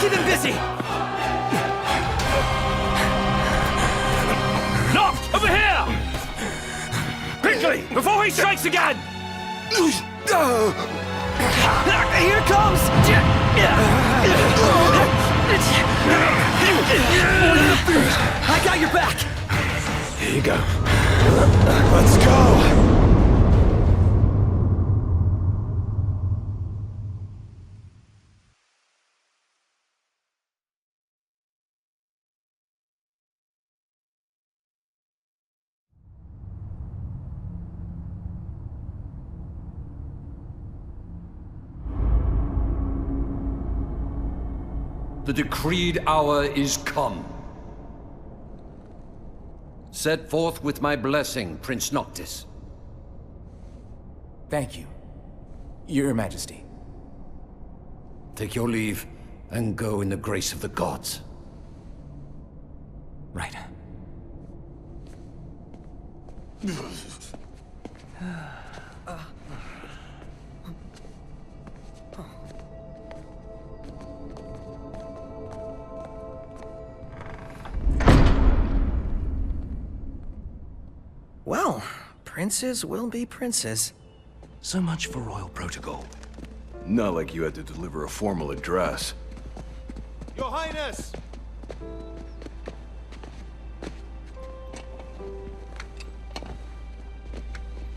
Keep him busy! Noct! Over here! Quickly! Before he strikes again! Here it comes! I got your back! Here you go. Let's go! The decreed hour is come. Set forth with my blessing, Prince Noctis. Thank you, Your Majesty. Take your leave, and go in the grace of the gods. Right. Well, princes will be princes. So much for royal protocol. Not like you had to deliver a formal address. Your Highness!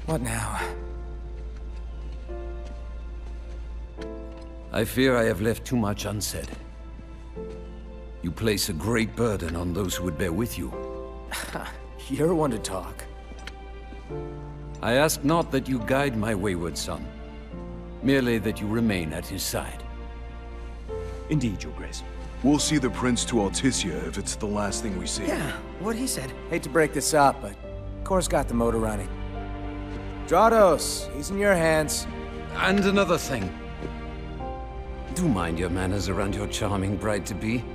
What now? I fear I have left too much unsaid. You place a great burden on those who would bear with you. You're one to talk. I ask not that you guide my wayward son, merely that you remain at his side. Indeed, Your Grace. We'll see the prince to Alticia if it's the last thing we see. Yeah, what he said. Hate to break this up, but Kor's got the motor running. Drados, he's in your hands. And another thing. Do mind your manners around your charming bride-to-be.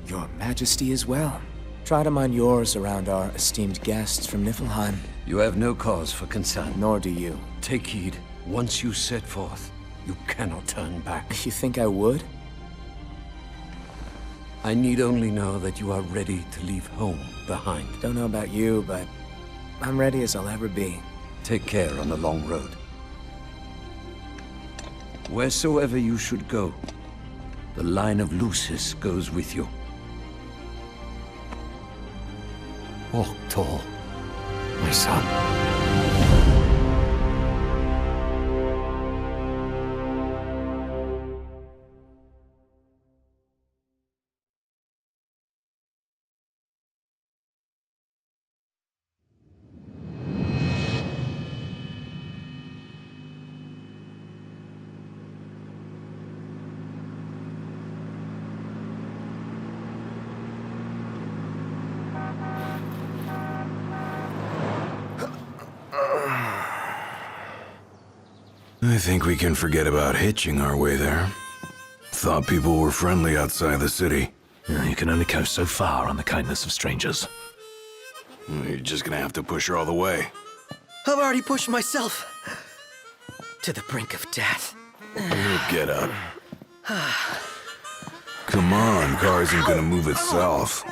Your Majesty as well. Try to mind yours around our esteemed guests from Niflheim. You have no cause for concern. Nor do you. Take heed. Once you set forth, you cannot turn back. You think I would? I need only know that you are ready to leave home behind. Don't know about you, but I'm ready as I'll ever be. Take care on the long road. Wheresoever you should go, the line of Lucis goes with you. Walk tall, my son. I think we can forget about hitching our way there. Thought people were friendly outside the city. You can only go so far on the kindness of strangers. You're just gonna have to push her all the way. I've already pushed myself to the brink of death. Get up. Come on, car isn't gonna move itself.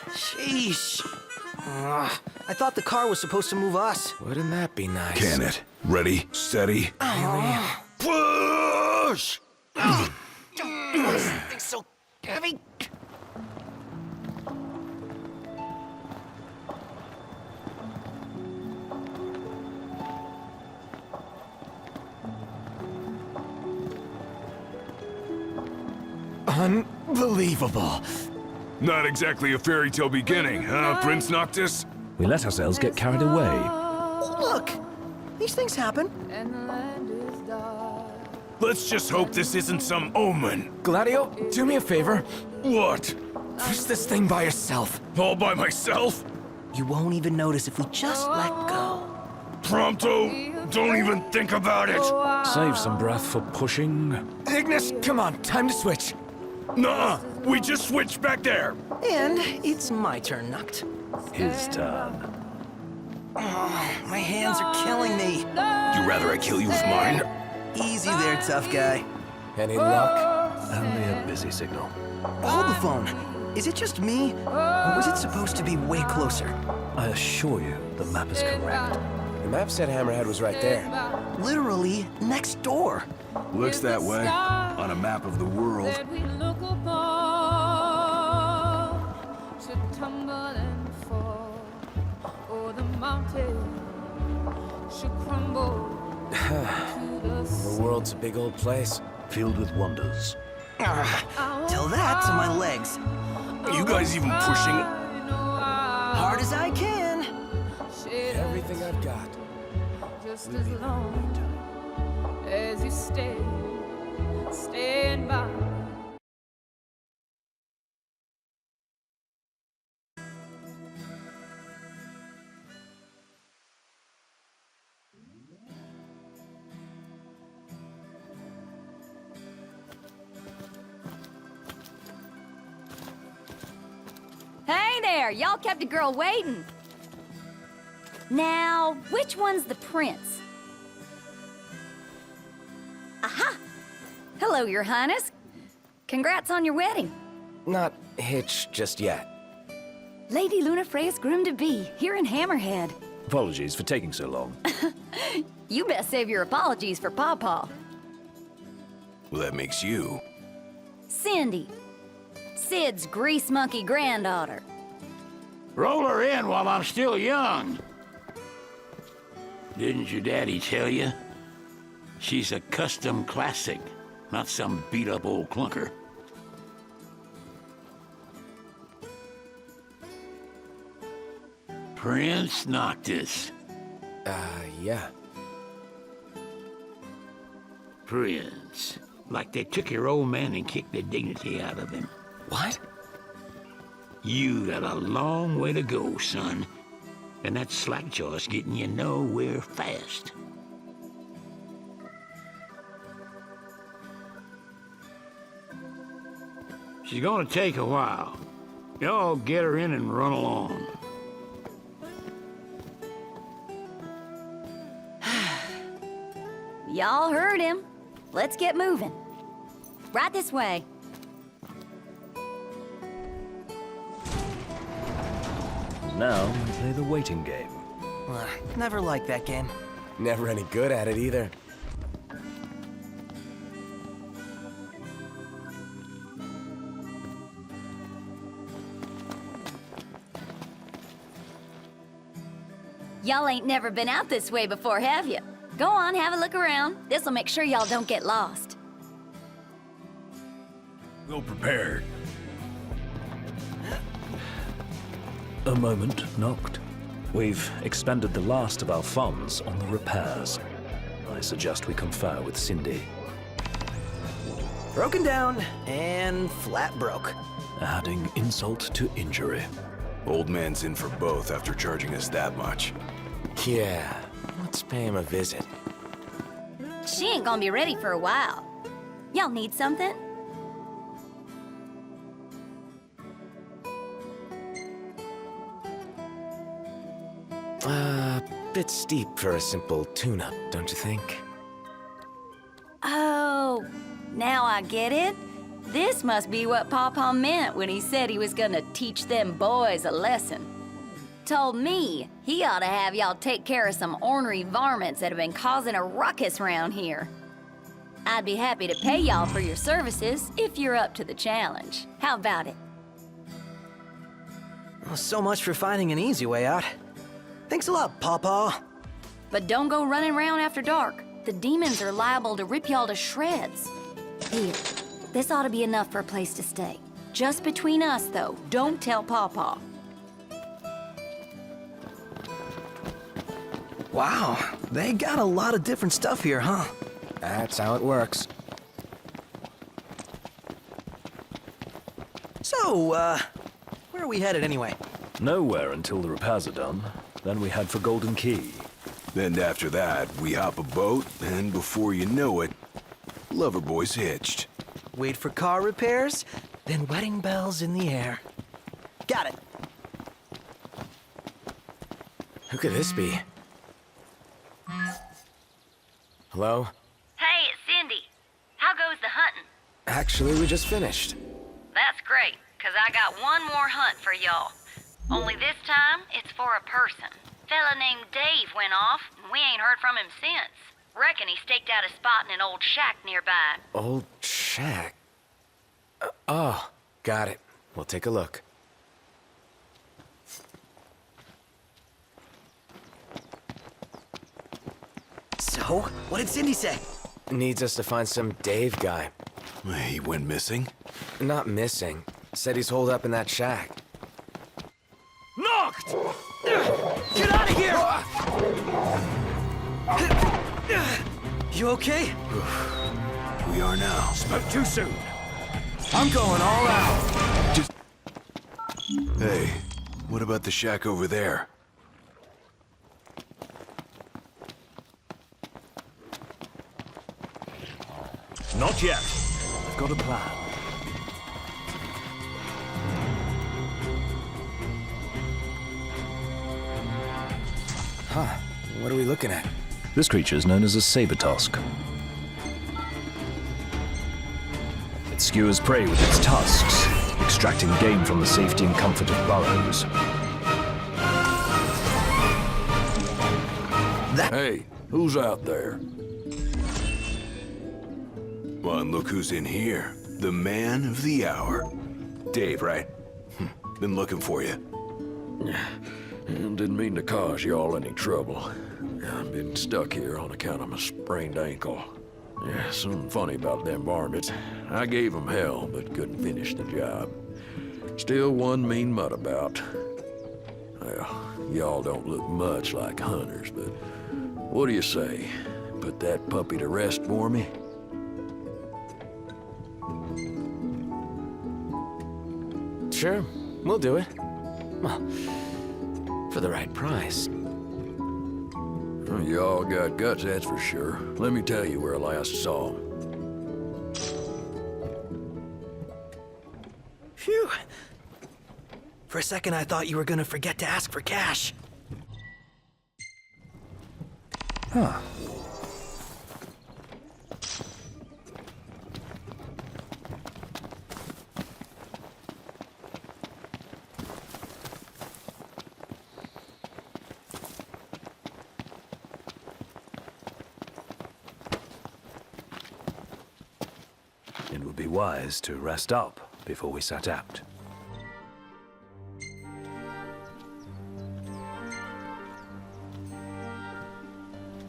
Sheesh. I thought the car was supposed to move us. Wouldn't that be nice? Can it? Ready, steady. Push! It's so heavy. Unbelievable. Not exactly a fairy tale beginning, huh, Prince Noctis? We let ourselves get carried away. Look, these things happen. Let's just hope this isn't some omen. Gladio, do me a favor. What? Push this thing by yourself. All by myself? You won't even notice if we just let go. Prompto, don't even think about it. Save some breath for pushing. Ignis, come on, time to switch. Nuh-uh, we just switched back there. And it's my turn, Noct. His turn. My hands are killing me. You rather I kill you with mine? Easy there, tough guy. Any luck? Only a busy signal. Hold the phone. Is it just me? Or was it supposed to be way closer? I assure you, the map is correct. The map said Hammerhead was right there. Literally next door. Looks that way on a map of the world. That we look upon should tumble and fall, or the mountain should crumble to the The world's a big old place. Filled with wonders. Tell that to my legs. Are you guys even pushing it? Hard as I can. Everything I've got. just as long as you stand by. Hey there, y'all kept a girl waiting. Now, which one's the prince? Aha! Hello, Your Highness. Congrats on your wedding. Not hitched just yet. Lady Lunafreya's groom-to-be, here in Hammerhead. Apologies for taking so long. You best save your apologies for Pawpaw. Well, that makes you. Cindy, Sid's grease monkey granddaughter. Roll her in while I'm still young. Didn't your daddy tell you? She's a custom classic, not some beat-up old clunker. Prince Noctis. Yeah. Prince. Like they took your old man and kicked the dignity out of him. What? You got a long way to go, son. And that slackjaw's getting you nowhere fast. She's gonna take a while. Y'all get her in and run along. Y'all heard him. Let's get moving. Right this way. Now we play the waiting game. Never liked that game. Never any good at it either. Y'all ain't never been out this way before, have you? Go on, have a look around. This'll make sure y'all don't get lost. Go prepared. A moment, Noct. We've expended the last of our funds on the repairs. I suggest we confer with Cindy. Broken down and flat broke. Adding insult to injury. Old man's in for both after charging us that much. Yeah, let's pay him a visit. She ain't gonna be ready for a while. Y'all need something? Bit steep for a simple tune-up, don't you think? Oh, now I get it. This must be what Pawpaw meant when he said he was gonna teach them boys a lesson. Told me he ought to have y'all take care of some ornery varmints that have been causing a ruckus round here. I'd be happy to pay y'all for your services if you're up to the challenge. How about it? Well, so much for finding an easy way out. Thanks a lot, Pawpaw. But don't go running around after dark. The demons are liable to rip y'all to shreds. Here, this ought to be enough for a place to stay. Just between us, though. Don't tell Pawpaw. Wow, they got a lot of different stuff here, huh? That's how it works. So, where are we headed anyway? Nowhere until the repairs are done. Then we head for Golden Key. Then after that, we hop a boat, and before you know it, Loverboy's hitched. Wait for car repairs, then wedding bells in the air. Got it. Who could this be? Hello? Hey, it's Cindy. How goes the hunt Actually, we just finished. That's great, 'cause I got one more hunt for y'all. Only this time, it's for a person. Fella named Dave went off, and we ain't heard from him since. Reckon he staked out a spot in an old shack nearby. Old shack. Oh, got it. We'll take a look. So, what did Cindy say? Needs us to find some Dave guy. He went missing? Not missing. Said he's holed up in that shack. Knocked! Get out of here! You okay? We are now. Spoke too soon. I'm going all out. Hey, what about the shack over there? Not yet. I've got a plan. Huh. What are we looking at? This creature is known as a saber-tusk. It skewers prey with its tusks, extracting game from the safety and comfort of burrows. Hey, who's out there? Well, and look who's in here. The man of the hour. Dave, right? Been looking for you. Didn't mean to cause y'all any trouble. I've been stuck here on account of my sprained ankle. Yeah, something funny about them varmints. I gave them hell, but couldn't finish the job. Still one mean mutt about. Well, y'all don't look much like hunters, but what do you say? Put that puppy to rest for me? Sure, we'll do it. Well, for the right price. Y'all got guts, that's for sure. Let me tell you where I last saw 'em. Phew. For a second, I thought you were gonna forget to ask for cash. Huh. It would be wise to rest up before we set out.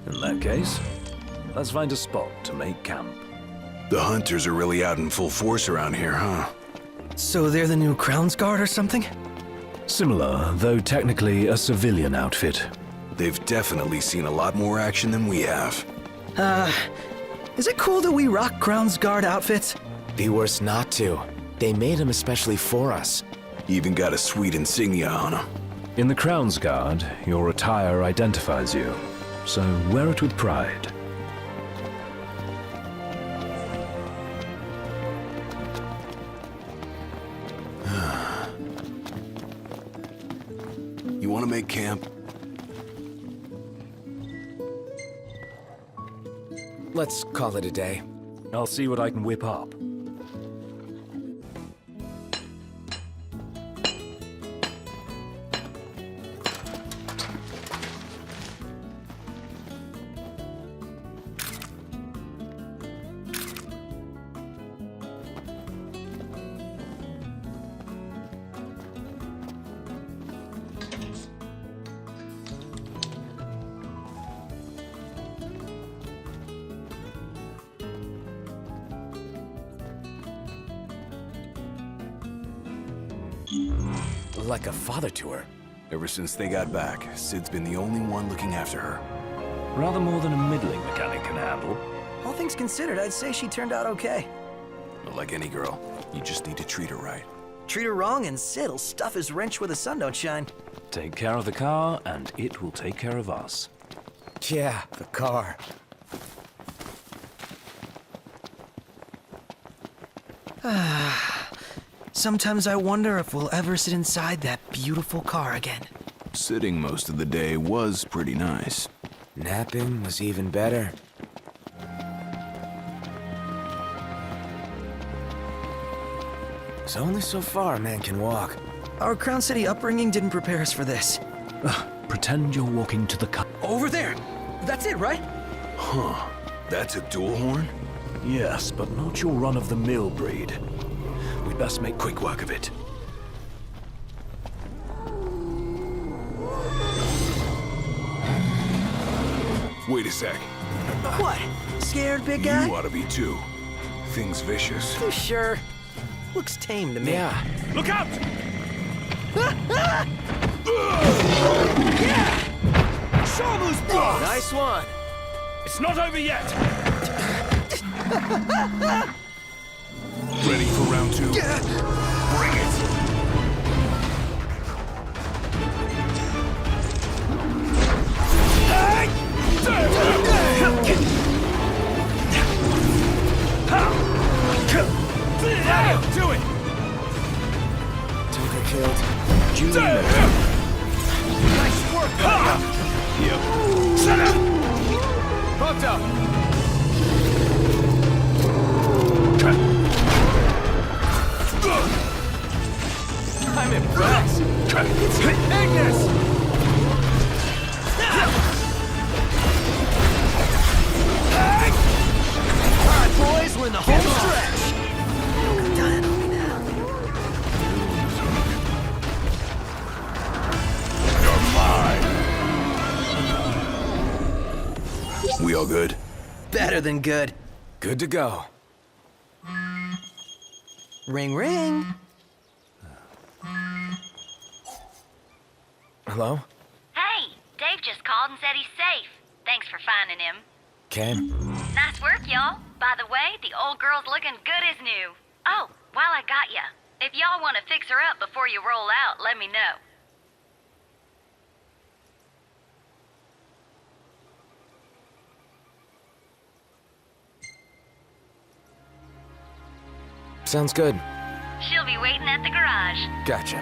In that case, let's find a spot to make camp. The hunters are really out in full force around here, huh? So they're the new Crown's Guard or something? Similar, though technically a civilian outfit. They've definitely seen a lot more action than we have. Is it cool that we rock Crown's Guard outfits? Be worse not to. They made them especially for us. Even got a sweet insignia on them. In the Crown's Guard, your attire identifies you, so wear it with pride. You want to make camp? Let's call it a day. I'll see what I can whip up. Like a father to her. Ever since they got back, Sid's been the only one looking after her. Rather more than a middling mechanic can handle. All things considered, I'd say she turned out okay. But like any girl, you just need to treat her right. Treat her wrong and Sid'll stuff his wrench where the sun don't shine. Take care of the car, and it will take care of us. Yeah, the car. Sometimes I wonder if we'll ever sit inside that beautiful car again. Sitting most of the day was pretty nice. Napping was even better. There's only so far a man can walk. Our Crown City upbringing didn't prepare us for this. Pretend you're walking to the Over there! That's it, right? Huh. That's a dual horn? Yes, but not your run-of-the-mill breed. We'd best make quick work of it. Wait a sec. What? Scared, big guy? You ought to be too. Thing's vicious. You sure? Looks tame to me. Yeah. Look out! Shamu's boss! Nice one. It's not over yet! Ready for round two? Bring it! Do it! Toker killed. Junior. Nice work, Yep. Shut up! Bumped up. I'm impressed. Ignis! All right, boys, we're in the home stretch. You're dying on me now. You're mine. We all good? Better than good. Good to go. Ring, ring. Hello? Hey, Dave just called and said he's safe. Thanks for finding him. Okay. Nice work, y'all. By the way, the old girl's looking good as new. Oh, while I got ya, if y'all want to fix her up before you roll out, let me know. Sounds good. She'll be waiting at the garage. Gotcha.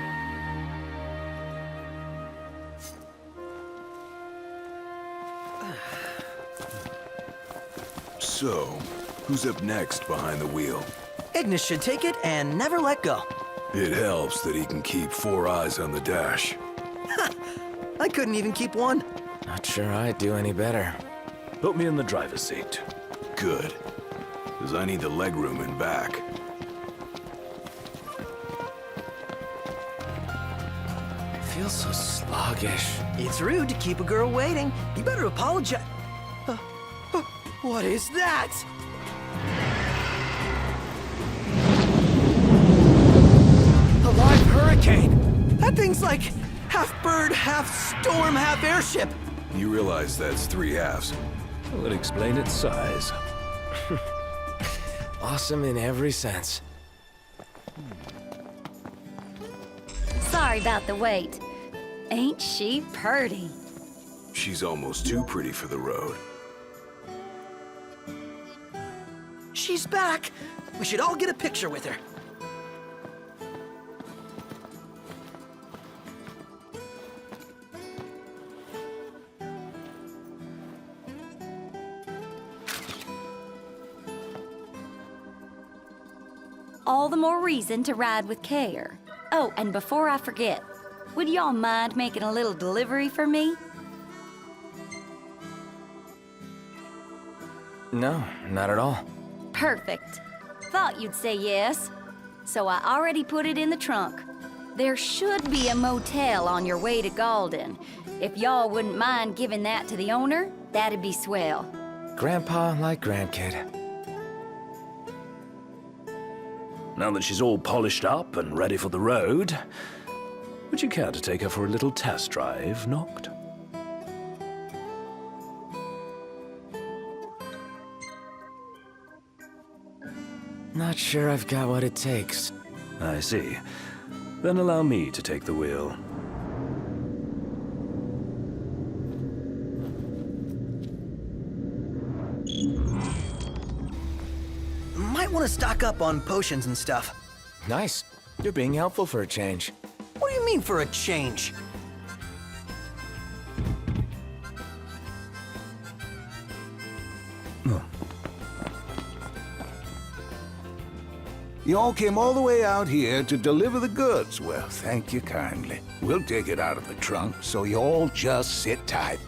So, who's up next behind the wheel? Ignis should take it and never let go. It helps that he can keep 4 eyes on the dash. I couldn't even keep one. Not sure I'd do any better. Put me in the driver's seat. Good. Because I need the legroom in back. Feels so sluggish. It's rude to keep a girl waiting. You better apologize. What is that? A live hurricane! That thing's like half bird, half storm, half airship. You realize that's 3 halves. Would explain its size. Awesome in every sense. Sorry about the wait. Ain't she purty? She's almost too pretty for the road. She's back. We should all get a picture with her. All the more reason to ride with care. Oh, and before I forget, would y'all mind making a little delivery for me? No, not at all. Perfect. Thought you'd say yes. So I already put it in the trunk. There should be a motel on your way to Galden. If y'all wouldn't mind giving that to the owner, that'd be swell. Grandpa like grandkid. Now that she's all polished up and ready for the road, would you care to take her for a little test drive, Noct? Not sure I've got what it takes. I see. Then allow me to take the wheel. Might want to stock up on potions and stuff. Nice. You're being helpful for a change. What do you mean for a change? You all came all the way out here to deliver the goods. Well, thank you kindly. We'll take it out of the trunk, so you all just sit tight.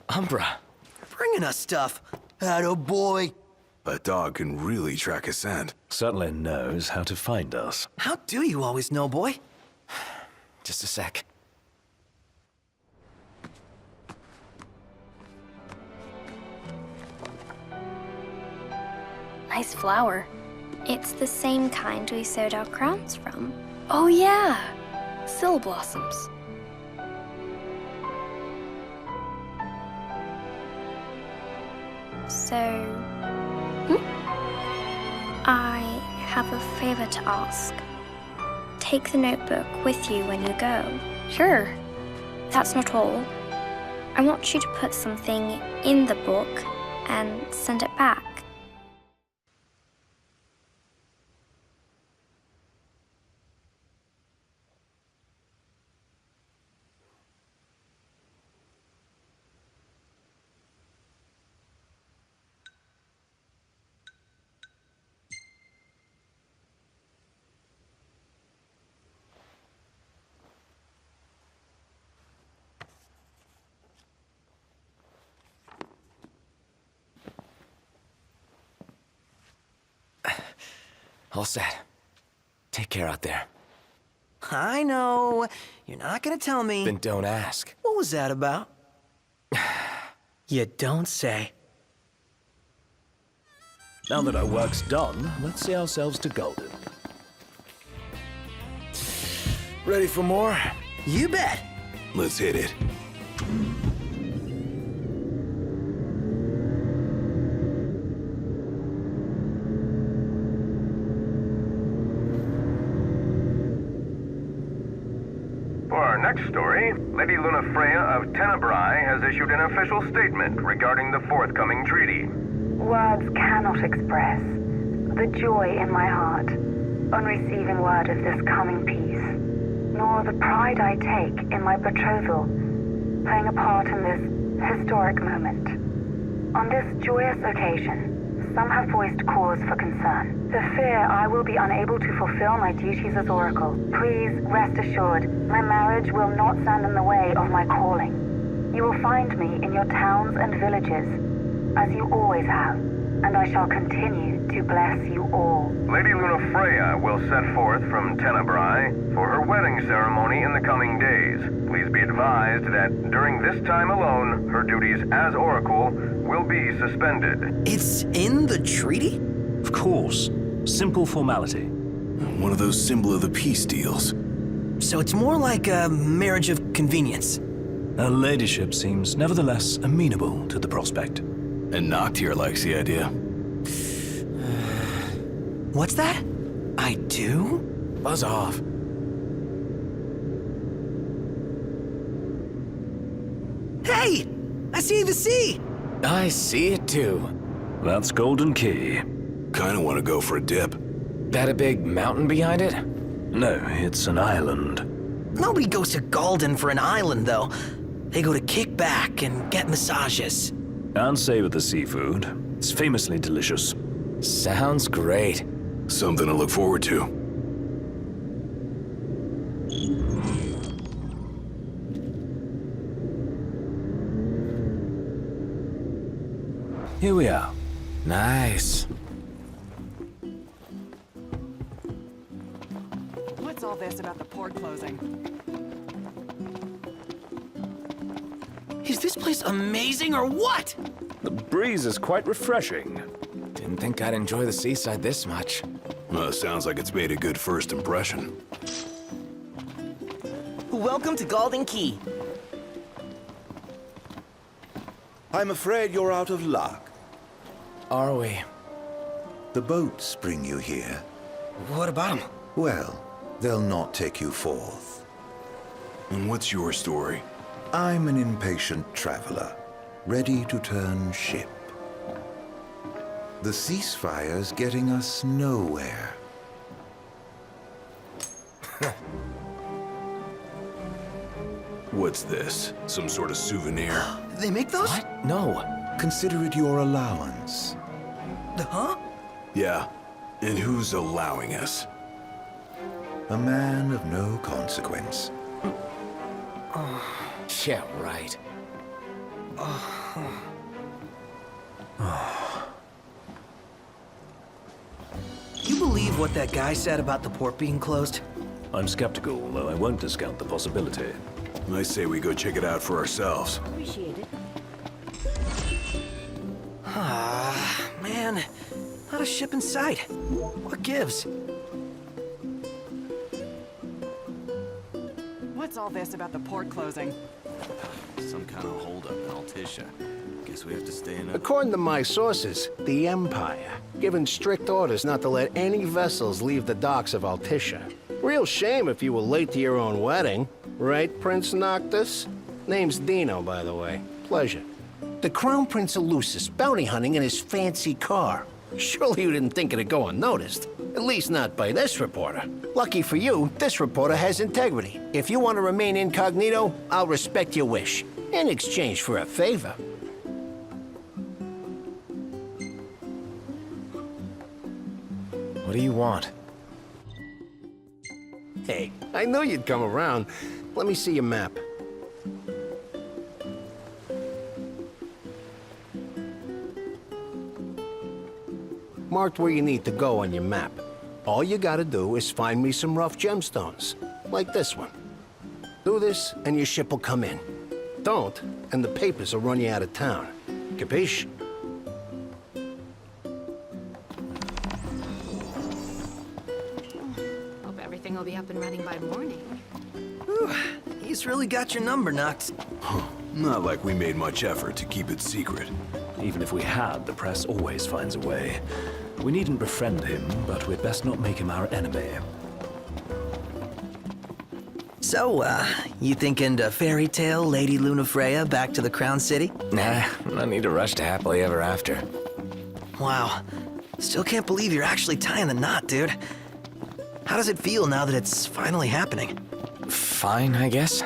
Umbra. Bringing us stuff. Atta boy. That dog can really track his scent. Certainly knows how to find us. How do you always know, boy? Just a sec. Nice flower. It's the same kind we sewed our crowns from. Oh yeah, Sil blossoms. So, I have a favor to ask. Take the notebook with you when you go. Sure. That's not all. I want you to put something in the book and send it back. All set. Take care out there. I know. You're not gonna tell me. Then don't ask. What was that about? You don't say. Now that our work's done, let's see ourselves to Golden. Ready for more? You bet. Let's hit it. For our next story, Lady Lunafreya of Tenebrae has issued an official statement regarding the forthcoming treaty. Words cannot express the joy in my heart on receiving word of this coming peace, nor the pride I take in my betrothal playing a part in this historic moment. On this joyous occasion, some have voiced cause for concern. The fear I will be unable to fulfill my duties as Oracle. Please rest assured, my marriage will not stand in the way of my calling. You will find me in your towns and villages, as you always have, and I shall continue to bless you all. Lady Lunafreya will set forth from Tenebrae for her wedding ceremony in the coming days. Please be advised that during this time alone, her duties as Oracle will be suspended. It's in the treaty? Of course. Simple formality. One of those symbol of the peace deals. So it's more like a marriage of convenience. Her ladyship seems nevertheless amenable to the prospect. And Noct here likes the idea. What's that? I do? Buzz off. Hey! I see the sea! I see it too. That's Golden Key. Kinda wanna go for a dip. That a big mountain behind it? No, it's an island. Nobody goes to Golden for an island, though. They go to kick back and get massages. And savor the seafood. It's famously delicious. Sounds great. Something to look forward to. Here we are. Nice. What's all this about the port closing? Is this place amazing or what? The breeze is quite refreshing. Didn't think I'd enjoy the seaside this much. Well, sounds like it's made a good first impression. Welcome to Golden Key. I'm afraid you're out of luck. Are we? The boats bring you here. What about them? Well, they'll not take you forth. And what's your story? I'm an impatient traveler, ready to turn ship. The ceasefire's getting us nowhere. What's this? Some sort of souvenir? They make those? What? No. Consider it your allowance. Huh? Yeah. And who's allowing us? A man of no consequence. Yeah, right. You believe what that guy said about the port being closed? I'm skeptical, though I won't discount the possibility. I say we go check it out for ourselves. Appreciate it. Ah, man. Not a ship in sight. What gives? What's all this about the port closing? Some kind of holdup in Altissia. Guess we have to stay in a... According to my sources, the Empire given strict orders not to let any vessels leave the docks of Altissia. Real shame if you were late to your own wedding. Right, Prince Noctis? Name's Dino, by the way. Pleasure. The Crown Prince of Lucis bounty hunting in his fancy car. Surely you didn't think it'd go unnoticed. At least not by this reporter. Lucky for you, this reporter has integrity. If you want to remain incognito, I'll respect your wish. In exchange for a favor. What do you want? Hey, I knew you'd come around. Let me see your map. Marked where you need to go on your map. All you gotta do is find me some rough gemstones, like this one. Do this, and your ship will come in. Don't, and the papers will run you out of town. Capiche? Hope everything will be up and running by morning. Whew, he's really got your number, Nox. Not like we made much effort to keep it secret. Even if we had, the press always finds a way. We needn't befriend him, but we'd best not make him our enemy. So, you thinking to fairy tale Lady Lunafreya back to the Crown City? Nah, no need to rush to happily ever after. Wow. Still can't believe you're actually tying the knot, dude. How does it feel now that it's finally happening? Fine, I guess.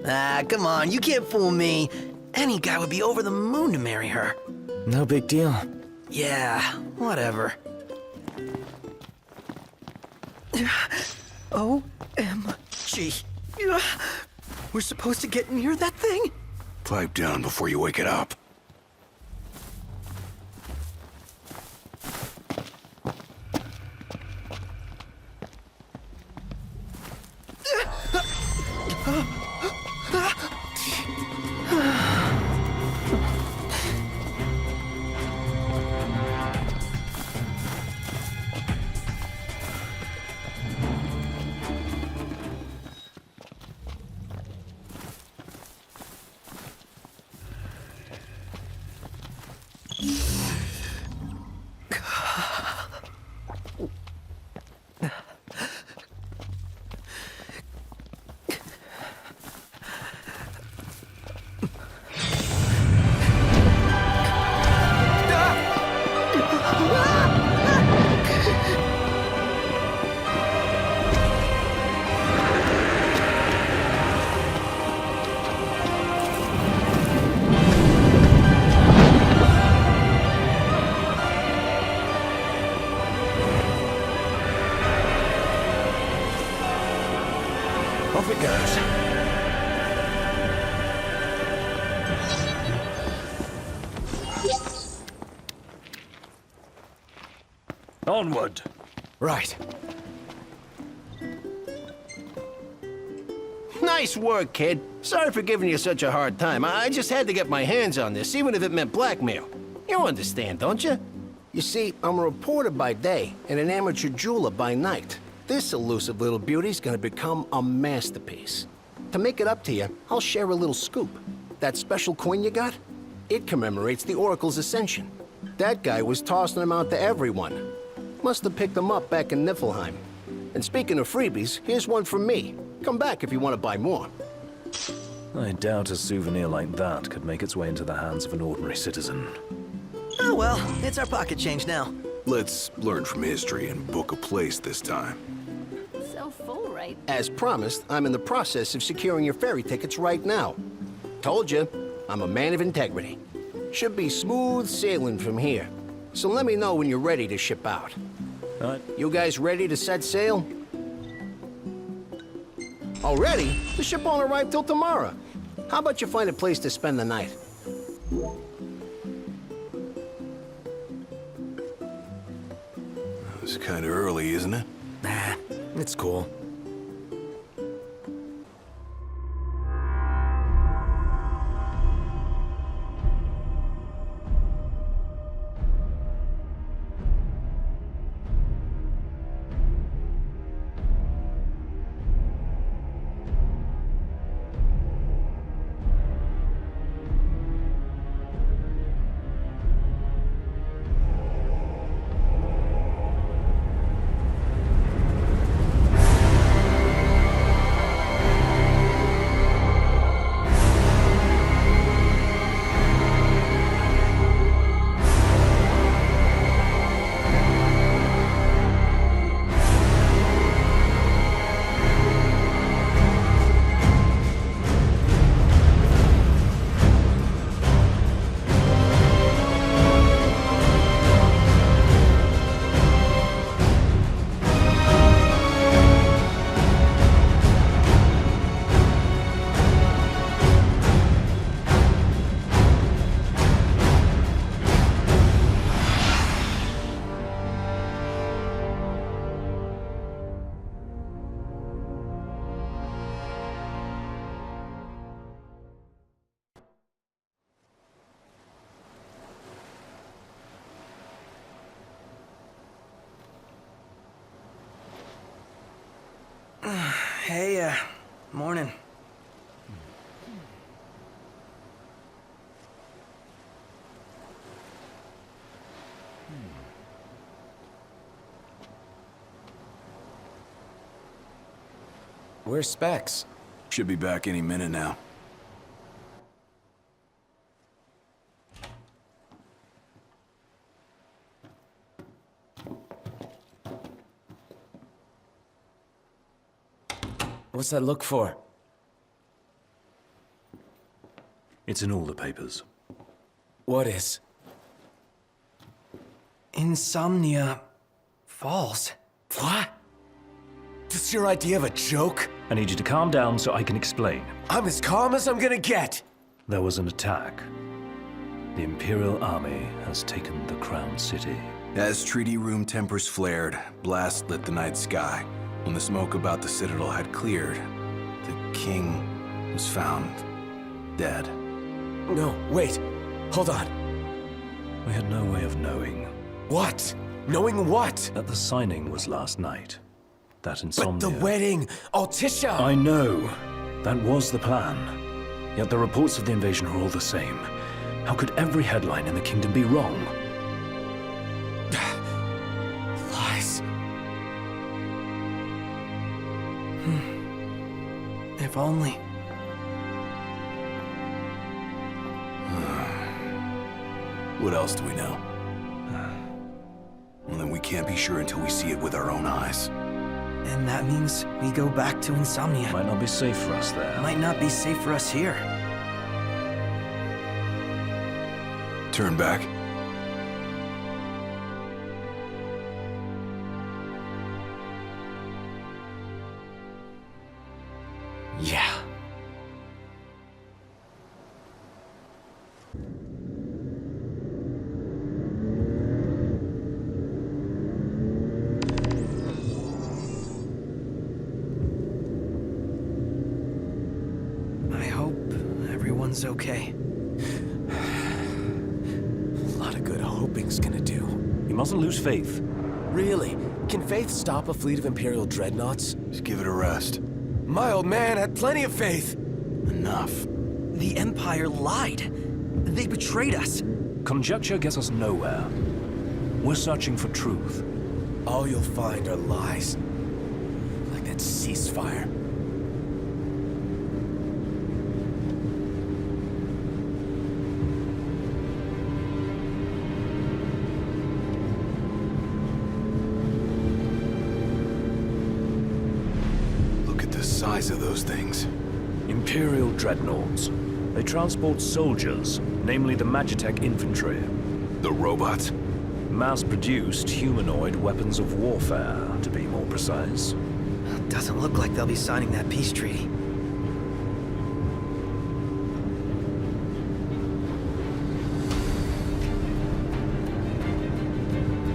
Ah, come on, you can't fool me. Any guy would be over the moon to marry her. No big deal. Yeah, whatever. OMG. We're supposed to get near that thing? Pipe down before you wake it up. Off it goes. Onward! Right. Nice work, kid. Sorry for giving you such a hard time. I just had to get my hands on this, even if it meant blackmail. You understand, don't you? You see, I'm a reporter by day and an amateur jeweler by night. This elusive little beauty's gonna become a masterpiece. To make it up to you, I'll share a little scoop. That special coin you got? It commemorates the Oracle's ascension. That guy was tossing them out to everyone. Must have picked them up back in Niflheim. And speaking of freebies, here's one from me. Come back if you want to buy more. I doubt a souvenir like that could make its way into the hands of an ordinary citizen. Oh well, it's our pocket change now. Let's learn from history and book a place this time. So full right right. As promised, I'm in the process of securing your ferry tickets right now. Told you, I'm a man of integrity. Should be smooth sailing from here. So let me know when you're ready to ship out. All right. You guys ready to set sail? Already? The ship won't arrive till tomorrow. How about you find a place to spend the night? It's kind of early, isn't it? Nah, it's cool. Hey, morning. Where's Specs? Should be back any minute now. What's that look for? It's in all the papers. What is? Insomnia Falls. What? This your idea of a joke? I need you to calm down so I can explain. I'm as calm as I'm gonna get! There was an attack. The Imperial Army has taken the Crown City. As treaty room tempers flared, blast lit the night sky. When the smoke about the Citadel had cleared, the king was found dead. No, wait. Hold on. We had no way of knowing. What? Knowing what? That the signing was last night. That insomnia... But the wedding! Altissia! I know. That was the plan. Yet the reports of the invasion are all the same. How could every headline in the kingdom be wrong? Lies. If only. What else do we know? Well, then we can't be sure until we see it with our own eyes. And that means we go back to Insomnia. Might not be safe for us there. Might not be safe for us here. Turn back. Yeah. I hope everyone's okay. A lot of good hoping's gonna do. You mustn't lose faith. Really? Can Faith stop a fleet of Imperial dreadnoughts? Just give it a rest. My old man had plenty of faith. Enough. The Empire lied. They betrayed us. Conjecture gets us nowhere. We're searching for truth. All you'll find are lies. Like that ceasefire. size of those things? Imperial dreadnoughts. They transport soldiers, namely the Magitech infantry. The robots? Mass-produced humanoid weapons of warfare, to be more precise. Doesn't look like they'll be signing that peace treaty.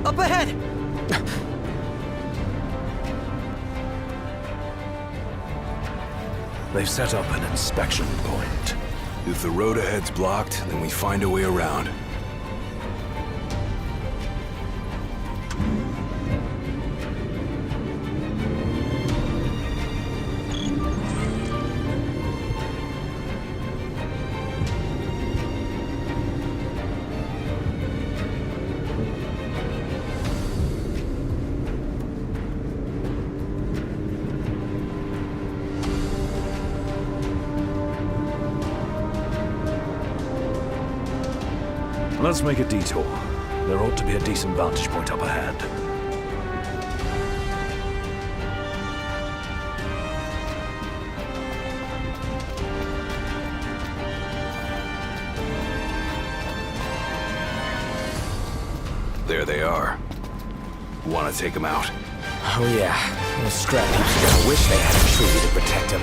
Up ahead! They've set up an inspection point. If the road ahead's blocked, then we find a way around. Let's make a detour. There ought to be a decent vantage point up ahead. There they are. Want to take them out? Oh yeah, those scrap heaps are gonna wish they had a treaty to protect them.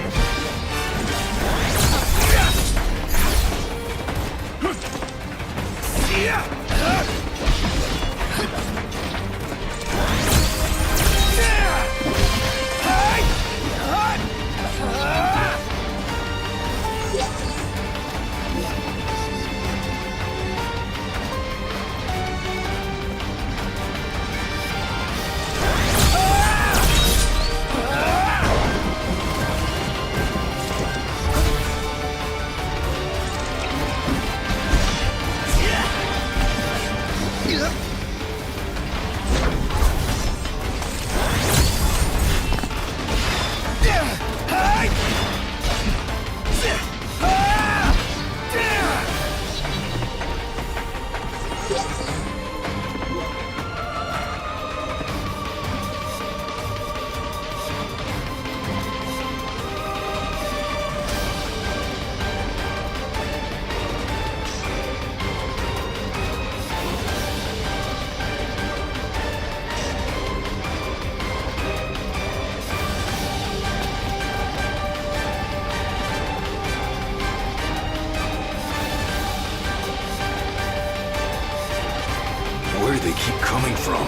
Where do they keep coming from?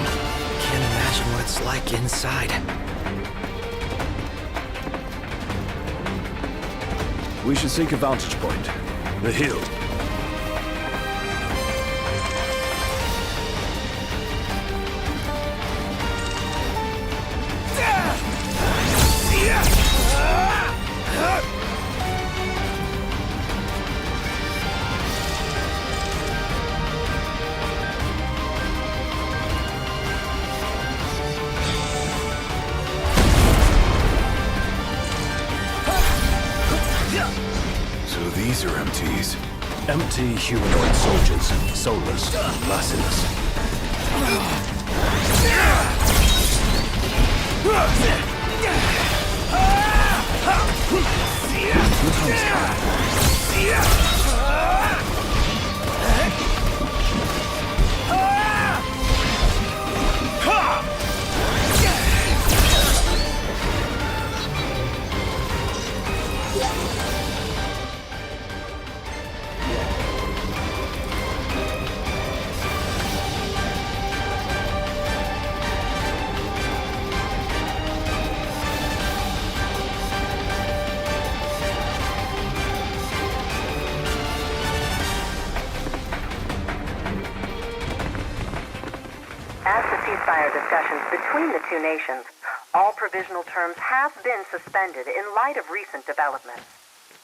Can't imagine what it's like inside. We should seek a vantage point. The hill. So these are MTs. Empty humanoid soldiers, soulless, merciless. As the ceasefire discussions between the two nations, all provisional terms have been suspended in light of recent developments.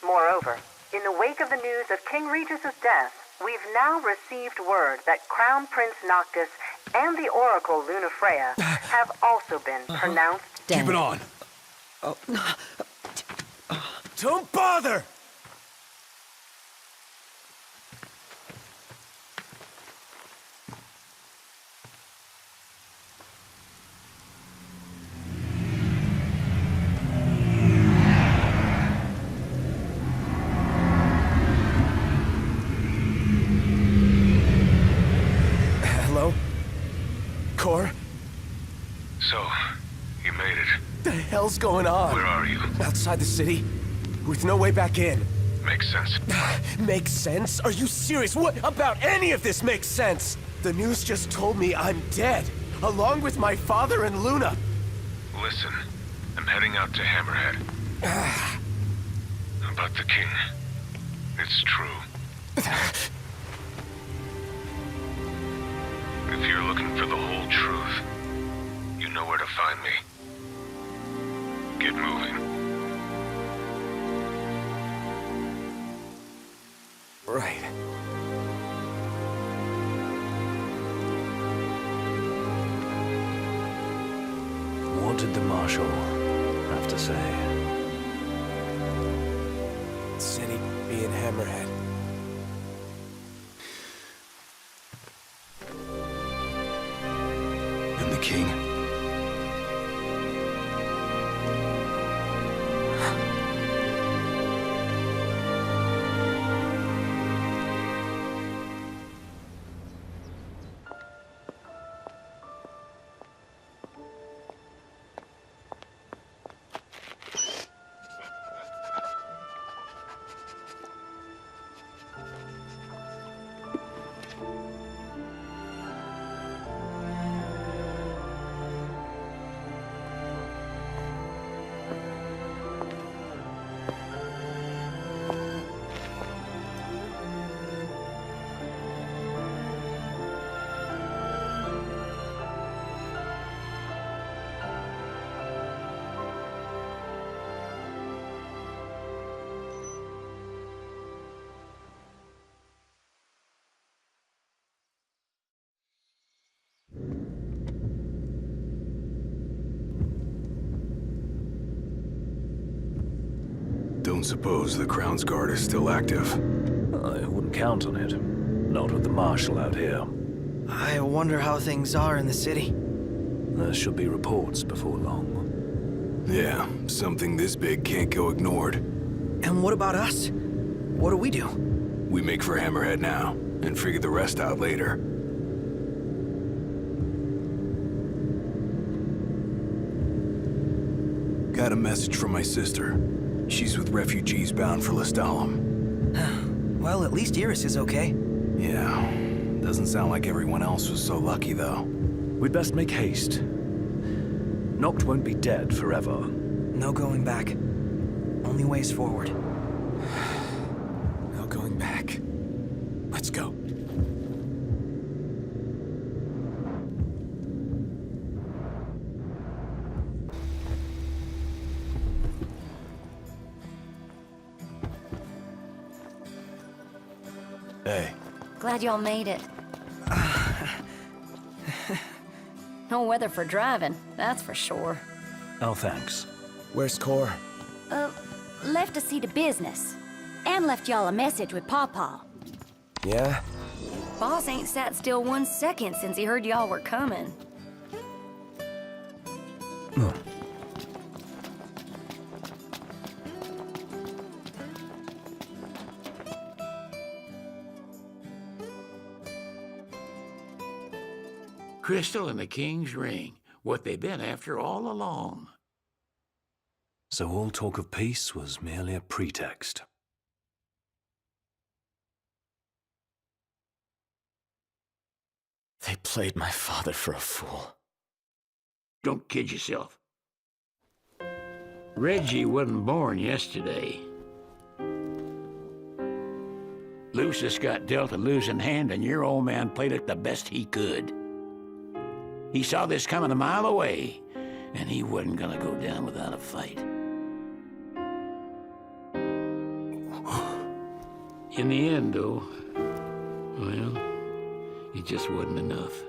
Moreover, in the wake of the news of King Regis's death, we've now received word that Crown Prince Noctis and the Oracle Lunafreya have also been pronounced dead. Keep it on. Don't bother! hell's going on? Where are you? Outside the city, with no way back in. Makes sense. Makes sense? Are you serious? What about any of this makes sense? The news just told me I'm dead, along with my father and Luna. Listen, I'm heading out to Hammerhead. About the king. It's true. If you're looking for the whole truth, you know where to find me. Get moving. Right. What did the Marshal have to say? Said he'd be in Hammerhead. And the king? Don't suppose the Crown's Guard is still active? I wouldn't count on it. Not with the Marshal out here. I wonder how things are in the city. There should be reports before long. Yeah, something this big can't go ignored. And what about us? What do we do? We make for Hammerhead now, and figure the rest out later. Got a message from my sister. She's with refugees bound for Lestalem. Well, at least Iris is okay. Yeah, doesn't sound like everyone else was so lucky, though. We'd best make haste. Noct won't be dead forever. No going back. Only ways forward. No going back. Let's go. Hey. Glad y'all made it. No weather for driving, that's for sure. Oh, thanks. Where's Cor? Left to see to business. And left y'all a message with Pawpaw. Yeah? Boss ain't sat still 1 second since he heard y'all were coming. Crystal and the King's Ring. What they've been after all along. So all talk of peace was merely a pretext. They played my father for a fool. Don't kid yourself. Reggie wasn't born yesterday. Lucius got dealt a losing hand, and your old man played it the best he could. He saw this coming a mile away, and he wasn't gonna go down without a fight. In the end, though, well, it just wasn't enough.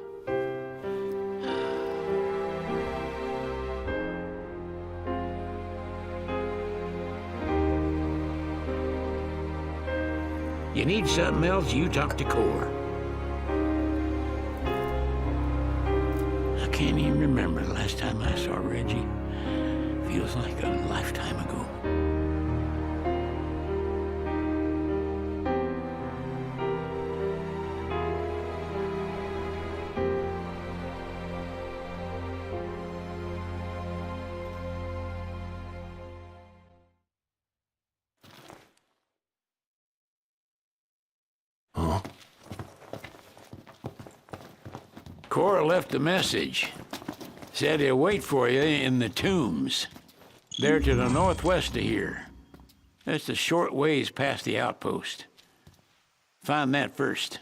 You need something else, you talk to Cor. I can't even remember the last time I saw Reggie. Feels like a lifetime ago. Cora left a message. Said he'll wait for you in the tombs. They're to the northwest of here. That's a short ways past the outpost. Find that first.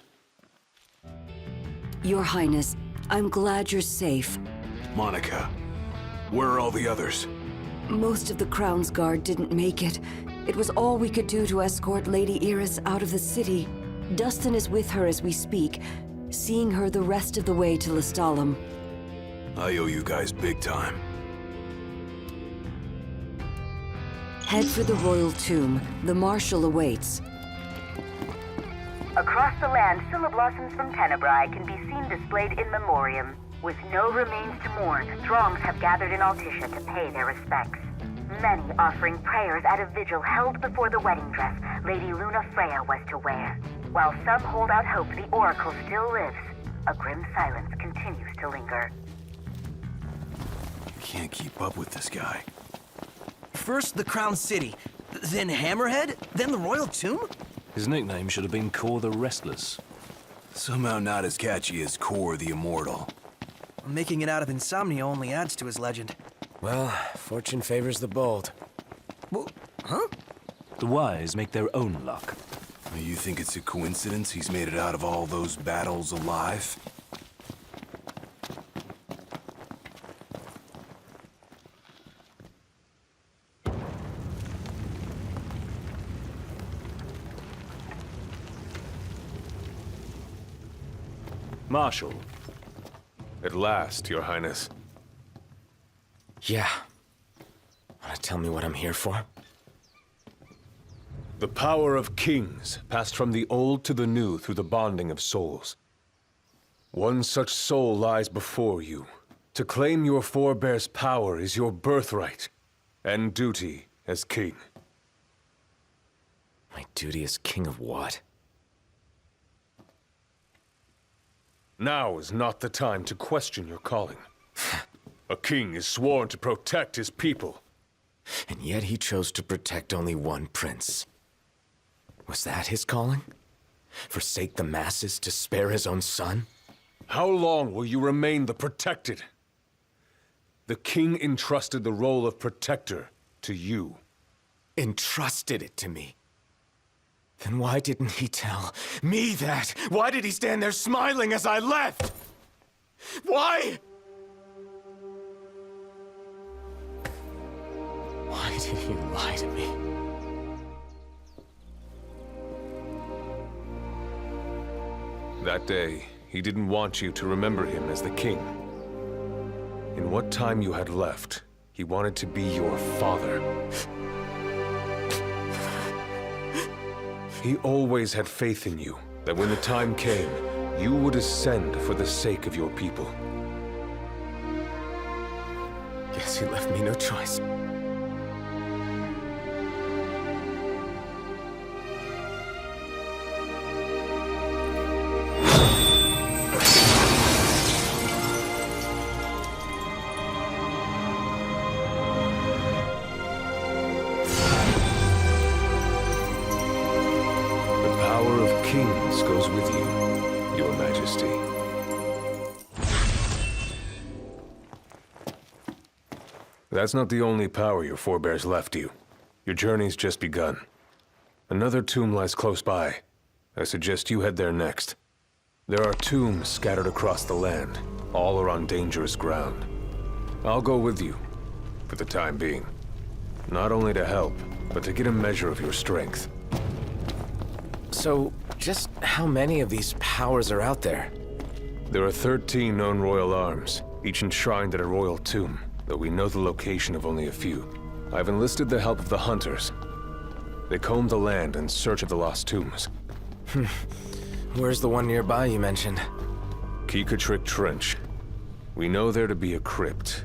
Your Highness, I'm glad you're safe. Monica, where are all the others? Most of the Crown's Guard didn't make it. It was all we could do to escort Lady Iris out of the city. Dustin is with her as we speak, seeing her the rest of the way to Lestalem. I owe you guys big time. Head for the royal tomb. The Marshal awaits. Across the land, Scylla blossoms from Tenebrae can be seen displayed in memoriam. With no remains to mourn, throngs have gathered in Altissia to pay their respects. Many offering prayers at a vigil held before the wedding dress Lady Luna Freya was to wear. While some hold out hope the Oracle still lives, a grim silence continues to linger. Can't keep up with this guy. First the Crown City, then Hammerhead, then the Royal Tomb? His nickname should have been Kor the Restless. Somehow not as catchy as Kor the Immortal. Making it out of insomnia only adds to his legend. Well, fortune favors the bold. Well, huh? The wise make their own luck. You think it's a coincidence he's made it out of all those battles alive? Marshal. At last, Your Highness. Yeah. Wanna tell me what I'm here for? The power of kings passed from the old to the new through the bonding of souls. One such soul lies before you. To claim your forebear's power is your birthright and duty as king. My duty as king of what? Now is not the time to question your calling. A king is sworn to protect his people. And yet he chose to protect only one prince. Was that his calling? Forsake the masses to spare his own son? How long will you remain the protected? The king entrusted the role of protector to you. Entrusted it to me? Then why didn't he tell me that? Why did he stand there smiling as I left? Why? Why did he lie to me? That day, he didn't want you to remember him as the king. In what time you had left, he wanted to be your father. He always had faith in you, that when the time came, you would ascend for the sake of your people. Guess he left me no choice. Goes with you, Your Majesty. That's not the only power your forebears left you. Your journey's just begun. Another tomb lies close by. I suggest you head there next. There are tombs scattered across the land. All are on dangerous ground. I'll go with you, for the time being. Not only to help, but to get a measure of your strength. So, just how many of these powers are out there? There are 13 known royal arms, each enshrined at a royal tomb, though we know the location of only a few. I've enlisted the help of the hunters. They comb the land in search of the lost tombs. Where's the one nearby you mentioned? Kikatrik Trench. We know there to be a crypt,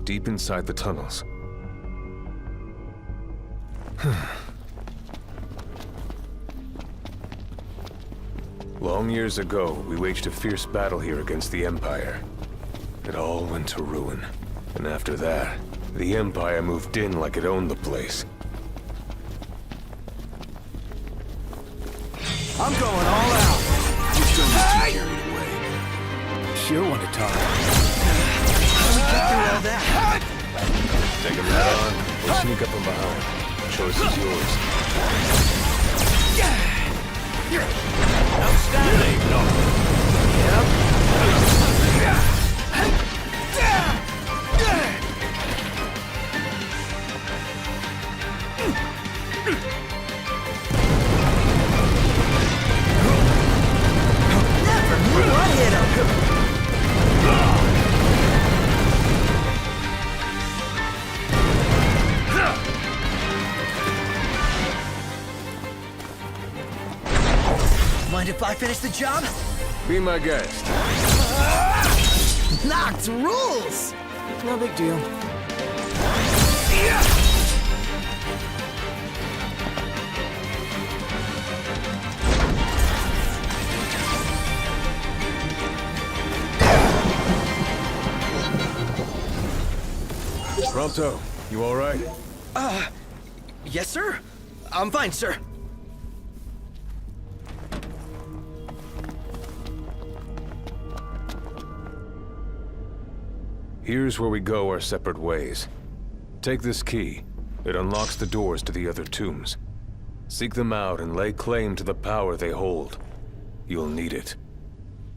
deep inside the tunnels. Long years ago, we waged a fierce battle here against the Empire. It all went to ruin. And after that, the Empire moved in like it owned the place. I'm going all out! Just don't get too carried away. sure want to talk. How do we get through all that? Take him head on, or sneak up from behind. Choice is yours. Outstanding, Doc. Never knew I hit him. Mind if I finish the job? Be my guest. Knocked rules! No big deal. Prompto, you all right? Yes, sir? I'm fine, sir. Here's where we go our separate ways. Take this key. It unlocks the doors to the other tombs. Seek them out and lay claim to the power they hold. You'll need it.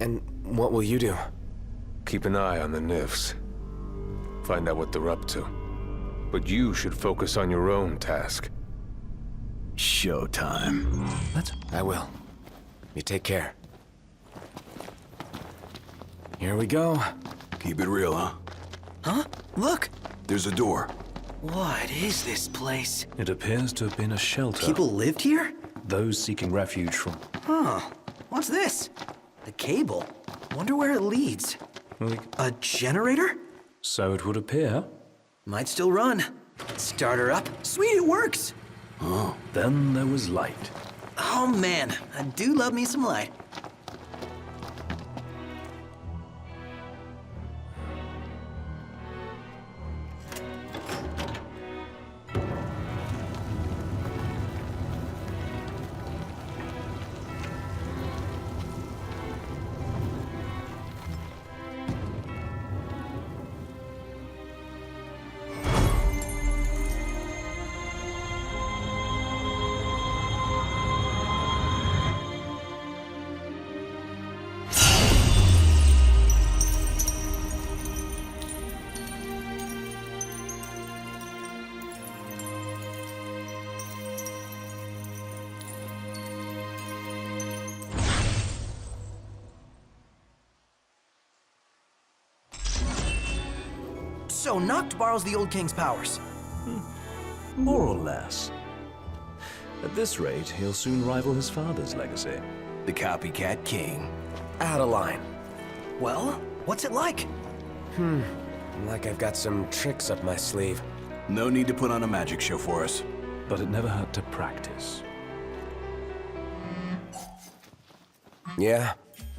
And what will you do? Keep an eye on the Nifs. Find out what they're up to. But you should focus on your own task. Showtime. What? I will. You take care. Here we go. Keep it real, huh? Huh? Look! There's a door. What is this place? It appears to have been a shelter. People lived here? Those seeking refuge from... Huh. What's this? The cable. Wonder where it leads. A generator? So it would appear. Might still run. Start her up. Sweet, it works! Oh. Then there was light. Oh man, I do love me some light. So Noct borrows the old king's powers. More or less. At this rate, he'll soon rival his father's legacy. The copycat king. Out of line. Well, what's it like? Like I've got some tricks up my sleeve. No need to put on a magic show for us. But it never hurt to practice. Yeah?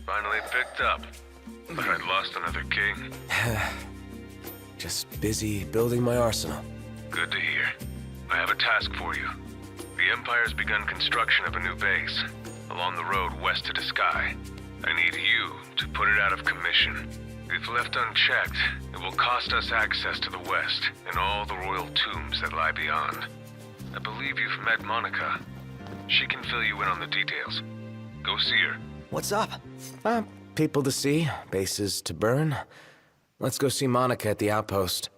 Finally picked up. But I'd lost another king. Just busy building my arsenal. Good to hear. I have a task for you. The Empire's begun construction of a new base, along the road west to the sky. I need you to put it out of commission. If left unchecked, it will cost us access to the west and all the royal tombs that lie beyond. I believe you've met Monica. She can fill you in on the details. Go see her. What's up? People to see, bases to burn. Let's go see Monica at the outpost.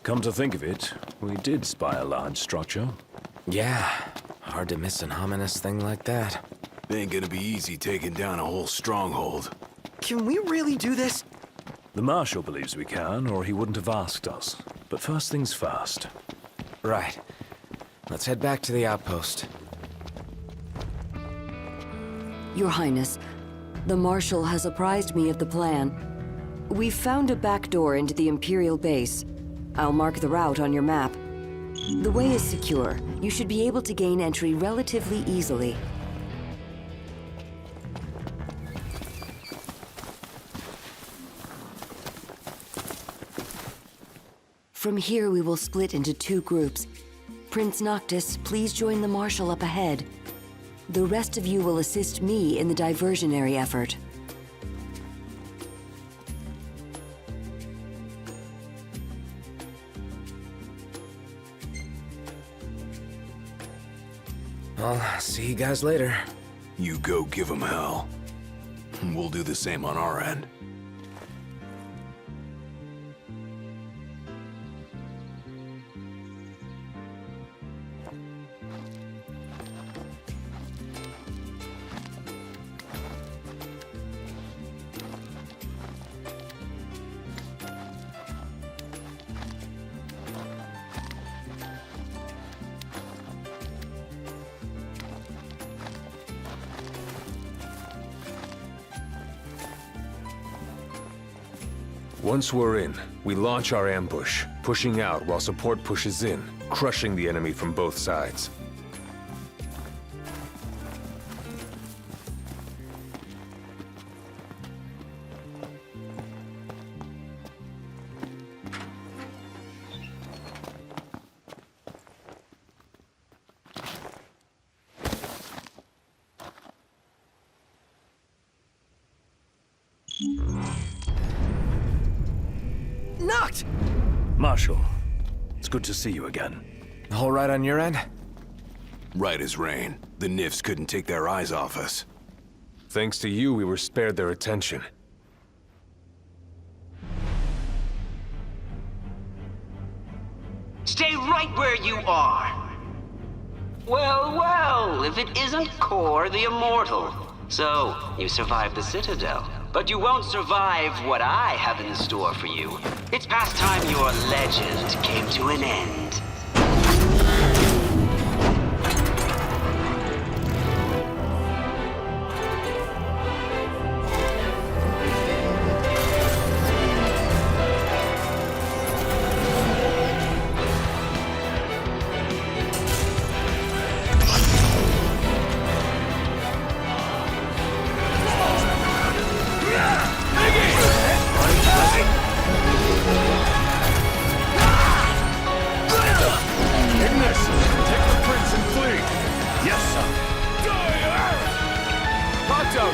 Come to think of it, we did spy a large structure. Yeah, hard to miss an ominous thing like that. Ain't gonna be easy taking down a whole stronghold. Can we really do this? The Marshal believes we can, or he wouldn't have asked us. But first things first. Right. Let's head back to the outpost. Your Highness, the Marshal has apprised me of the plan. We've found a back door into the Imperial base. I'll mark the route on your map. The way is secure. You should be able to gain entry relatively easily. From here, we will split into two groups. Prince Noctis, please join the Marshal up ahead. The rest of you will assist me in the diversionary effort. I'll see you guys later. You go give them hell. We'll do the same on our end. Once we're in, we launch our ambush, pushing out while support pushes in, crushing the enemy from both sides. Noct! Marshal, it's good to see you again. All right on your end? Right as rain. The Nifs couldn't take their eyes off us. Thanks to you, we were spared their attention. Stay right where you are. Well, well, if it isn't Kor the Immortal. So, you survived the Citadel. But you won't survive what I have in store for you. It's past time your legend came to an end.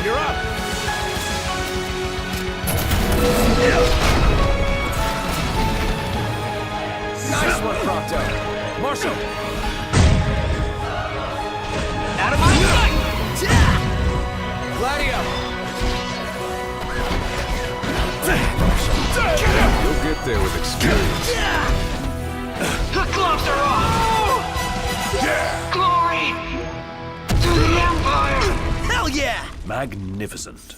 You're up! Nice one, Prompto! Marshal! Out of my sight! Gladio! You'll get there with experience. The gloves are off! Glory to the Empire! Hell yeah! Magnificent.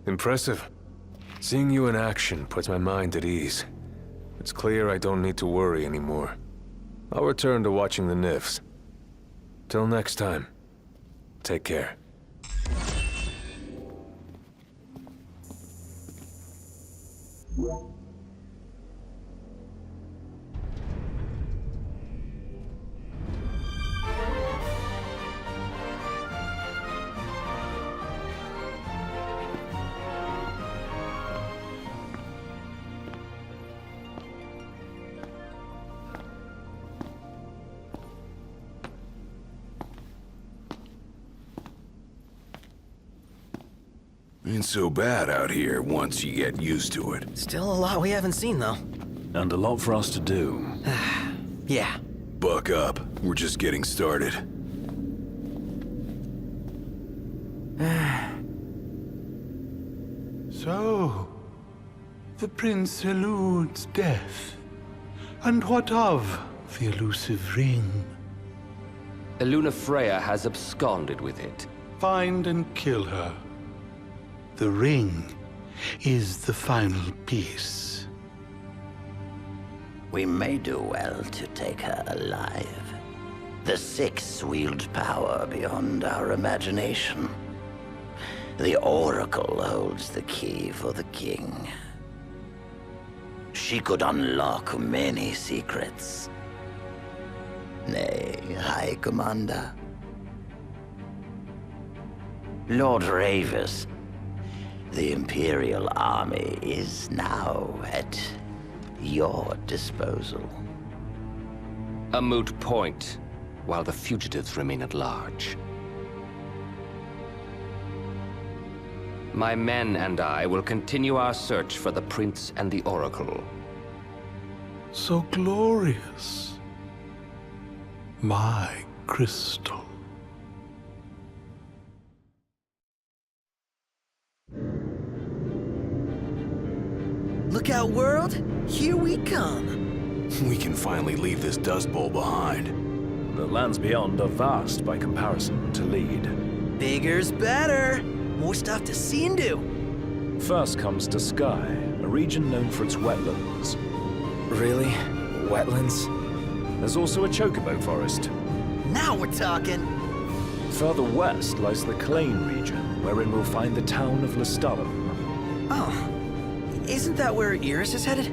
Impressive. Seeing you in action puts my mind at ease. It's clear I don't need to worry anymore. I'll return to watching the Nifs. Till next time, take care. Ain't so bad out here once you get used to it. Still a lot we haven't seen, though. And a lot for us to do. Yeah. Buck up. We're just getting started. So, the prince eludes death. And what of the elusive ring? Eluna Freya has absconded with it. Find and kill her. The ring is the final piece. We may do well to take her alive. The Six wield power beyond our imagination. The Oracle holds the key for the king. She could unlock many secrets. Nay, High Commander. Lord Ravis, The Imperial army is now at your disposal. A moot point, while the fugitives remain at large. My men and I will continue our search for the Prince and the Oracle. So glorious. My crystal. Look out, world! Here we come! We can finally leave this Dust Bowl behind. The lands beyond are vast by comparison to Lead. Bigger's better! More stuff to see and do! First comes Sky, a region known for its wetlands. Really? Wetlands? There's also a chocobo forest. Now we're talking! Further west lies the Clane region, wherein we'll find the town of Lestalem. Oh, isn't that where Iris is headed?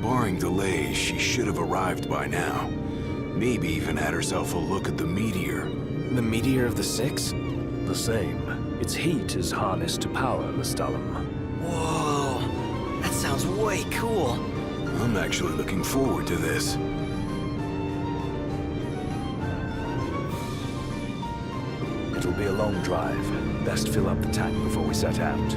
Barring delays, she should have arrived by now. Maybe even had herself a look at the meteor. The meteor of the Six? The same. Its heat is harnessed to power Lestalem. Whoa, that sounds way cool. I'm actually looking forward to this. It'll be a long drive. Best fill up the tank before we set out.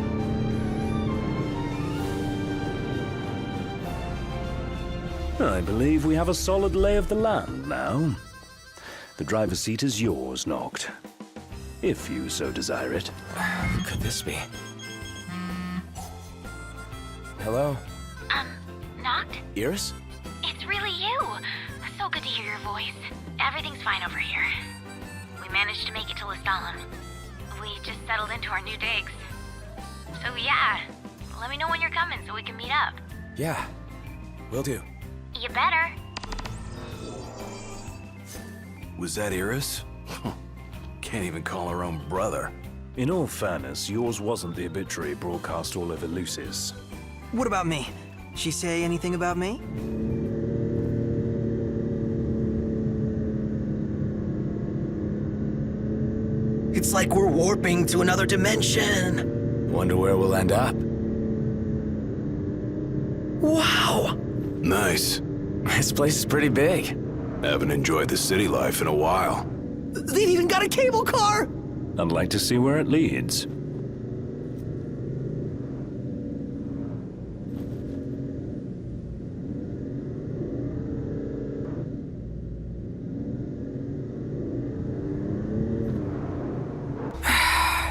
I believe we have a solid lay of the land now. The driver's seat is yours, Noct. If you so desire it. Who could this be? Hello? Noct? Iris? It's really you. So good to hear your voice. Everything's fine over here. We managed to make it to Lestalem. We just settled into our new digs. So yeah, let me know when you're coming so we can meet up. Yeah, will do. You better. Was that Iris? Can't even call her own brother. In all fairness, yours wasn't the obituary broadcast all over Lucis. What about me? She say anything about me? It's like we're warping to another dimension. Wonder where we'll end up. Wow! Nice. This place is pretty big. Haven't enjoyed the city life in a while. They've even got a cable car! I'd like to see where it leads.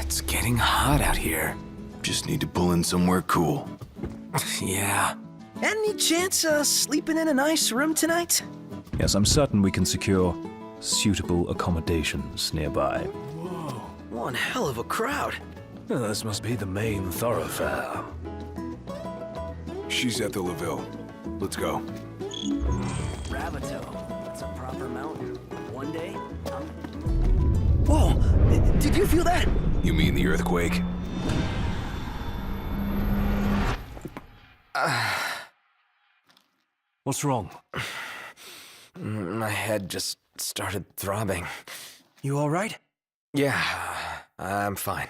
It's getting hot out here. Just need to pull in somewhere cool. Yeah. Any chance of sleeping in a nice room tonight? Yes, I'm certain we can secure suitable accommodations nearby. Whoa, one hell of a crowd. This must be the main thoroughfare. She's at the Laville. Let's go. Ravito, that's a proper mountain. One day, Whoa, did you feel that? You mean the earthquake? What's wrong? My head just started throbbing. You all right? Yeah, I'm fine.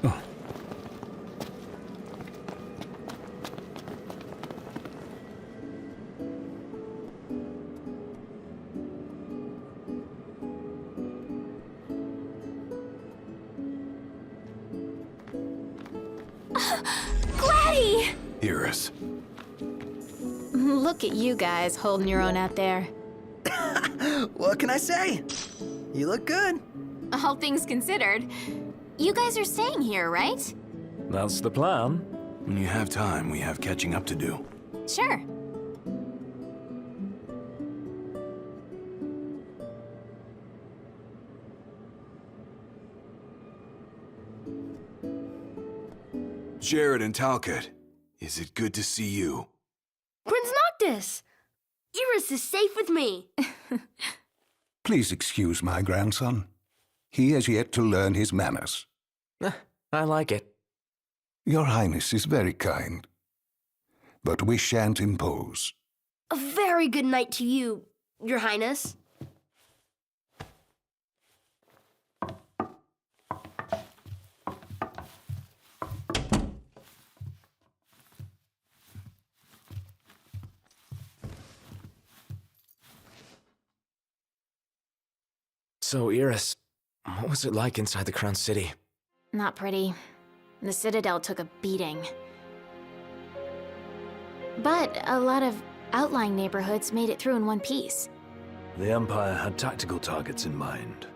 Oh. Gladdy! Iris. Look at you guys holding your own out there. What can I say? You look good. All things considered. You guys are staying here, right? That's the plan. When you have time, we have catching up to do. Sure. Jared and Talcott, is it good to see you? Prince Noctis! Iris is safe with me. Please excuse my grandson. He has yet to learn his manners. I like it. Your Highness is very kind. But we shan't impose. A very good night to you, Your Highness. So, Iris, what was it like inside the Crown City? Not pretty. The Citadel took a beating. But a lot of outlying neighborhoods made it through in one piece. The Empire had tactical targets in mind.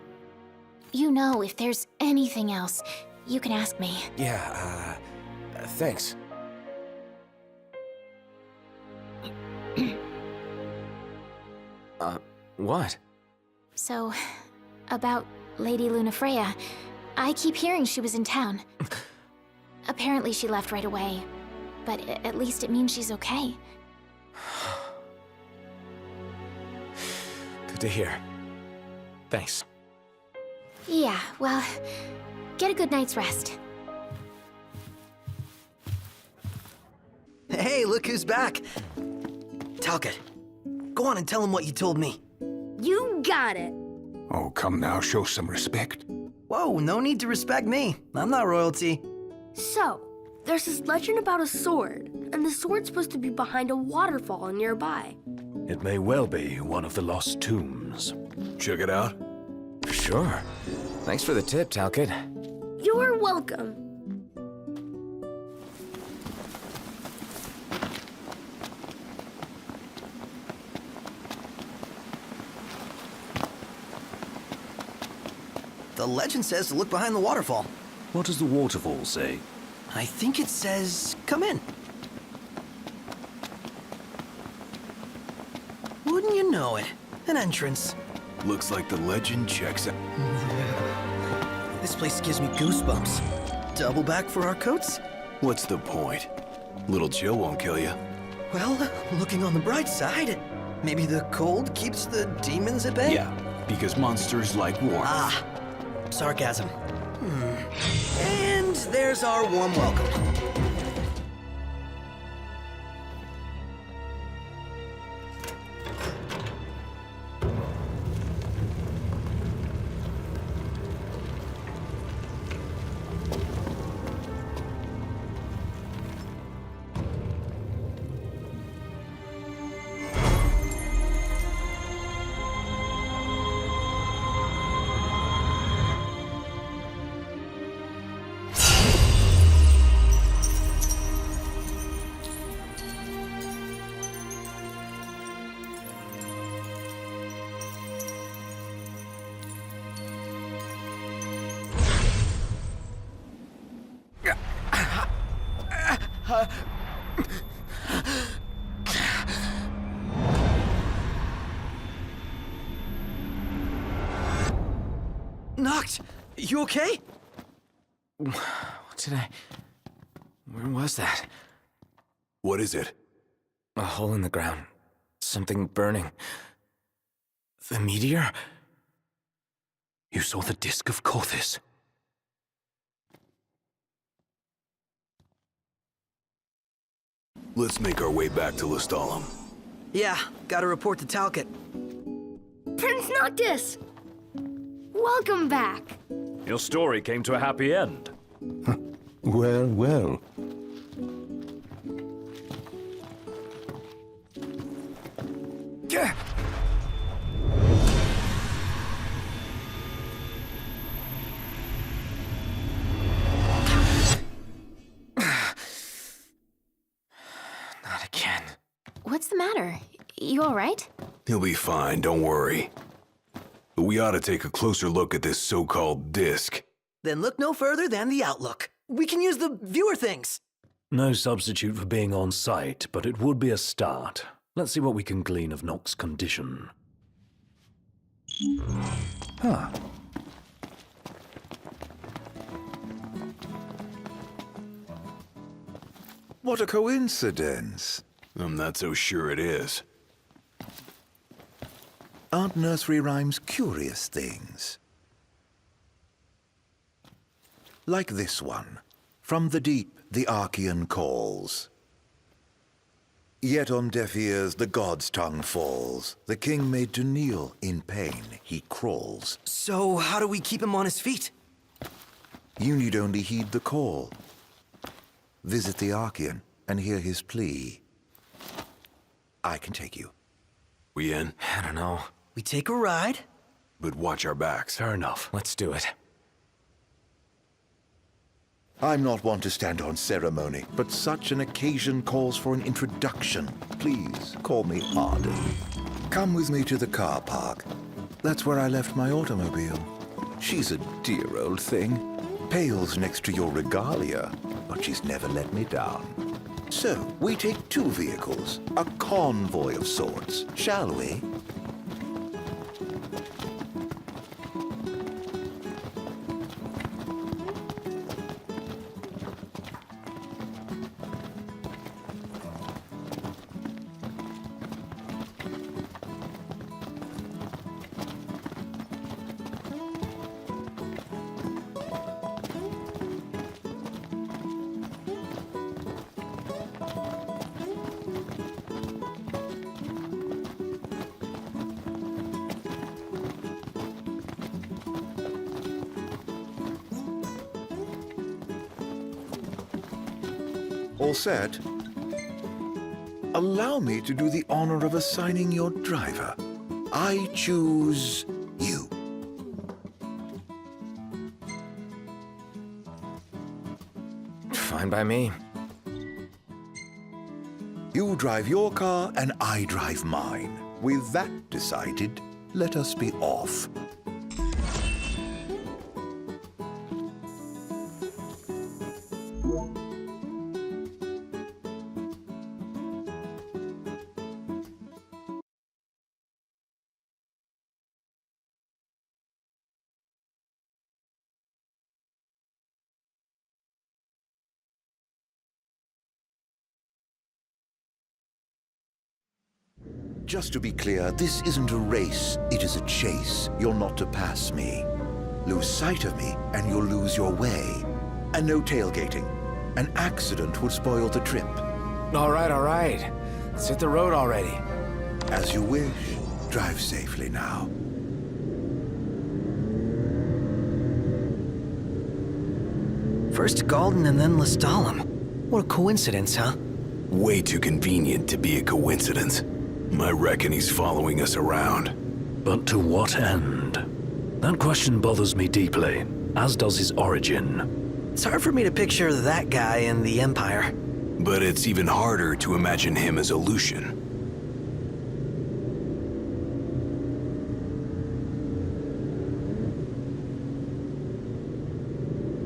You know, if there's anything else, you can ask me. Yeah, thanks. What? So, about Lady Lunafreya, I keep hearing she was in town. Apparently she left right away, but at least it means she's okay. Good to hear. Thanks. Yeah, well, get a good night's rest. Hey, look who's back. Talcott, go on and tell him what you told me. You got it. Oh, come now, show some respect. Whoa, no need to respect me. I'm not royalty. So, there's this legend about a sword, and the sword's supposed to be behind a waterfall nearby. It may well be one of the lost tombs. Check it out. Sure. Thanks for the tip, Talcott. You're welcome. The legend says to look behind the waterfall. What does the waterfall say? I think it says, come in. Wouldn't you know it? An entrance. Looks like the legend checks out. This place gives me goosebumps. Double back for our coats? What's the point? Little chill won't kill you. Well, looking on the bright side, maybe the cold keeps the demons at bay? Yeah, because monsters like warmth. Ah, sarcasm. And there's our warm welcome. Noct, you okay? What did I... Where was that? What is it? A hole in the ground. Something burning. The meteor? You saw the Disc of Kothis. Let's make our way back to Lestalem. Yeah, gotta report to Talcott. Prince Noctis! Welcome back. Your story came to a happy end. Well, well. Not again. What's the matter? You all right? He'll be fine, don't worry. But we ought to take a closer look at this so-called disc. Then look no further than the Outlook. We can use the viewer things. No substitute for being on site, but it would be a start. Let's see what we can glean of Noct's condition. Huh. What a coincidence. I'm not so sure it is. Aren't nursery rhymes curious things? Like this one. From the deep, the Archean calls. Yet on deaf ears the god's tongue falls. The king made to kneel, in pain he crawls. So how do we keep him on his feet? You need only heed the call. Visit the Archean and hear his plea. I can take you. We in? I don't know. We take a ride, but watch our backs. Fair enough. Let's do it. I'm not one to stand on ceremony, but such an occasion calls for an introduction. Please, call me Arden. Come with me to the car park. That's where I left my automobile. She's a dear old thing. Pales next to your regalia, but she's never let me down. So, we take two vehicles, a convoy of sorts, shall we? All set? Allow me to do the honor of assigning your driver. I choose you. Fine by me. You drive your car and I drive mine. With that decided, let us be off. Just to be clear, this isn't a race, it is a chase. You're not to pass me. Lose sight of me, and you'll lose your way. And no tailgating. An accident would spoil the trip. All right. Let's hit the road already. As you wish. Drive safely now. First Galden and then Lestalem. What a coincidence, huh? Way too convenient to be a coincidence. I reckon he's following us around. But to what end? That question bothers me deeply, as does his origin. It's hard for me to picture that guy in the Empire. But it's even harder to imagine him as a Lucian.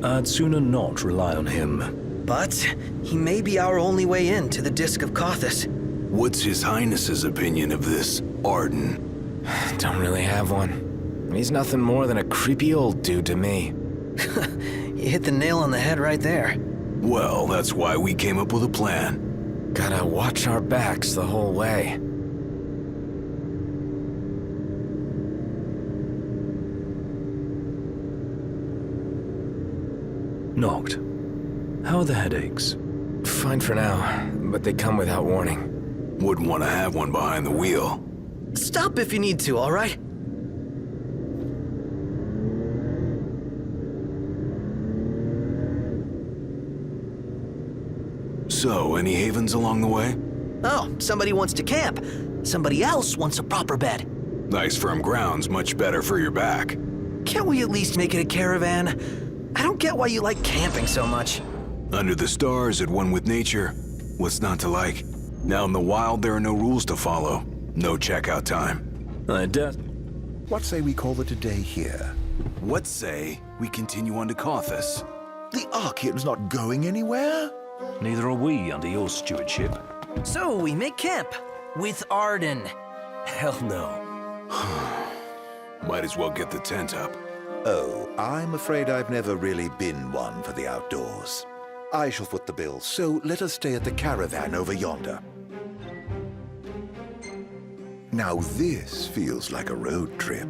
I'd sooner not rely on him. But he may be our only way in to the Disc of Kothis. What's His Highness's opinion of this Arden? Don't really have one. He's nothing more than a creepy old dude to me. You hit the nail on the head right there. Well, that's why we came up with a plan. Gotta watch our backs the whole way. Noct. How are the headaches? Fine for now, but they come without warning. Wouldn't want to have one behind the wheel. Stop if you need to, all right? So, any havens along the way? Oh, somebody wants to camp. Somebody else wants a proper bed. Nice firm ground's much better for your back. Can't we at least make it a caravan? I don't get why you like camping so much. Under the stars, at one with nature. What's not to like? Now in the wild, there are no rules to follow. No checkout time. What say we call it a day here? What say we continue on to Kothis? The Archaean's not going anywhere. Neither are we under your stewardship. So we make camp with Arden. Hell no. Might as well get the tent up. Oh, I'm afraid I've never really been one for the outdoors. I shall foot the bill, so let us stay at the caravan over yonder. Now this feels like a road trip.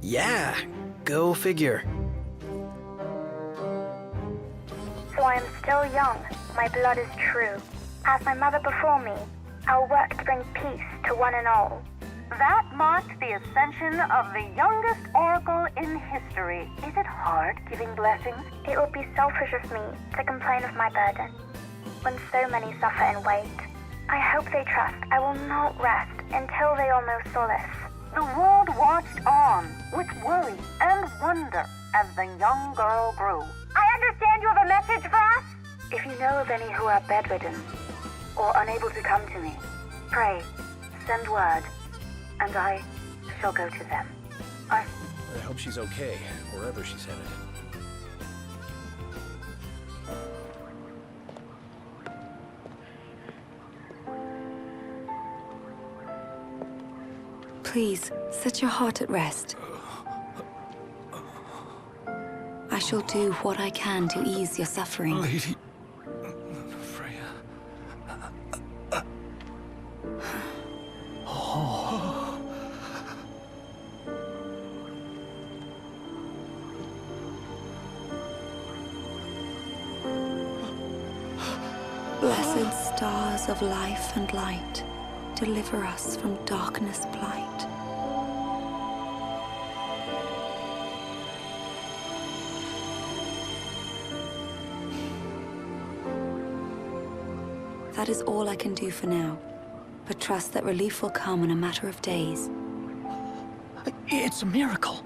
Yeah, go figure. So I am still young, my blood is true. As my mother before me, I'll work to bring peace to one and all. That marked the ascension of the youngest oracle in history. Is it hard giving blessings? It would be selfish of me to complain of my burden, when so many suffer and wait. I hope they trust I will not rest until they all know solace. The world watched on with worry and wonder as the young girl grew. I understand you have a message for us? If you know of any who are bedridden or unable to come to me, pray, send word, and I shall go to them. I hope she's okay, wherever she's headed. Please, set your heart at rest. I shall do what I can to ease your suffering. Lady Freya. Blessed stars of life and light, deliver us from darkness blight. That is all I can do for now, but trust that relief will come in a matter of days. It's a miracle.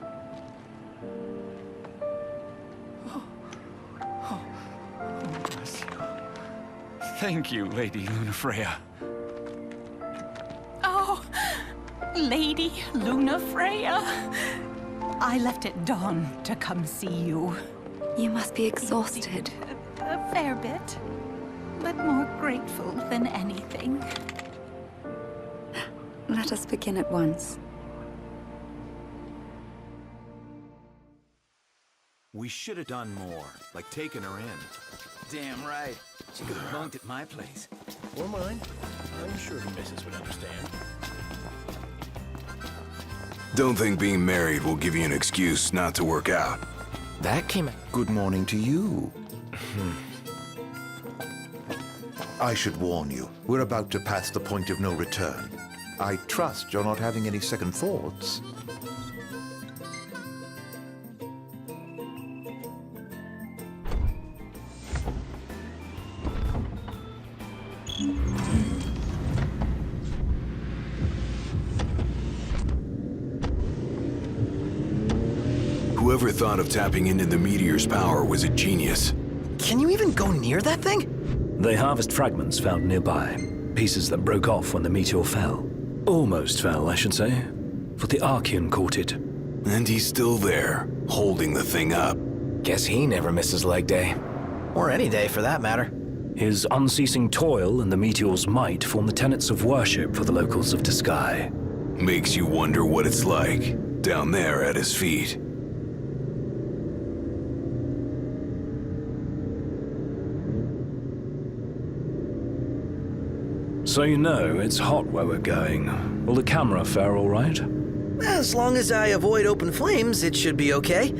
Bless you. Thank you, Lady Lunafreya. Oh, Lady Lunafreya. I left at dawn to come see you. You must be exhausted. A fair bit, but more grateful than anything. Let us begin at once. We should have done more, like taking her in. Damn right. She could have bunked at my place. Or mine. I'm sure the missus would understand. Don't think being married will give you an excuse not to work out. That came... Good morning to you. I should warn you, we're about to pass the point of no return. I trust you're not having any second thoughts. Whoever thought of tapping into the meteor's power was a genius. Can you even go near that thing? They harvest fragments found nearby, pieces that broke off when the meteor fell. Almost fell, I should say, for the Archean caught it. And he's still there, holding the thing up. Guess he never misses leg day. Or any day, for that matter. His unceasing toil and the meteor's might form the tenets of worship for the locals of Disgaea. Makes you wonder what it's like, down there at his feet. So you know, it's hot where we're going. Will the camera fare all right? As long as I avoid open flames, it should be okay.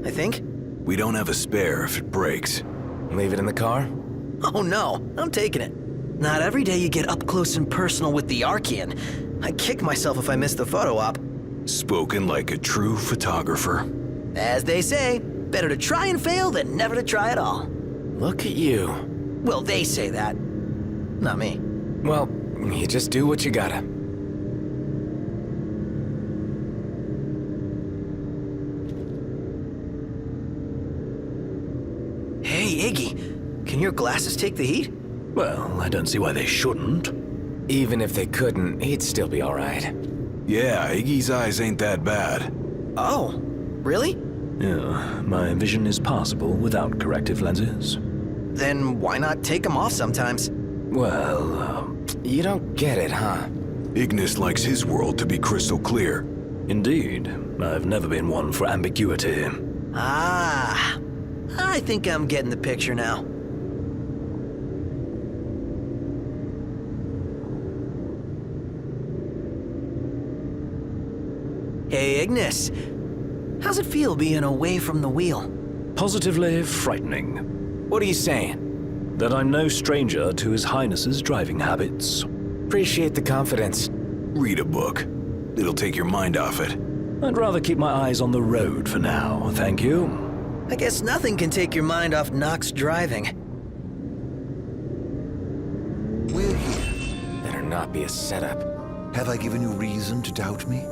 I think. We don't have a spare if it breaks. Leave it in the car? Oh no, I'm taking it. Not every day you get up close and personal with the Archean. I'd kick myself if I missed the photo op. Spoken like a true photographer. As they say, better to try and fail than never to try at all. Look at you. Well, they say that. Not me. Well, you just do what you gotta. Hey, Iggy, can your glasses take the heat? Well, I don't see why they shouldn't. Even if they couldn't, he'd still be all right. Yeah, Iggy's eyes ain't that bad. Oh, really? Yeah, my vision is passable without corrective lenses. Then why not take them off sometimes? Well, you don't get it, huh? Ignis likes his world to be crystal clear. Indeed. I've never been one for ambiguity. Ah, I think I'm getting the picture now. Hey, Ignis. How's it feel being away from the wheel? Positively frightening. What are you saying? That I'm no stranger to His Highness's driving habits. Appreciate the confidence. Read a book. It'll take your mind off it. I'd rather keep my eyes on the road for now, thank you. I guess nothing can take your mind off Nox driving. We're here. Better not be a setup. Have I given you reason to doubt me?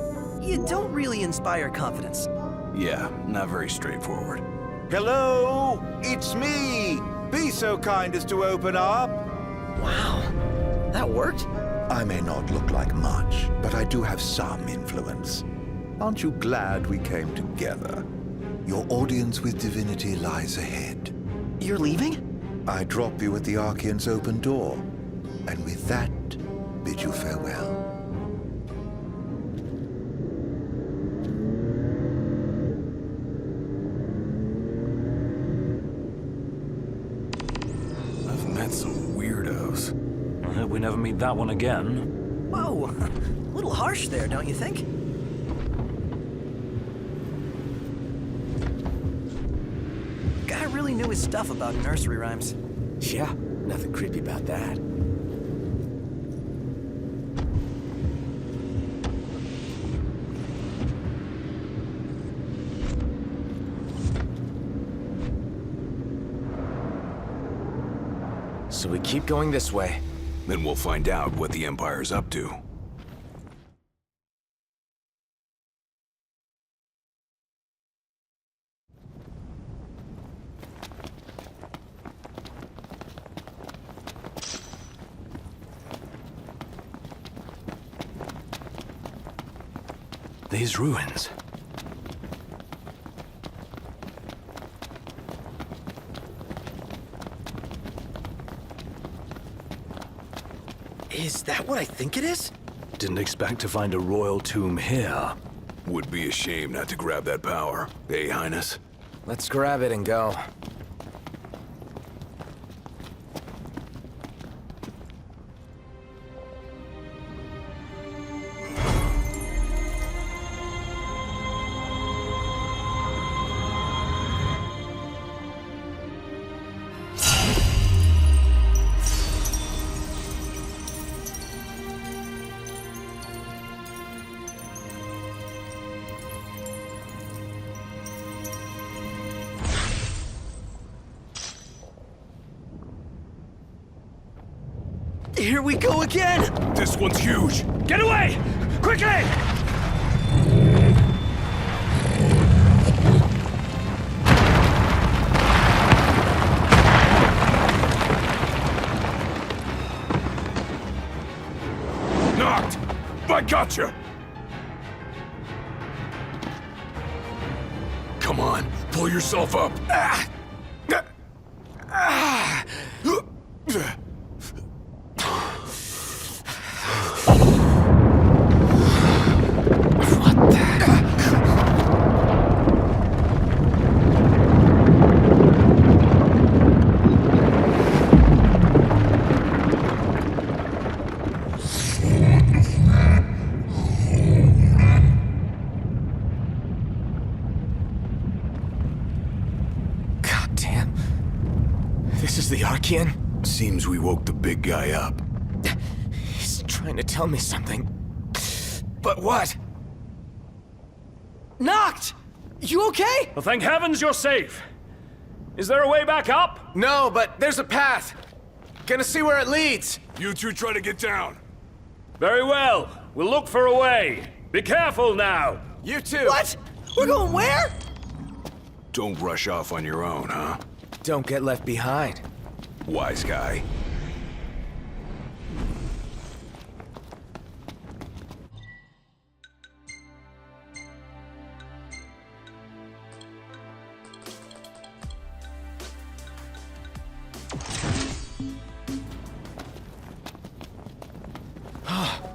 you don't really inspire confidence. Yeah, not very straightforward. Hello, it's me. Be so kind as to open up. Wow, that worked? I may not look like much, but I do have some influence. Aren't you glad we came together? Your audience with divinity lies ahead. You're leaving? I drop you at the Archean's open door, and with that, bid you farewell. I've met some weirdos. I hope we never meet that one again. Whoa, a little harsh there, don't you think? Guy really knew his stuff about nursery rhymes. Yeah, nothing creepy about that. So we keep going this way. Then we'll find out what the Empire's up to. These ruins. Is that what I think it is? Didn't expect to find a royal tomb here. Would be a shame not to grab that power, eh, Highness? Let's grab it and go. Here we go again! This one's huge! Get away! Quickly! Knocked! I gotcha! Come on, pull yourself up! This is the Archean? Seems we woke the big guy up. He's trying to tell me something. But what? Knocked! You okay? Well, thank heavens you're safe. Is there a way back up? No, but there's a path. Gonna see where it leads. You two try to get down. Very well. We'll look for a way. Be careful now. You too. What? We're going where? Don't rush off on your own, huh? Don't get left behind. Wise guy.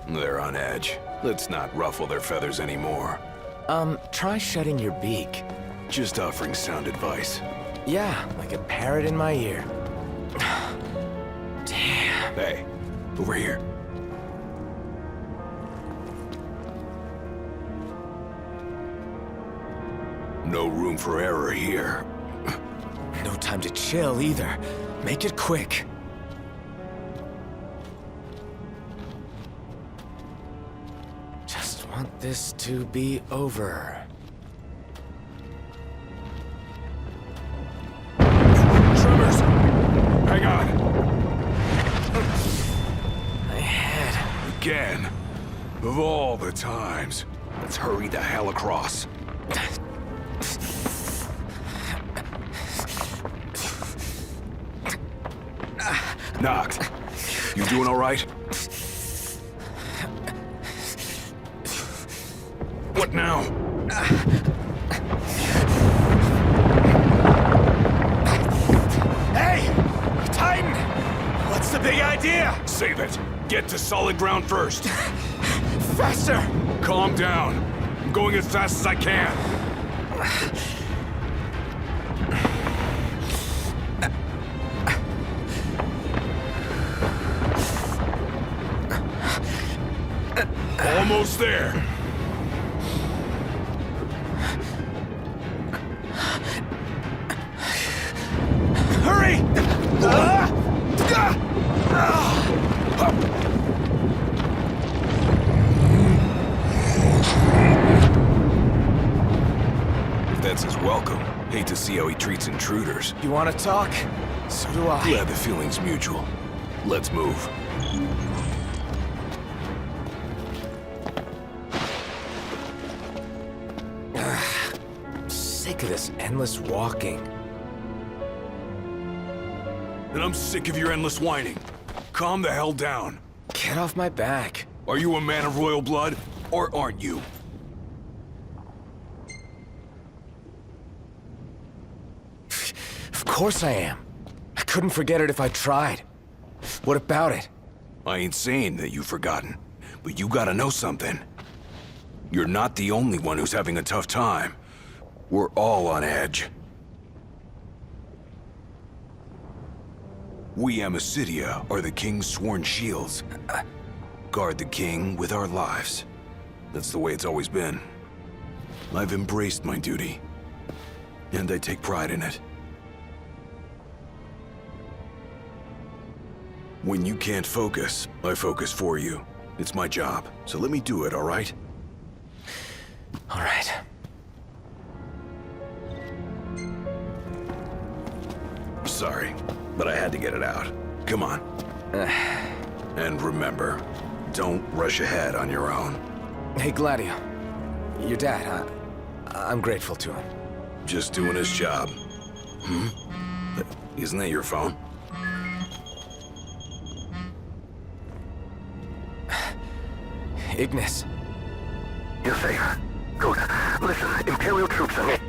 They're on edge. Let's not ruffle their feathers anymore. Try shutting your beak. Just offering sound advice. Yeah, like a parrot in my ear. Damn. Hey, over here. No room for error here. No time to chill either. Make it quick. Just want this to be over. Tremors! Hang on! My head. Again. Of all the times. Let's hurry the hell across. Noct, you doing all right? What now? Hey! Titan! What's the big idea? Save it. Get to solid ground first. Faster! Calm down. I'm going as fast as I can. Almost there. Hurry! If that's his welcome, hate to see how he treats intruders. You want to talk? So do I. Glad the feeling's mutual. Let's move. Sick of this endless walking. And I'm sick of your endless whining. Calm the hell down. Get off my back. Are you a man of royal blood, or aren't you? Of course I am. I couldn't forget it if I tried. What about it? I ain't saying that you've forgotten, but you gotta know something. You're not the only one who's having a tough time. We're all on edge. We Amicitia are the King's sworn shields. Guard the King with our lives. That's the way it's always been. I've embraced my duty, and I take pride in it. When you can't focus, I focus for you. It's my job, so let me do it, all right? All right. Sorry, but I had to get it out. Come on. And remember, don't rush ahead on your own. Hey, Gladio. Your dad, I'm grateful to him. Just doing his job. But isn't that your phone? Ignis. You're safe. Good. Listen, Imperial troops are...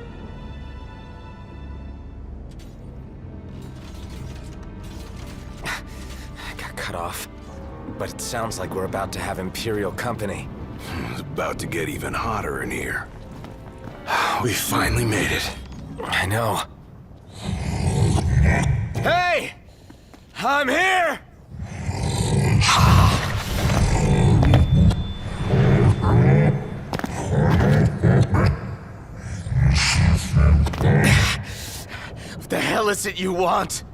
I got cut off. But it sounds like we're about to have Imperial company. It's about to get even hotter in here. We finally made it. I know. Hey! I'm here! What the hell is it you want?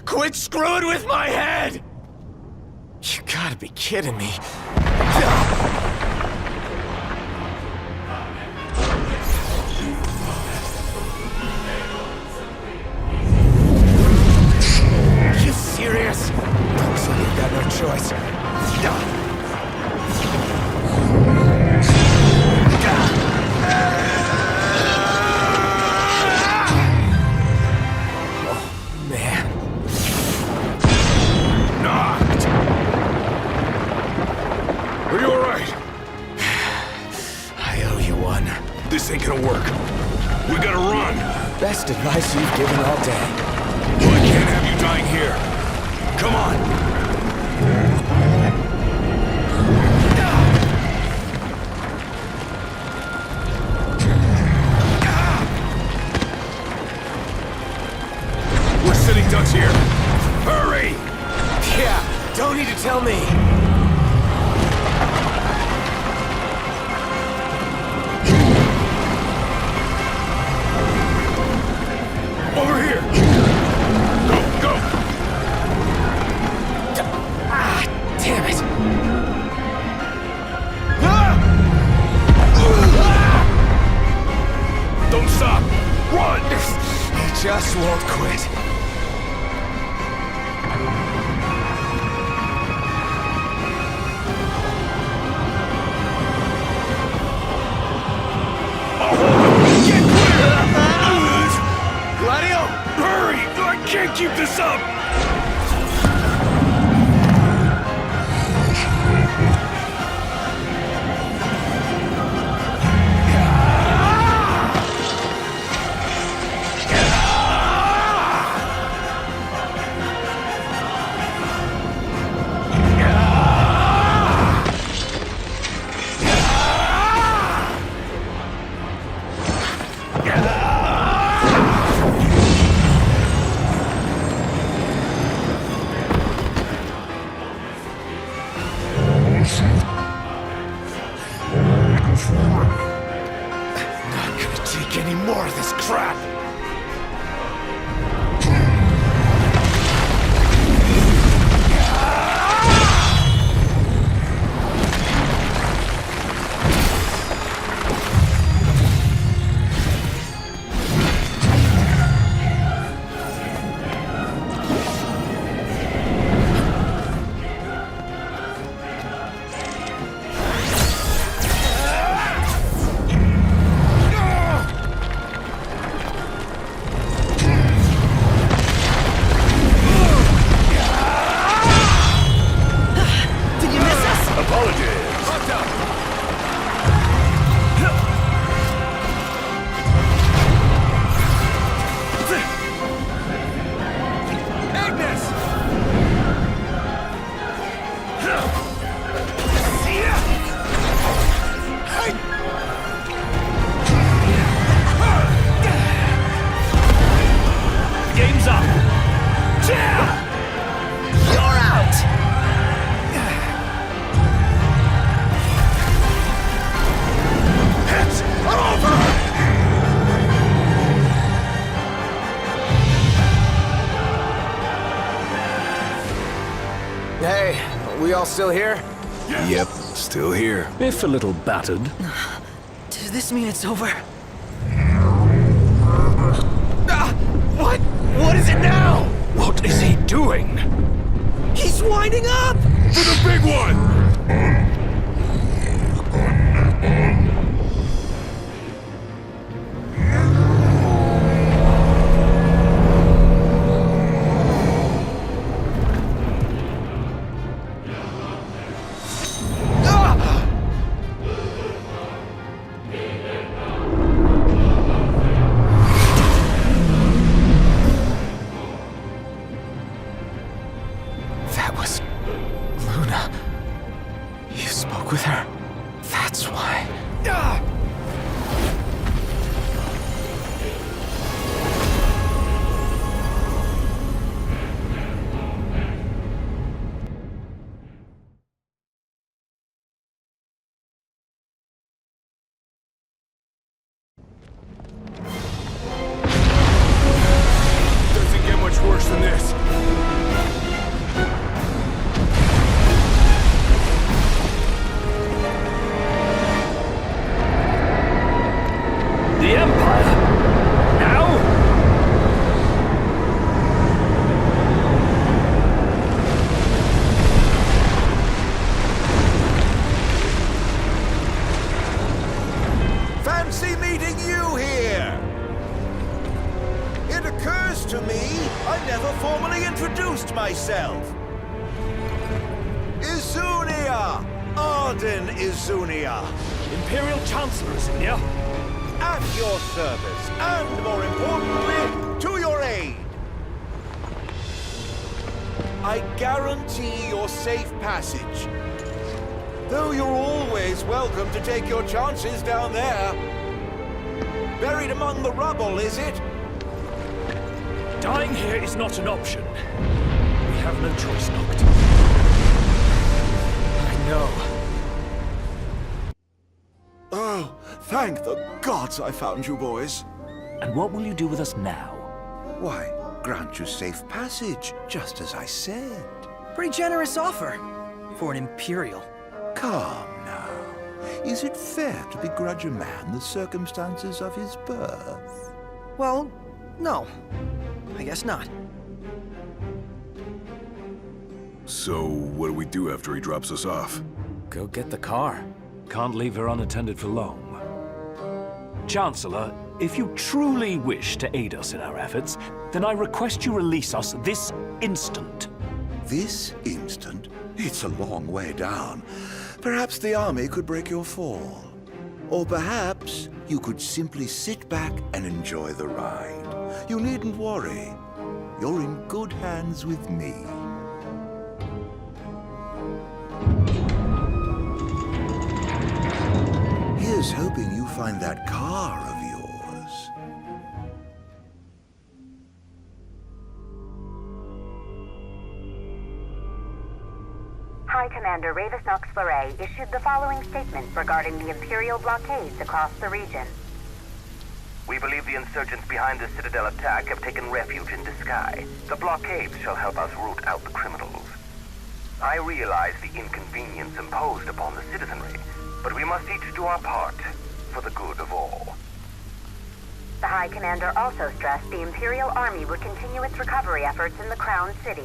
Quit screwing with my head! You gotta be kidding me. Are you serious? Looks like you've got no choice. This ain't gonna work. We gotta run. Best advice you've given all day. Well, I can't have you dying here. Come on. We're sitting ducks here. Hurry! Yeah, don't need to tell me. Over here! Go, go! Damn it! Don't stop! Run! He just won't quit. keep this up! Not gonna take any more of this crap! Game's up! You're out! It's over! Hey, we all still here? Yep, still here. If a little battered. Does this mean it's over? What? What is it now? What is he doing? He's winding up! For the big one! That was Luna. You spoke with her? That's why. Doesn't get much worse than this. The Empire? Now? Fancy meeting you here! It occurs to me I never formally introduced myself. Izunia! Arden Izunia! Imperial Chancellor, Izunia. At your service, and more importantly, to your aid. I guarantee your safe passage. Though you're always welcome to take your chances down there. Buried among the rubble, is it? Dying here is not an option. We have no choice, Noct. I know. Oh, thank the gods I found you boys. And what will you do with us now? Why, grant you safe passage, just as I said. Pretty generous offer for an Imperial. Calm now. Is it fair to begrudge a man the circumstances of his birth? Well, no. I guess not. So, what do we do after he drops us off? Go get the car. Can't leave her unattended for long. Chancellor, If you truly wish to aid us in our efforts, then I request you release us this instant. This instant? It's a long way down. Perhaps the army could break your fall. Or perhaps you could simply sit back and enjoy the ride. You needn't worry. You're in good hands with me. Here's hoping you find that car of yours. High Commander Ravis Nox Fleury issued the following statement regarding the Imperial blockades across the region. We believe the insurgents behind the Citadel attack have taken refuge in Disguise. The blockades shall help us root out the criminals. I realize the inconvenience imposed upon the citizenry, but we must each do our part for the good of all. The High Commander also stressed the Imperial Army would continue its recovery efforts in the Crown City.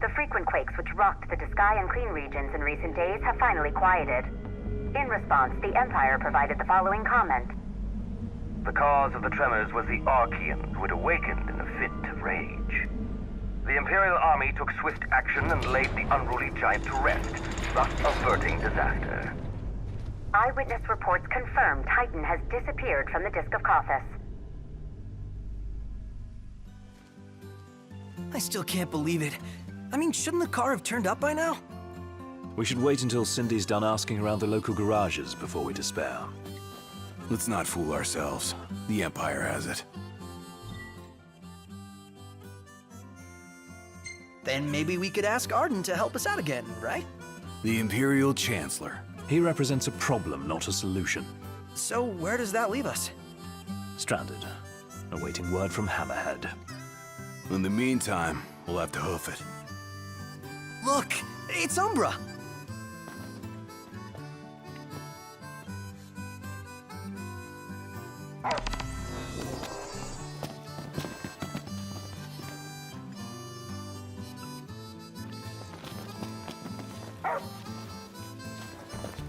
The frequent quakes which rocked the Disgaea and Clean regions in recent days have finally quieted. In response, the Empire provided the following comment. The cause of the tremors was the Archaeans who had awakened in a fit of rage. The Imperial Army took swift action and laid the unruly giant to rest, thus averting disaster. Eyewitness reports confirm Titan has disappeared from the Disk of Kothis. I still can't believe it. I mean, shouldn't the car have turned up by now? We should wait until Cindy's done asking around the local garages before we despair. Let's not fool ourselves. The Empire has it. Then maybe we could ask Arden to help us out again, right? The Imperial Chancellor. He represents a problem, not a solution. So where does that leave us? Stranded, awaiting word from Hammerhead. In the meantime, we'll have to hoof it. Look, it's Umbra!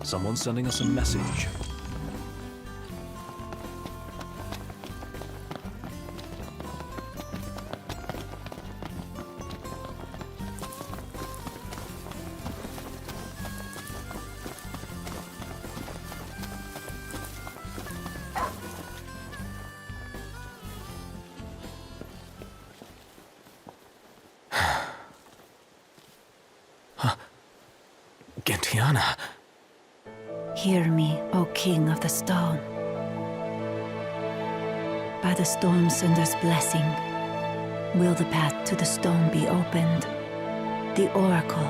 Someone's sending us a message. Gentiana. Hear me, O King of the Stone. By the Stormsender's blessing, will the path to the stone be opened. The Oracle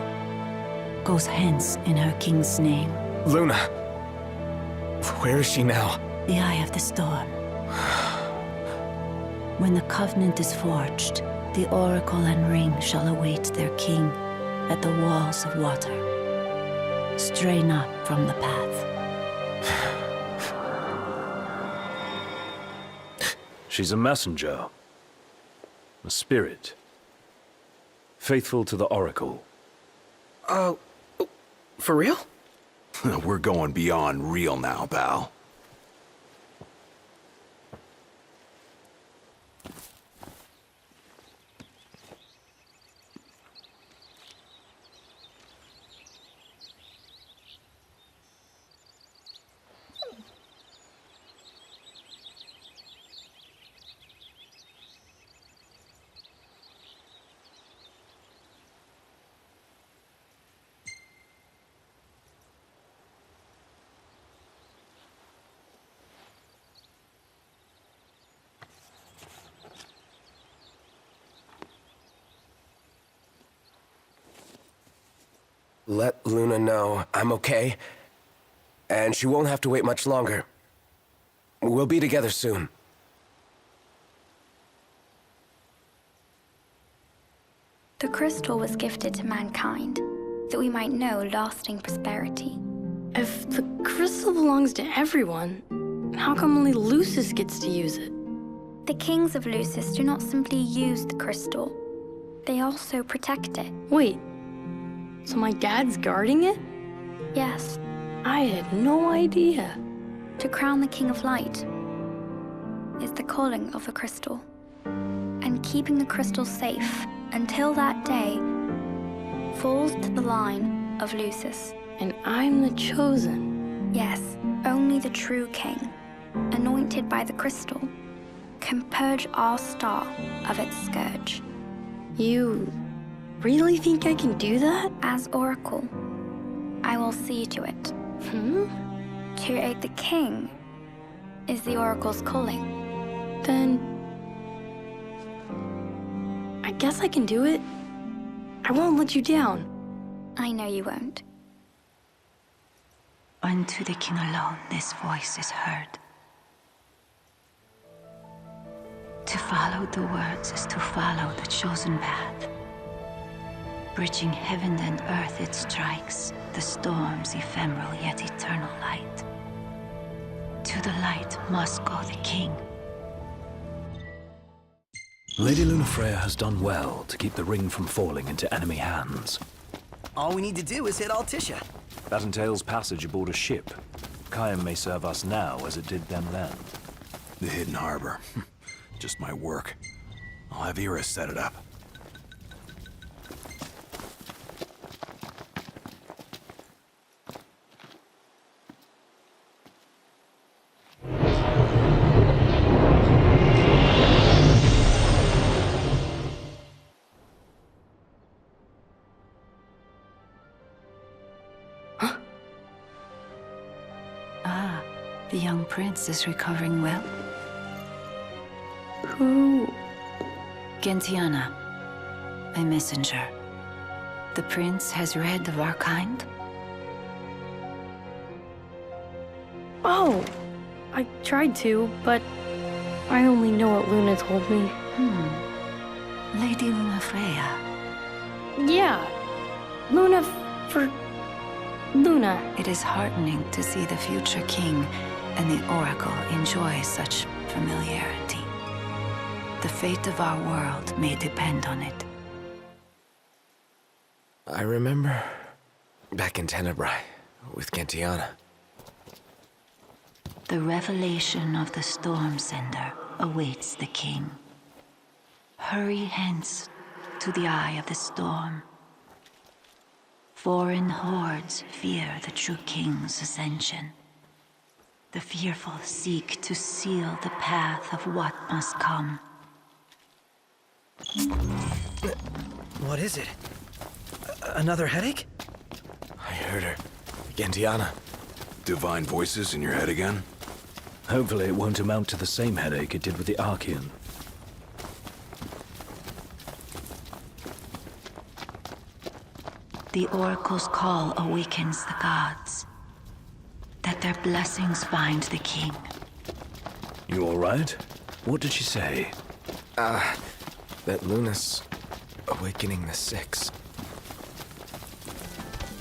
goes hence in her king's name. Luna. Where is she now? The Eye of the Storm. When the Covenant is forged, the Oracle and Ring shall await their king at the walls of water. Stray not from the path. She's a messenger. A spirit. Faithful to the Oracle. For real? We're going beyond real now, pal. Let Luna know I'm okay, and she won't have to wait much longer. We'll be together soon. The crystal was gifted to mankind, that we might know lasting prosperity. If the crystal belongs to everyone, how come only Lucis gets to use it? The kings of Lucis do not simply use the crystal, they also protect it. Wait, so my dad's guarding it? Yes, I had no idea. To crown the King of Light is the calling of the crystal. And keeping the crystal safe until that day falls to the line of Lucis. And I'm the chosen. Yes, only the true king, anointed by the crystal, can purge our star of its scourge. You really think I can do that? As Oracle, I will see to it. To aid the king is the Oracle's calling. Then I guess I can do it. I won't let you down. I know you won't. Unto the king alone this voice is heard. To follow the words is to follow the chosen path. Bridging heaven and earth it strikes, the storm's ephemeral yet eternal light. To the light must go the king. Lady Lunafreya has done well to keep the ring from falling into enemy hands. All we need to do is hit Altissia. That entails passage aboard a ship. Caem may serve us now as it did them then. The hidden harbor. Just my work. I'll have Iris set it up. The young prince is recovering well. Who? Gentiana, a messenger. The prince has read of our kind. Oh, I tried to, but I only know what Luna told me. Lady Lunafreya. Yeah, Luna for Luna. It is heartening to see the future king and the Oracle enjoy such familiarity. The fate of our world may depend on it. I remember back in Tenebrae with Gentiana. The revelation of the Storm Sender awaits the king. Hurry hence to the eye of the storm. Foreign hordes fear the true king's ascension. The fearful seek to seal the path of what must come. What is it? Another headache? I heard her. Gentiana. Divine voices in your head again? Hopefully it won't amount to the same headache it did with the Archean. The Oracle's call awakens the gods, that their blessings find the king. You all right? What did she say? That Luna's awakening the Six.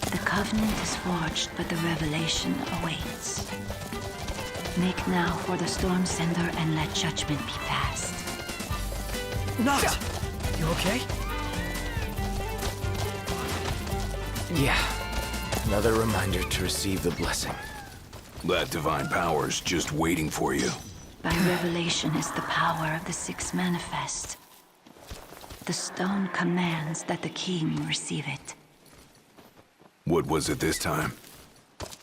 The covenant is forged, but the revelation awaits. Make now for the Storm Sender and let judgment be passed. Noct! You okay? Yeah. Another reminder to receive the blessing. That divine power's just waiting for you. By revelation is the power of the Six manifest. The stone commands that the king receive it. What was it this time?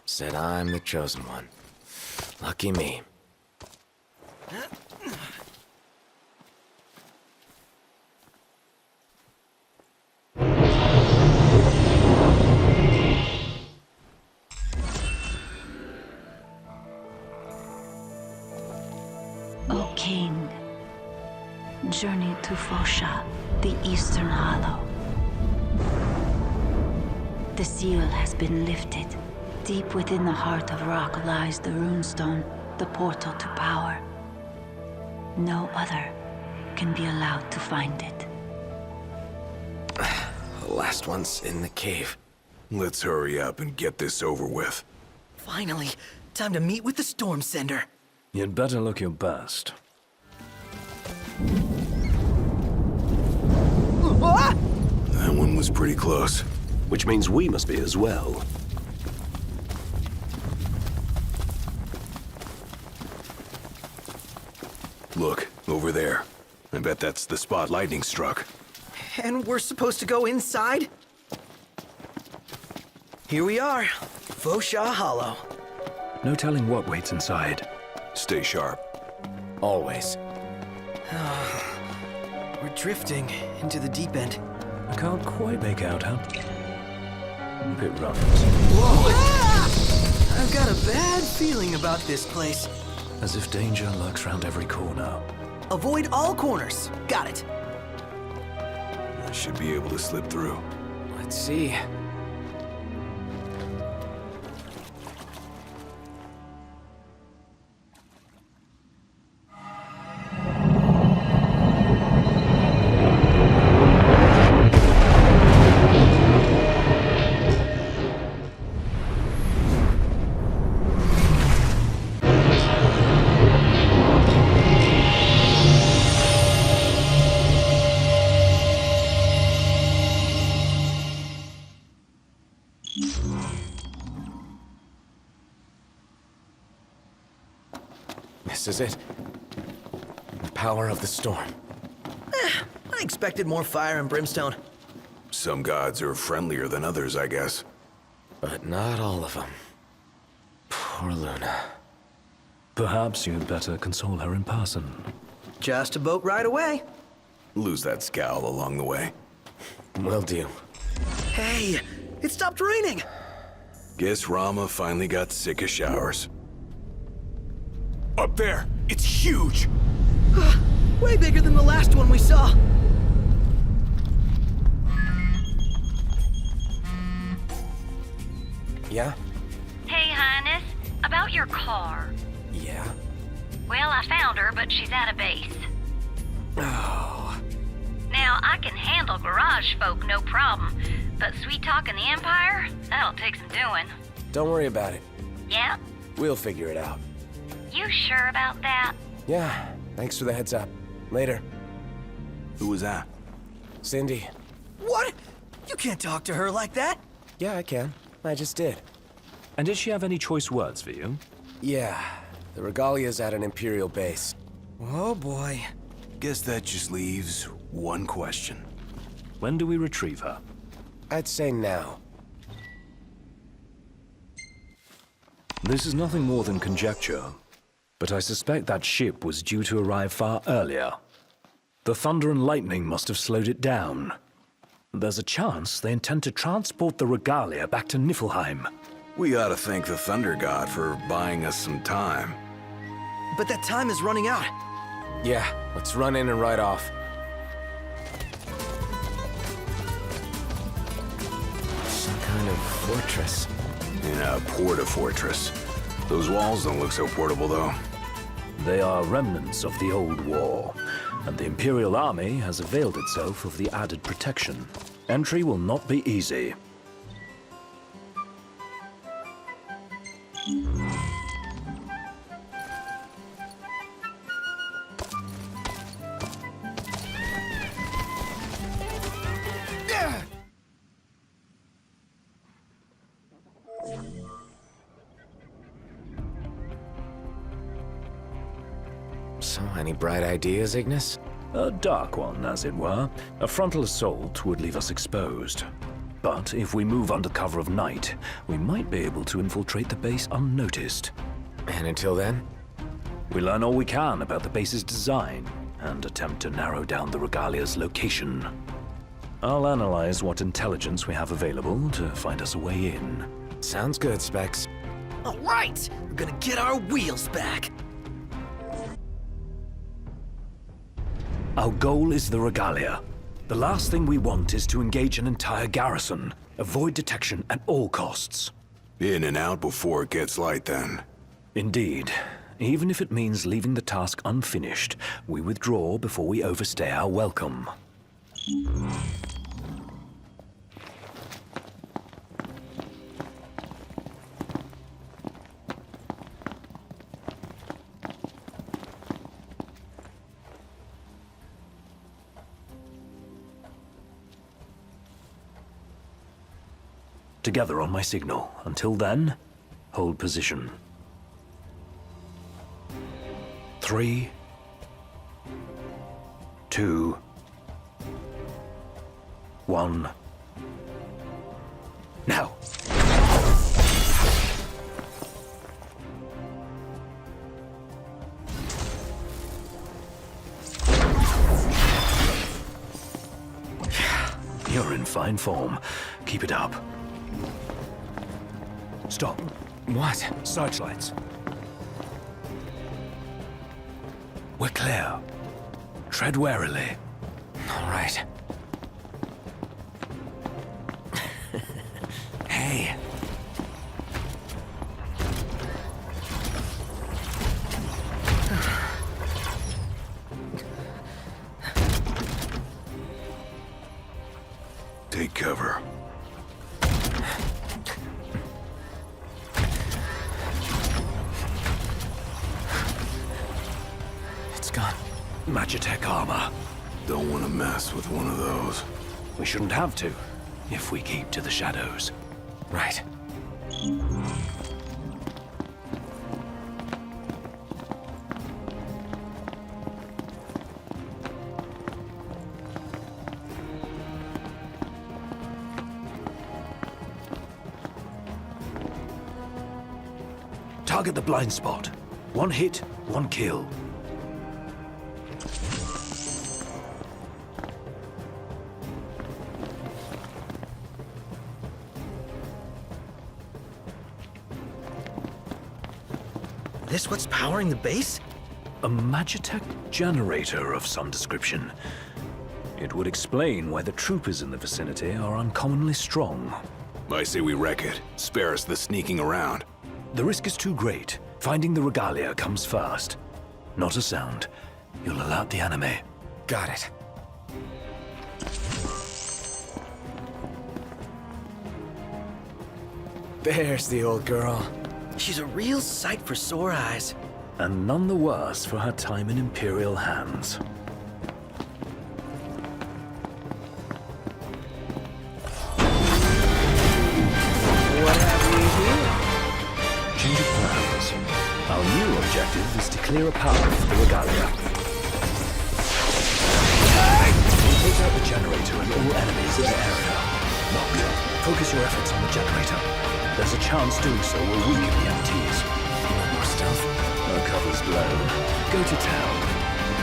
Said I'm the chosen one. Lucky me. O king, journey to Fosha, the Eastern Hollow. The seal has been lifted. Deep within the heart of rock lies the runestone, the portal to power. No other can be allowed to find it. The last one's in the cave. Let's hurry up and get this over with. Finally, time to meet with the Storm Sender. You'd better look your best. That one was pretty close. Which means we must be as well. Look, over there. I bet that's the spot lightning struck. And we're supposed to go inside? Here we are, Fosha Hollow. No telling what waits inside. Stay sharp. Always. We're drifting into the deep end. I can't quite make out how... It runs. Whoa! I've got a bad feeling about this place. As if danger lurks round every corner. Avoid all corners. Got it. I should be able to slip through. Let's see. This is it. The power of the storm. I expected more fire and brimstone. Some gods are friendlier than others, I guess. But not all of them. Poor Luna. Perhaps you'd better console her in person. Just a boat ride away. Lose that scowl along the way. Will do. Hey, it stopped raining. Guess Rama finally got sick of showers. Up there! It's huge! Way bigger than the last one we saw. Yeah? Hey, Highness. About your car. Yeah? Well, I found her, but she's out of base. Oh. Now, I can handle garage folk, no problem. But sweet talking the Empire? That'll take some doing. Don't worry about it. Yeah? We'll figure it out. You sure about that? Yeah. Thanks for the heads up. Later. Who was that? Cindy. What? You can't talk to her like that. Yeah, I can. I just did. And did she have any choice words for you? Yeah. The Regalia's at an Imperial base. Oh boy. Guess that just leaves one question. When do we retrieve her? I'd say now. This is nothing more than conjecture, but I suspect that ship was due to arrive far earlier. The thunder and lightning must have slowed it down. There's a chance they intend to transport the Regalia back to Niflheim. We ought to thank the Thunder God for buying us some time. But that time is running out. Yeah, let's run in and ride off. Some kind of fortress. Yeah, porta-fortress. Those walls don't look so portable, though. They are remnants of the old war, and the Imperial Army has availed itself of the added protection. Entry will not be easy. So, any bright ideas, Ignis? A dark one, as it were. A frontal assault would leave us exposed. But if we move under cover of night, we might be able to infiltrate the base unnoticed. And until then? We learn all we can about the base's design, and attempt to narrow down the Regalia's location. I'll analyze what intelligence we have available to find us a way in. Sounds good, Specs. All right, we're gonna get our wheels back. Our goal is the Regalia. The last thing we want is to engage an entire garrison. Avoid detection at all costs. In and out before it gets light, then. Indeed. Even if it means leaving the task unfinished, we withdraw before we overstay our welcome. Together on my signal. Until then, hold position. 3, 2, 1. Now! You're in fine form. Keep it up. Stop. What? Searchlights. We're clear. Tread warily. All right. Hey. Take cover. It's gone. Magitech armor. Don't want to mess with one of those. We shouldn't have to, if we keep to the shadows. Right. Target the blind spot. One hit, one kill. This what's powering the base? A Magitech generator of some description. It would explain why the troopers in the vicinity are uncommonly strong. I say we wreck it. Spare us the sneaking around. The risk is too great. Finding the regalia comes first. Not a sound. You'll alert the enemy. Got it. There's the old girl. She's a real sight for sore eyes. And none the worse for her time in Imperial hands. What have we here? Change of plans. Our new objective is to clear a path for the regalia. Take out the generator and all enemies in the area. Nocta, focus your efforts on the generator. There's a chance doing so will weaken the MTs. You want more stealth? Our cover's blown. Go to town.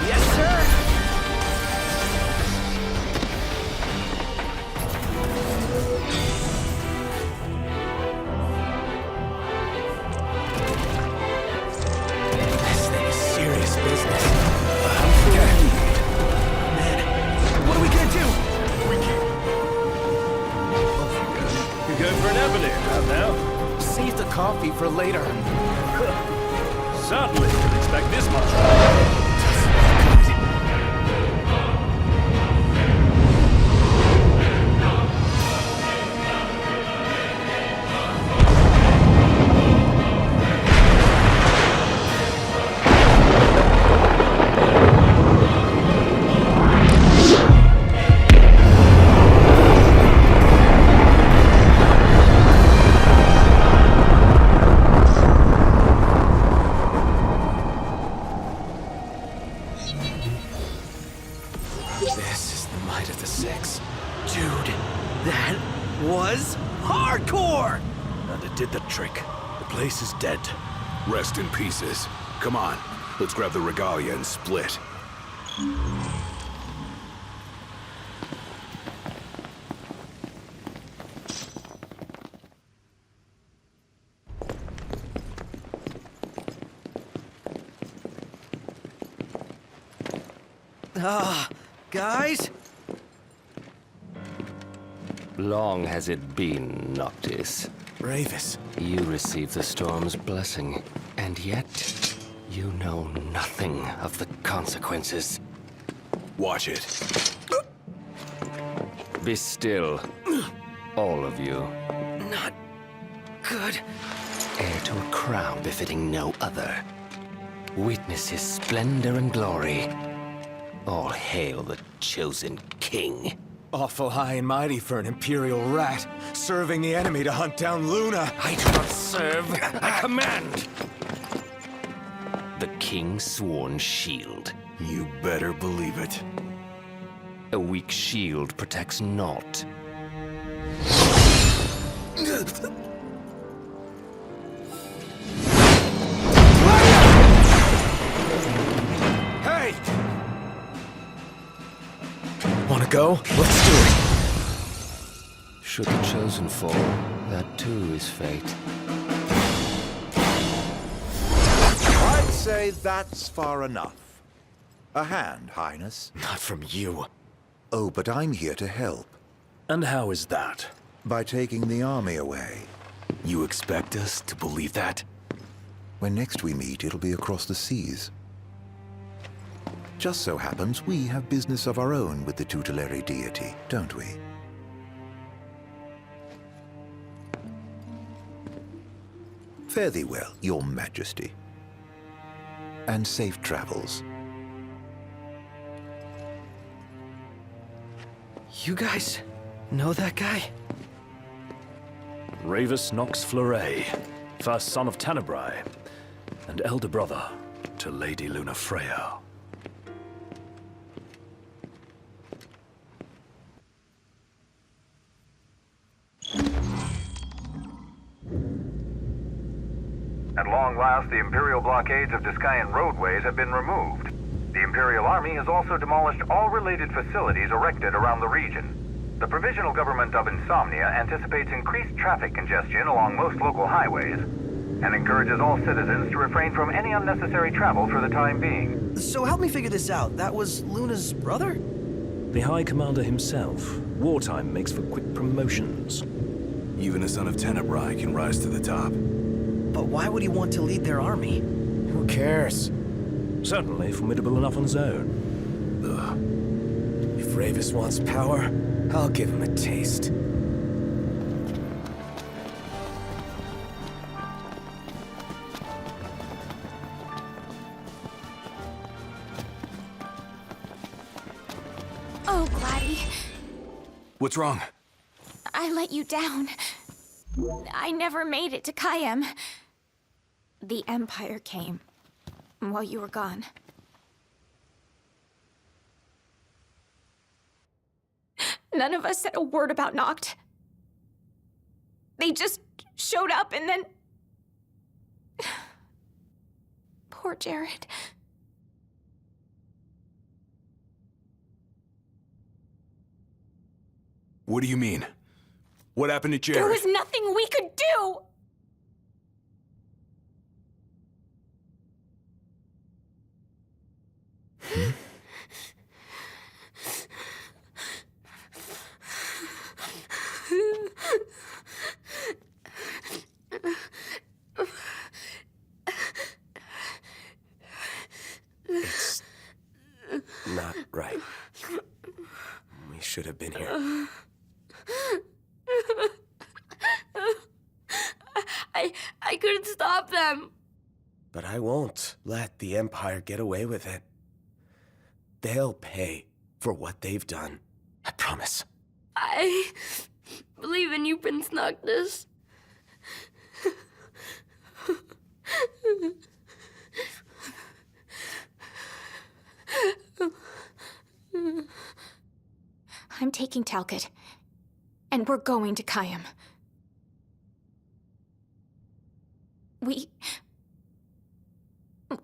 Yes, sir! This thing is serious business. Man, what are we gonna do? You're going for an Avenir, now? Save the coffee for later. Certainly didn't expect this much. This is the might of the Six. Dude, that was hardcore! And it did the trick. The place is dead. Rest in pieces. Come on, let's grab the regalia and split. Guys? Long has it been, Noctis. Ravis. You received the storm's blessing, and yet you know nothing of the consequences. Watch it. Be still, all of you. Not good. Heir to a crown befitting no other. Witness his splendor and glory. All hail the chosen king. Awful high and mighty for an Imperial rat, serving the enemy to hunt down Luna. I do not serve, I command! The King's sworn shield. You better believe it. A weak shield protects naught. Hey! Wanna go? Let's do it! Should the Chosen fall, that too is fate. I'd say that's far enough. A hand, Highness. Not from you. Oh, but I'm here to help. And how is that? By taking the army away. You expect us to believe that? When next we meet, it'll be across the seas. Just so happens we have business of our own with the tutelary deity, don't we? Fare thee well, your majesty. And safe travels. You guys know that guy? Ravus Nox Fleuret, first son of Tenebrae, and elder brother to Lady Lunafreya. At long last, the Imperial blockades of Discayan roadways have been removed. The Imperial Army has also demolished all related facilities erected around the region. The Provisional Government of Insomnia anticipates increased traffic congestion along most local highways and encourages all citizens to refrain from any unnecessary travel for the time being. So help me figure this out. That was Luna's brother? The High Commander himself. Wartime makes for quick promotions. Even a son of Tenebrae can rise to the top. But why would he want to lead their army? Who cares? Certainly formidable enough on his own. Ugh. If Ravus wants power, I'll give him a taste. Oh, Gladdy. What's wrong? I let you down. I never made it to Kayem. The Empire came while you were gone. None of us said a word about Noct. They just showed up and then... Poor Jared. What do you mean? What happened to Jared? There was nothing we could do! It's not right. We should have been here. I couldn't stop them. But I won't let the Empire get away with it. They'll pay for what they've done. I promise. I believe in you, Prince Noctis. I'm taking Talcott, and we're going to Kayem.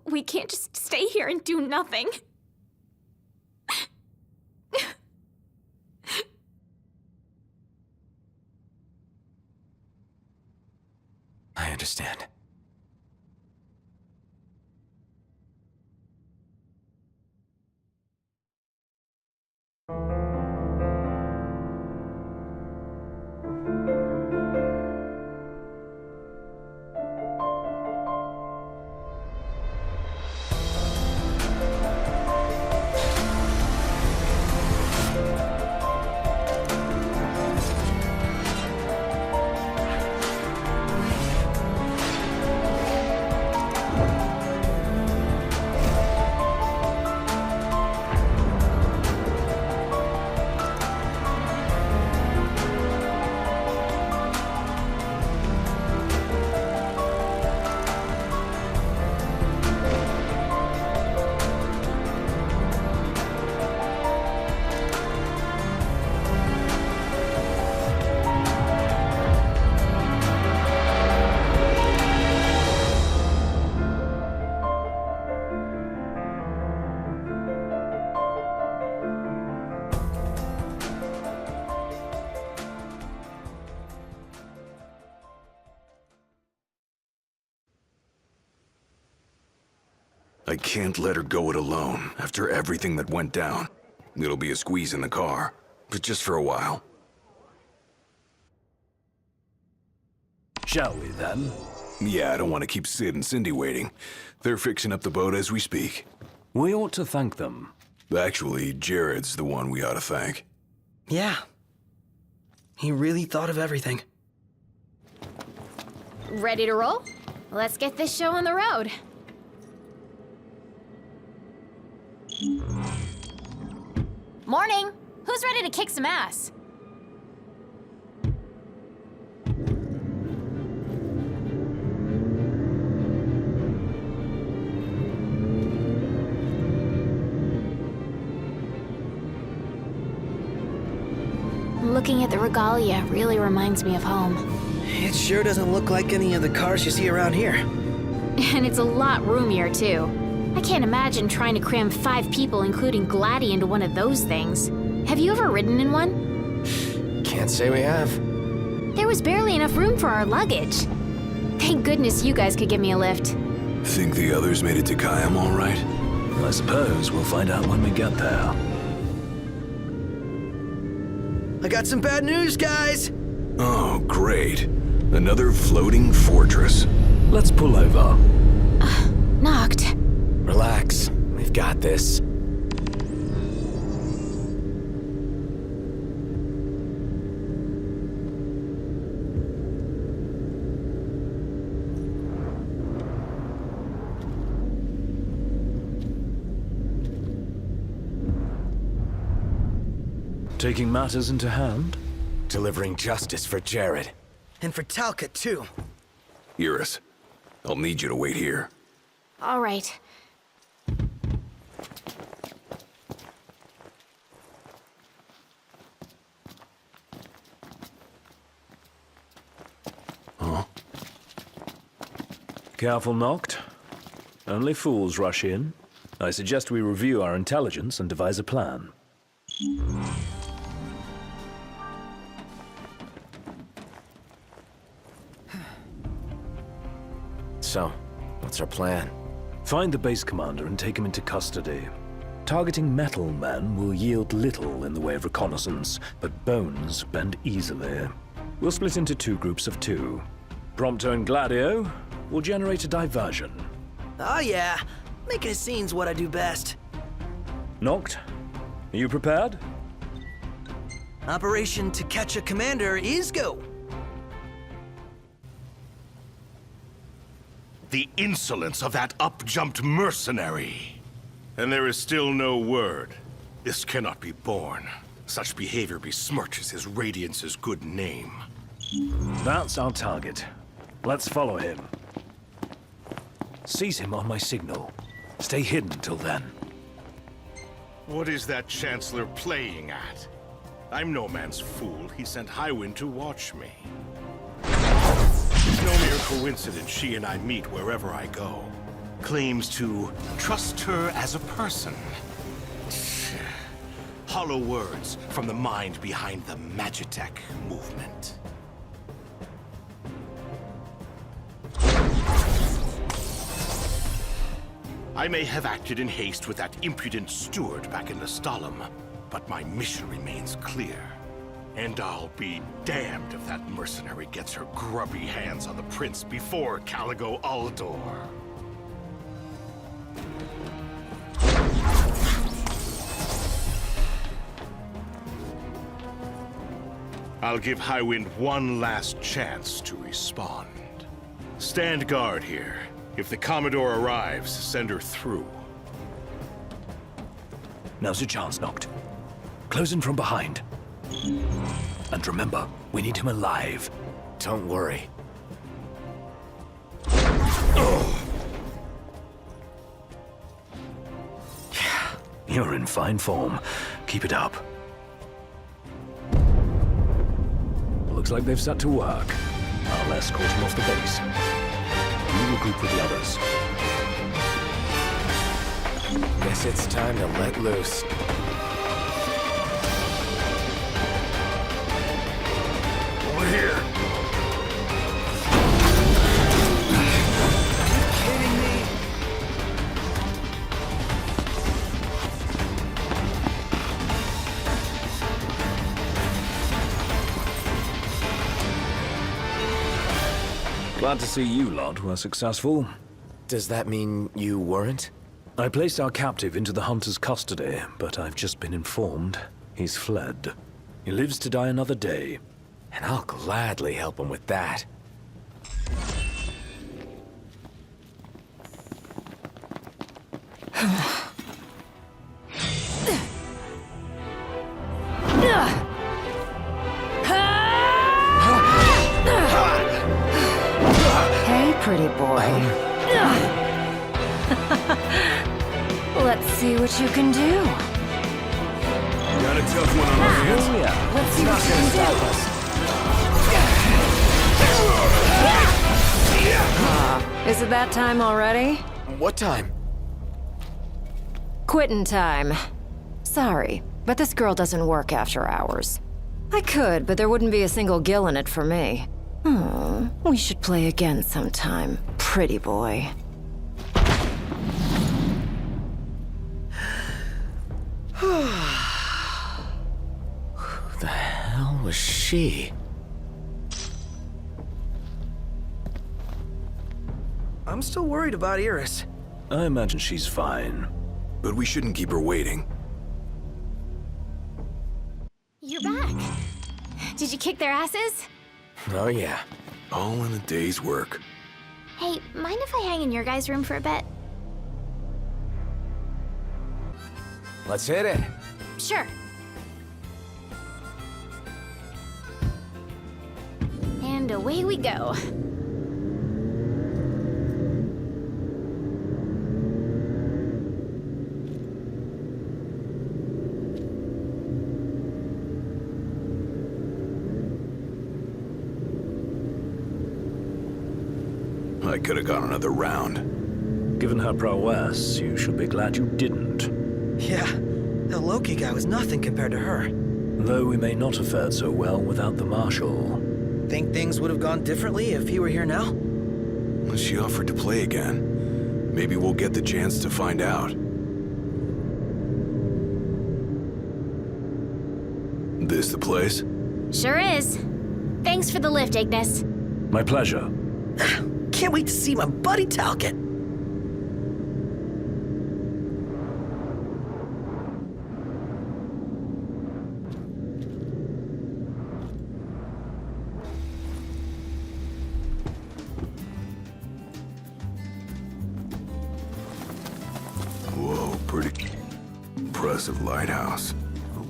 We can't just stay here and do nothing. I understand. I can't let her go it alone after everything that went down. It'll be a squeeze in the car, but just for a while. Shall we, then? Yeah, I don't want to keep Sid and Cindy waiting. They're fixing up the boat as we speak. We ought to thank them. Actually, Jared's the one we ought to thank. Yeah. He really thought of everything. Ready to roll? Let's get this show on the road. Morning! Who's ready to kick some ass? Looking at the regalia really reminds me of home. It sure doesn't look like any of the cars you see around here. And it's a lot roomier, too. I can't imagine trying to cram 5 people, including Gladdy, into one of those things. Have you ever ridden in one? Can't say we have. There was barely enough room for our luggage. Thank goodness you guys could give me a lift. Think the others made it to Kayam all right? I suppose we'll find out when we get there. I got some bad news, guys! Oh, great. Another floating fortress. Let's pull over. Knocked. Relax. We've got this. Taking matters into hand? Delivering justice for Jared. And for Talcott, too. Iris, I'll need you to wait here. All right. Huh? Careful, Noct. Only fools rush in. I suggest we review our intelligence and devise a plan. So, what's our plan? Find the base commander and take him into custody. Targeting metal men will yield little in the way of reconnaissance, but bones bend easily. We'll split into 2 groups of 2. Prompto and Gladio will generate a diversion. Oh yeah, making a scene's what I do best. Noct, are you prepared? Operation To Catch a Commander is go. The insolence of that up-jumped mercenary. And there is still no word. This cannot be borne. Such behavior besmirches his Radiance's good name. That's our target. Let's follow him. Seize him on my signal. Stay hidden till then. What is that Chancellor playing at? I'm no man's fool. He sent Highwind to watch me. It's no mere coincidence she and I meet wherever I go. Claims to trust her as a person. Hollow words from the mind behind the Magitech movement. I may have acted in haste with that impudent steward back in Lestalem, but my mission remains clear. And I'll be damned if that mercenary gets her grubby hands on the prince before Caligo Uldor. I'll give Highwind one last chance to respond. Stand guard here. If the Commodore arrives, send her through. Now's your chance, Noct. Close in from behind. And remember, we need him alive. Don't worry. Yeah, you're in fine form. Keep it up. Looks like they've set to work. I'll escort him off the base. You regroup with the others. Guess it's time to let loose. Over here. Are you kidding me? Glad to see you lot were successful. Does that mean you weren't? I placed our captive into the hunter's custody, but I've just been informed he's fled. He lives to die another day. And I'll gladly help him with that. Hey, pretty boy. Let's see what you can do. Got a tough one on our hands. Oh, yeah. Let's see what you can do. Is it that time already? What time? Quittin' time. Sorry, but this girl doesn't work after hours. I could, but there wouldn't be a single gill in it for me. We should play again sometime, pretty boy. Who the hell was she? I'm still worried about Iris. I imagine she's fine. But we shouldn't keep her waiting. You're back. Did you kick their asses? Oh, yeah. All in a day's work. Hey, mind if I hang in your guys' room for a bit? Let's hit it. Sure. And away we go. I could have gone another round. Given her prowess, you should be glad you didn't. Yeah, the Loki guy was nothing compared to her. Though we may not have fared so well without the Marshal. Think things would have gone differently if he were here now? She offered to play again. Maybe we'll get the chance to find out. This the place? Sure is. Thanks for the lift, Ignis. My pleasure. Can't wait to see my buddy Talcott. Whoa, pretty impressive lighthouse.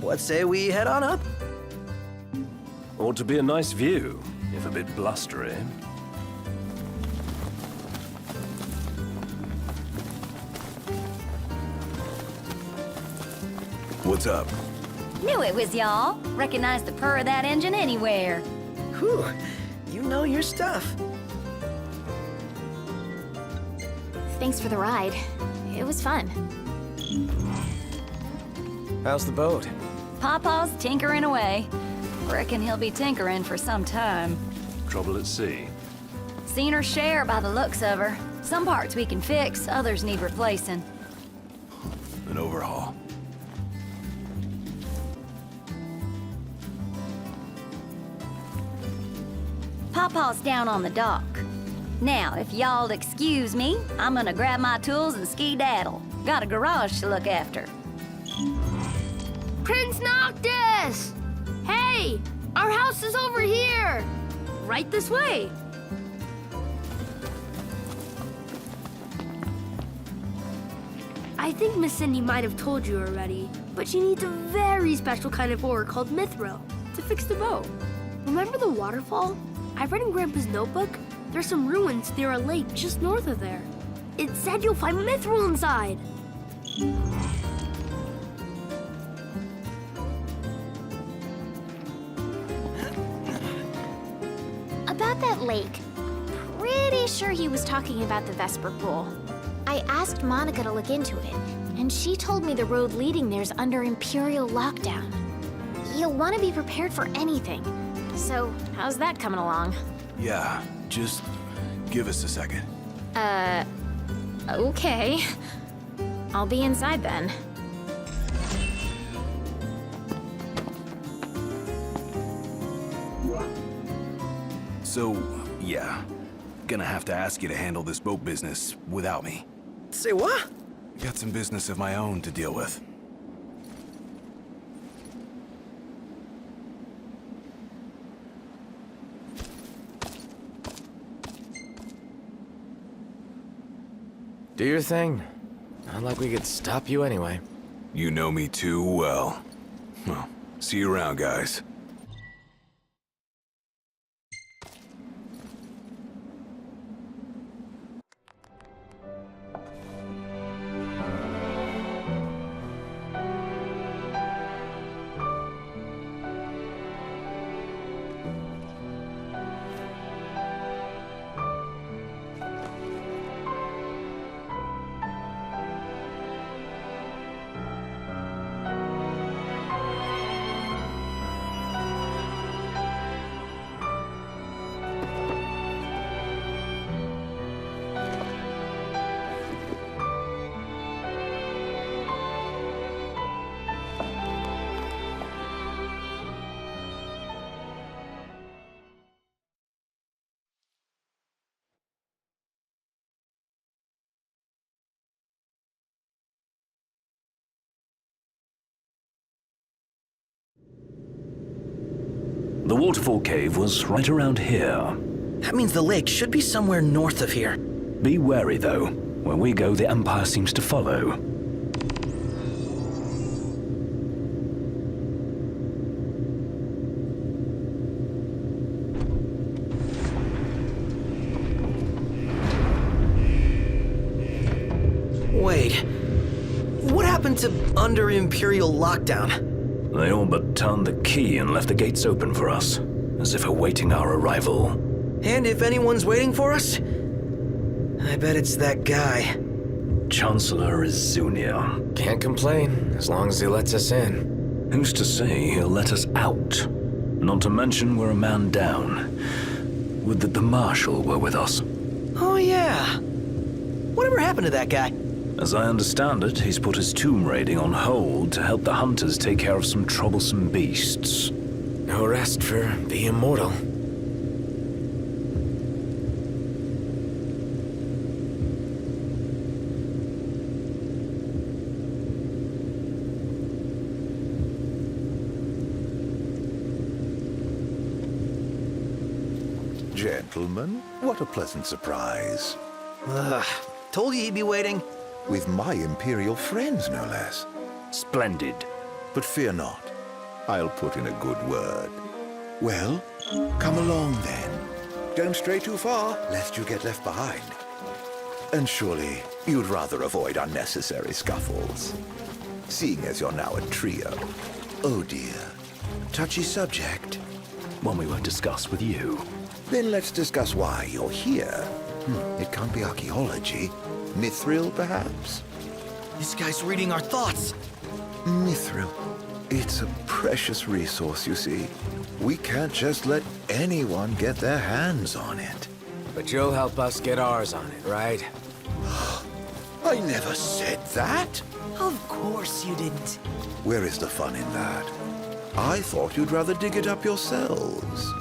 What say we head on up? Ought to be a nice view, if a bit blustery. What's up? Knew it was y'all. Recognize the purr of that engine anywhere. Whew, you know your stuff. Thanks for the ride. It was fun. How's the boat? Pawpaw's tinkering away. Reckon he'll be tinkering for some time. Trouble at sea. Seen her share by the looks of her. Some parts we can fix, others need replacing. An overhaul. Pawpaw's down on the dock. Now, if y'all'd excuse me, I'm gonna grab my tools and ski-daddle. Got a garage to look after. Prince Noctis! Hey! Our house is over here! Right this way! I think Miss Cindy might have told you already, but she needs a very special kind of ore called mithril to fix the boat. Remember the waterfall? I read in Grandpa's notebook, there's some ruins near a lake just north of there. It said you'll find mithril inside. About that lake. Pretty sure he was talking about the Vesper Pool. I asked Monica to look into it, and she told me the road leading there's under Imperial lockdown. You'll want to be prepared for anything. So, how's that coming along? Yeah, just give us a second. Okay. I'll be inside then. So, yeah. Gonna have to ask you to handle this boat business without me. Say what? Got some business of my own to deal with. Do your thing. Not like we could stop you anyway. You know me too well. Well, see you around, guys. The waterfall cave was right around here. That means the lake should be somewhere north of here. Be wary, though. Where we go, the Empire seems to follow. Wait. What happened to under Imperial lockdown? They all but turned the key and left the gates open for us, as if awaiting our arrival. And if anyone's waiting for us, I bet it's that guy. Chancellor Izunia. Can't complain, as long as he lets us in. Who's to say he'll let us out? Not to mention we're a man down. Would that the Marshal were with us. Oh yeah. Whatever happened to that guy? As I understand it, he's put his tomb raiding on hold to help the hunters take care of some troublesome beasts. No rest for the immortal. Gentlemen, what a pleasant surprise. Ugh. Told you he'd be waiting. With my Imperial friends, no less. Splendid. But fear not. I'll put in a good word. Well, come along then. Don't stray too far, lest you get left behind. And surely you'd rather avoid unnecessary scuffles. Seeing as you're now a trio. Oh dear. Touchy subject. One we won't discuss with you. Then let's discuss why you're here. It can't be archaeology. Mithril, perhaps? This guy's reading our thoughts. Mithril. It's a precious resource, you see. We can't just let anyone get their hands on it. But you'll help us get ours on it, right? I never said that. Of course you didn't. Where is the fun in that? I thought you'd rather dig it up yourselves.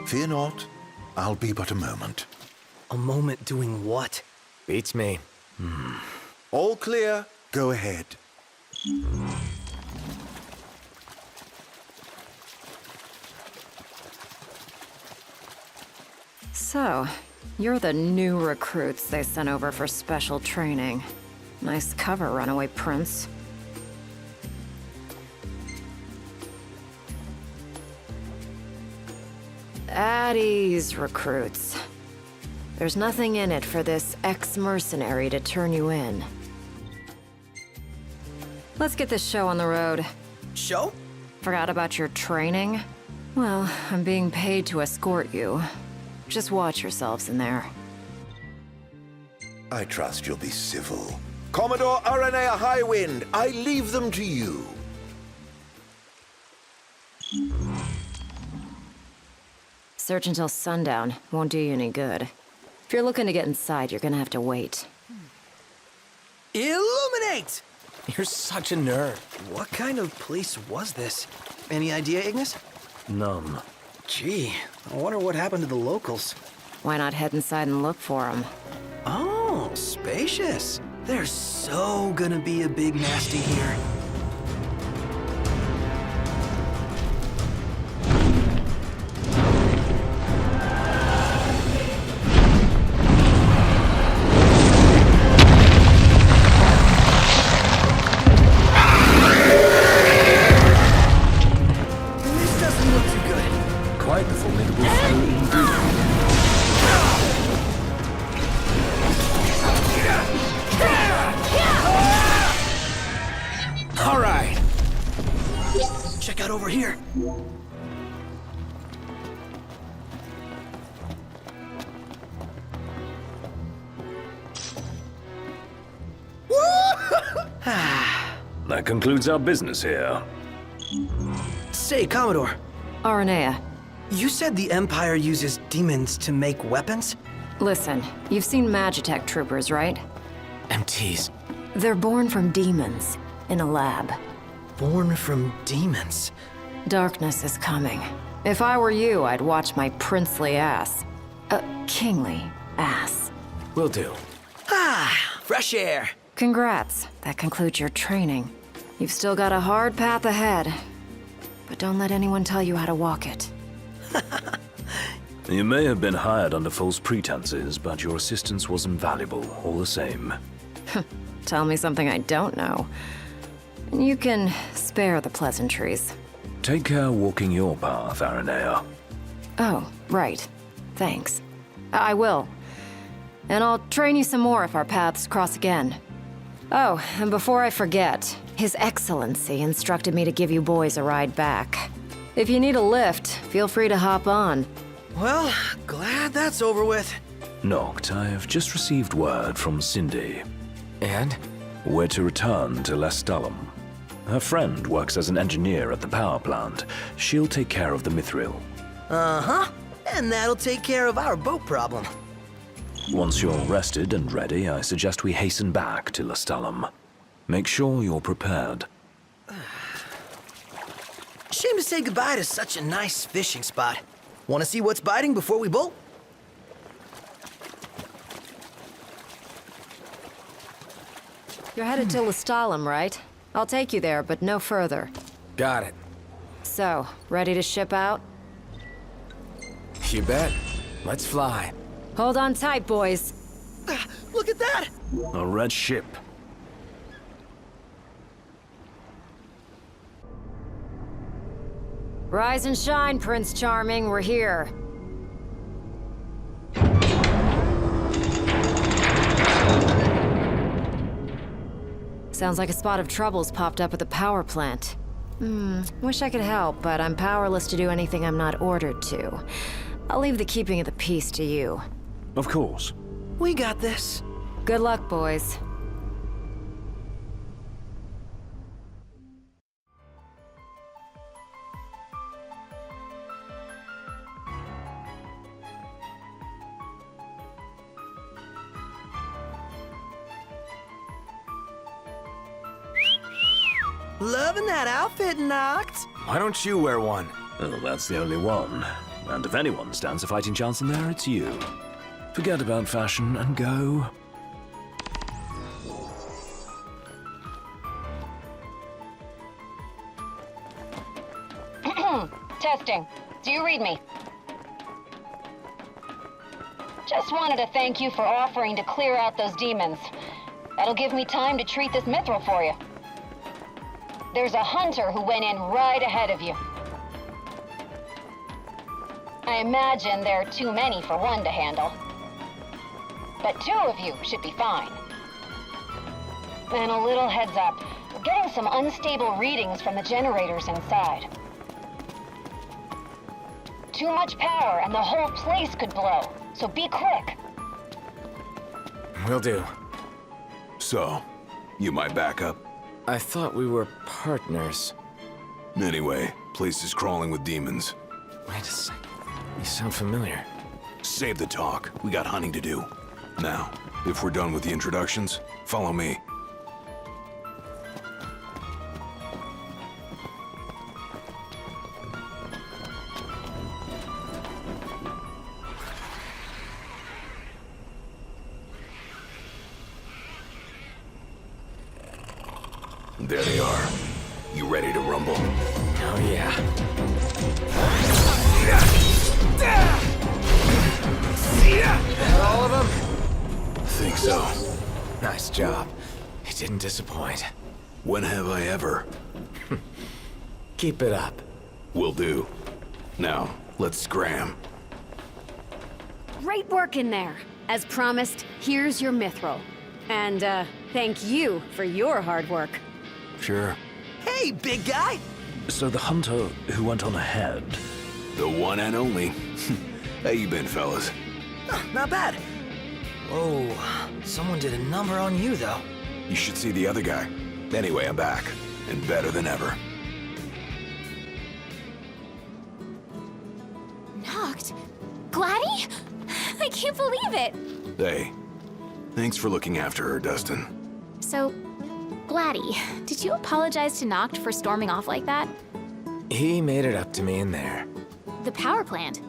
Fear not. I'll be but a moment. A moment doing what? Beats me. All clear. Go ahead. So, you're the new recruits they sent over for special training. Nice cover, runaway prince. At ease, recruits. There's nothing in it for this ex-mercenary to turn you in. Let's get this show on the road. Show? Forgot about your training? Well, I'm being paid to escort you. Just watch yourselves in there. I trust you'll be civil. Commodore Aranea Highwind, I leave them to you. Search until sundown. Won't do you any good. If you're looking to get inside, you're gonna have to wait. Illuminate! You're such a nerd. What kind of place was this? Any idea, Ignis? None. Gee, I wonder what happened to the locals. Why not head inside and look for them? Oh, spacious. There's so gonna be a big nasty here. This doesn't look too good. Quite the formidable foe indeed. All right. Check out over here. That concludes our business here. Say, Commodore, Aranea, you said the Empire uses demons to make weapons? listen, you've seen Magitech troopers, right? MTs. They're born from demons, in a lab. Born from demons? Darkness is coming. If I were you, I'd watch my princely ass. Kingly ass. Will do. Ah, fresh air. Congrats. That concludes your training. You've still got a hard path ahead. But don't let anyone tell you how to walk it. You may have been hired under false pretenses, but your assistance was invaluable, all the same. Tell me something I don't know. And you can spare the pleasantries. Take care walking your path, Aranea. Oh, right. Thanks. I will. And I'll train you some more if our paths cross again. Oh, and before I forget, His Excellency instructed me to give you boys a ride back. If you need a lift, feel free to hop on. Well, glad that's over with. Noct, I have just received word from Cindy. And? We're to return to Lestalem. Her friend works as an engineer at the power plant. She'll take care of the Mithril. Uh-huh. And that'll take care of our boat problem. Once you're rested and ready, I suggest we hasten back to Lestalem. Make sure you're prepared. Shame to say goodbye to such a nice fishing spot. Want to see what's biting before we bolt? You're headed to Lestalem, right? I'll take you there, but no further. Got it. So, ready to ship out? You bet. Let's fly. Hold on tight, boys. Look at that! A red ship. Rise and shine, Prince Charming. We're here. Sounds like a spot of trouble's popped up at the power plant. Wish I could help, but I'm powerless to do anything I'm not ordered to. I'll leave the keeping of the peace to you. Of course. We got this. Good luck, boys. Loving that outfit, Noct. Why don't you wear one? Well, that's the only one. And if anyone stands a fighting chance in there, it's you. Forget about fashion and go. Testing. Do you read me? Just wanted to thank you for offering to clear out those demons. That'll give me time to treat this mithril for you. There's a hunter who went in right ahead of you. I imagine there are too many for one to handle. But two of you should be fine. And a little heads up, we're getting some unstable readings from the generators inside. Too much power and the whole place could blow, so be quick. Will do. So, you my backup? I thought we were partners. Anyway, place is crawling with demons. Wait a second. You sound familiar. Save the talk. We got hunting to do. Now, if we're done with the introductions, follow me. There they are. You ready to rumble? Oh, yeah. All of them? Think so. Nice job. It didn't disappoint. When have I ever? Keep it up. Will do. Now, let's scram. Great work in there. As promised, here's your mithril. And, thank you for your hard work. Sure. Hey, big guy! So the hunter who went on ahead... The one and only. How you been, fellas? Not bad. Whoa, someone did a number on you, though. You should see the other guy. Anyway, I'm back. And better than ever. Knocked? Gladdy? I can't believe it! Hey, thanks for looking after her, Dustin. So, Gladdy, did you apologize to Noct for storming off like that? He made it up to me in there. The power plant?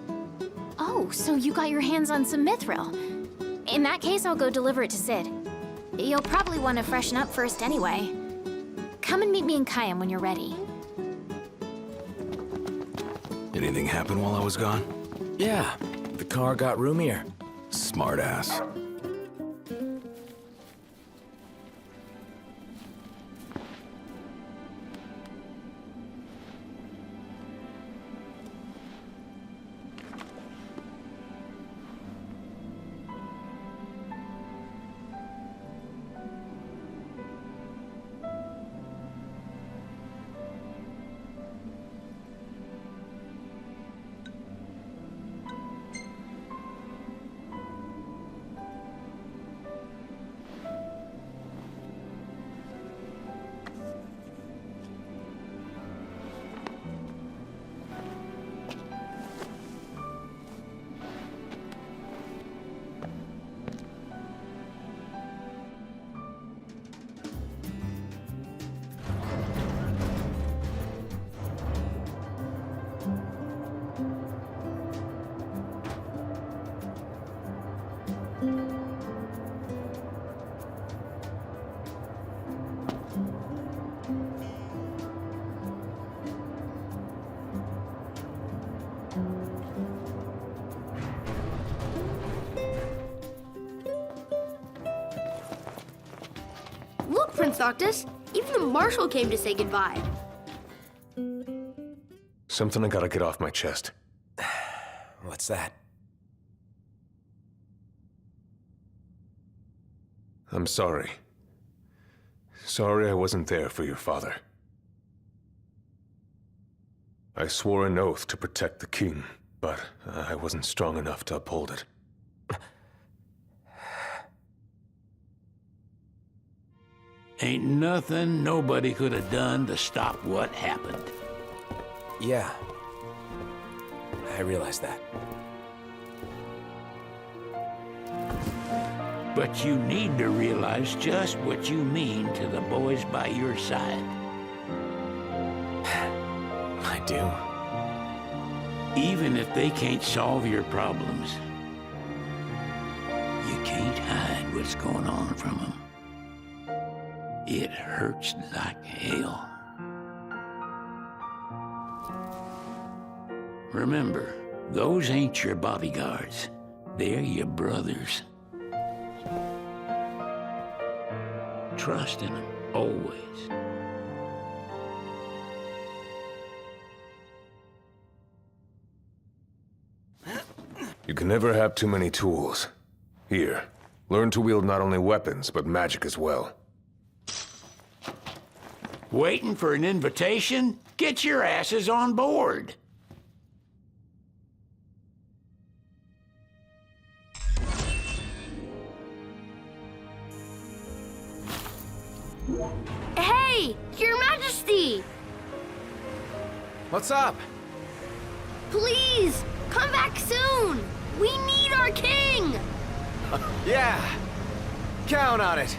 Oh, so you got your hands on some mithril. In that case, I'll go deliver it to Cid. You'll probably want to freshen up first anyway. Come and meet me in Kayam when you're ready. Anything happen while I was gone? Yeah, the car got roomier. Smart ass. Look, Prince Noctis, even the Marshal came to say goodbye. Something I gotta get off my chest. What's that? I'm sorry. Sorry I wasn't there for your father. I swore an oath to protect the king, but I wasn't strong enough to uphold it. Ain't nothing nobody could have done to stop what happened. Yeah. I realize that. But you need to realize just what you mean to the boys by your side. I do. Even if they can't solve your problems, you can't hide what's going on from them. It hurts like hell. Remember, those ain't your bodyguards. They're your brothers. Trust in them, always. You can never have too many tools. Here, learn to wield not only weapons, but magic as well. Waiting for an invitation? Get your asses on board. Hey, Your Majesty! What's up? Please, come back soon! We need our king! Yeah! Count on it!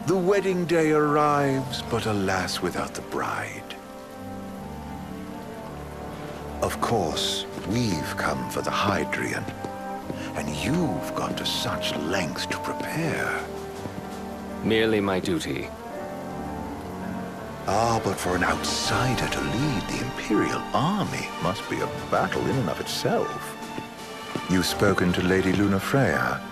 The wedding day arrives, but alas, without the bride. Of course, we've come for the Hydrian, and you've gone to such lengths to prepare. Merely my duty. Ah, but for an outsider to lead the Imperial army must be a battle in and of itself. You've spoken to Lady Lunafreya?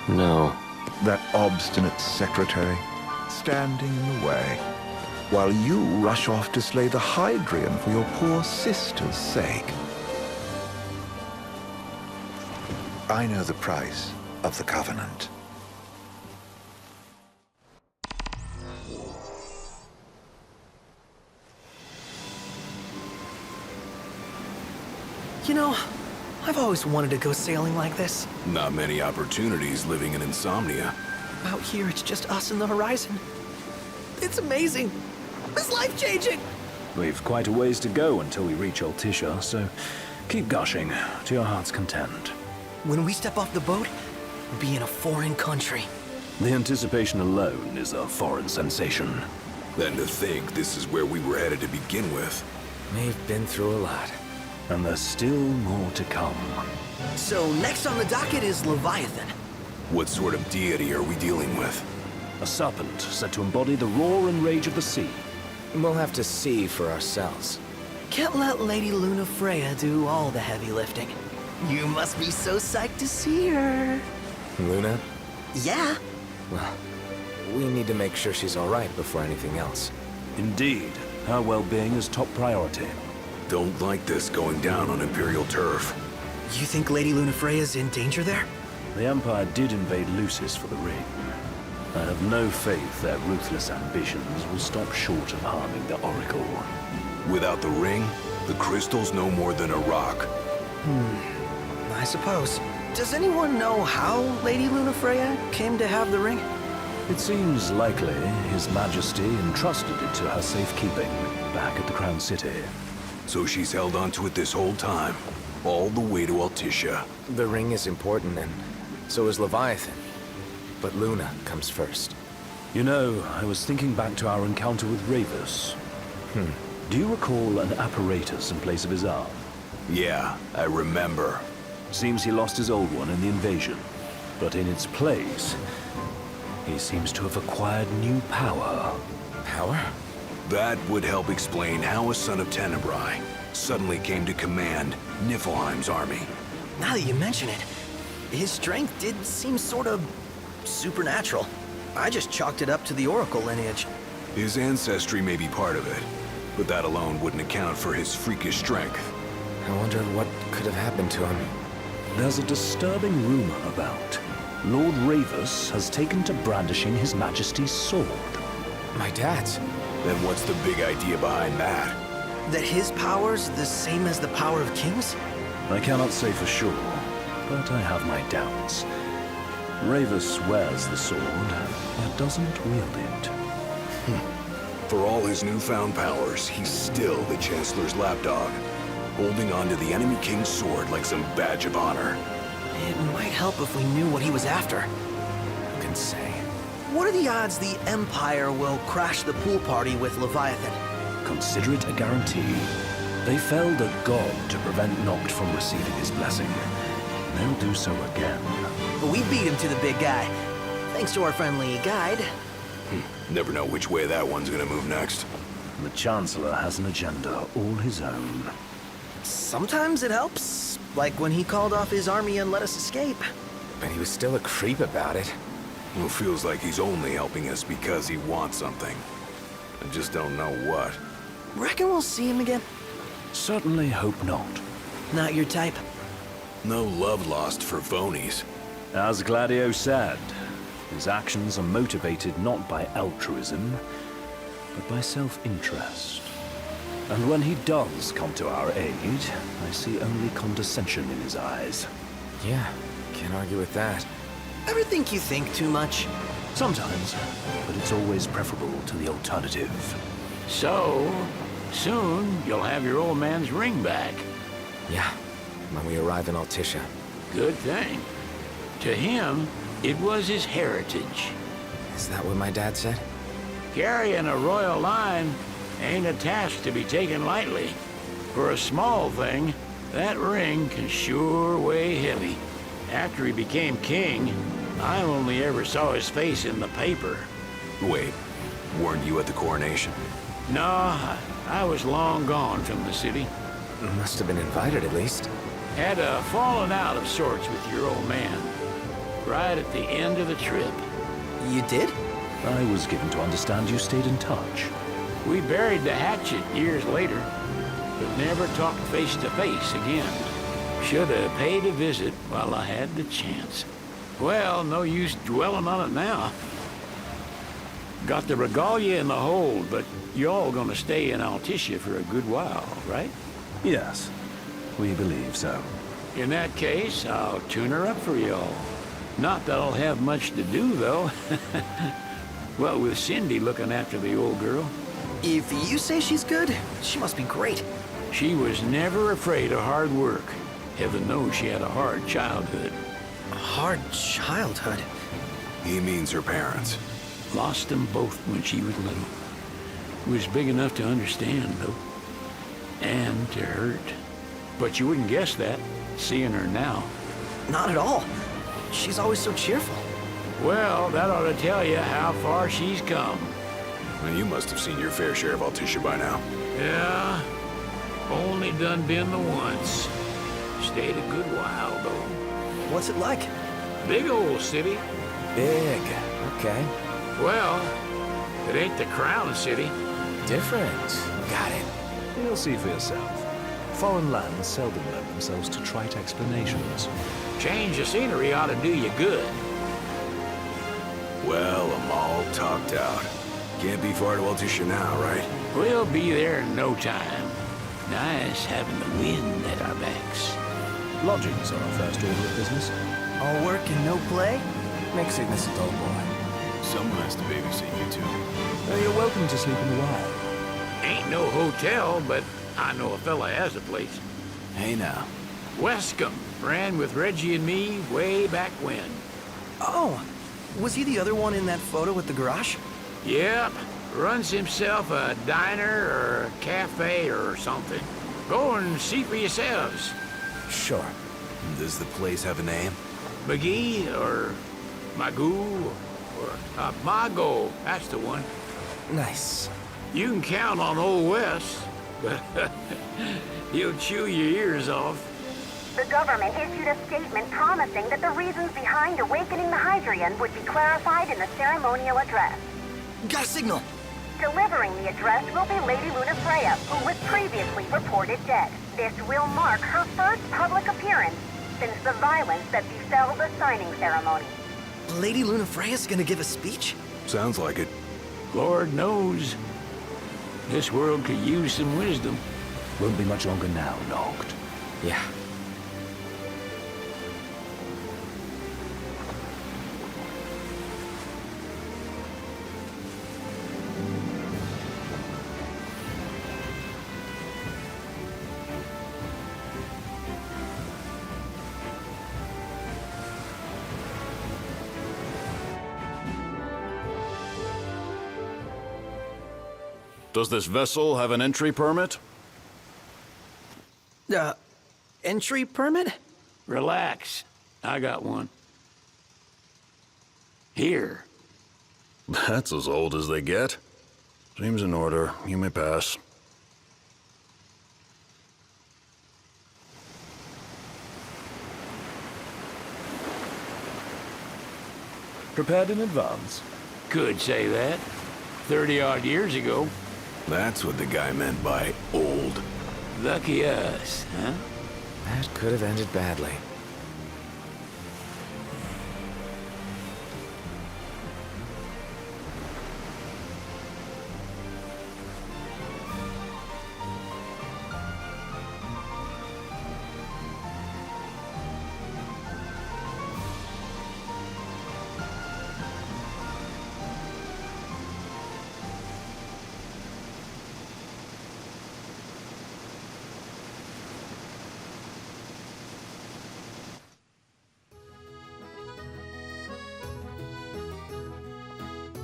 No. That obstinate secretary, standing in the way, while you rush off to slay the Hydrian for your poor sister's sake. I know the price of the Covenant. You know, I've always wanted to go sailing like this. Not many opportunities living in Insomnia. Out here, it's just us and the horizon. It's amazing. It's life-changing. We've quite a ways to go until we reach Altissia, so keep gushing to your heart's content. When we step off the boat, we'll be in a foreign country. The anticipation alone is a foreign sensation. Then to think this is where we were headed to begin with. We've been through a lot. And there's still more to come. So next on the docket is Leviathan. What sort of deity are we dealing with? A serpent said to embody the roar and rage of the sea. We'll have to see for ourselves. Can't let Lady Lunafreya do all the heavy lifting. You must be so psyched to see her. Luna? Yeah. Well, we need to make sure she's all right before anything else. Indeed. Her well-being is top priority. Don't like this going down on Imperial turf. You think Lady Lunafreya's in danger there? The Empire did invade Lucis for the ring. I have no faith their ruthless ambitions will stop short of harming the Oracle. Without the ring, the crystal's no more than a rock. I suppose. Does anyone know how Lady Lunafreya came to have the ring? It seems likely His Majesty entrusted it to her safekeeping back at the Crown City. So she's held onto it this whole time, all the way to Altissia. The ring is important, and so is Leviathan. But Luna comes first. You know, I was thinking back to our encounter with Ravus. Do you recall an apparatus in place of his arm? Yeah, I remember. Seems he lost his old one in the invasion. But in its place, he seems to have acquired new power. Power? That would help explain how a son of Tenebrae suddenly came to command Niflheim's army. Now that you mention it, his strength did seem sort of supernatural. I just chalked it up to the Oracle lineage. His ancestry may be part of it, but that alone wouldn't account for his freakish strength. I wonder what could have happened to him. There's a disturbing rumor about Lord Ravus has taken to brandishing His Majesty's sword. My dad's? Then what's the big idea behind that? That his power's the same as the power of kings? I cannot say for sure, but I have my doubts. Ravus wears the sword, but doesn't wield it. For all his newfound powers, he's still the Chancellor's lapdog, holding on to the enemy king's sword like some badge of honor. It might help if we knew what he was after. Who can say? What are the odds the Empire will crash the pool party with Leviathan? Consider it a guarantee. They felled a god to prevent Noct from receiving his blessing. They'll do so again. But we beat him to the big guy, thanks to our friendly guide. Never know which way that one's gonna move next. The Chancellor has an agenda all his own. Sometimes it helps, like when he called off his army and let us escape. But he was still a creep about it. Well, feels like he's only helping us because he wants something. I just don't know what. Reckon we'll see him again? Certainly hope not. Not your type? No love lost for phonies. As Gladio said, his actions are motivated not by altruism, but by self-interest. And when he does come to our aid, I see only condescension in his eyes. Yeah, can't argue with that. Ever think you think too much? Sometimes, but it's always preferable to the alternative. So, soon you'll have your old man's ring back. Yeah, when we arrive in Altissia. Good thing. To him, it was his heritage. Is that what my dad said? Carrying a royal line ain't a task to be taken lightly. For a small thing, that ring can sure weigh heavy. After he became king, I only ever saw his face in the paper. Wait, weren't you at the coronation? No, I was long gone from the city. Must have been invited at least. Had a falling out of sorts with your old man. Right at the end of the trip. You did? I was given to understand you stayed in touch. We buried the hatchet years later, but never talked face to face again. Should have paid a visit while I had the chance. Well, no use dwelling on it now. Got the regalia in the hold, but y'all gonna stay in Altissia for a good while, right? Yes, we believe so. In that case, I'll tune her up for y'all. Not that I'll have much to do, though. Well, with Cindy looking after the old girl. If you say she's good, she must be great. She was never afraid of hard work. Heaven knows she had a hard childhood. A hard childhood? He means her parents. Lost them both when she was little. Was big enough to understand, though. And to hurt. But you wouldn't guess that, seeing her now. Not at all. She's always so cheerful. Well, that ought to tell you how far she's come. Well, you must have seen your fair share of Altissia by now. Yeah, only done been the once. Stayed a good while, though. What's it like? Big old city. Big, okay. Well, it ain't the Crown City. Different. Got it. You'll see for yourself. Foreign lands seldom lend themselves to trite explanations. Change of scenery ought to do you good. Well, I'm all talked out. Can't be far to Altissia now, right? We'll be there in no time. Nice having the wind at our backs. Lodgings are our first order of business. All work and no play? Makes Ignis a dull boy. Someone has to babysit you two. You're welcome to sleep in the wild. Ain't no hotel, but I know a fella has a place. Hey now. Wescombe ran with Reggie and me way back when. Oh, was he the other one in that photo with the garage? Yep, runs himself a diner or a cafe or something. Go and see for yourselves. Sure. Does the place have a name? McGee or Magoo or Mago, that's the one. Nice. You can count on Old Wes, but he'll chew your ears off. The government issued a statement promising that the reasons behind awakening the Hydrian would be clarified in the ceremonial address. Got a signal! Delivering the address will be Lady Lunafreya, who was previously reported dead. This will mark her first public appearance since the violence that befell the signing ceremony. Lady Lunafreya's gonna give a speech? Sounds like it. Lord knows. This world could use some wisdom. Won't be much longer now, Noct. Yeah. Does this vessel have an entry permit? Entry permit? Relax. I got one. Here. That's as old as they get. Seems in order. You may pass. Prepared in advance? Could say that. 30-odd years ago. That's what the guy meant by old. Lucky us, huh? That could have ended badly.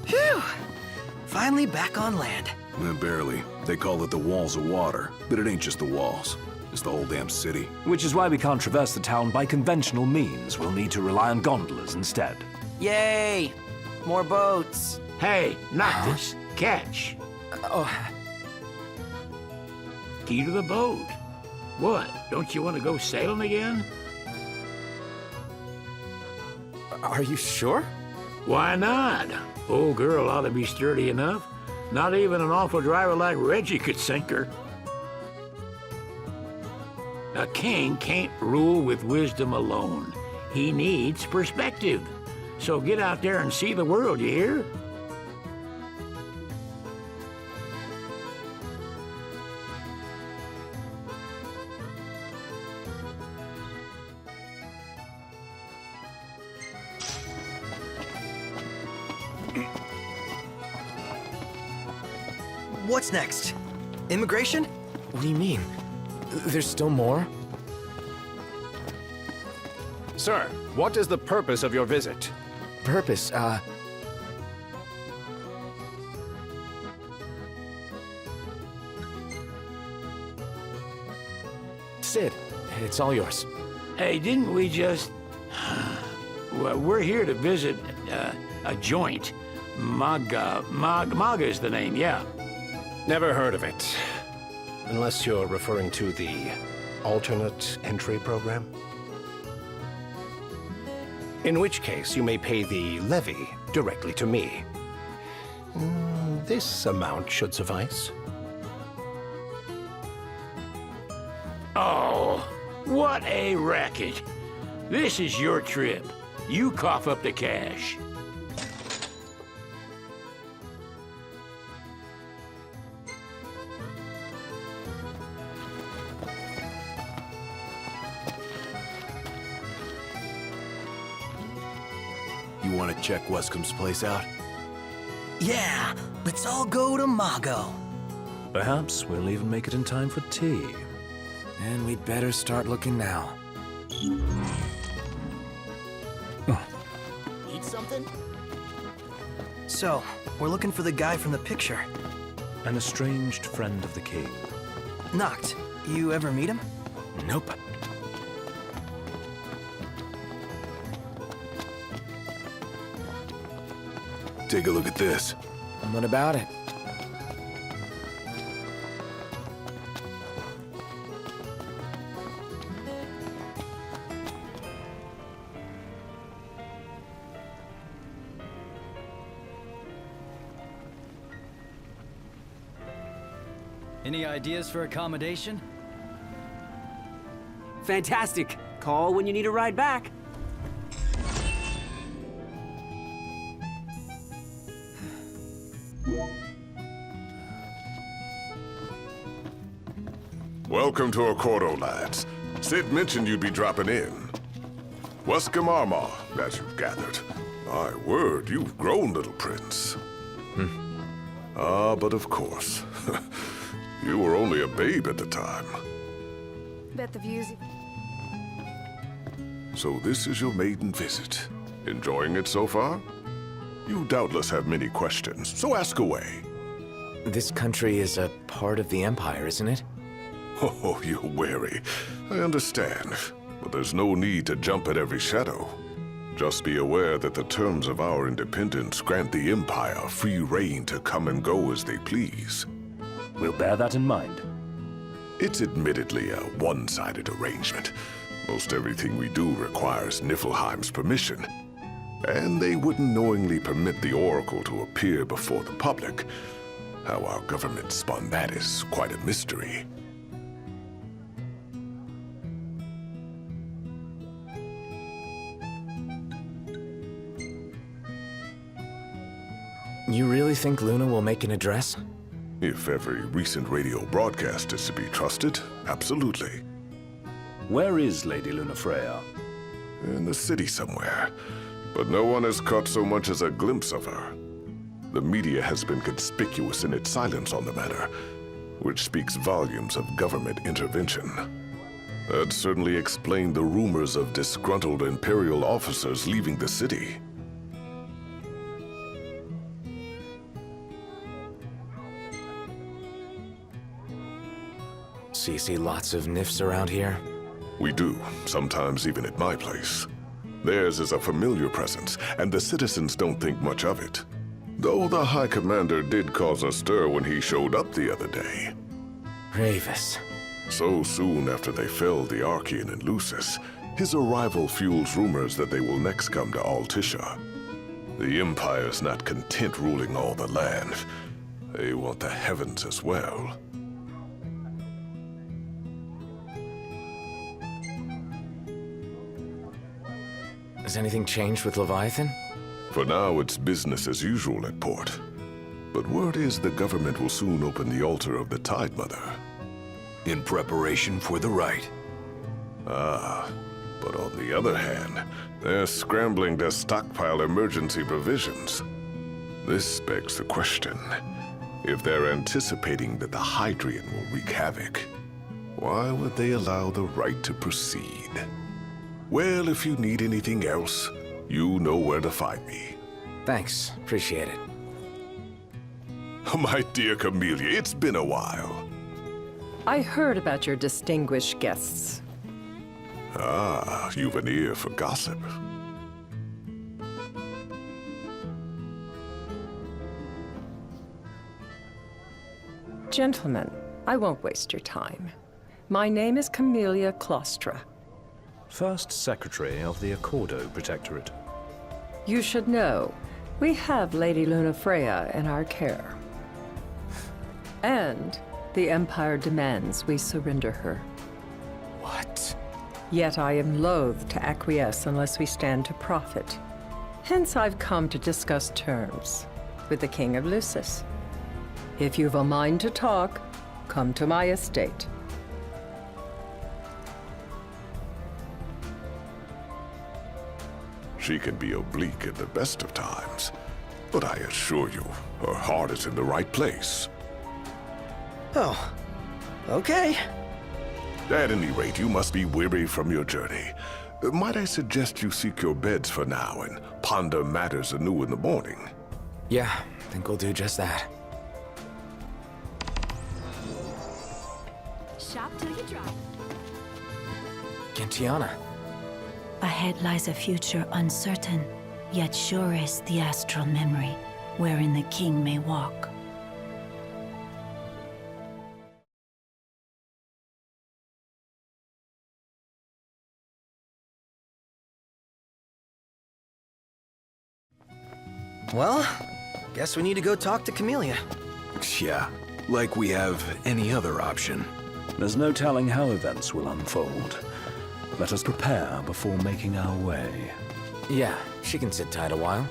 Phew! Finally back on land. Barely. They call it the Walls of Water, but it ain't just the walls. It's the whole damn city. Which is why we can't traverse the town by conventional means. We'll need to rely on gondolas instead. Yay! More boats. Hey, Noctis, catch. Oh. Key to the boat. What? Don't you want to go sailing again? Are you sure? Why not? Old girl ought to be sturdy enough. Not even an awful driver like Reggie could sink her. A king can't rule with wisdom alone. He needs perspective. So get out there and see the world, you hear? What's next? Immigration? What do you mean? There's still more? Sir, what is the purpose of your visit? Purpose, Sid, it's all yours. Hey, didn't we just... Well, we're here to visit a joint. Maga is the name, yeah. Never heard of it. Unless you're referring to the alternate entry program? In which case, you may pay the levy directly to me. This amount should suffice. Oh, what a racket. This is your trip. You cough up the cash. You want to check Wescom's place out? Yeah, let's all go to Mago. Perhaps we'll even make it in time for tea. And we'd better start looking now. Eat something? So, we're looking for the guy from the picture. An estranged friend of the king. Noct, you ever meet him? Nope. Take a look at this. What about it? Any ideas for accommodation? Fantastic. Call when you need a ride back. Welcome to Accordo, lads. Sid mentioned you'd be dropping in. Wescom Armor, as you've gathered. My word, you've grown, little prince. Ah, but of course. You were only a babe at the time. Bet the views. So this is your maiden visit. Enjoying it so far? You doubtless have many questions, so ask away. This country is a part of the Empire, isn't it? Oh, you're wary. I understand. But there's no need to jump at every shadow. Just be aware that the terms of our independence grant the Empire free reign to come and go as they please. We'll bear that in mind. It's admittedly a one-sided arrangement. Most everything we do requires Niflheim's permission. And they wouldn't knowingly permit the Oracle to appear before the public. How our government spun that is quite a mystery. You really think Luna will make an address? If every recent radio broadcast is to be trusted, absolutely. Where is Lady Lunafreya? In the city somewhere. But no one has caught so much as a glimpse of her. The media has been conspicuous in its silence on the matter, which speaks volumes of government intervention. That certainly explained the rumors of disgruntled Imperial officers leaving the city. So you see lots of nymphs around here? We do, sometimes even at my place. Theirs is a familiar presence, and the citizens don't think much of it. Though the High Commander did cause a stir when he showed up the other day. Ravus. So soon after they felled the Archean and Lucis, his arrival fuels rumors that they will next come to Altissia. The Empire's not content ruling all the land. They want the heavens as well. Has anything changed with Leviathan? For now, it's business as usual at port. But word is the government will soon open the altar of the Tide Mother. In preparation for the rite. Ah, but on the other hand, they're scrambling to stockpile emergency provisions. This begs the question, if they're anticipating that the Hydrian will wreak havoc, why would they allow the rite to proceed? Well, if you need anything else, you know where to find me. Thanks, appreciate it. My dear Camellia, it's been a while. I heard about your distinguished guests. Ah, you've an ear for gossip. Gentlemen, I won't waste your time. My name is Camellia Claustra. First Secretary of the Accordo Protectorate. You should know, we have Lady Lunafreya in our care. And the Empire demands we surrender her. What? Yet I am loath to acquiesce unless we stand to profit. Hence I've come to discuss terms with the King of Lucis. If you've a mind to talk, come to my estate. She can be oblique at the best of times, but I assure you, her heart is in the right place. Oh, okay. At any rate, you must be weary from your journey. Might I suggest you seek your beds for now and ponder matters anew in the morning? Yeah, think we'll do just that. Shop till you drop. Gentiana. Ahead lies a future uncertain, yet sure is the astral memory, wherein the king may walk. Well, guess we need to go talk to Camellia. Yeah, like we have any other option. There's no telling how events will unfold. Let us prepare before making our way. Yeah, she can sit tight a while.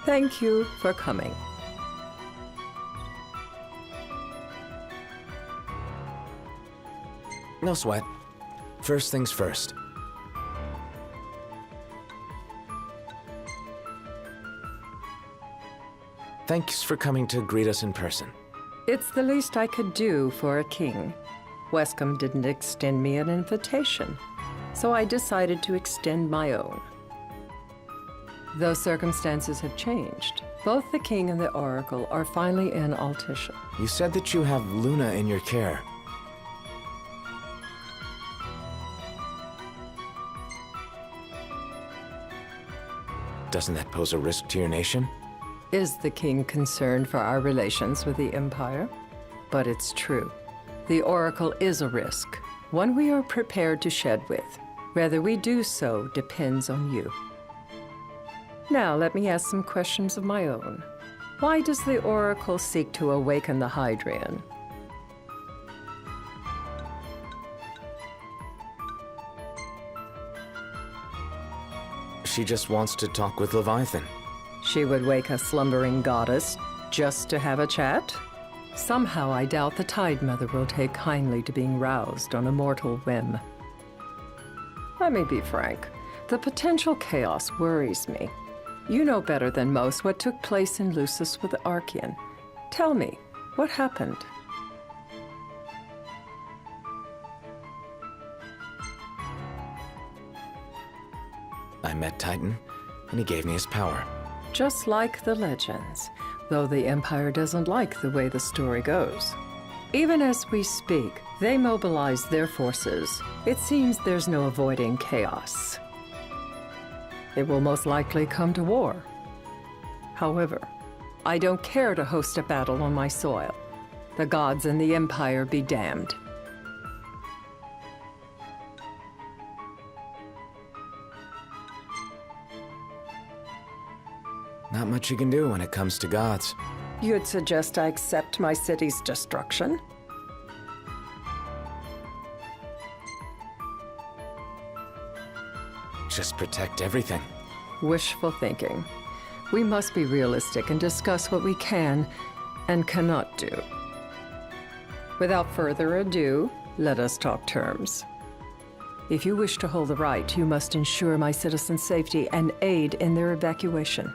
Thank you for coming. No sweat. First things first. Thanks for coming to greet us in person. It's the least I could do for a king. Wescom didn't extend me an invitation, so I decided to extend my own. Though circumstances have changed, both the king and the oracle are finally in Altissia. You said that you have Luna in your care. Doesn't that pose a risk to your nation? Is the king concerned for our relations with the Empire? But it's true. The oracle is a risk, one we are prepared to shed with. Whether we do so depends on you. Now, let me ask some questions of my own. Why does the Oracle seek to awaken the Hydrian? She just wants to talk with Leviathan. She would wake a slumbering goddess just to have a chat? Somehow I doubt the Tide Mother will take kindly to being roused on a mortal whim. Let me be frank. The potential chaos worries me. You know better than most what took place in Lucis with the Archean. Tell me, what happened? I met Titan, and he gave me his power. Just like the legends, though the Empire doesn't like the way the story goes. Even as we speak, they mobilize their forces. It seems there's no avoiding chaos. It will most likely come to war. However, I don't care to host a battle on my soil. The gods and the Empire be damned. Not much you can do when it comes to gods. You'd suggest I accept my city's destruction? Just protect everything. Wishful thinking. We must be realistic and discuss what we can and cannot do. Without further ado, let us talk terms. If you wish to hold the right, you must ensure my citizens' safety and aid in their evacuation.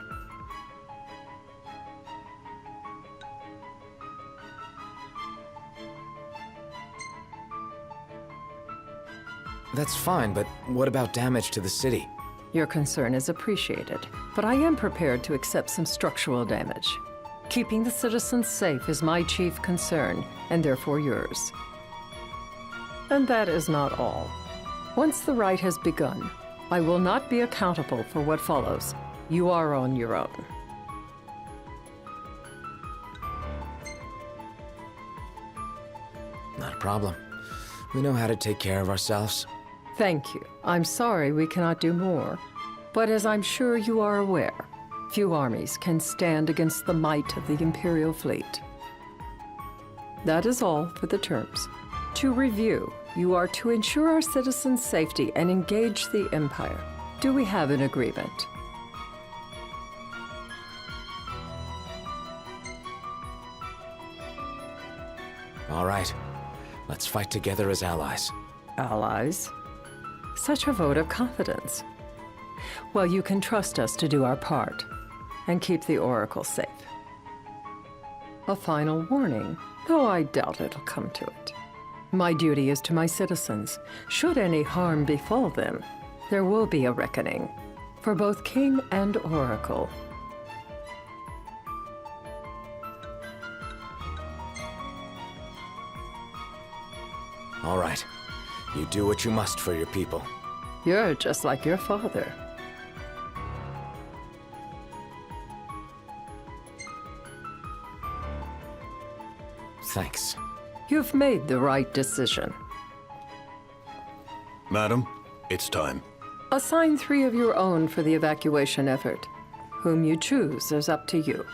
That's fine, but what about damage to the city? Your concern is appreciated, but I am prepared to accept some structural damage. Keeping the citizens safe is my chief concern, and therefore yours. And that is not all. Once the rite has begun, I will not be accountable for what follows. You are on your own. Not a problem. We know how to take care of ourselves. Thank you. I'm sorry we cannot do more. But as I'm sure you are aware, few armies can stand against the might of the Imperial fleet. That is all for the terms. To review, you are to ensure our citizens' safety and engage the Empire. Do we have an agreement? All right. Let's fight together as allies. Allies? Such a vote of confidence. Well, you can trust us to do our part and keep the Oracle safe. A final warning, though I doubt it'll come to it. My duty is to my citizens. Should any harm befall them, there will be a reckoning for both King and Oracle. All right. You do what you must for your people. You're just like your father. Thanks. You've made the right decision. Madam, it's time. Assign 3 of your own for the evacuation effort. Whom you choose is up to you.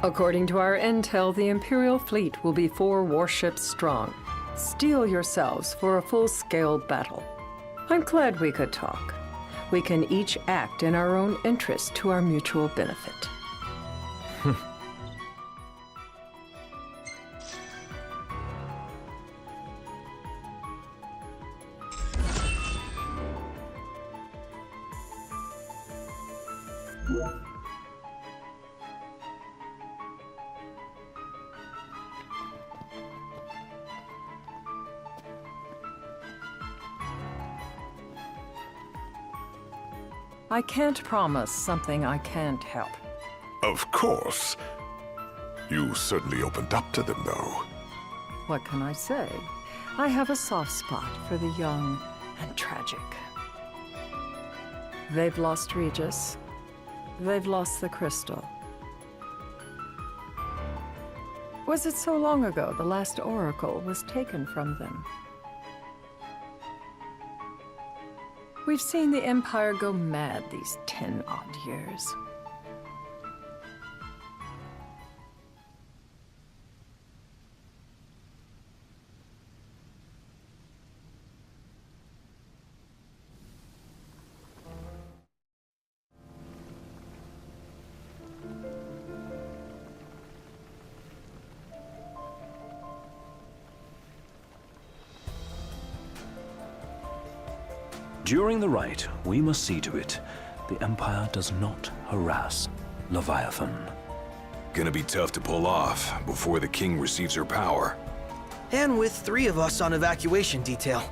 According to our intel, the Imperial fleet will be 4 warships strong. Steel yourselves for a full-scale battle. I'm glad we could talk. We can each act in our own interest to our mutual benefit. I can't promise something I can't help. Of course. You certainly opened up to them, though. What can I say? I have a soft spot for the young and tragic. They've lost Regis. They've lost the crystal. Was it so long ago the last oracle was taken from them? We've seen the Empire go mad these 10-odd years. During the rite, we must see to it the Empire does not harass Leviathan. Gonna be tough to pull off before the king receives her power. And with 3 of us on evacuation detail.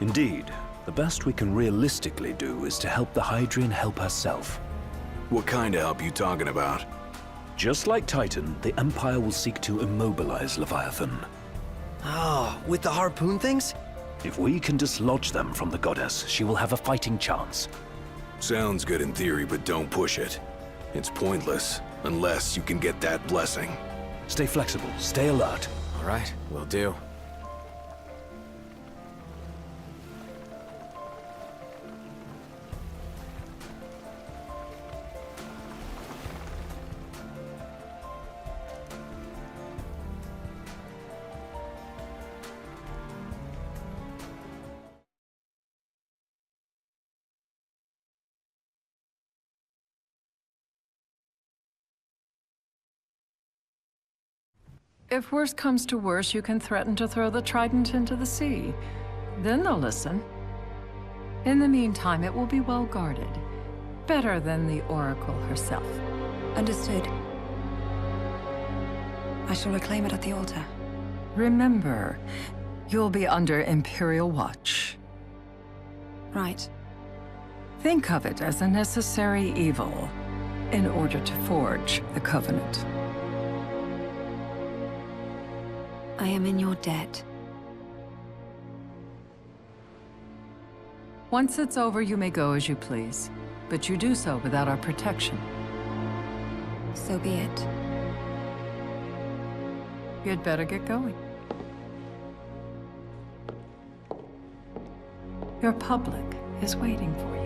Indeed, the best we can realistically do is to help the Hydrian help herself. What kind of help you talking about? Just like Titan, the Empire will seek to immobilize Leviathan. Oh, with the harpoon things? If we can dislodge them from the goddess, she will have a fighting chance. Sounds good in theory, but don't push it. It's pointless, unless you can get that blessing. Stay flexible, stay alert. All right, will do. If worse comes to worse, you can threaten to throw the trident into the sea. Then they'll listen. In the meantime, it will be well guarded. Better than the Oracle herself. Understood. I shall reclaim it at the altar. Remember, you'll be under Imperial watch. Right. Think of it as a necessary evil in order to forge the Covenant. I am in your debt. Once it's over, you may go as you please. But you do so without our protection. So be it. You'd better get going. Your public is waiting for you.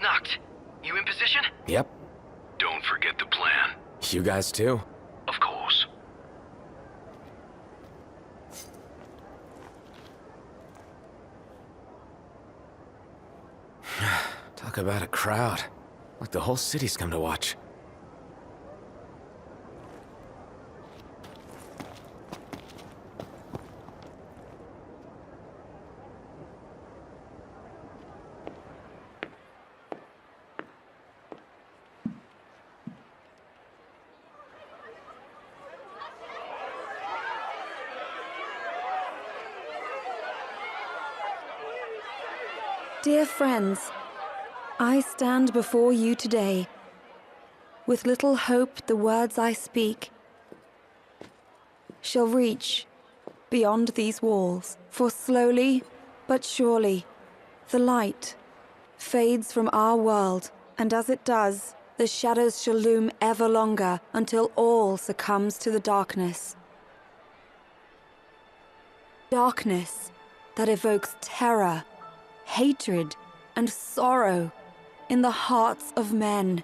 Noct, you in position? Yep. Don't forget the plan. You guys too? Of course. Talk about a crowd. Like the whole city's come to watch. Dear friends, I stand before you today. With little hope, the words I speak shall reach beyond these walls. For slowly but surely, the light fades from our world, and as it does, the shadows shall loom ever longer until all succumbs to the darkness. Darkness that evokes terror, hatred, and sorrow in the hearts of men.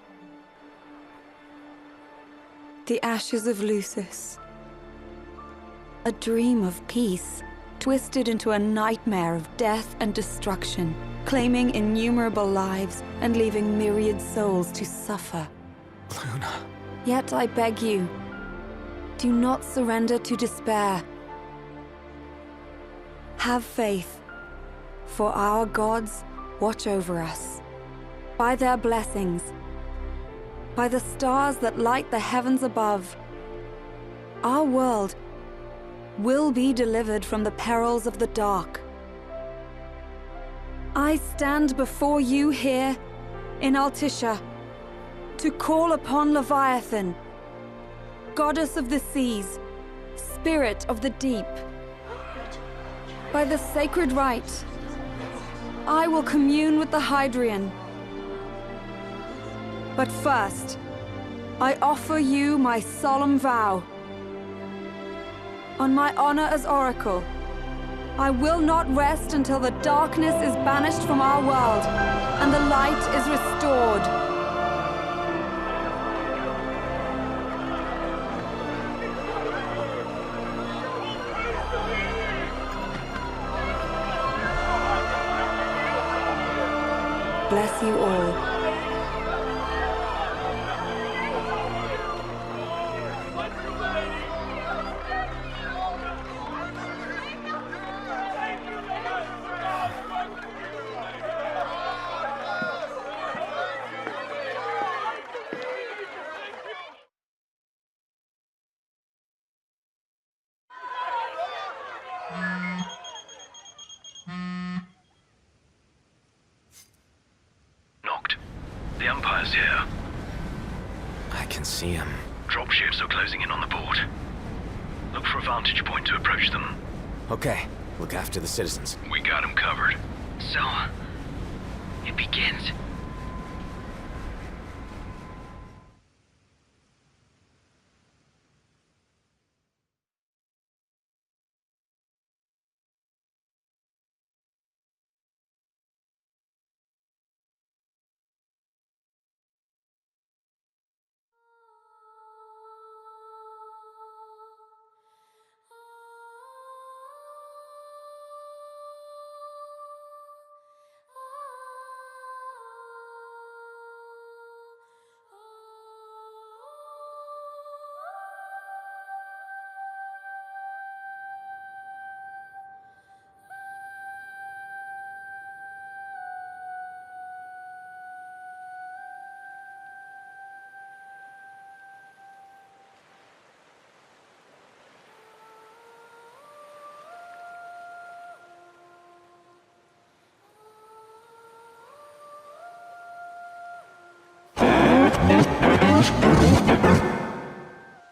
The ashes of Lucis. A dream of peace, twisted into a nightmare of death and destruction, claiming innumerable lives and leaving myriad souls to suffer. Luna. Yet I beg you, do not surrender to despair. Have faith. For our gods watch over us. By their blessings, by the stars that light the heavens above, our world will be delivered from the perils of the dark. I stand before you here in Altissia to call upon Leviathan, goddess of the seas, spirit of the deep. By the sacred rite, I will commune with the Hydrian. But first, I offer you my solemn vow. On my honor as Oracle, I will not rest until the darkness is banished from our world and the light is restored. Bless you all. Noct. The Empire's here. I can see him. Dropships are closing in on the port. Look for a vantage point to approach them. Okay, look after the citizens. We got them covered. So, it begins.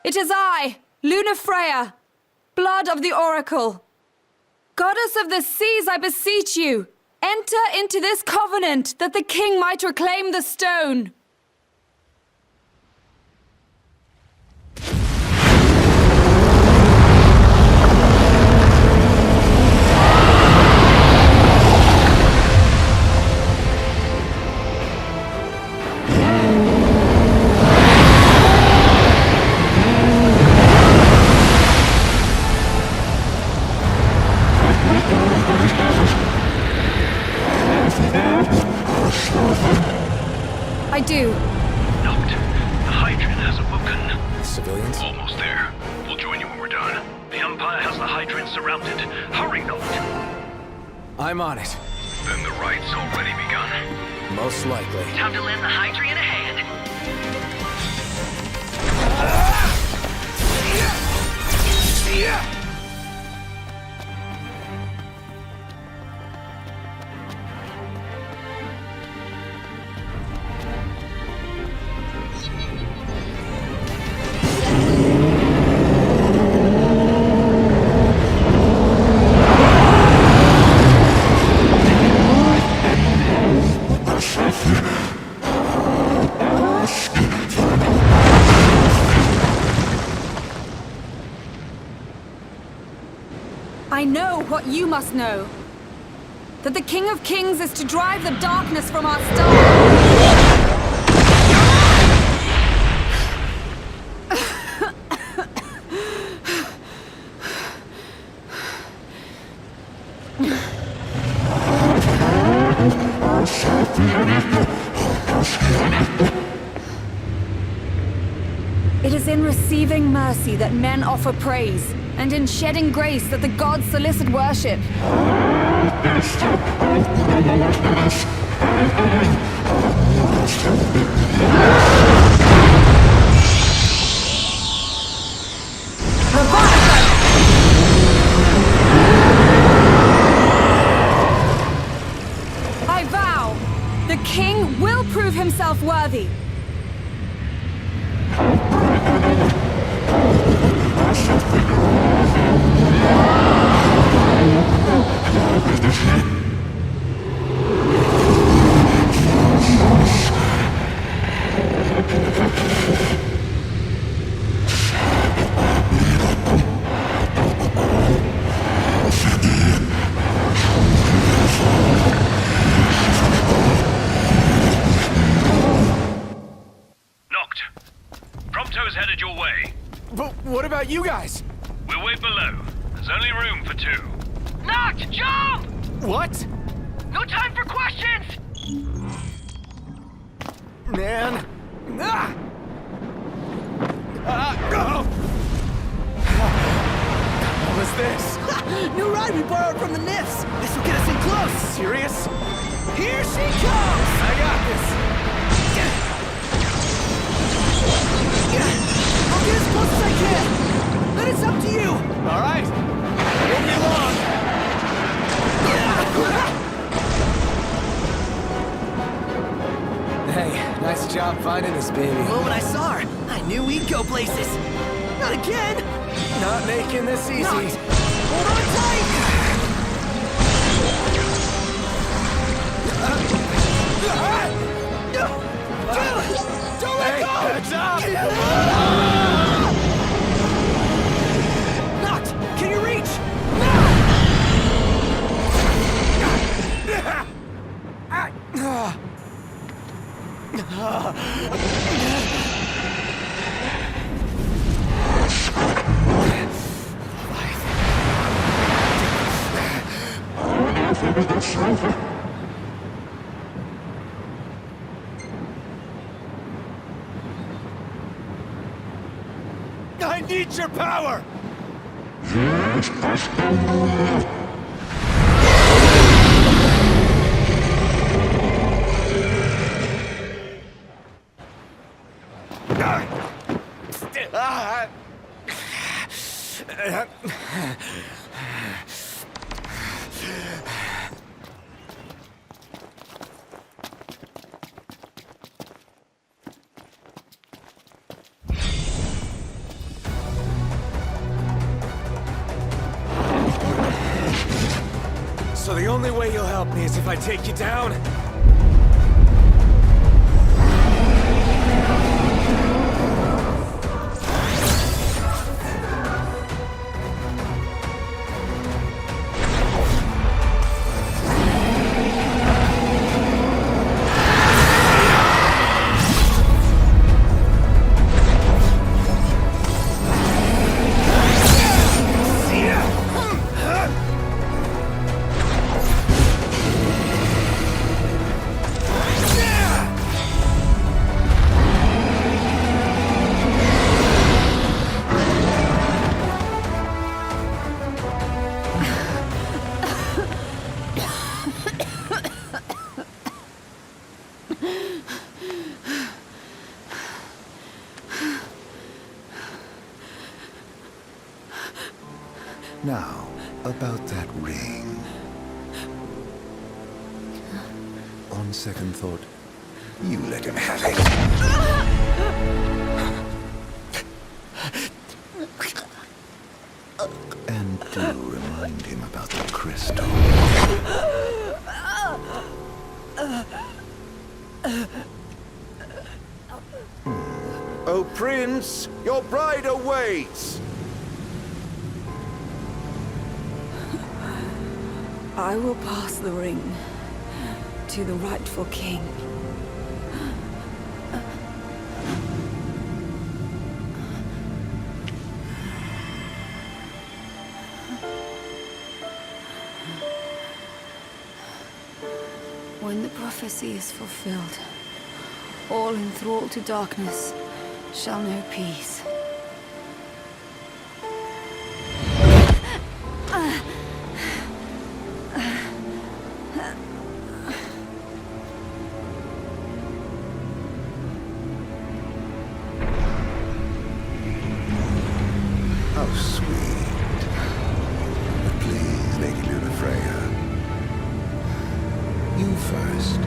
It is I, Lunafreya, blood of the Oracle. Goddess of the seas, I beseech you, enter into this covenant that the king might reclaim the stone. I do. Noct. The Hydrian has awoken. Civilians? Almost there. We'll join you when we're done. The Empire has the Hydrian surrounded. Hurry, Noct. I'm on it. Then the rite's already begun. Most likely. Time to lend the Hydrian a hand. I know what you must know. That the King of Kings is to drive the darkness from our star. It is in receiving mercy that men offer praise, and in shedding grace that the gods solicit worship. Leviathan! Noct. Prompto's headed your way. But what about you guys? We'll wait below. There's only room for two. Noct, jump! What? No time for questions! Man. Ah! Oh! What was this? New ride we borrowed from the Nifs. This will get us in close. Serious? Here she comes! I got this. I'll get as close as I can. Then it's up to you. All right. Won't be long. Hey, nice job finding this baby. The moment I saw her, I knew we'd go places. Not again. Not making this easy. Not. Hold on tight. Don't let go! Heads up! Noct, can you reach? I need your power! So the only way you'll help me is if I take you down? Now, about that ring. On second thought, you let him have it. And do remind him about the crystal. Oh, Prince, your bride awaits! I will pass the ring to the rightful king. When the prophecy is fulfilled, all enthralled to darkness shall know peace. How sweet. But please, Lady Lunafreya, you first.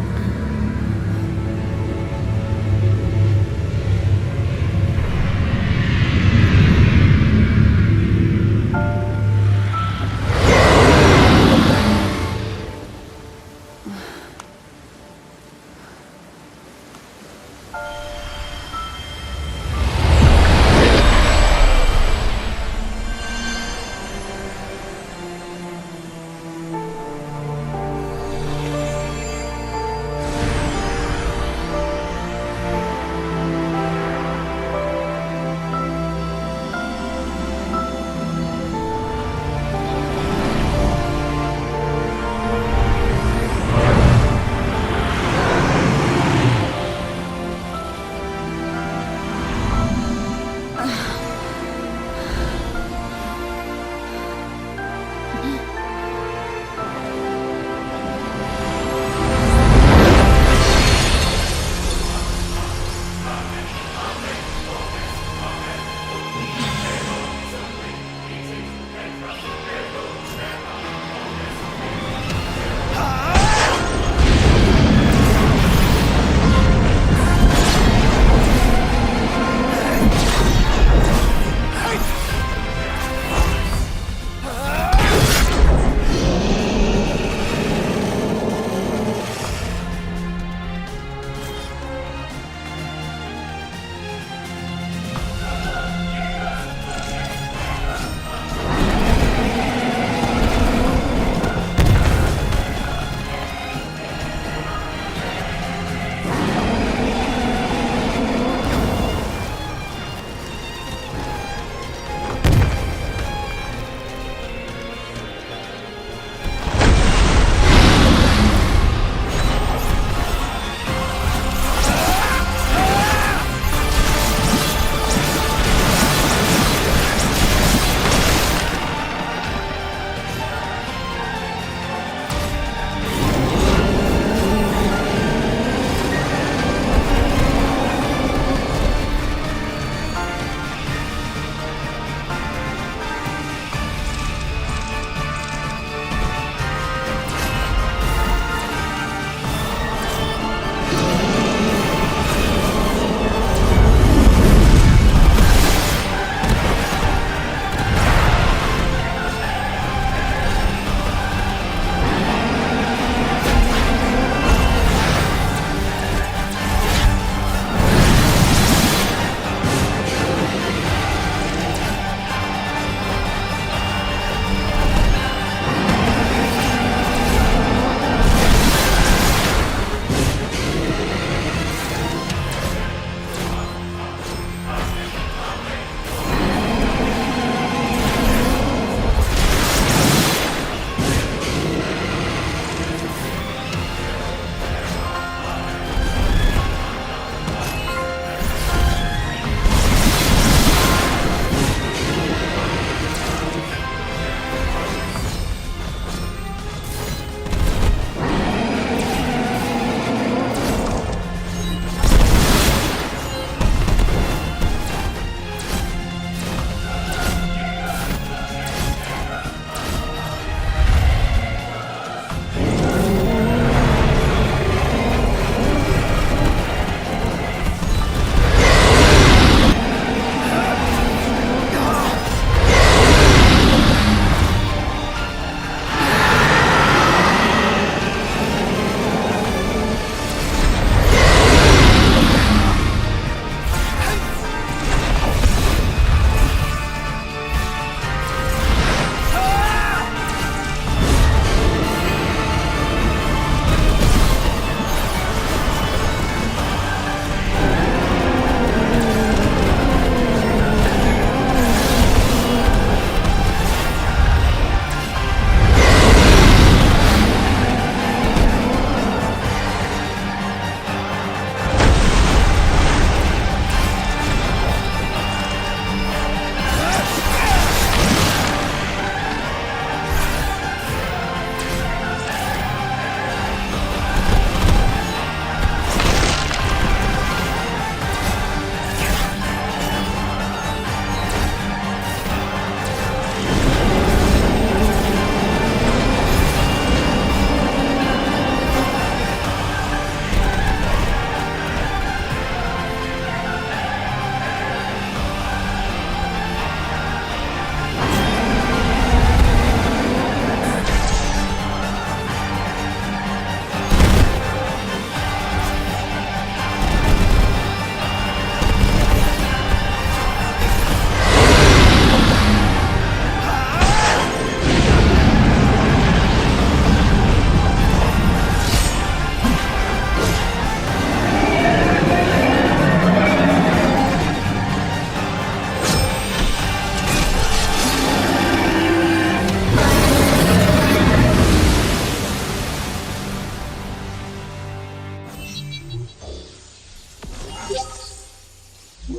It's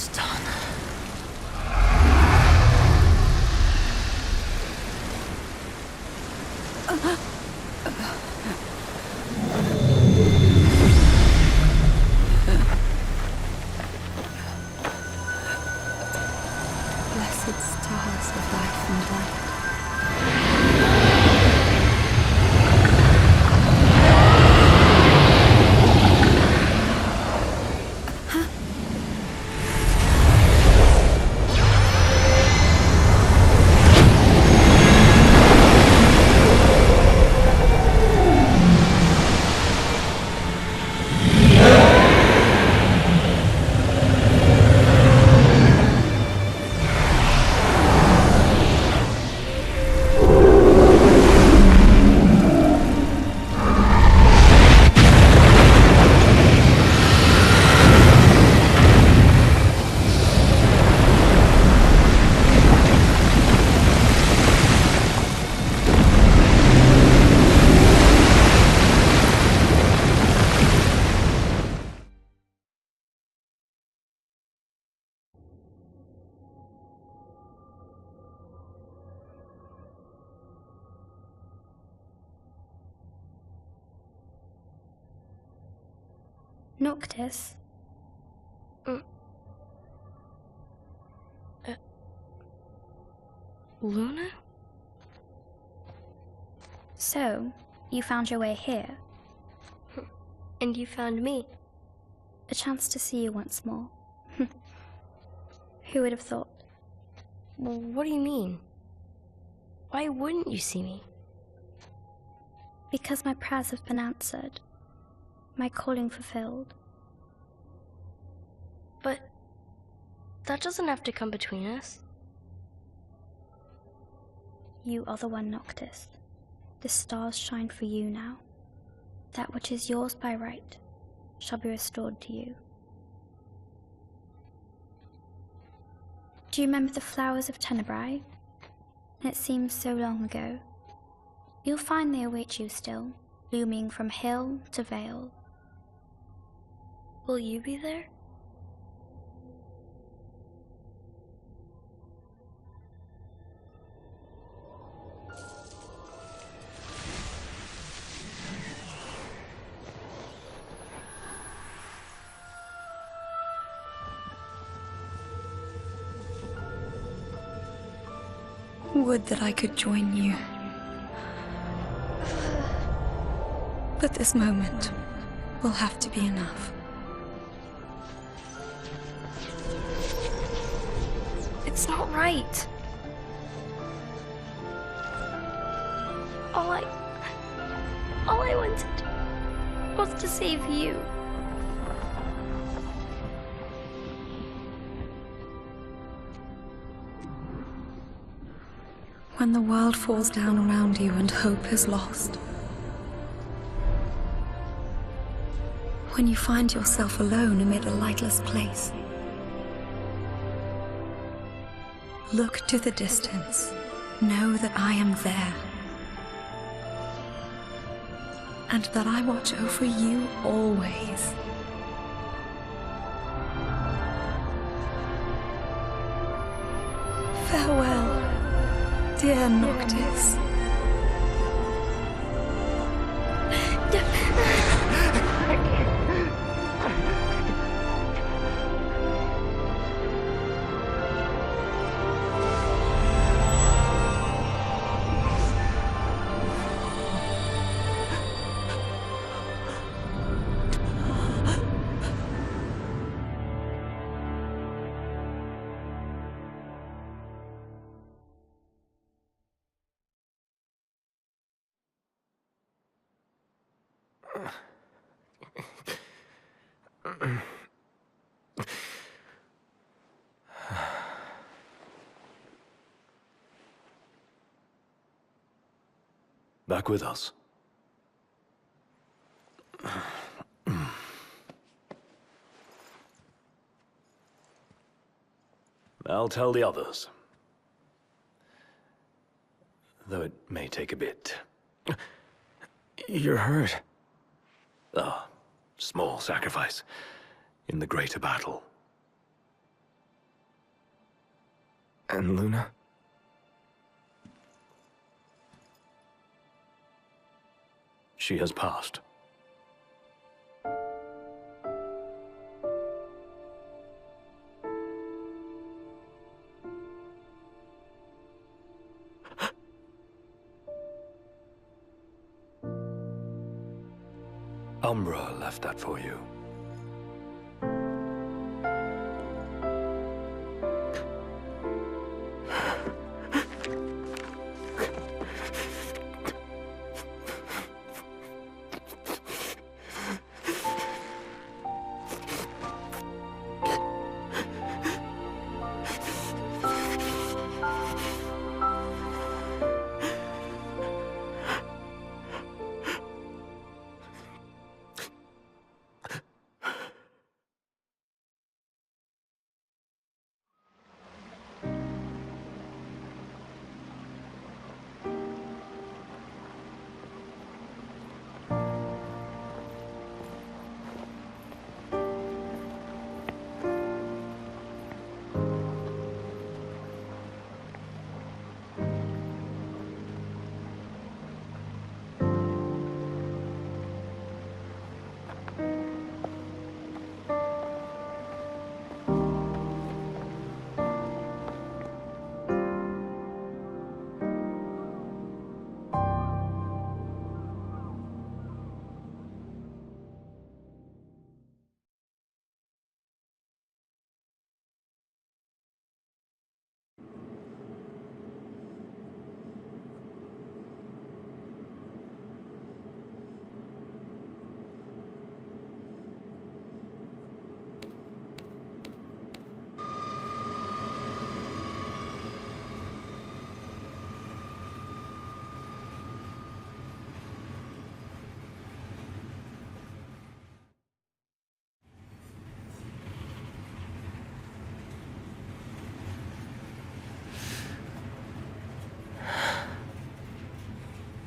done. Blessed stars of life and light. Noctis? Luna? So, you found your way here. And you found me. A chance to see you once more. Who would have thought? Well, what do you mean? Why wouldn't you see me? Because my prayers have been answered. My calling fulfilled. But that doesn't have to come between us. You are the one, Noctis. The stars shine for you now. That which is yours by right shall be restored to you. Do you remember the flowers of Tenebrae? It seems so long ago. You'll find they await you still, blooming from hill to vale. Will you be there? Would that I could join you. But this moment will have to be enough. It's not right. All I wanted was to save you. When the world falls down around you and hope is lost. When you find yourself alone amid a lightless place. Look to the distance. Know that I am there. And that I watch over you always. Farewell, dear Noctis. Back with us. I'll tell the others. though it may take a bit. You're hurt. Ah, small sacrifice in the greater battle. And Luna? She has passed. Umbra left that for you.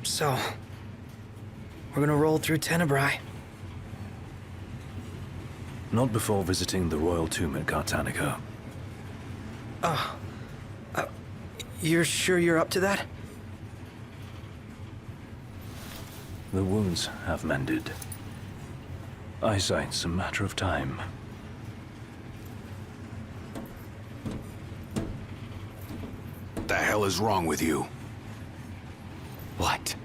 So, we're gonna roll through Tenebrae. Not before visiting the royal tomb at Cartanica. You're sure you're up to that? The wounds have mended. Eyesight's a matter of time. What the hell is wrong with you? What?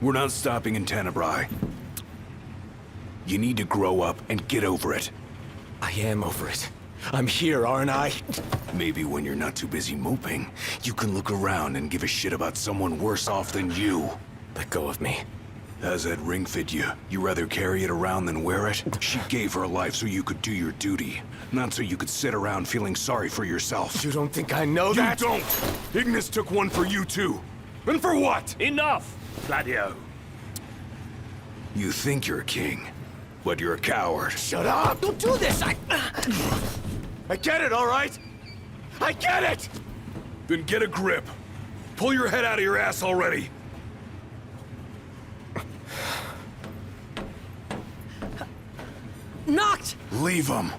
We're not stopping in Tenebrae. You need to grow up and get over it. I am over it. I'm here, aren't I? Maybe when you're not too busy moping, you can look around and give a shit about someone worse off than you. Let go of me. How's that ring fit you? You rather carry it around than wear it? She gave her life so you could do your duty, not so you could sit around feeling sorry for yourself. You don't think I know that? You don't! Ignis took one for you too. And for what? Enough, Gladio. You think you're a king, but you're a coward. Shut up! Don't do this! I get it, all right? I get it! Then get a grip. Pull your head out of your ass already. Knocked! Leave him.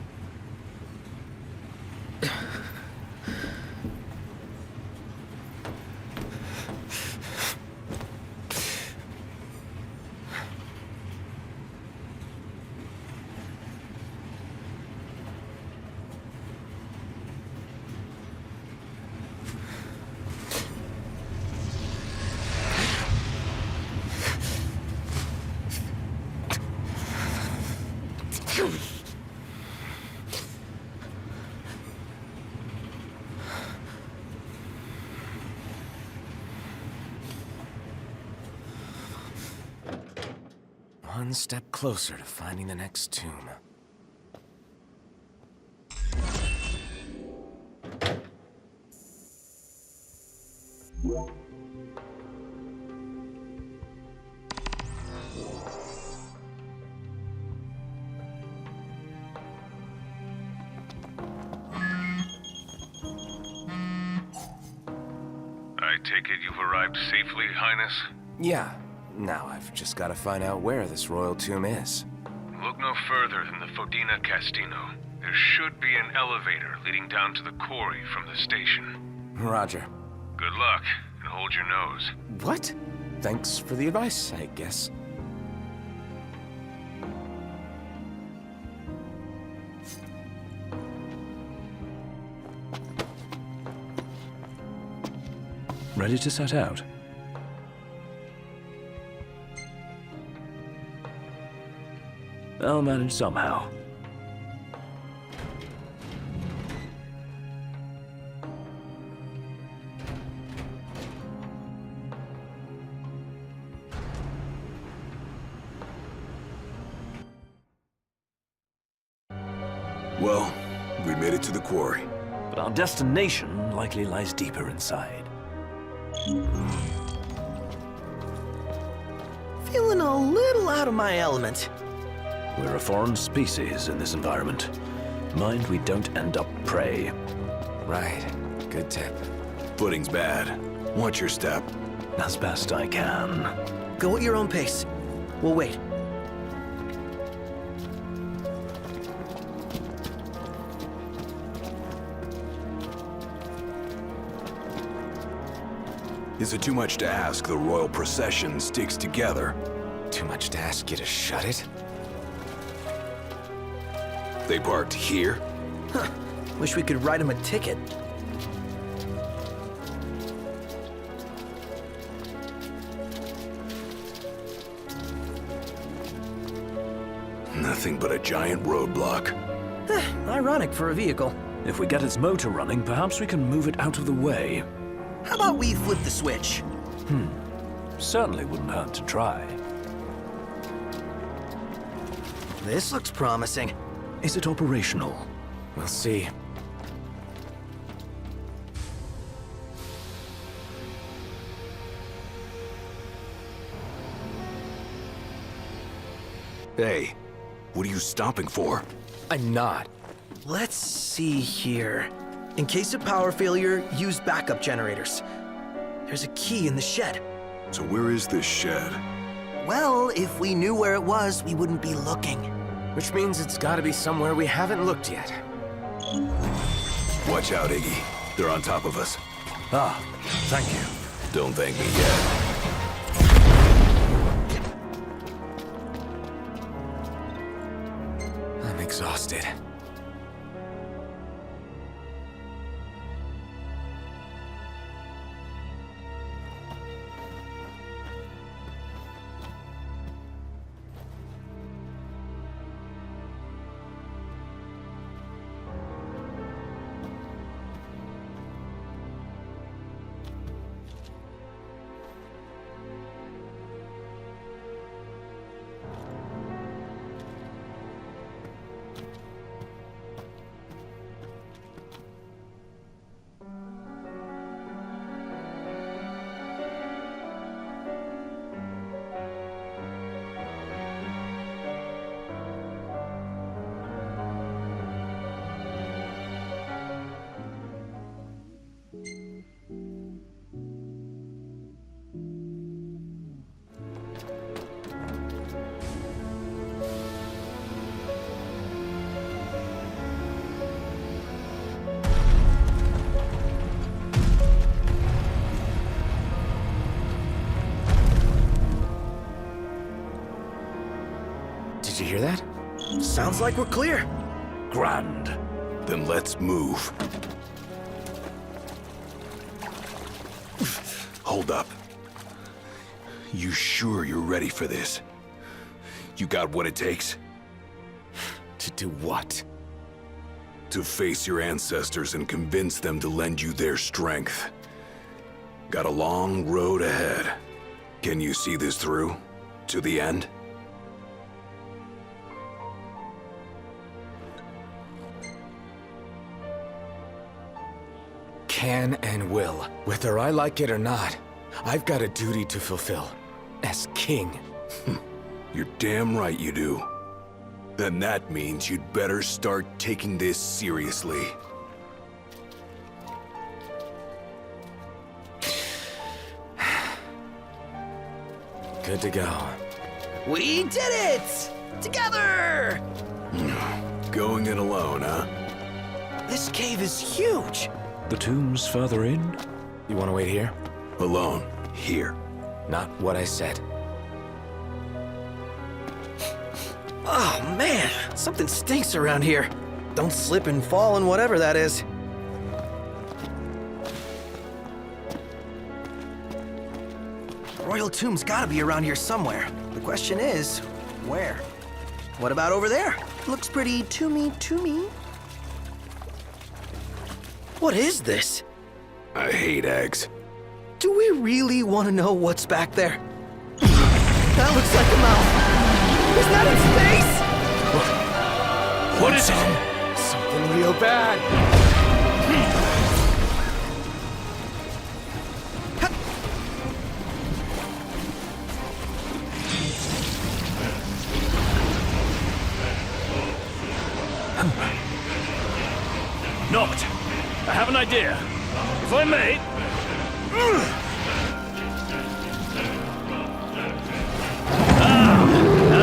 One step closer to finding the next tomb. I take it you've arrived safely, Highness? Yeah. Now I've just got to find out where this royal tomb is. Look no further than the Fodina Castino. There should be an elevator leading down to the quarry from the station. Roger. Good luck, and hold your nose. What? Thanks for the advice, I guess. Ready to set out? I'll manage somehow. Well, we made it to the quarry. But our destination likely lies deeper inside. Feeling a little out of my element. We're a foreign species in this environment. Mind we don't end up prey. Right. Good tip. Footing's bad. Watch your step. As best I can. Go at your own pace. We'll wait. Is it too much to ask the royal procession sticks together? Too much to ask you to shut it? They parked here? Huh. Wish we could write him a ticket. Nothing but a giant roadblock. Ironic for a vehicle. If we get its motor running, perhaps we can move it out of the way. How about we flip the switch? Certainly wouldn't hurt to try. This looks promising. Is it operational? We'll see. Hey, what are you stopping for? I'm not. Let's see here. In case of power failure, use backup generators. There's a key in the shed. So where is this shed? Well, if we knew where it was, we wouldn't be looking. Which means it's gotta be somewhere we haven't looked yet. Watch out, Iggy. They're on top of us. Ah, thank you. Don't thank me yet. I'm exhausted. Did you hear that? Sounds like we're clear. Grand. Then let's move. Hold up. You sure you're ready for this? You got what it takes? To do what? To face your ancestors and convince them to lend you their strength. Got a long road ahead. Can you see this through? To the end? Can and will. Whether I like it or not, I've got a duty to fulfill. As king. You're damn right you do. Then that means you'd better start taking this seriously. Good to go. We did it! Together! Going it alone, huh? This cave is huge! The tomb's further in? You want to wait here? Alone. Here. Not what I said. Oh man, something stinks around here. Don't slip and fall and whatever that is. Royal tomb's gotta be around here somewhere. The question is, where? What about over there? Looks pretty tomby to me. What is this? I hate eggs. Do we really want to know what's back there? That looks like a mouth. Is that its face? What is it? Something real bad. Noct, I have an idea. If I may...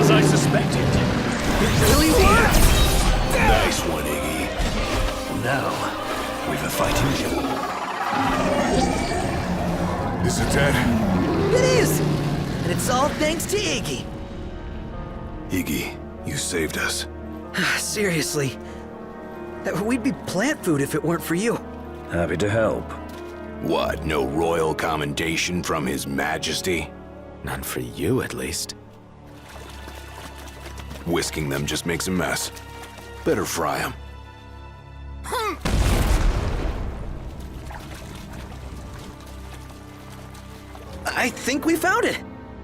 as I suspected. It really worked! Nice one, Iggy. Now, we've a fighting chip. Is it dead? It is! And it's all thanks to Iggy. Iggy, you saved us. Seriously. We'd be plant food if it weren't for you. Happy to help. What, no royal commendation from His Majesty? None for you, at least. Whisking them just makes a mess. Better fry them. I think we found it.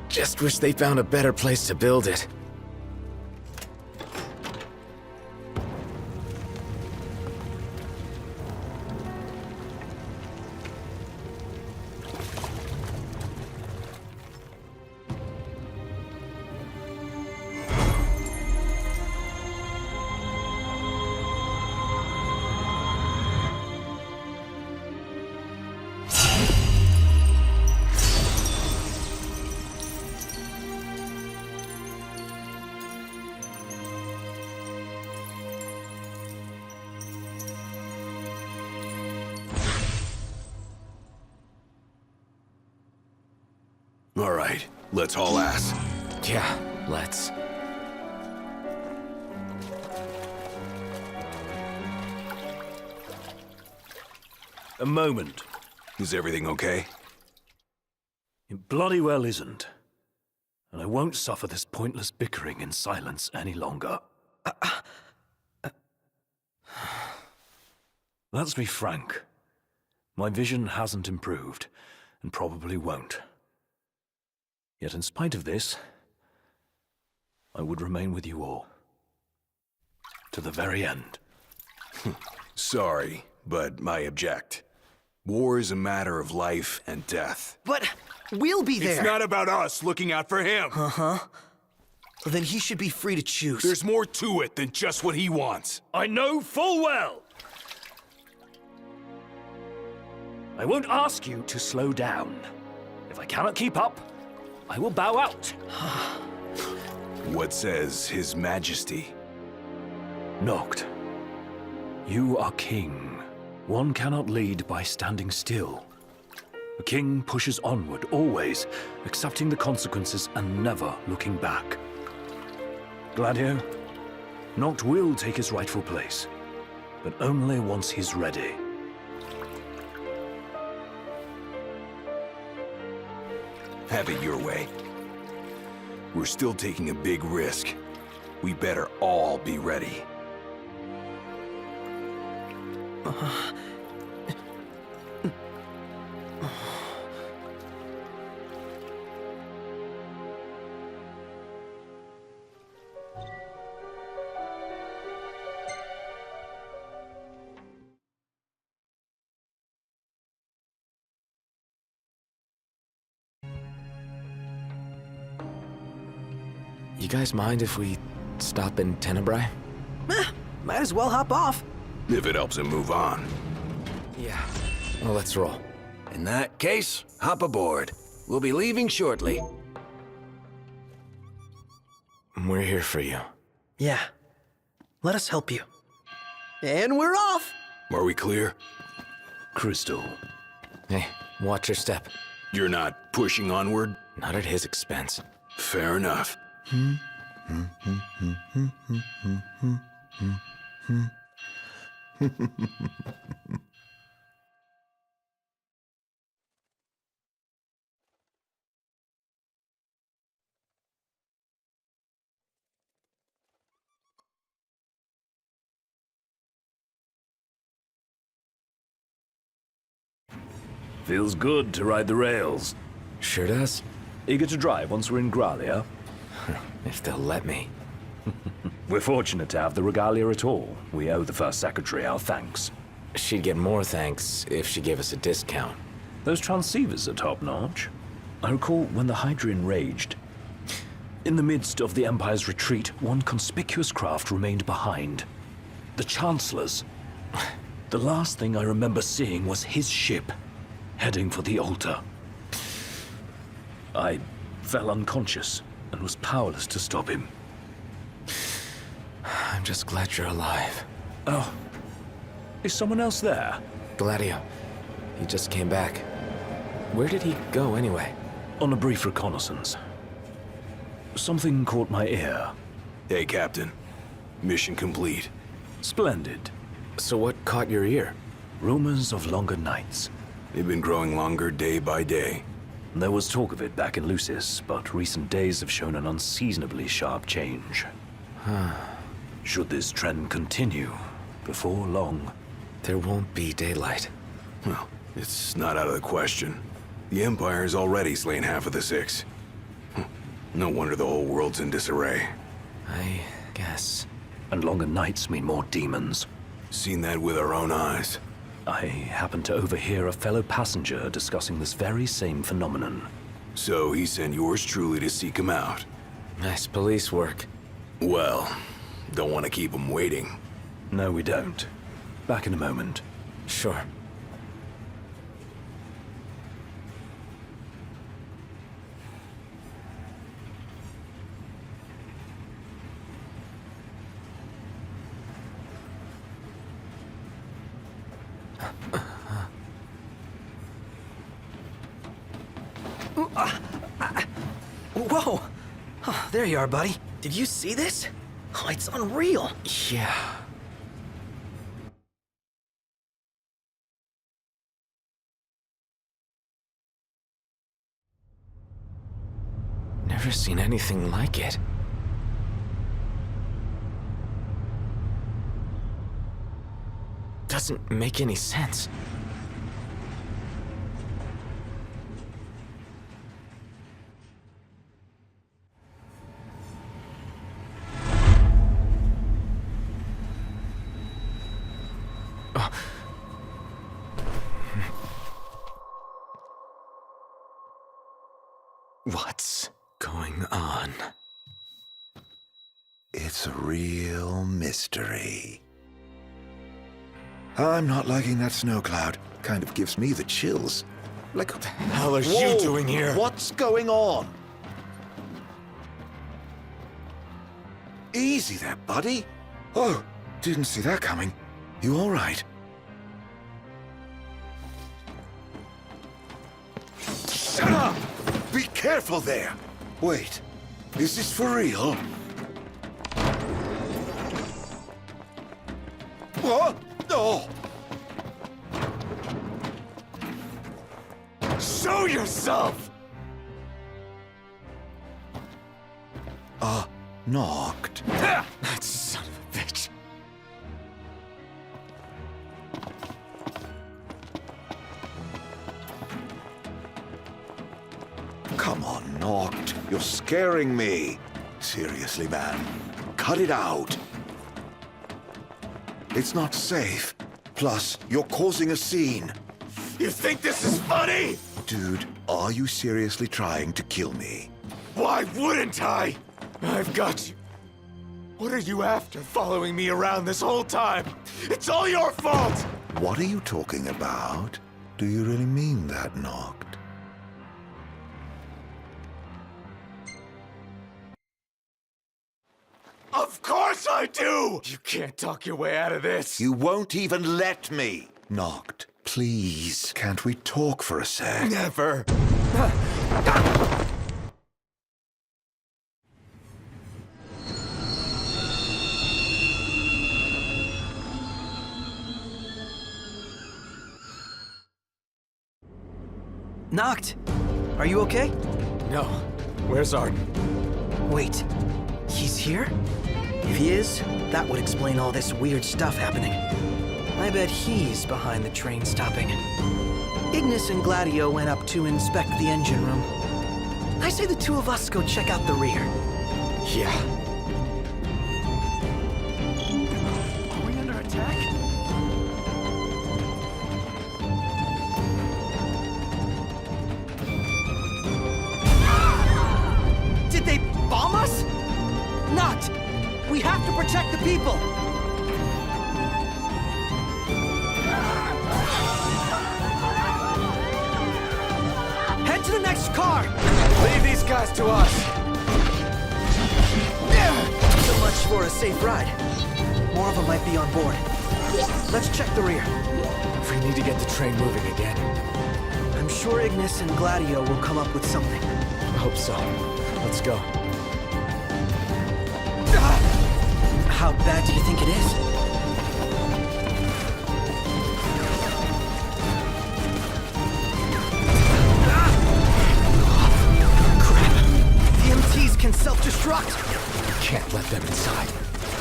Just wish they found a better place to build it. All right, let's haul ass. Yeah, let's. A moment. Is everything okay? It bloody well isn't. And I won't suffer this pointless bickering in silence any longer. Let's be frank. My vision hasn't improved, and probably won't. Yet in spite of this, I would remain with you all. To the very end. Sorry, but I object. War is a matter of life and death. But we'll be there. It's not about us looking out for him. Uh-huh. Well, then he should be free to choose. There's more to it than just what he wants. I know full well. I won't ask you to slow down. If I cannot keep up, I will bow out. What says His Majesty? Noct, you are king. One cannot lead by standing still. A king pushes onward, always, accepting the consequences and never looking back. Gladio, Noct will take his rightful place, but only once he's ready. Have it your way. We're still taking a big risk. We better all be ready. You guys mind if we stop in Tenebrae? Might as well hop off. If it helps him move on. Yeah. Well, let's roll. In that case, hop aboard. We'll be leaving shortly. We're here for you. Yeah. Let us help you. And we're off! Are we clear? Crystal. Hey, watch your step. You're not pushing onward? Not at his expense. Fair enough. Feels good to ride the rails. Sure does. Eager to drive once we're in Gralia? If they'll let me. We're fortunate to have the regalia at all. We owe the First Secretary our thanks. She'd get more thanks if she gave us a discount. Those transceivers are top-notch. I recall when the Hydrian raged. In the midst of the Empire's retreat, one conspicuous craft remained behind. The Chancellor's. The last thing I remember seeing was his ship, heading for the altar. I fell unconscious and was powerless to stop him. I'm just glad you're alive. Oh. Is someone else there? Gladio. He just came back. Where did he go anyway? On a brief reconnaissance. Something caught my ear. Hey, Captain. Mission complete. Splendid. So what caught your ear? Rumors of longer nights. They've been growing longer day by day. There was talk of it back in Lucis, but recent days have shown an unseasonably sharp change. Should this trend continue, before long, there won't be daylight. Well, it's not out of the question. The Empire's already slain half of the Six. No wonder the whole world's in disarray. I guess. And longer nights mean more demons. Seen that with our own eyes. I happened to overhear a fellow passenger discussing this very same phenomenon. So he sent yours truly to seek him out. Nice police work. Well, don't want to keep him waiting. No, we don't. Back in a moment. Sure. Whoa! Oh, there you are, buddy. Did you see this? Oh, it's unreal. Yeah. Never seen anything like it. Doesn't make any sense. What's going on? It's a real mystery. I'm not liking that snow cloud. Kind of gives me the chills. Like, what the hell are Whoa! you doing here? What's going on? Easy there, buddy. Oh, didn't see that coming. You all right? Shut up! Be careful there! Wait, is this for real? What? No! Show yourself! Knocked. That son of a bitch. Come on, Knocked. You're scaring me. Seriously, man. Cut it out. It's not safe. Plus, you're causing a scene. You think this is funny? Dude, are you seriously trying to kill me? Why wouldn't I? I've got you. What are you after, following me around this whole time? It's all your fault! What are you talking about? Do you really mean that, Knocked? Yes, I do! You can't talk your way out of this. You won't even let me. Noct, please, can't we talk for a sec? Never. Noct, are you okay? No. Where's Arden? Wait, he's here? If he is, that would explain all this weird stuff happening. I bet he's behind the train stopping. Ignis and Gladio went up to inspect the engine room. I say the two of us go check out the rear. Yeah. Are we under attack? Did they bomb us? Not! We have to protect the people! Head to the next car! Leave these guys to us. So much for a safe ride. More of them might be on board. Let's check the rear. We need to get the train moving again. I'm sure Ignis and Gladio will come up with something. I hope so. Let's go. How bad do you think it is? Crap! The MTs can self-destruct! Can't let them inside.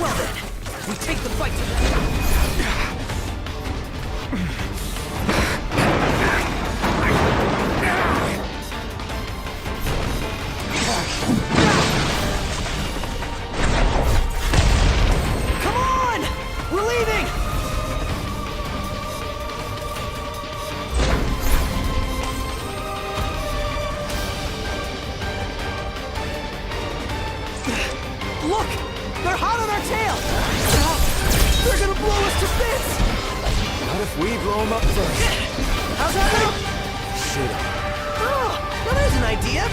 Well then, we take the fight to them! Look! They're hot on our tail! They're gonna blow us to bits! What if we blow them up first? How's that look? Shoot 'em. Oh, that is an idea!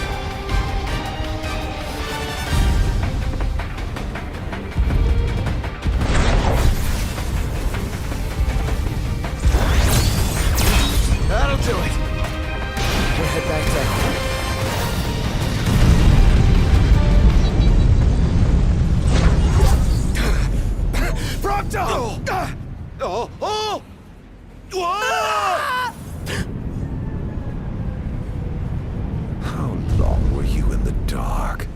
That'll do it! We'll head back down. Prompto! Oh! Oh! Whoa! How long were you in the dark?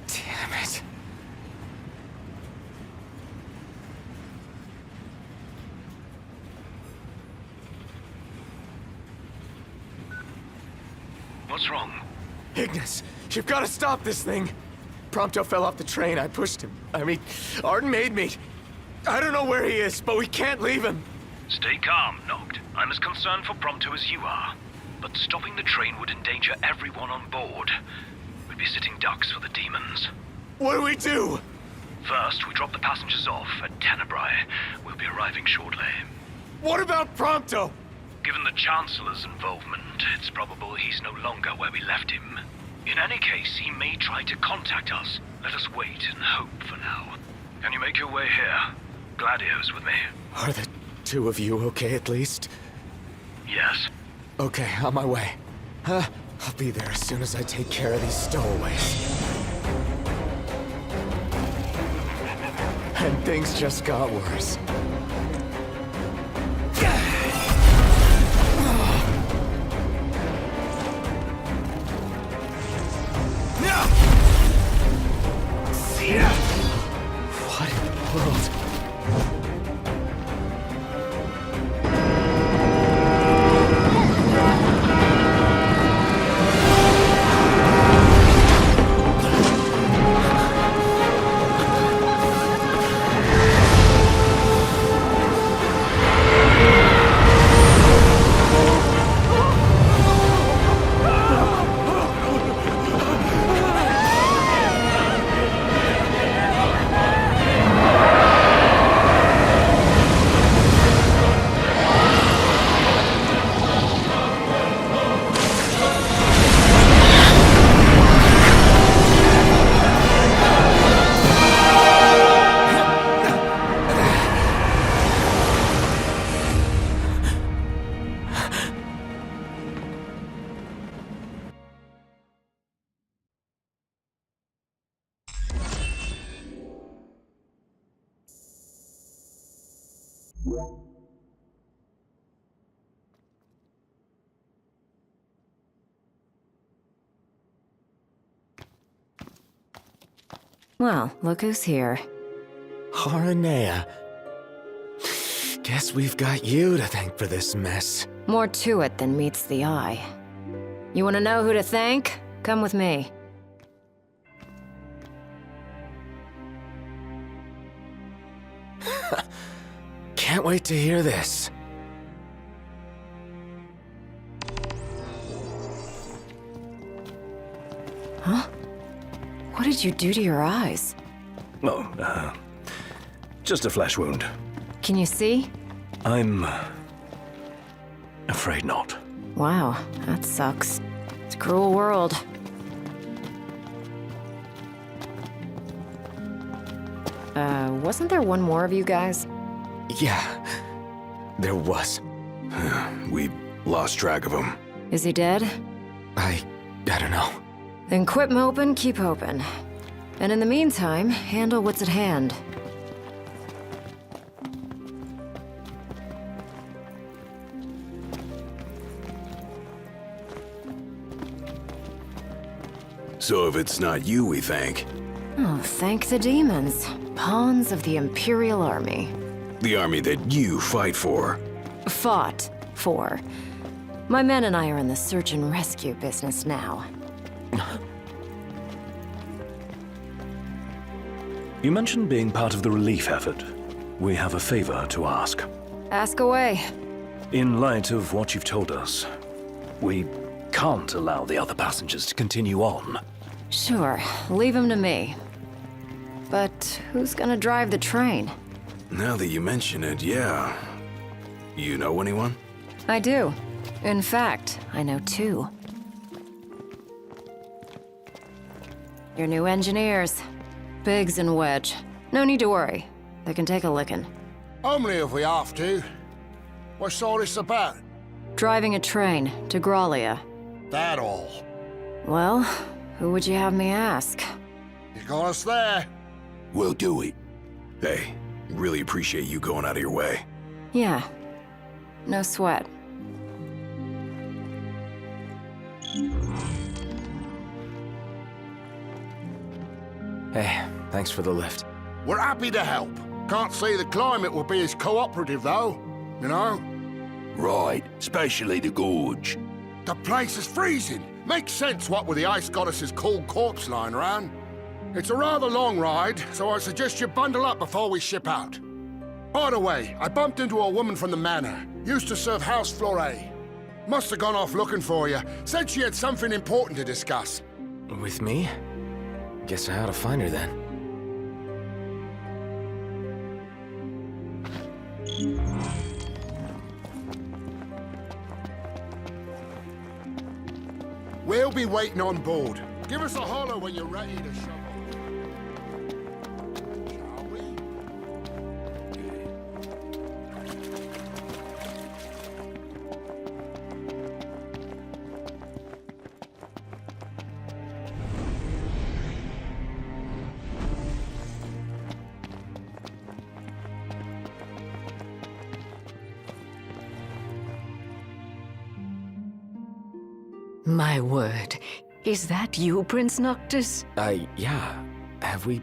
Damn it. What's wrong? Ignis, you've got to stop this thing. Prompto fell off the train. I pushed him. Arden made me. I don't know where he is, but we can't leave him. Stay calm, Noct. I'm as concerned for Prompto as you are. But stopping the train would endanger everyone on board. We'd be sitting ducks for the demons. What do we do? First, we drop the passengers off at Tenebrae. We'll be arriving shortly. What about Prompto? Given the Chancellor's involvement, it's probable he's no longer where we left him. In any case, he may try to contact us. Let us wait and hope for now. Can you make your way here? Gladio's with me. Are the two of you okay at least? Yes. Okay, on my way. I'll be there as soon as I take care of these stowaways. And things just got worse. What in the world? Well, look who's here. Horanea. Guess we've got you to thank for this mess. More to it than meets the eye. You want to know who to thank? Come with me. Can't wait to hear this. Huh? What did you do to your eyes? Oh, just a flesh wound. Can you see? I'm afraid not. Wow, that sucks. It's a cruel world. Wasn't there one more of you guys? Yeah, there was. We lost track of him. Is he dead? I don't know. Then quit moping, keep hoping. And in the meantime, handle what's at hand. So if it's not you we thank, Oh, thank the demons. Pawns of the Imperial Army. the army that you fight for. Fought for. My men and I are in the search and rescue business now. You mentioned being part of the relief effort. We have a favor to ask. Ask away. In light of what you've told us, we can't allow the other passengers to continue on. Sure, leave him to me. But who's gonna drive the train? Now that you mention it, yeah. You know anyone? I do. In fact, I know two. Your new engineers. Biggs and Wedge. No need to worry. They can take a licking. Only if we have to. What's all this about? Driving a train to Grollia. That all? Well, who would you have me ask? You got us there. We'll do it. Hey, really appreciate you going out of your way. Yeah. No sweat. Hey, thanks for the lift. We're happy to help. Can't say the climate will be as cooperative, though. You know? Right, especially the gorge. The place is freezing. Makes sense what with the ice goddess's cold corpse lying around. It's a rather long ride, so I suggest you bundle up before we ship out. By the way, I bumped into a woman from the manor. Used to serve House Fleuret. Must have gone off looking for you. Said she had something important to discuss. With me? Guess I ought to find her then. We'll be waiting on board. Give us a holler when you're ready to shovel. Shall we? My word. Is that you, Prince Noctis? Yeah. Have we...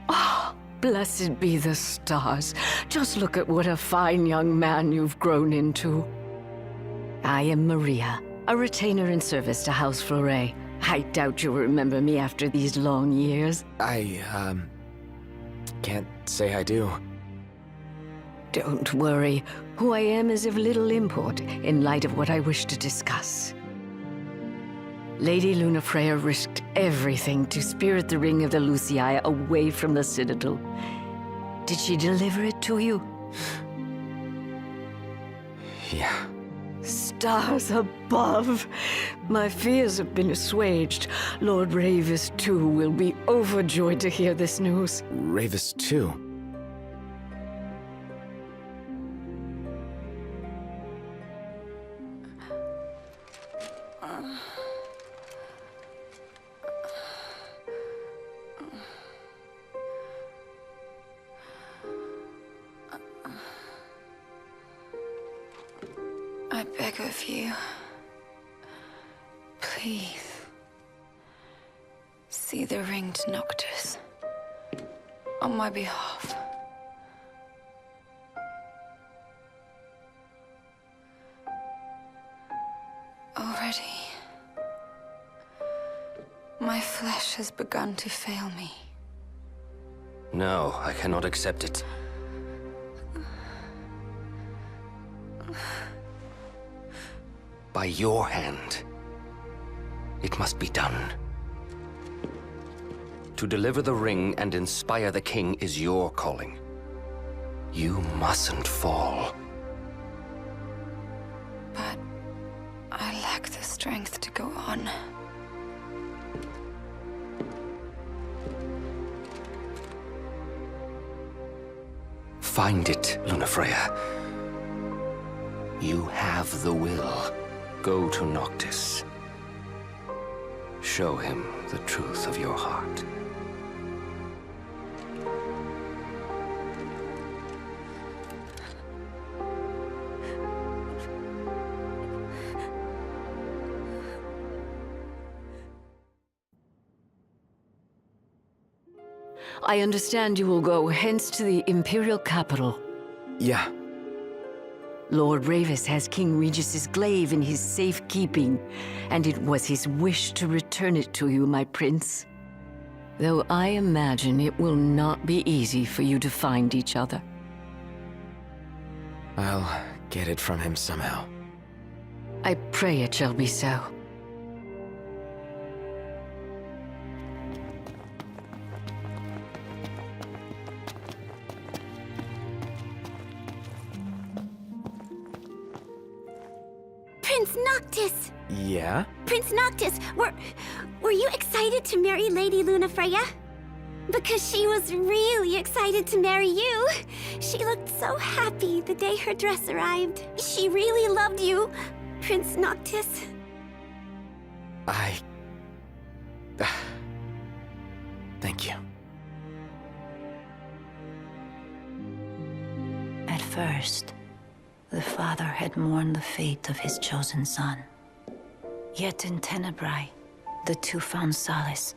Oh, blessed be the stars. Just look at what a fine young man you've grown into. I am Maria, a retainer in service to House Fleuret. I doubt you'll remember me after these long years. I can't say I do. Don't worry. Who I am is of little import in light of what I wish to discuss. Lady Lunafreya risked everything to spirit the Ring of the Lucii away from the Citadel. Did she deliver it to you? Yeah. Stars above! My fears have been assuaged. Lord Ravis, too, will be overjoyed to hear this news. Ravis, too? beg of you, please, see the ringed Noctis on my behalf. Already, my flesh has begun to fail me. No, I cannot accept it. By your hand, it must be done. To deliver the ring and inspire the king is your calling. You mustn't fall. But I lack the strength to go on. Find it, Lunafreya. You have the will. Go to Noctis. Show him the truth of your heart. I understand you will go hence to the Imperial capital. Yeah. Lord Ravis has King Regis's glaive in his safekeeping, and it was his wish to return it to you, my prince. Though I imagine it will not be easy for you to find each other. I'll get it from him somehow. I pray it shall be so. Prince Noctis! Yeah? Prince Noctis, were you excited to marry Lady Lunafreya? Because she was really excited to marry you. She looked so happy the day her dress arrived. She really loved you, Prince Noctis. Thank you. At first, the father had mourned the fate of his chosen son. Yet in Tenebrae, the two found solace.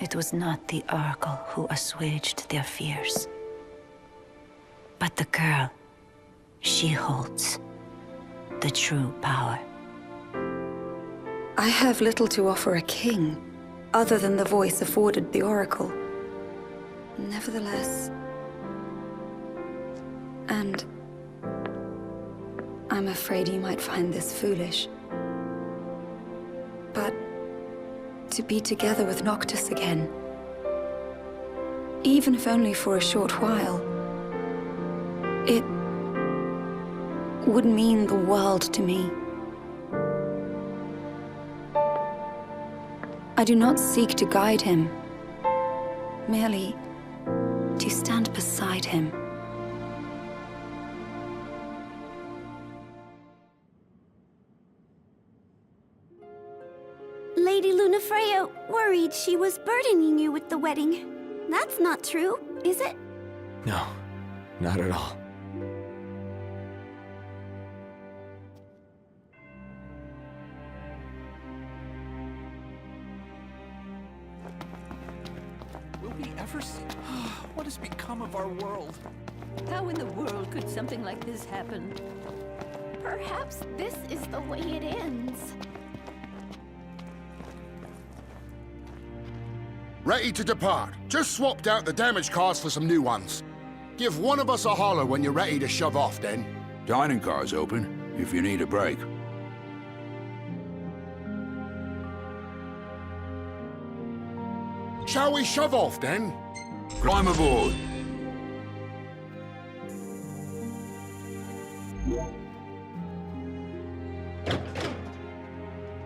It was not the Oracle who assuaged their fears, but the girl. She holds the true power. I have little to offer a king, other than the voice afforded the Oracle. Nevertheless... And... I'm afraid you might find this foolish. But... to be together with Noctis again, even if only for a short while, it would mean the world to me. I do not seek to guide him, merely to stand beside him. Lady Lunafreya worried she was burdening you with the wedding. That's not true, is it? No, not at all. Will we ever see... What has become of our world? How in the world could something like this happen? Perhaps this is the way it ends. Ready to depart. Just swapped out the damage cars for some new ones. Give one of us a holler when you're ready to shove off, then. Dining car's open, if you need a break. Shall we shove off, then? Climb aboard.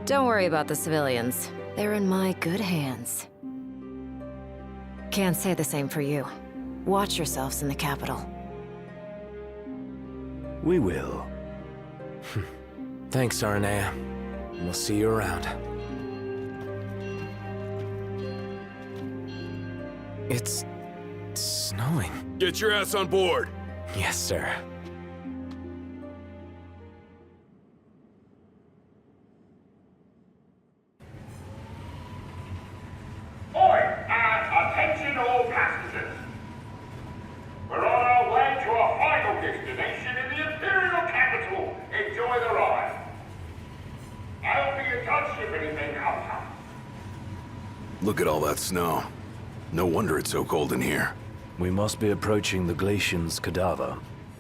Don't worry about the civilians. They're in my good hands. Can't say the same for you. Watch yourselves in the capital. We will. Thanks, Aranea. We'll see you around. It's... snowing. Get your ass on board! Yes, sir. princess. We're on our way to our final destination in the Imperial capital. Enjoy the ride. I'll be in touch if anything comes up. Look at all that snow. No wonder it's so cold in here. We must be approaching the Glacian's cadaver.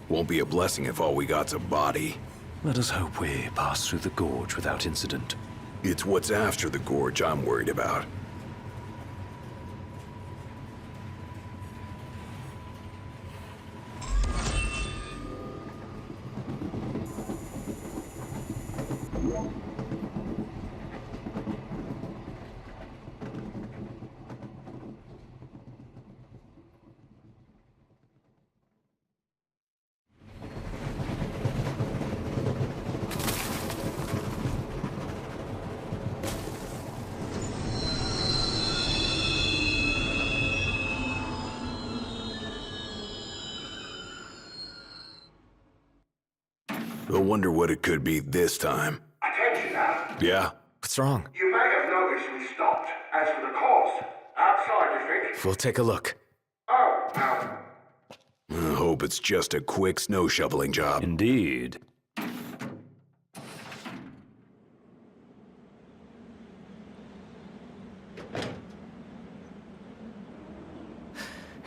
Won't be a blessing if all we got's a body. Let us hope we pass through the gorge without incident. It's what's after the gorge I'm worried about. I wonder what it could be this time. Attention now. Yeah? What's wrong? You may have noticed we stopped. As for the cause, outside, you think? We'll take a look. Oh, I hope it's just a quick snow shoveling job. Indeed.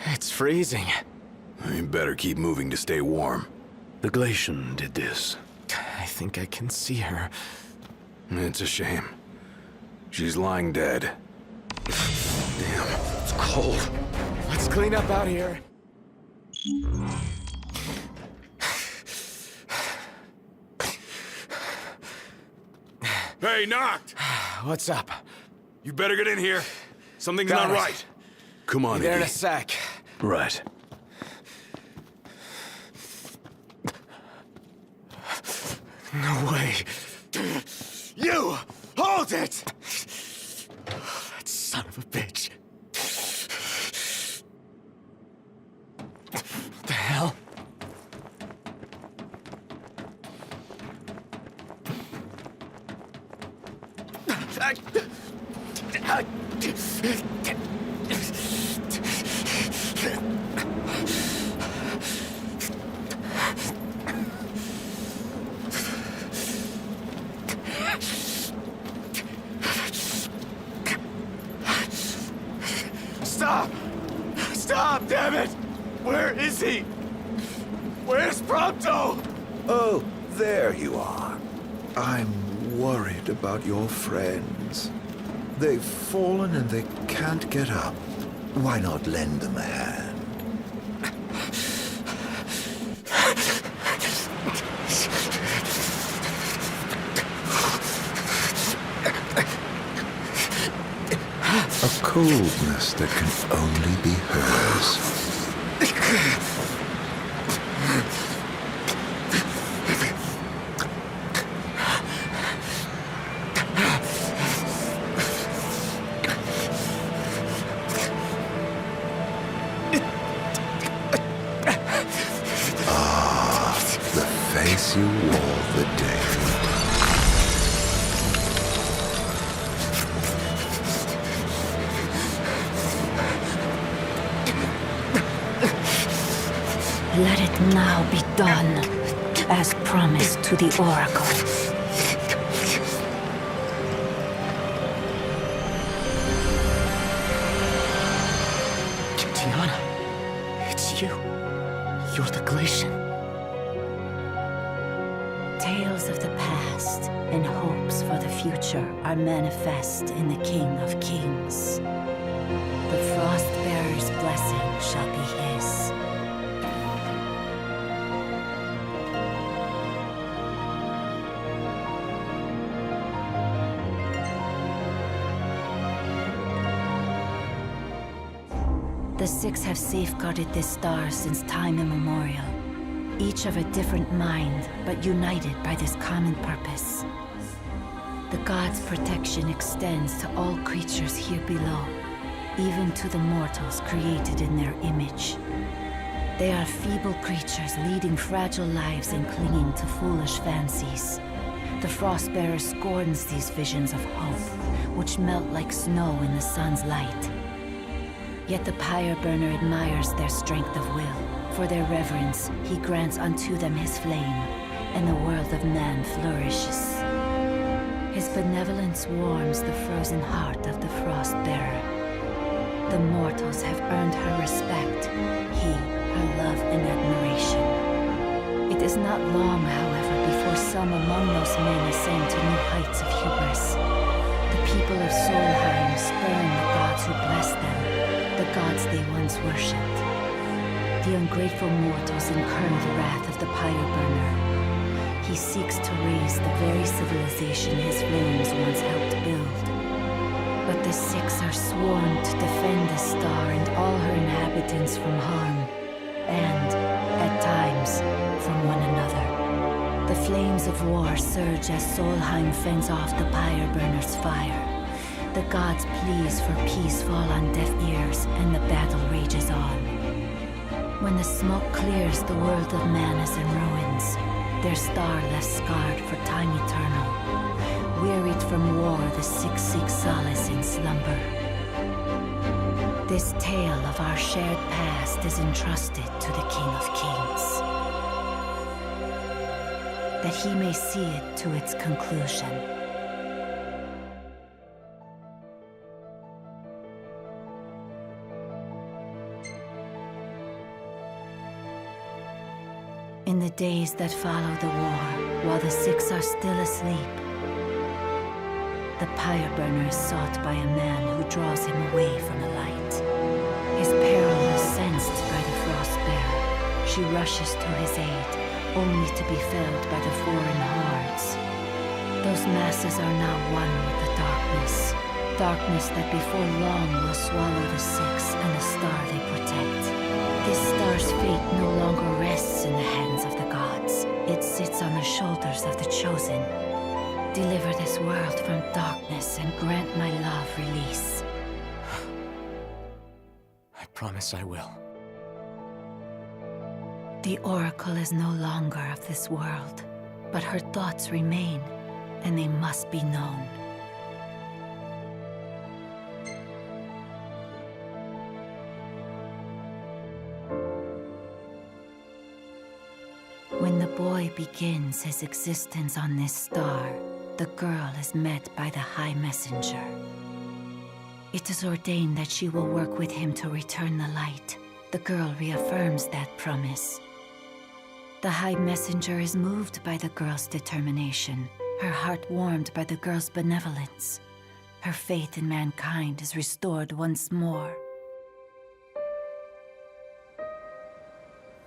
It's freezing. You better keep moving to stay warm. The Glacian did this. I think I can see her. It's a shame. She's lying dead. Damn, it's cold. Let's clean up out here. Hey, Noct! What's up? You better get in here. Something's Got not it. right. Come on, Be there in a Iggy. sec. Right. No way. You! Hold it! That son of a bitch. What the hell? Stop! Stop, damn it! Where is he? Where's Prompto? Oh, there you are. I'm worried about your friends. They've fallen and they can't get up. Why not lend them a hand? A coldness that can only be hers. The face you wore the day you Let it now be done, as promised to the Oracle. Tiana, it's you. You're the Glacian. Tales of the past and hopes for the future are manifest in the King of Kings. The Frostbearer's blessing shall be his. The Six have safeguarded this star since time immemorial. Each of a different mind, but united by this common purpose. The gods' protection extends to all creatures here below, even to the mortals created in their image. They are feeble creatures leading fragile lives and clinging to foolish fancies. The Frostbearer scorns these visions of hope, which melt like snow in the sun's light. Yet the pyre burner admires their strength of will. For their reverence, he grants unto them his flame, and the world of man flourishes. His benevolence warms the frozen heart of the Frostbearer. The mortals have earned her respect, he her love and admiration. It is not long, however, before some among those men ascend to new heights of hubris. The people of Solheim spurn the gods who bless them, the gods they once worshipped. The ungrateful mortals incur the wrath of the pyre burner. He seeks to raise the very civilization his flames once helped build. But the Six are sworn to defend the star and all her inhabitants from harm, and, at times, from one another. The flames of war surge as Solheim fends off the pyre burner's fire. The gods' pleas for peace fall on deaf ears, and the battle rages on. When the smoke clears, the world of man is in ruins, their star left scarred for time eternal. Wearied from war, the Six seek solace in slumber. This tale of our shared past is entrusted to the King of Kings, that he may see it to its conclusion. In the days that follow the war, while the Six are still asleep, the pyre burner is sought by a man who draws him away from the light. His peril is sensed by the Frostbearer. She rushes to his aid, only to be felled by the foreign hordes. Those masses are now one with the darkness. Darkness that before long will swallow the Six and the star they protect. This star's fate no longer rests in the hands of the gods. It sits on the shoulders of the chosen. Deliver this world from darkness and grant my love release. I promise I will. The Oracle is no longer of this world, but her thoughts remain, and they must be known. When the boy begins his existence on this star, the girl is met by the High Messenger. It is ordained that she will work with him to return the light. The girl reaffirms that promise. The High Messenger is moved by the girl's determination, her heart warmed by the girl's benevolence. Her faith in mankind is restored once more.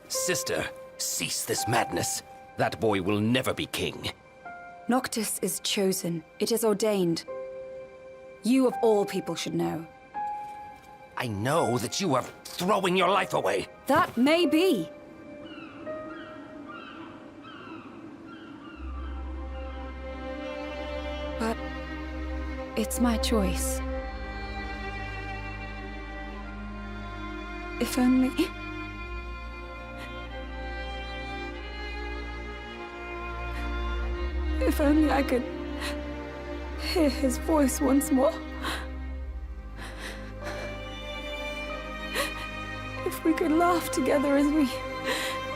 Sister, cease this madness. That boy will never be king. Noctis is chosen. It is ordained. You of all people should know. I know that you are throwing your life away. That may be. But it's my choice. If only... If only I could hear his voice once more. If we could laugh together as we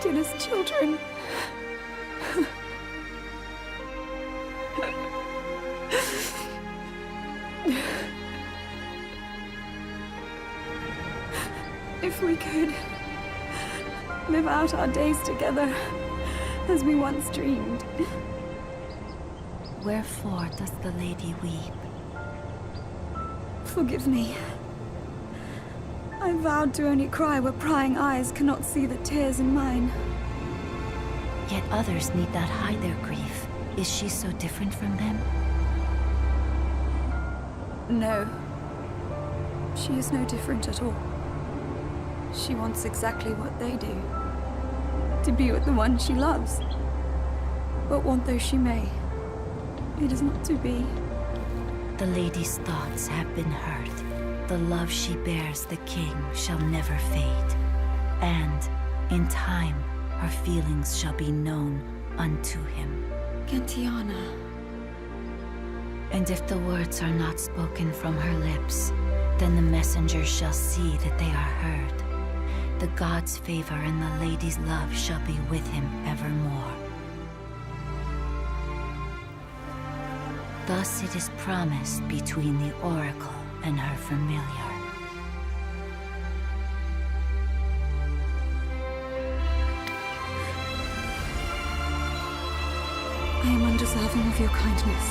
did as children. If we could live out our days together as we once dreamed. Wherefore does the lady weep? Forgive me. I vowed to only cry where prying eyes cannot see the tears in mine. Yet others need not hide their grief. Is she so different from them? No. She is no different at all. She wants exactly what they do. To be with the one she loves. But want though she may, it is not to be. The lady's thoughts have been heard. The love she bears the king shall never fade. And, in time, her feelings shall be known unto him. Gentiana. And if the words are not spoken from her lips, Then the messengers shall see that they are heard. The god's favor and the lady's love shall be with him evermore. Thus it is promised between the oracle and her familiar. I am undeserving of your kindness.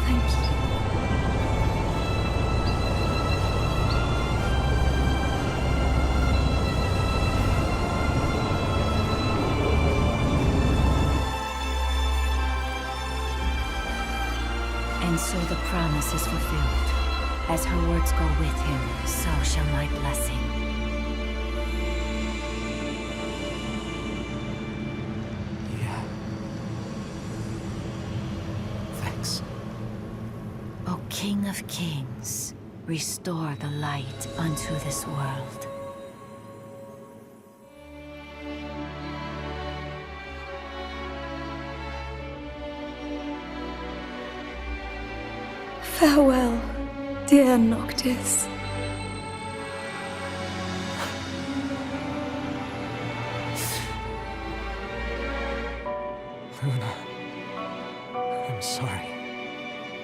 Thank you. And so the promise is fulfilled. As her words go with him, so shall my blessing. Yeah. Thanks. O King of Kings, restore the light unto this world. Farewell, dear Noctis. Luna, I'm sorry.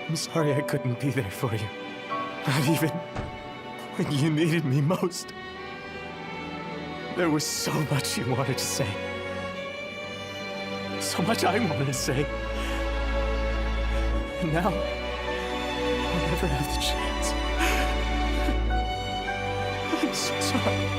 I'm sorry I couldn't be there for you. Not even when you needed me most. There was so much you wanted to say. So much I wanted to say. And now, I'll never have the chance. I'm so sorry.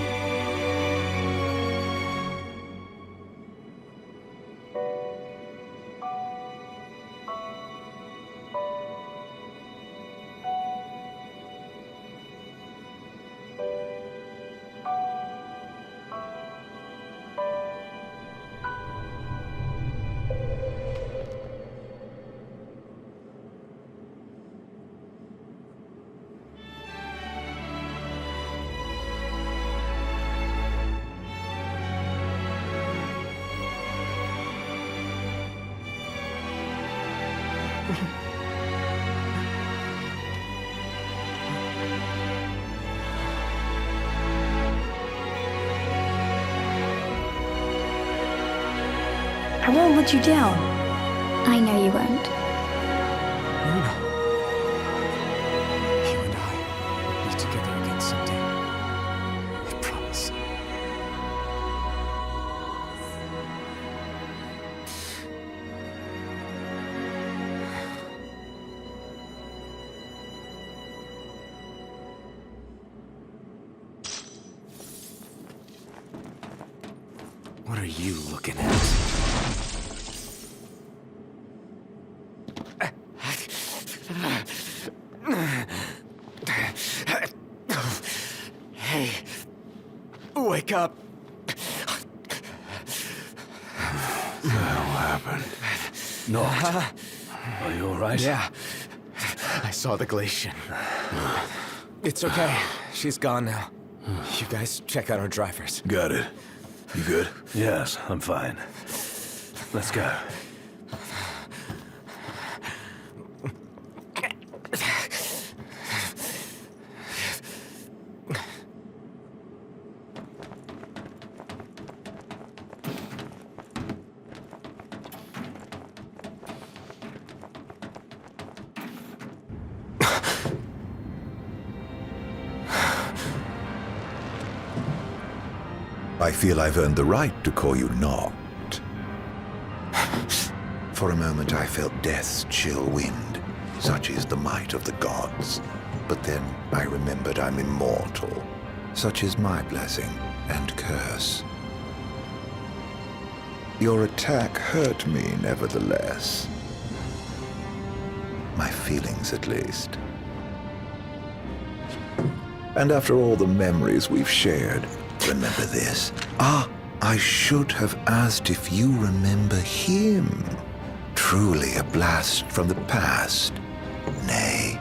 I won't let you down. I know you won't. Luna. You and I will be together again someday. I promise. What are you looking at? Hey, wake up. What the hell happened? Noct, are you all right? Yeah, I saw the Glacian. It's okay. She's gone now. You guys check out our drivers. Got it. You good? Yes, I'm fine. Let's go. I feel I've earned the right to call you Noct. For a moment I felt death's chill wind. Such is the might of the gods. But then I remembered I'm immortal. Such is my blessing and curse. Your attack hurt me, nevertheless. My feelings, at least. And after all the memories we've shared, remember this. I should have asked if you remember him. Truly a blast from the past. Nay.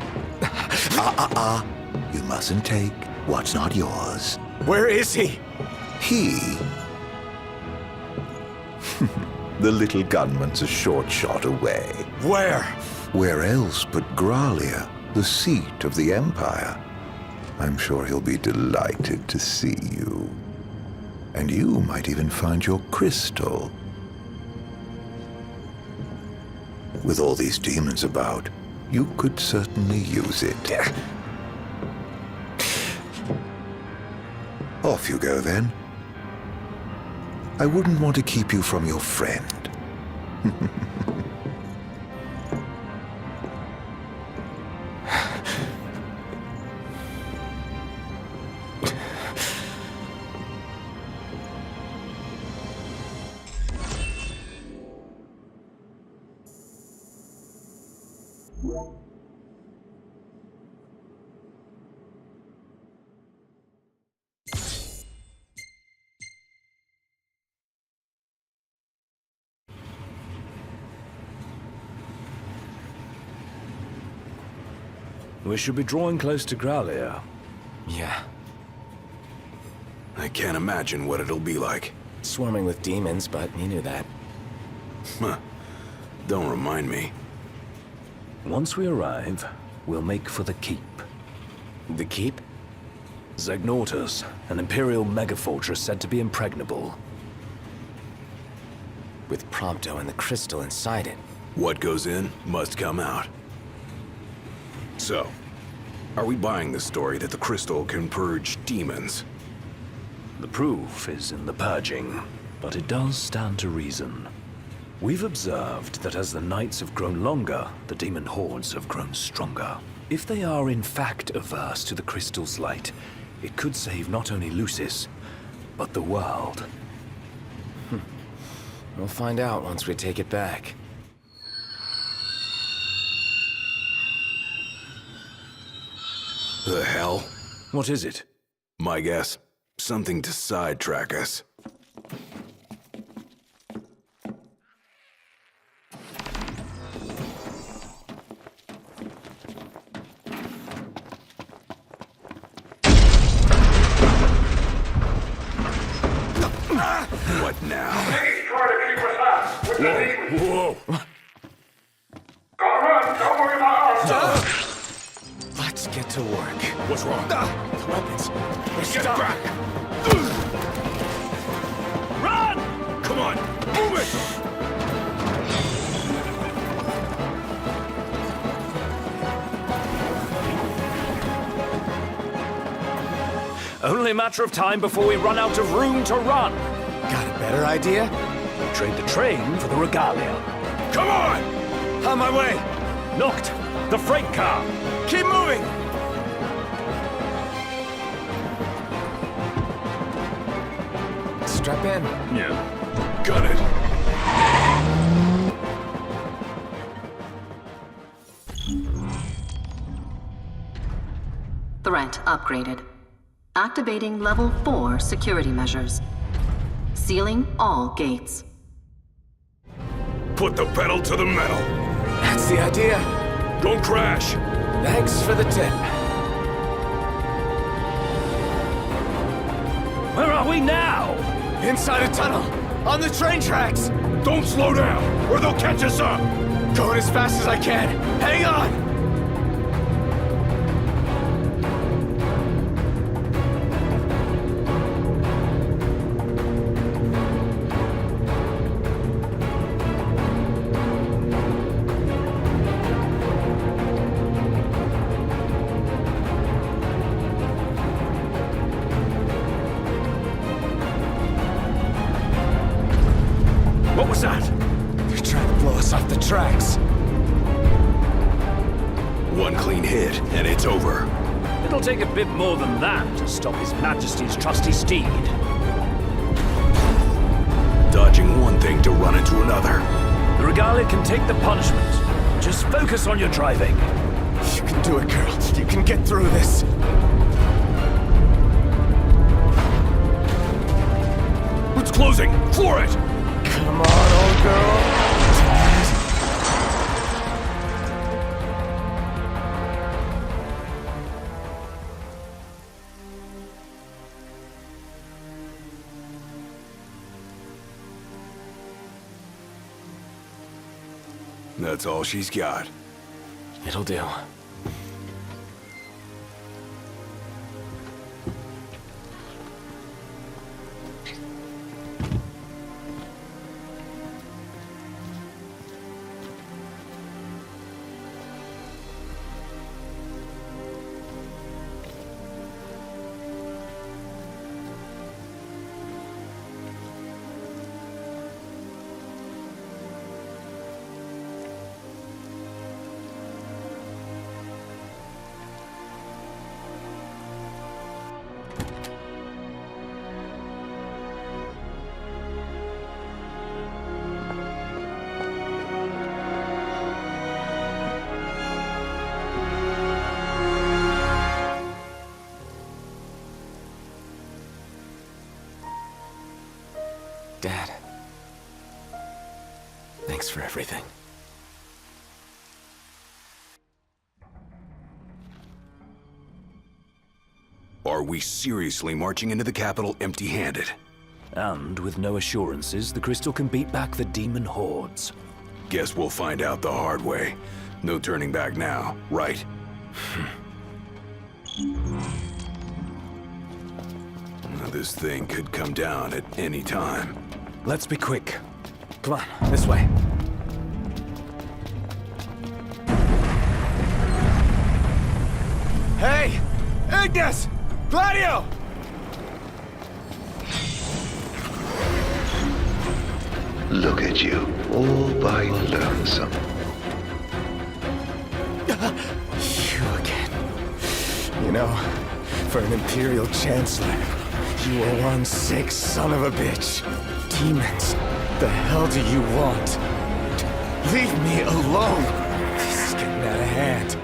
You mustn't take what's not yours. Where is he? He? The little gunman's a short shot away. Where? Where else but Gralia, the seat of the Empire? I'm sure he'll be delighted to see you. And you might even find your crystal. With all these demons about, you could certainly use it. Off you go, then. I wouldn't want to keep you from your friend. We should be drawing close to Growlithe. Yeah. I can't imagine what it'll be like. Swarming with demons, but you knew that. Huh. Don't remind me. Once we arrive, we'll make for the keep. The keep? Zegnortus, an Imperial megafortress said to be impregnable. With Prompto and the crystal inside it. What goes in must come out. So, are we buying the story that the crystal can purge demons? The proof is in the purging, but it does stand to reason. We've observed that as the nights have grown longer, the demon hordes have grown stronger. If they are in fact averse to the crystal's light, it could save not only Lucis, but the world. We'll find out once we take it back. The hell? What is it? My guess, something to sidetrack us. What now? He's trying to keep us out. With the demons. Whoa! Gotta run. Don't worry about us. Let's get to work. What's wrong? The weapons. They're Get back! Run! Come on, move it! Only a matter of time before we run out of room to run. Got a better idea? Trade the train for the regalia. Come on! On my way! Noct, the freight car. Keep moving! Strap in. Yeah. Got it. Threat upgraded. Activating level 4 security measures. Sealing all gates. Put the pedal to the metal. That's the idea. Don't crash. Thanks for the tip. Where are we now? Inside a tunnel. On the train tracks. Don't slow down, or they'll catch us up. Going as fast as I can. Hang on! What was that? They're trying to blow us off the tracks. One clean hit, and it's over. It'll take a bit more than that to stop His Majesty's trusty steed. Dodging one thing to run into another. The regalia can take the punishment. Just focus on your driving. You can do it, girl. You can get through this. It's closing! Floor it! Come on, old girl. That's all she's got. It'll do. Dad. Thanks for everything. Are we seriously marching into the capital empty-handed? And with no assurances, the crystal can beat back the demon hordes. Guess we'll find out the hard way. No turning back now, right? This thing could come down at any time. Let's be quick. Come on, this way. Hey! Ignis! Gladio! Look at you, all by your lonesome. You again. You know, for an Imperial Chancellor, you are one sick son of a bitch. Demons, the hell do you want? Leave me alone! This is getting out of hand.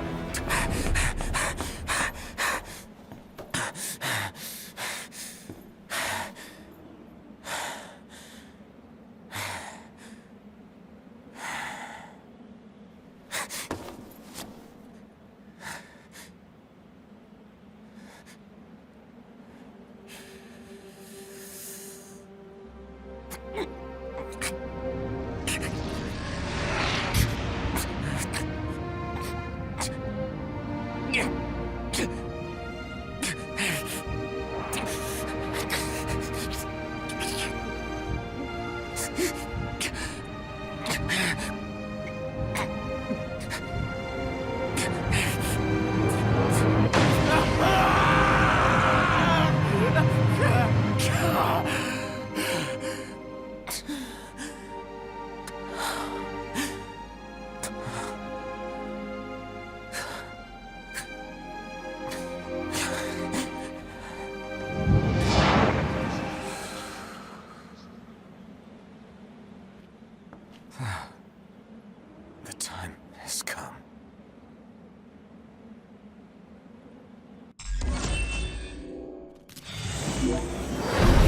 The time has come.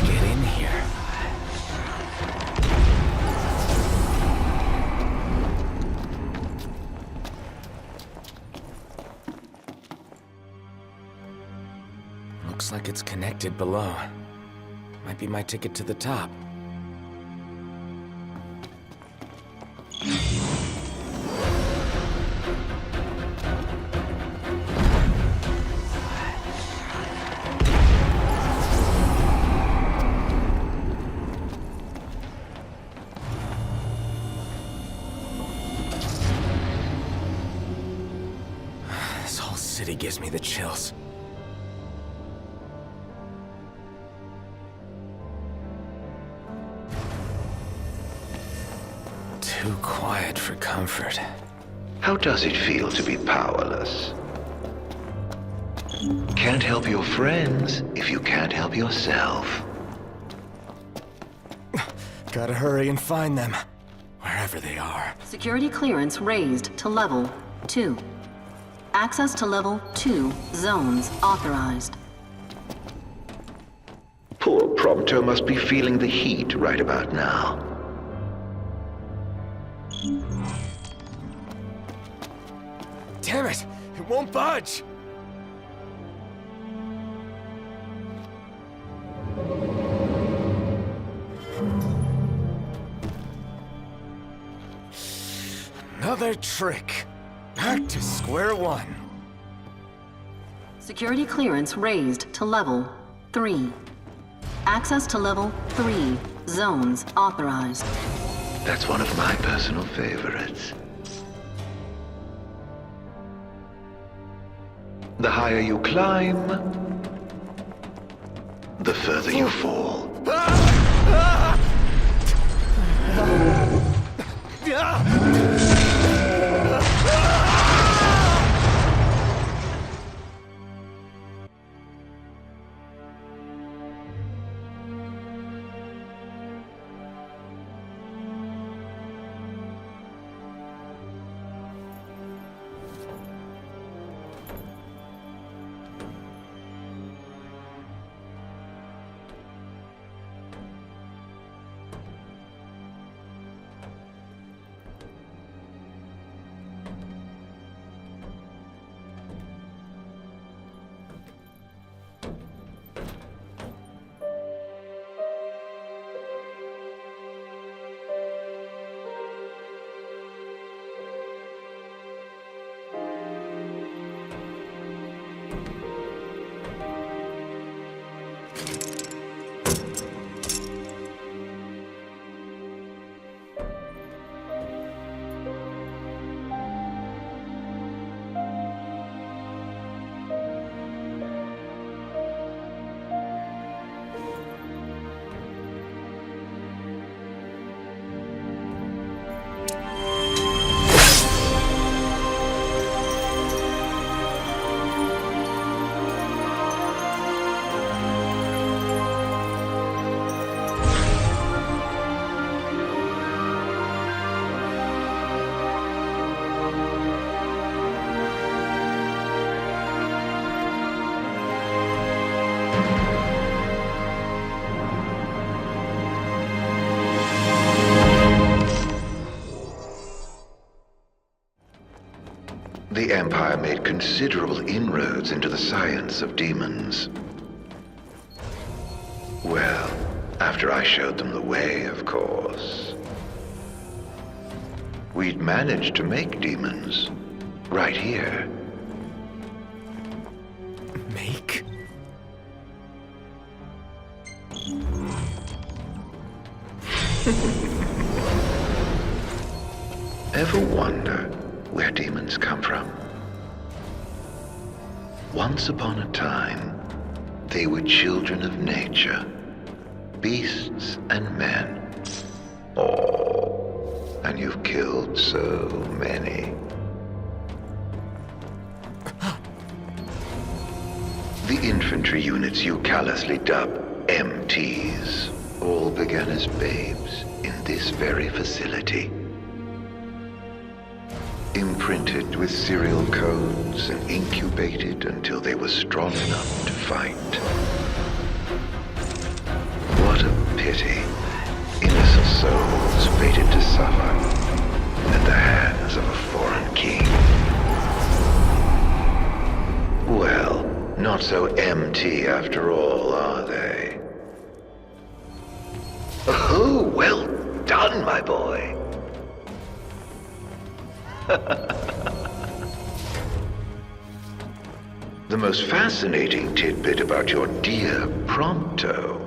Get in here. Looks like it's connected below. Might be my ticket to the top. This whole city gives me the chills. Too quiet for comfort. How does it feel to be powerless? Can't help your friends if you can't help yourself. Gotta hurry and find them, wherever they are. Security clearance raised to level 2. Access to level 2 zones authorized. Poor Prompto must be feeling the heat right about now. Damn it! It won't budge! Another trick. Back to square one. Security clearance raised to level 3. Access to level 3. Zones authorized. That's one of my personal favorites. The higher you climb, the further you fall. The Empire made considerable inroads into the science of demons. Well, after I showed them the way, of course. We'd managed to make demons right here. Make? Ever wonder where demons come from? Once upon a time, they were children of nature, beasts and men. Oh, and you've killed so many. The infantry units you callously dub MTs all began as babes in this very facility. Imprinted with serial codes and incubated until they were strong enough to fight. What a pity. Innocent souls fated to suffer at the hands of a foreign king. Well, not so MT after all, are they? Oh, well done, my boy. The most fascinating tidbit about your dear Prompto.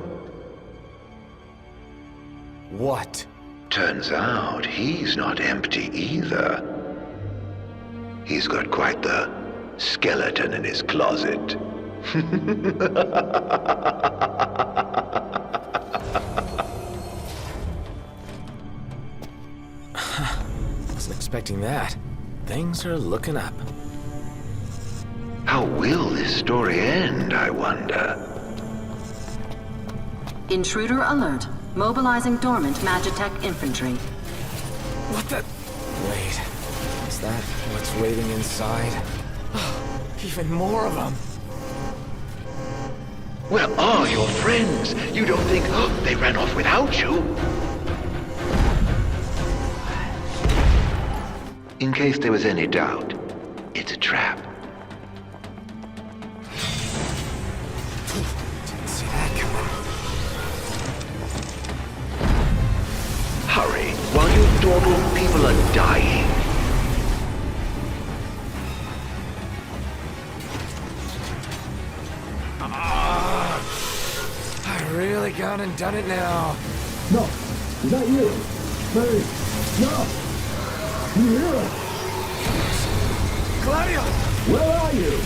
What? Turns out he's not empty either. He's got quite the skeleton in his closet. Wasn't expecting that. Things are looking up. How will this story end, I wonder? Intruder alert. Mobilizing dormant Magitech infantry. What the? Wait. Is that what's waiting inside? Even more of them. Where are your friends? You don't think they ran off without you? In case there was any doubt, it's a trap. Didn't see that coming. Hurry, while you dawdle people are dying. I really got down and done it now. No, is that you? Mary, no! You hear us? Gladio! Where are you?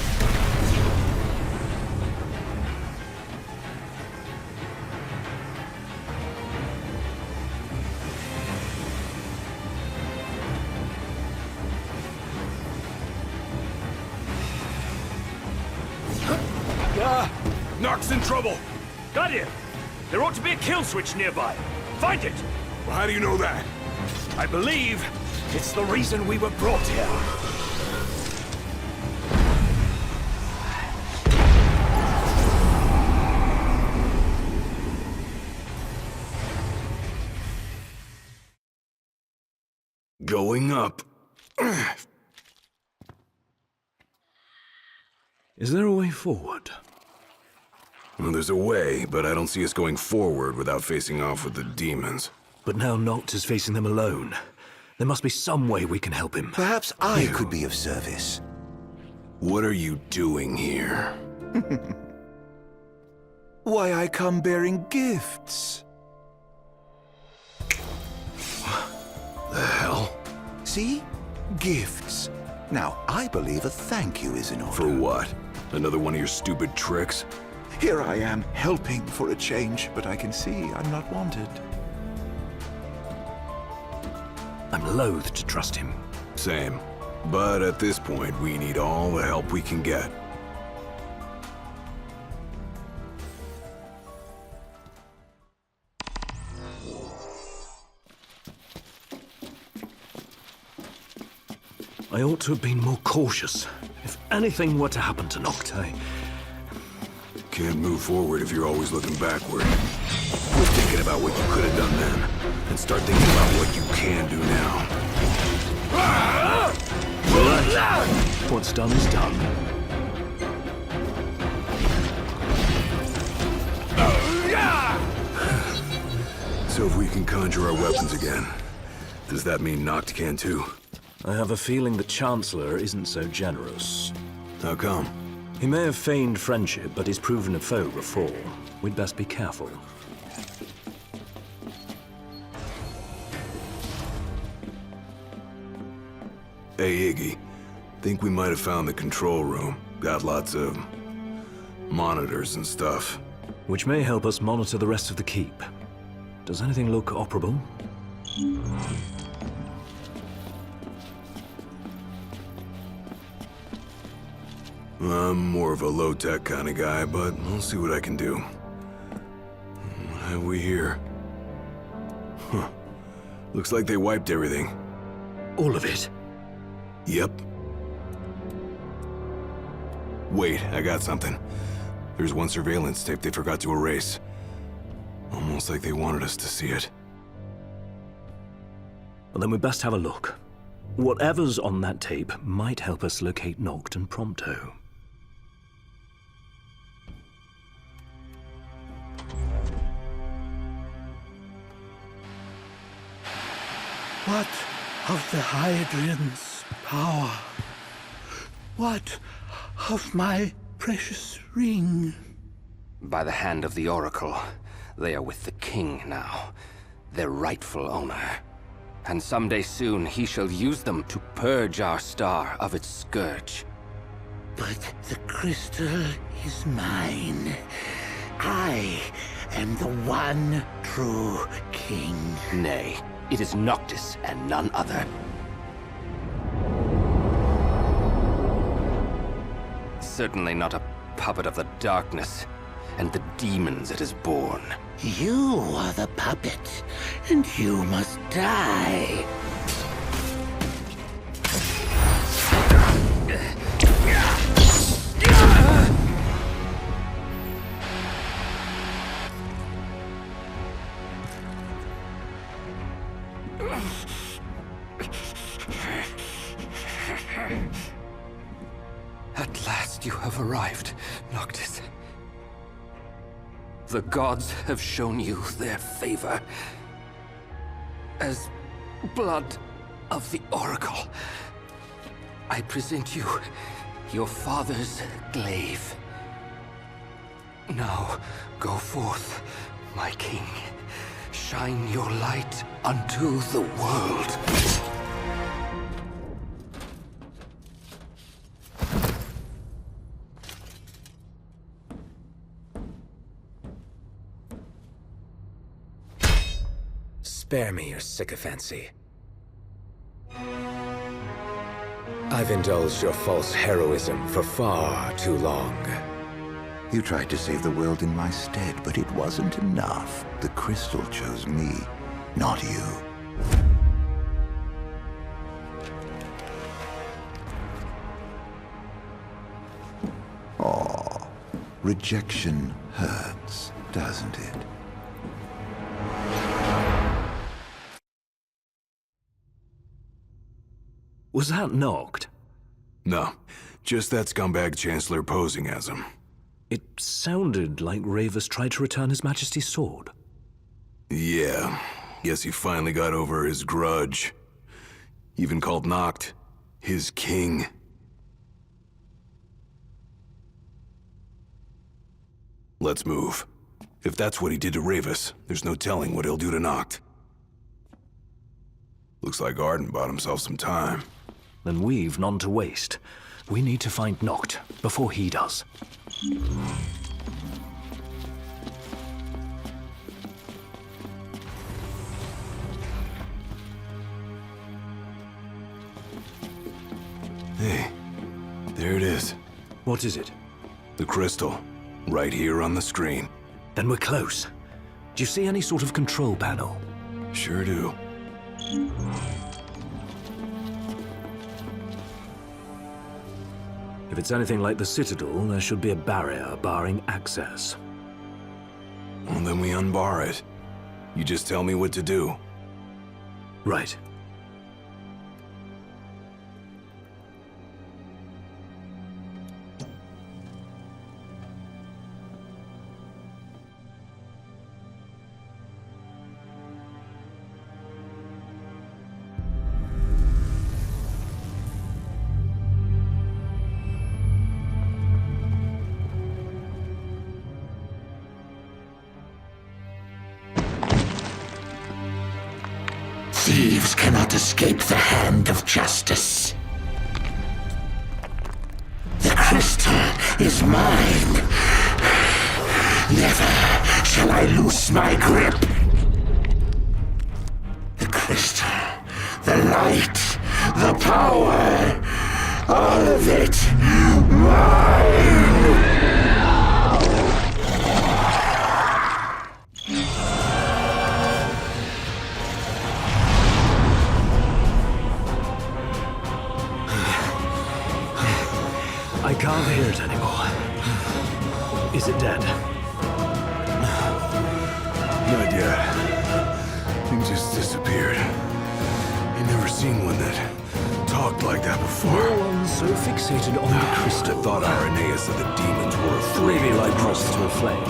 Nokt's in trouble! Gladio! There ought to be a kill switch nearby. Find it! Well, how do you know that? I believe it's the reason we were brought here. Going up. Is there a way forward? Well, there's a way, but I don't see us going forward without facing off with the demons. But now Noct is facing them alone. There must be some way we can help him. Perhaps I could be of service. What are you doing here? Why, I come bearing gifts. The hell? See? Gifts. Now, I believe a thank you is in order. For what? Another one of your stupid tricks? Here I am, helping for a change, but I can see I'm not wanted. I'm loath to trust him. Same. But at this point, we need all the help we can get. I ought to have been more cautious. If anything were to happen to Noct, Can't move forward if you're always looking backward. Quit thinking about what you could have done then, and start thinking about what you can do now. What's done is done. So if we can conjure our weapons again, does that mean Noct can too? I have a feeling the Chancellor isn't so generous. How come? He may have feigned friendship, but he's proven a foe before. We'd best be careful. Hey, Iggy. Think we might have found the control room. Got lots of monitors and stuff. Which may help us monitor the rest of the keep. Does anything look operable? I'm more of a low-tech kind of guy, but I'll see what I can do. What have we here? Huh. Looks like they wiped everything. All of it? Yep. Wait, I got something. There's one surveillance tape they forgot to erase. Almost like they wanted us to see it. Well, then we best have a look. Whatever's on that tape might help us locate Noct and Prompto. What of the Hydrian's power? What of my precious ring? By the hand of the Oracle, they are with the king now, their rightful owner. And someday soon he shall use them to purge our star of its scourge. But the crystal is mine. I am the one true king. Nay, it is Noctis and none other. Certainly not a puppet of the darkness and the demons it has borne. You are the puppet, and you must die. At last you have arrived, Noctis. The gods have shown you their favor. As blood of the Oracle, I present you your father's glaive. Now, go forth, My king, shine your light unto the world. Spare me your sycophancy. I've indulged your false heroism for far too long. You tried to save the world in my stead, but it wasn't enough. The crystal chose me, not you. Oh, rejection hurts, doesn't it? Was that Noct? No, just that scumbag Chancellor posing as him. It sounded like Ravus tried to return His Majesty's sword. Yeah, guess he finally got over his grudge. Even called Noct his king. Let's move. If that's what he did to Ravus, there's no telling what he'll do to Noct. Looks like Arden bought himself some time. Then we've none to waste. We need to find Noct before he does. Hey, there it is. What is it? The crystal, right here on the screen. Then we're close. Do you see any sort of control panel? Sure do. If it's anything like the Citadel, there should be a barrier barring access. Well, then we unbar it. You just tell me what to do. Right. Thieves cannot escape the hand of justice. The crystal is mine. Never shall I loose my grip. The crystal, the light, the power, all of it mine! I can't hear it anymore. Is it dead? Not yet. It just disappeared. I've never seen one that talked like that before. No one's so fixated on the crystal. I thought Irenaeus said the demons were afraid Maybe of like the moths crystal. to a flame.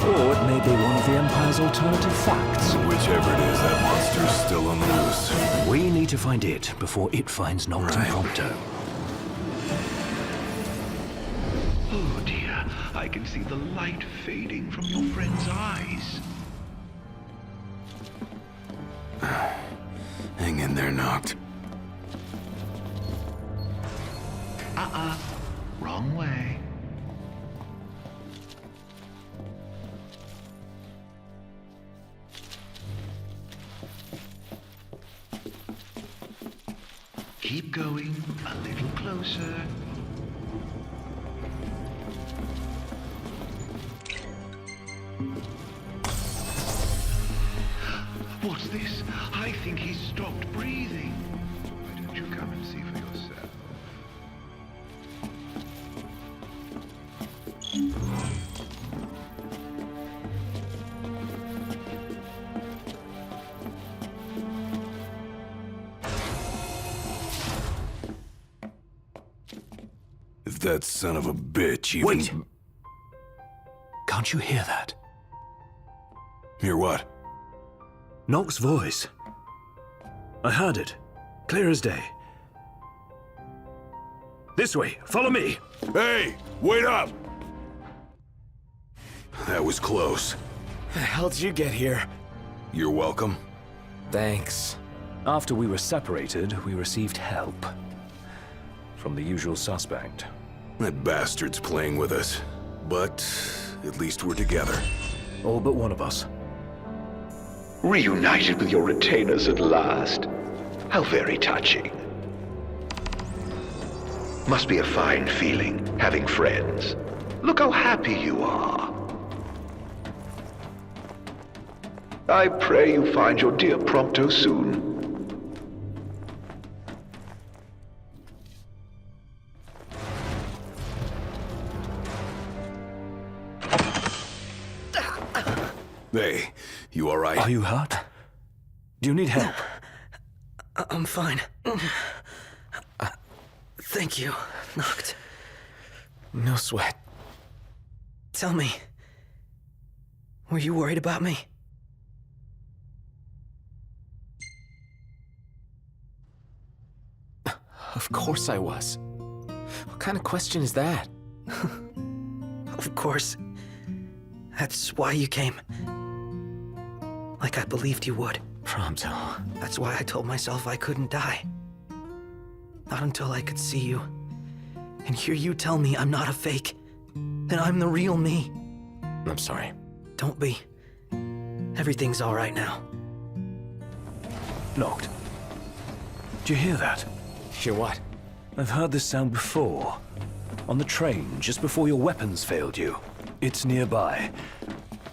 Or it may be one of the Empire's alternative facts. Whichever it is, that monster's still on the loose. We need to find it before it finds Noct and Prompto. Oh dear, I can see the light fading from your friend's eyes. Hang in there, Noct. Wrong way. Keep going a little closer. What's this? I think he's stopped breathing. Why don't you come and see for yourself? If that son of a bitch even... Wait! Can't you hear that? Hear what? Noct's voice. I heard it. Clear as day. This way. Follow me. Hey! Wait up! That was close. The hell did you get here? You're welcome. Thanks. After we were separated, we received help. From the usual suspect. That bastard's playing with us. But at least we're together. All but one of us. Reunited with your retainers at last. How very touching. Must be a fine feeling, having friends. Look how happy you are. I pray you find your dear Prompto soon. Hey, you all right? Are you hurt? Do you need help? I'm fine. Thank you, Noct. No sweat. Tell me, were you worried about me? Of course I was. What kind of question is that? Of course. That's why you came. Like I believed you would. Prompto. That's why I told myself I couldn't die. Not until I could see you. And hear you tell me I'm not a fake. That I'm the real me. I'm sorry. Don't be. Everything's all right now. Noct. Do you hear that? Hear what? I've heard this sound before. On the train, just before your weapons failed you. It's nearby.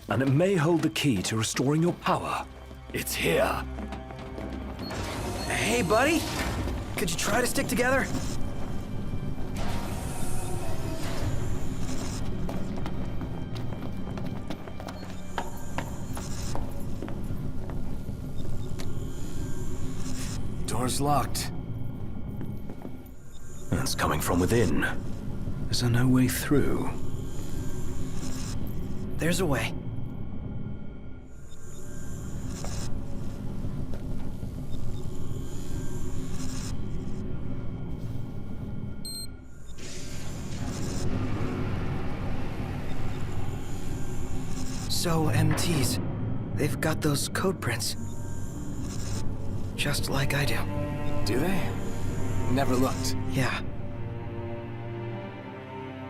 And it may hold the key to restoring your power. It's here. Hey, buddy. Could you try to stick together? Door's locked. It's coming from within. Is there no way through? There's a way. So, MTs, they've got those code prints. Just like I do. Do they? Never looked. Yeah.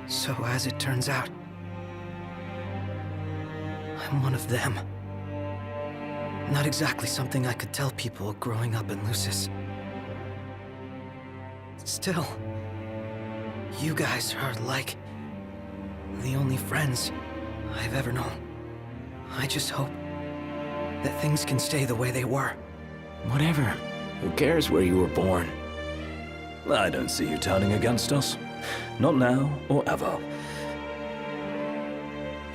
So, as it turns out, I'm one of them. Not exactly something I could tell people growing up in Lucis. Still, you guys are like the only friends I've ever known. I just hope that things can stay the way they were. Whatever. Who cares where you were born? I don't see you turning against us. Not now or ever.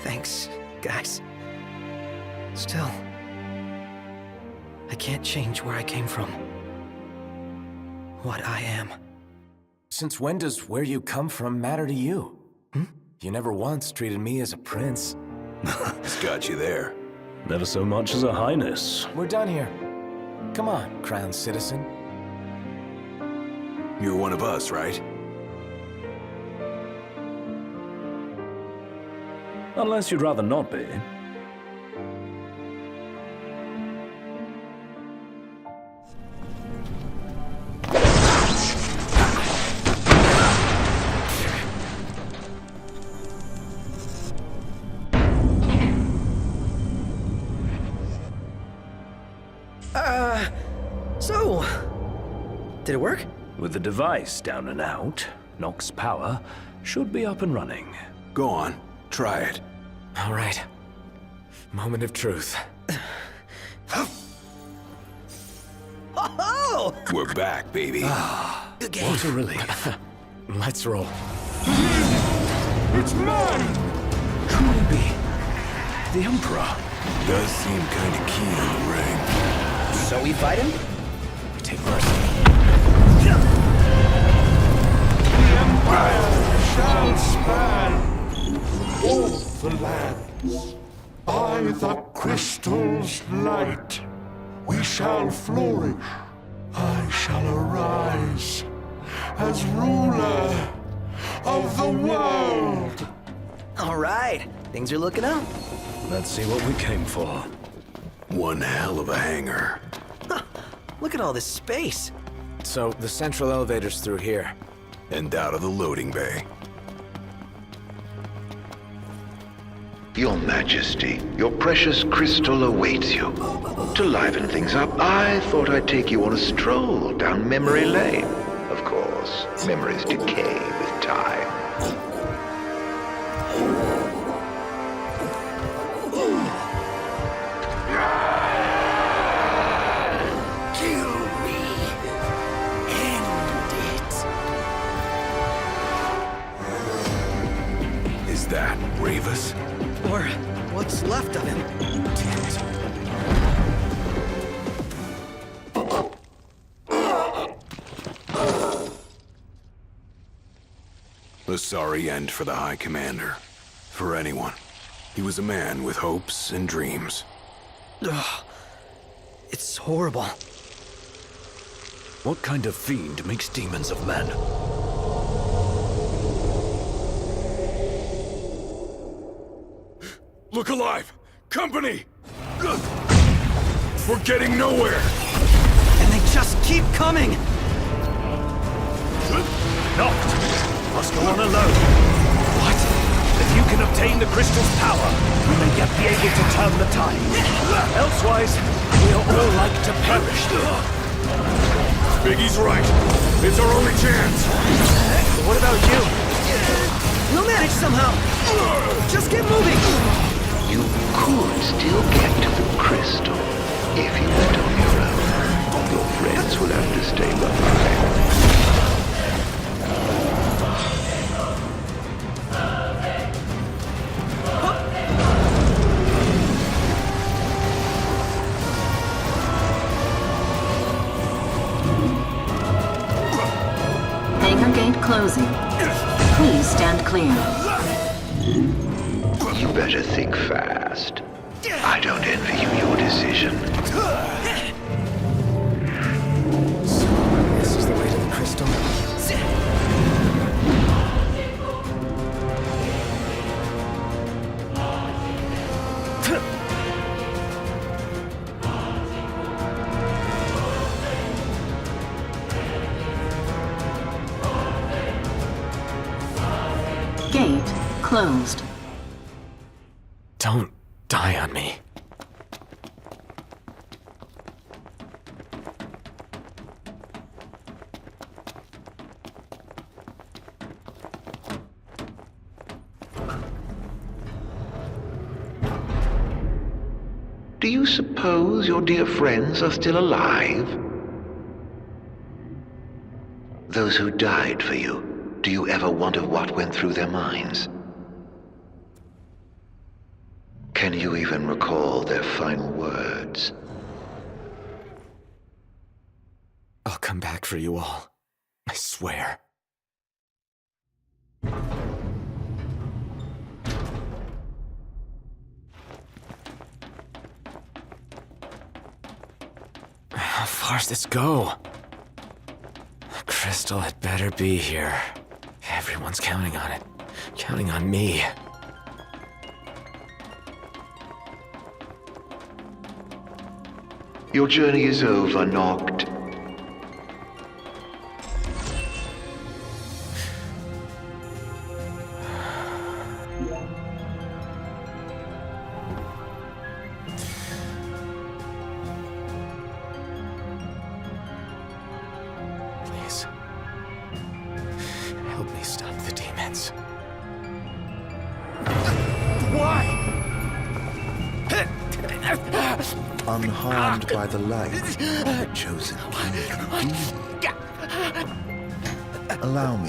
Thanks, guys. Still, I can't change where I came from. What I am. Since when does where you come from matter to you? You never once treated me as a prince. It's got you there. Never so much as a highness. We're done here. Come on, crowned citizen. You're one of us, right? Unless you'd rather not be. So, did it work? With the device down and out, Noct's power should be up and running. Go on, try it. All right. Moment of truth. Oh! We're back, baby. What a relief. Let's roll. It's mine! Could it be the Emperor? Does seem kind of keen on the ring. So we fight him? We take mercy. The Empire shall span all the lands. By the crystal's light, we shall flourish. I shall arise as ruler of the world. All right, things are looking up. Let's see what we came for. One hell of a hangar. Look at all this space. So, the central elevator's through here. And out of the loading bay. Your Majesty, your precious crystal awaits you. To liven things up, I thought I'd take you on a stroll down memory lane. Of course, memories decay with time. Kill me. End it. Is that Ravus? Or what's left of him. Damn it. A sorry end for the High Commander. For anyone. He was a man with hopes and dreams. Ugh. It's horrible. What kind of fiend makes demons of men? Look alive! Company! We're getting nowhere! And they just keep coming! Knocked! Must go on alone. What? If you can obtain the crystal's power, we may yet be able to turn the tide. Elsewise, we are all like to perish. Biggie's right. It's our only chance. What about you? We'll manage somehow. Just get moving. You could still get to the crystal if you went on your own. Your friends will have to stay behind. Hangar gate closing. Please stand clear. You better think fast. I don't envy you your decision. So, this is the way to the crystal? Gate closed. Don't die on me. Do you suppose your dear friends are still alive? Those who died for you, do you ever wonder what went through their minds? Can you even recall their final words? I'll come back for you all. I swear. How far's this go? Crystal had better be here. Everyone's counting on it. Counting on me. Your journey is over, Noct. Please. Help me stop the demons. Why? Unharmed by the light, the chosen king can be. Allow me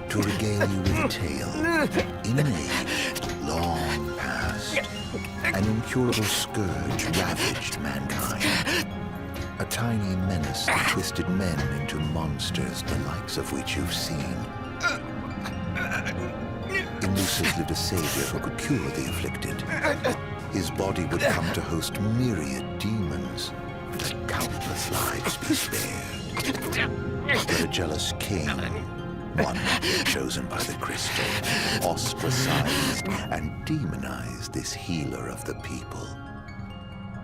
to regale you with a tale. In an age long past, an incurable scourge ravaged mankind. A tiny menace that twisted men into monsters, the likes of which you've seen. In Lucis lived a savior who could cure the afflicted. His body would come to host myriad demons. Let countless lives be spared. But a jealous king One chosen by the crystal, ostracized and demonized this healer of the people,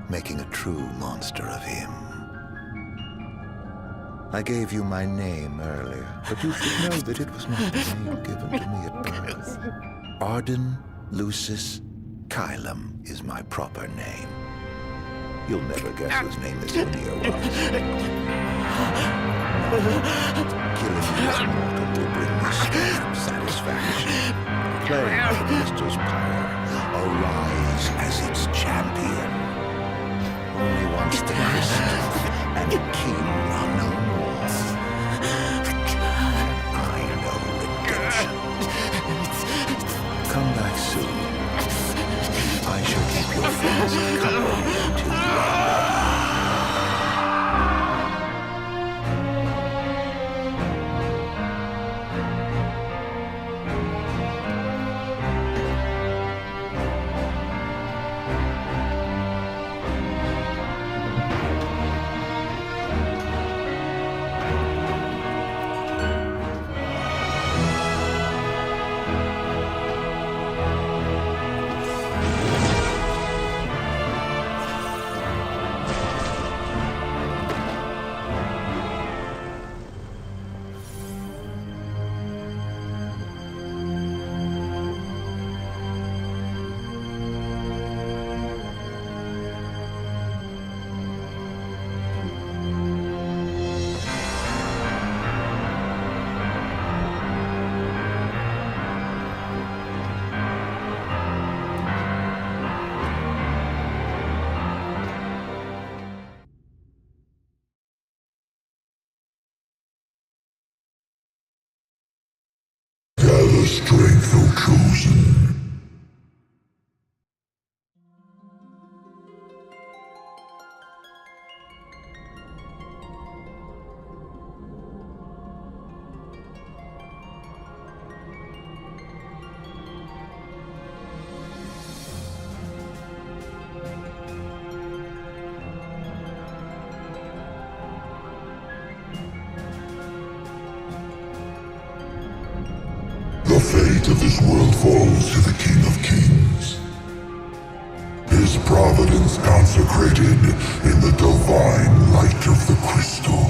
making a true monster of him. I gave you my name earlier, but you should know that it was not the name given to me at birth. Arden Lucis Kylum is my proper name. You'll never guess whose name this Unio was. Killing this mortal will bring me strange satisfaction. Playing with the crystal's power, arise as its champion. Only once the crystal and the king are no more. I know redemption. Come back soon. I shall keep your friends company until you are ready. Gather strength, O chosen. The fate of this world falls to the King of Kings. His providence consecrated in the divine light of the crystal.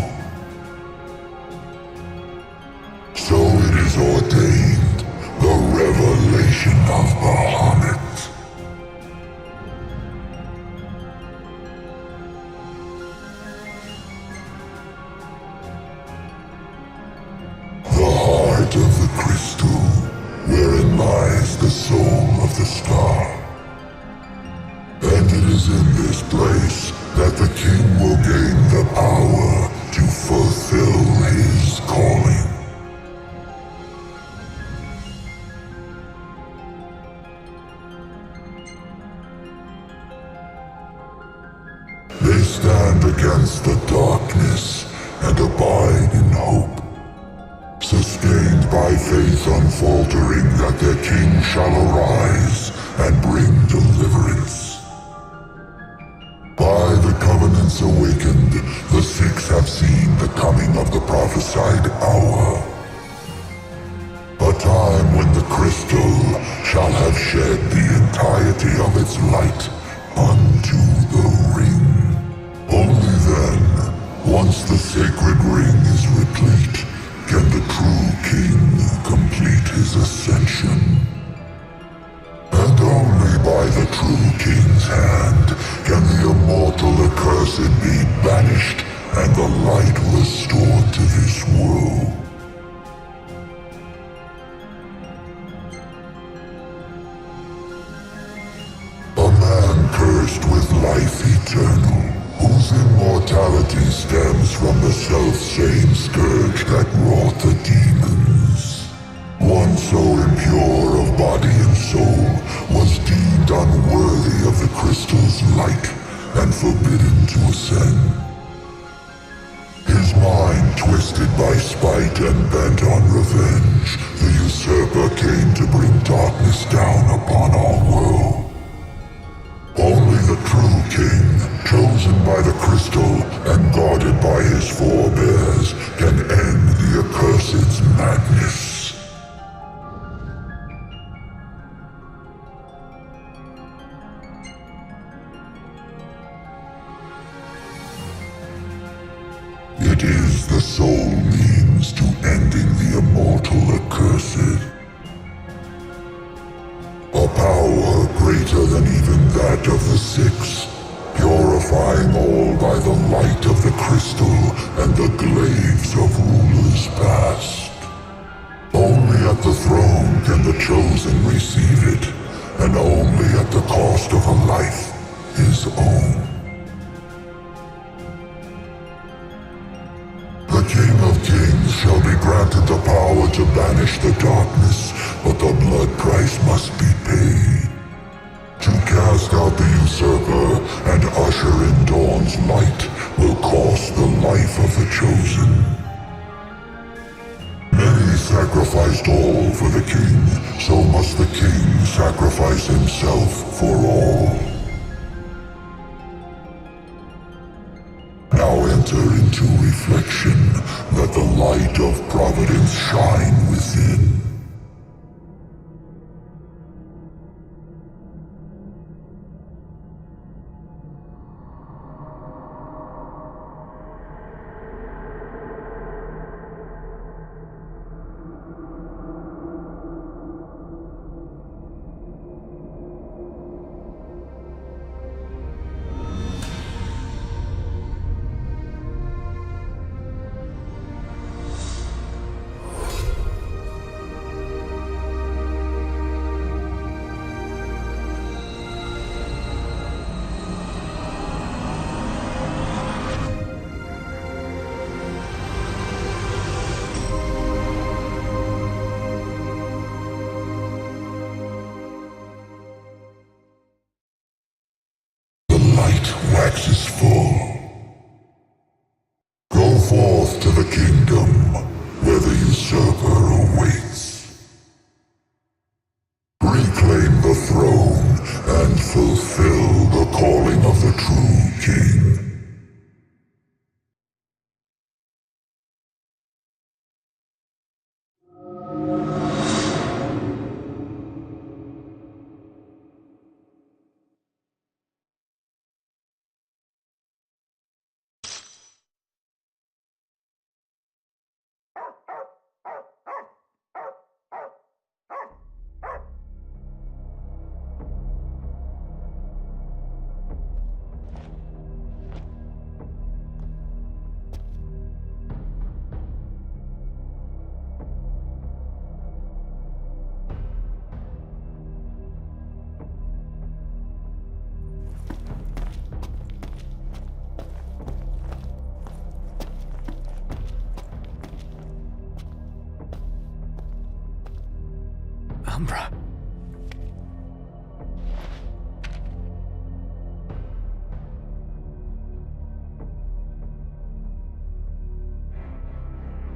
So it is ordained, the revelation of Bahamut. The heart of the crystal, wherein lies the soul of the star. And it is in this place that the king will gain the power to fulfill his calling. They stand against the darkness and abide in hope, sustained by faith unfaltering that their king shall arise and bring deliverance. By the covenants awakened, the six have seen the coming of the prophesied hour. A time when the crystal shall have shed the entirety of its light unto the ring. Only then, once the sacred ring is replete, can the true king complete his ascension. And only by the true king's hand can the immortal accursed be banished and the light restored to this world. A man cursed with life eternal, whose immortality stems from the self-same scourge that wrought the demons. One so impure of body and soul was deemed unworthy of the crystal's light and forbidden to ascend. His mind twisted by spite and bent on revenge, the usurper came to bring darkness down upon our world. Only the true king, chosen by the crystal, crystal and guarded by his forebears can end the accursed's madness. It is the sole means to ending the immortal accursed. A power greater than even that of the Six, purifying all by the light of the crystal and the glaives of rulers past. Only at the throne can the chosen receive it, and only at the cost of a life his own. The King of Kings shall be granted the power to banish the darkness, but the blood price must be paid. To cast out the usurper and usher in Dawn's light will cost the life of the chosen. Many sacrificed all for the king, so must the king sacrifice himself for all. Now enter into reflection, let the light of Providence shine within. Waxes full. Go forth to the kingdom, where the usurper awaits. Reclaim the throne, and fulfill the calling of the true king. Umbra.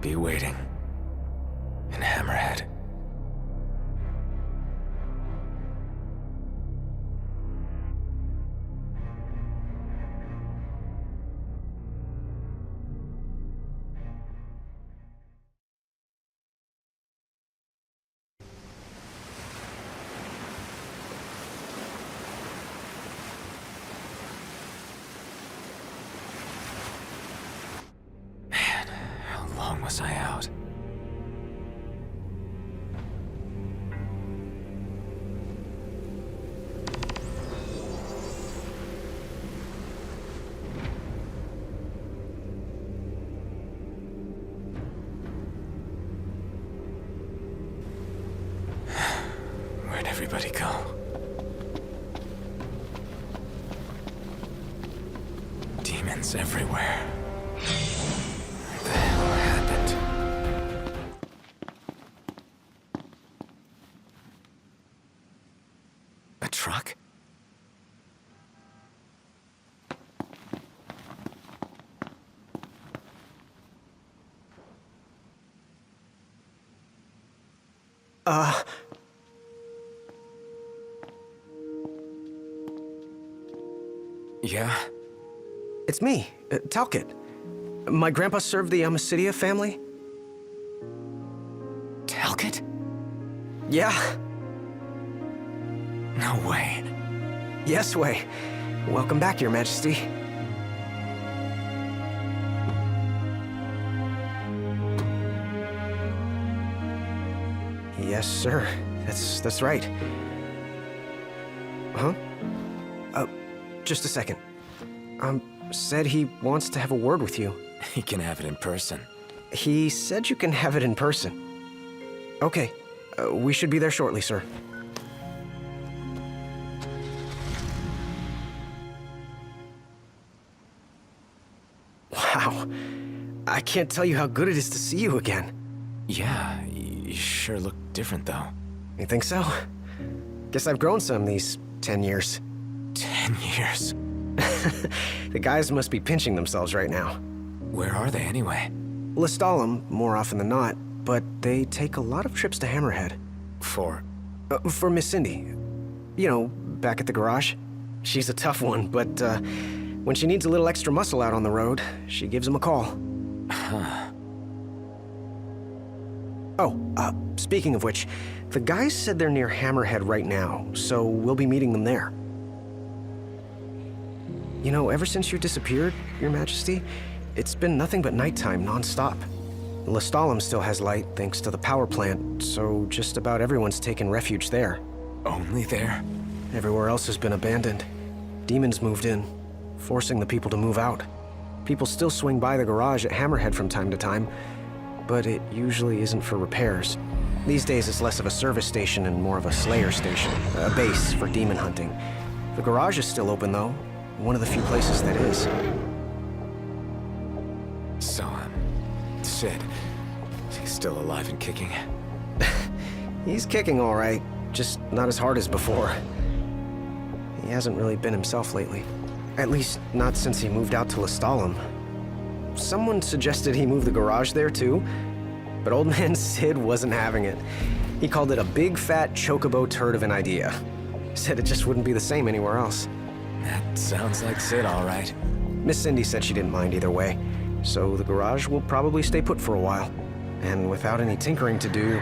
Be waiting in Hammerhead. How long was I out? Where'd everybody go? Demons everywhere. What the hell happened? A truck? Yeah? It's me, Talcott. My grandpa served the Amicitia family. Talcott? Yeah. No way. Yes way. Welcome back, Your Majesty. Yes, sir. That's right. Huh? Just a second. Said he wants to have a word with you. He can have it in person. He said you can have it in person. Okay. We should be there shortly, sir. Wow. I can't tell you how good it is to see you again. Yeah, you sure look different, though. You think so? Guess I've grown some these 10 years. 10 years? The guys must be pinching themselves right now. Where are they, anyway? Lestalem, more often than not, but they take a lot of trips to Hammerhead. For Miss Cindy. You know, back at the garage. She's a tough one, but when she needs a little extra muscle out on the road, she gives him a call. Huh. Oh, speaking of which, the guys said they're near Hammerhead right now, so we'll be meeting them there. You know, ever since you disappeared, Your Majesty, it's been nothing but nighttime non-stop. Lestalem still has light thanks to the power plant, so just about everyone's taken refuge there. Only there? Everywhere else has been abandoned. Demons moved in, forcing the people to move out. People still swing by the garage at Hammerhead from time to time, but it usually isn't for repairs. These days it's less of a service station and more of a slayer station, a base for demon hunting. The garage is still open though, one of the few places that is. So, Sid, he's still alive and kicking? He's kicking all right, just not as hard as before. He hasn't really been himself lately. At least, not since he moved out to Lestalem. Someone suggested he move the garage there too, but old man Sid wasn't having it. He called it a big fat chocobo turd of an idea. Said it just wouldn't be the same anywhere else. That sounds like Sid, all right. Miss Cindy said she didn't mind either way, so the garage will probably stay put for a while. And without any tinkering to do,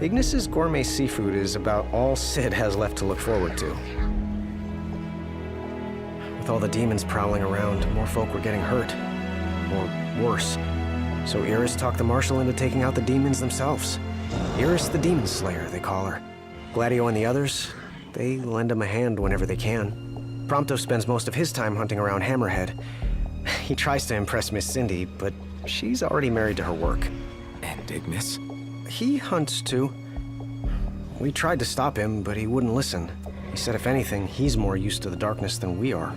Ignis's gourmet seafood is about all Sid has left to look forward to. With all the demons prowling around, more folk were getting hurt. Or worse. So Iris talked the Marshal into taking out the demons themselves. Iris the Demon Slayer, they call her. Gladio and the others, they lend him a hand whenever they can. Prompto spends most of his time hunting around Hammerhead. He tries to impress Miss Cindy, but she's already married to her work. And Ignis? He hunts too. We tried to stop him, but he wouldn't listen. He said if anything, he's more used to the darkness than we are.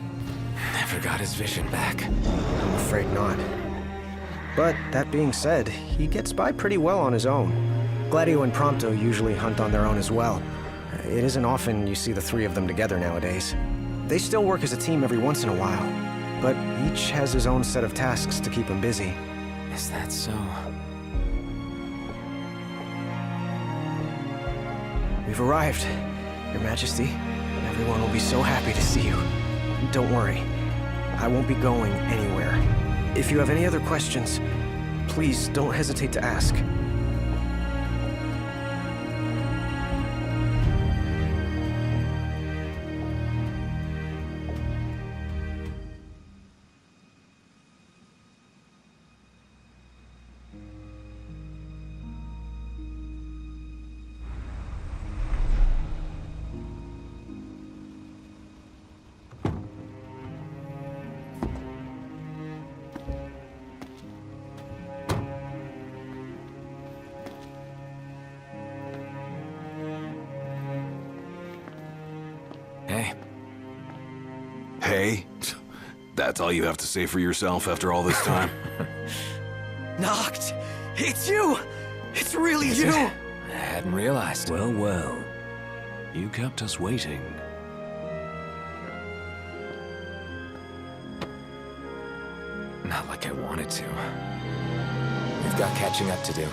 Never got his vision back. I'm afraid not. But that being said, he gets by pretty well on his own. Gladio and Prompto usually hunt on their own as well. It isn't often you see the three of them together nowadays. They still work as a team every once in a while, but each has his own set of tasks to keep him busy. Is that so? We've arrived, Your Majesty. Everyone will be so happy to see you. Don't worry, I won't be going anywhere. If you have any other questions, please don't hesitate to ask. Hey. Hey? That's all you have to say for yourself after all this time? Noct! It's you! It's really Is you! it? I hadn't realized. Well, well. You kept us waiting. Not like I wanted to. We've got catching up to do.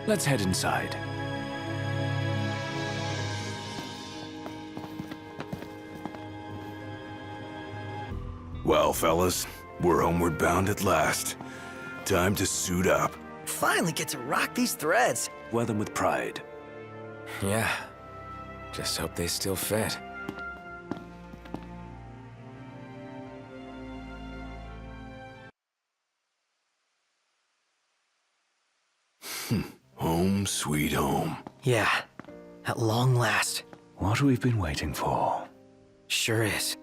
Let's head inside. Well, fellas, we're homeward bound at last. Time to suit up. Finally get to rock these threads. Wear them with pride. Yeah. Just hope they still fit. Home sweet home. Yeah, at long last. What we've been waiting for. Sure is.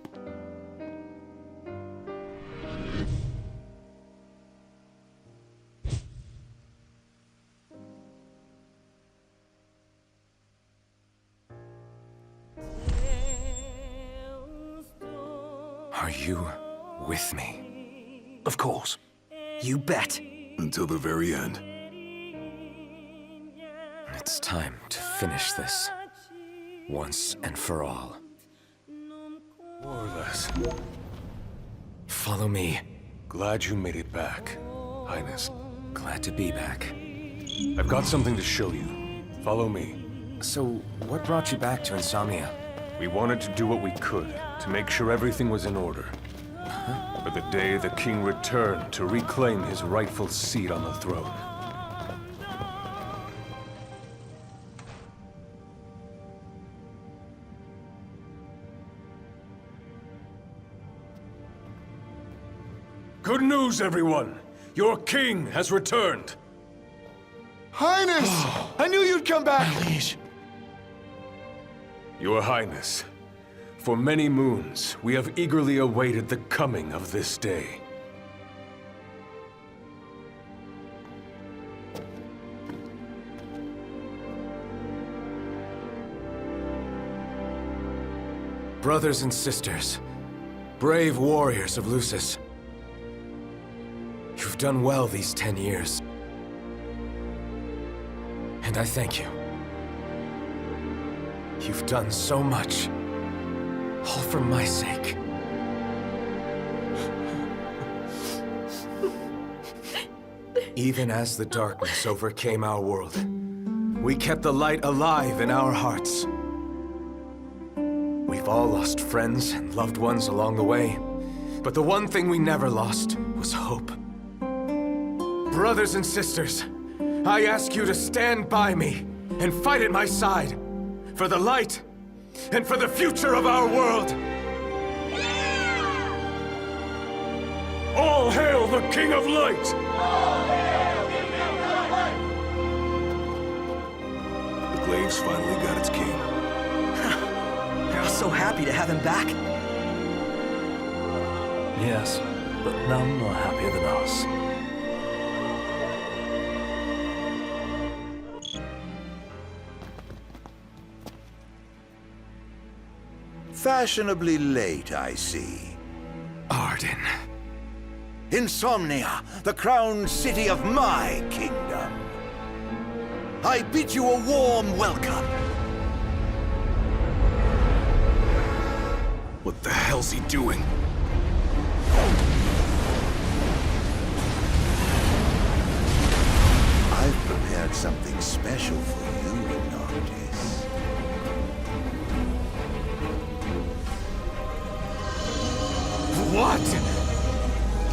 Are you with me? Of course. You bet. Until the very end. It's time to finish this. Once and for all. More or less. Follow me. Glad you made it back, Highness. Glad to be back. I've got something to show you. Follow me. So, what brought you back to Insomnia? We wanted to do what we could to make sure everything was in order. For the day the king returned to reclaim his rightful seat on the throne. Good news, everyone! Your king has returned! Highness! I knew you'd come back! Your Highness, for many moons, we have eagerly awaited the coming of this day. Brothers and sisters, brave warriors of Lucis. You've done well these 10 years. And I thank you. You've done so much. All for my sake. Even as the darkness overcame our world, we kept the light alive in our hearts. We've all lost friends and loved ones along the way, but the one thing we never lost was hope. Brothers and sisters, I ask you to stand by me and fight at my side for the light and for the future of our world. All hail the King of Light! The Glaive's finally got its king. They're all so happy to have him back. Yes, but none are happier than us. Fashionably late, I see. Arden. Insomnia, the crowned city of my kingdom. I bid you a warm welcome. What the hell's he doing? I've prepared something special for you, Noctis. What?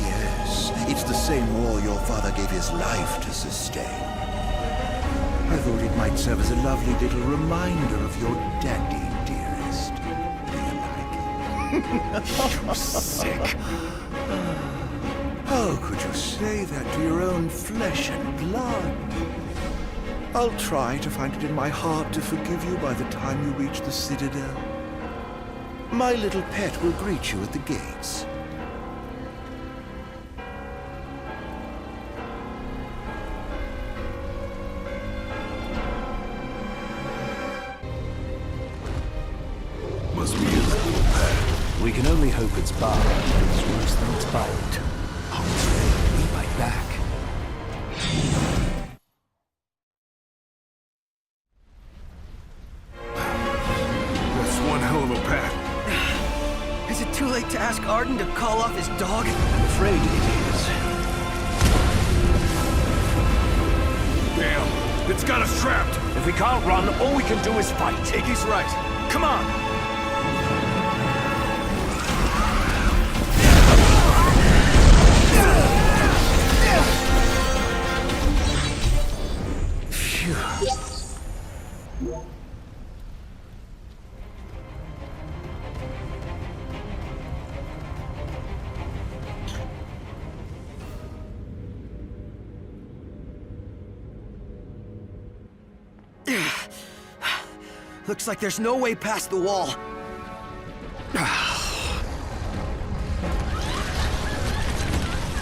Yes, it's the same war your father gave his life to sustain. I thought it might serve as a lovely little reminder of your daddy, dearest. Do you like it? You sick. How could you say that to your own flesh and blood? I'll try to find it in my heart to forgive you by the time you reach the Citadel. My little pet will greet you at the gates. Must be his little pet. We can only hope it's barred. It's worse than it's bite. We bite back. That's one hell of a pet. Is it too late to ask Arden to call off his dog? I'm afraid it is. Damn, it's got us trapped. If we can't run, all we can do is fight. Iggy's right. Come on! Looks like there's no way past the wall.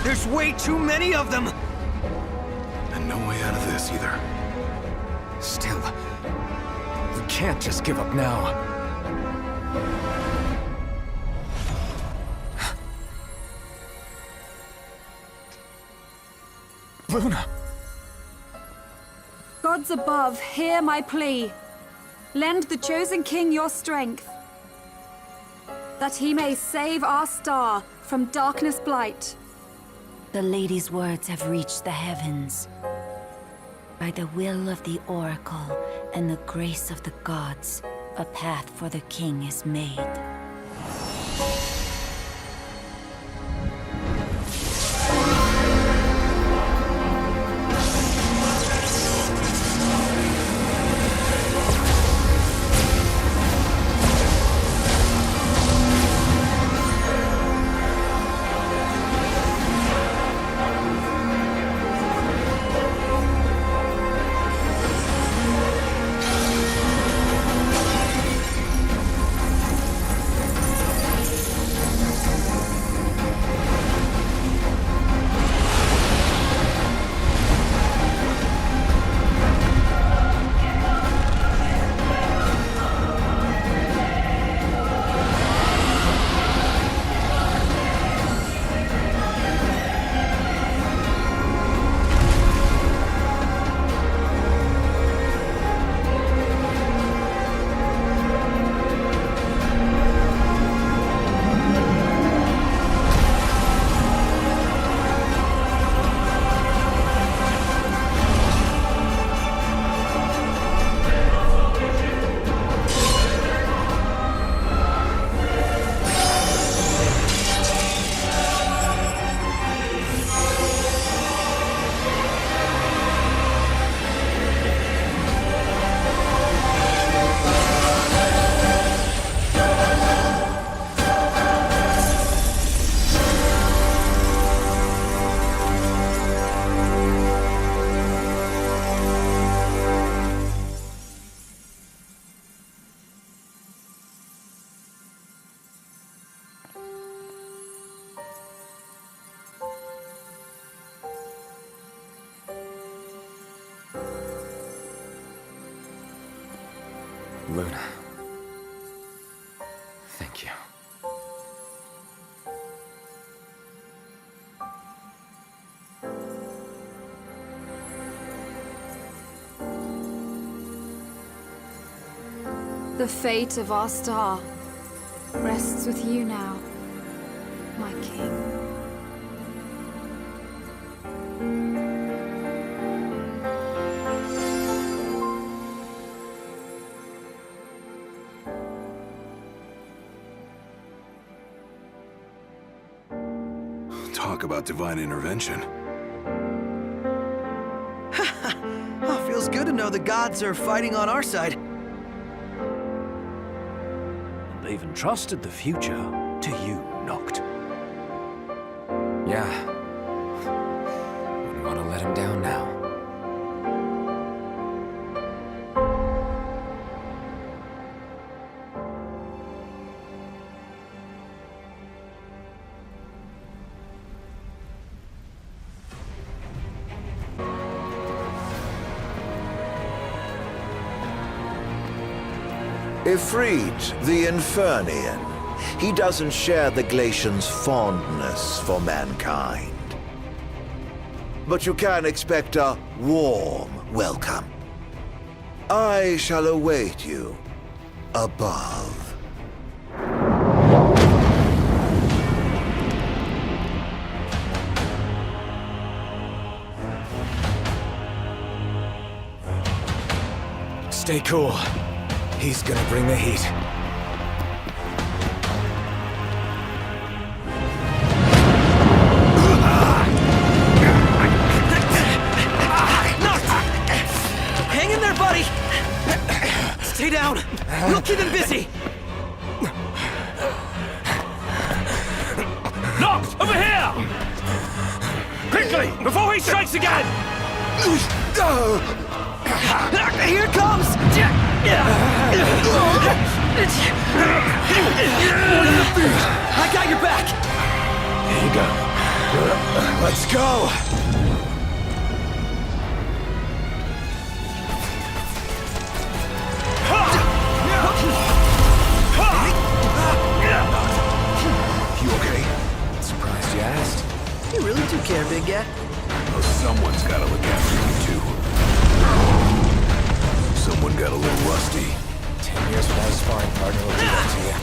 There's way too many of them! And no way out of this either. Still, we can't just give up now. Luna! Gods above, hear my plea. Lend the chosen king your strength, that he may save our star from darkness blight. The lady's words have reached the heavens. By the will of the Oracle and the grace of the gods, a path for the king is made. Luna. Thank you. The fate of our star rests with you now, my king. Talk about divine intervention. Oh, feels good to know the gods are fighting on our side. They've entrusted the future to you, Noct. Yeah. Wouldn't want to let him down now. Ifrit, the Infernian. He doesn't share the Glacians' fondness for mankind. But you can expect a warm welcome. I shall await you above. Stay cool. He's gonna bring the heat. Hang in there, buddy! Stay down! We'll keep him busy! Noct! Over here! Quickly! Before he strikes again! Here it comes! I got your back! Here you go. Let's go! You okay? Surprised you asked. You really do care, big guy. Well, someone's gotta look after you, too. Someone got a little rusty. 10 years without a sparring partner will do that to you.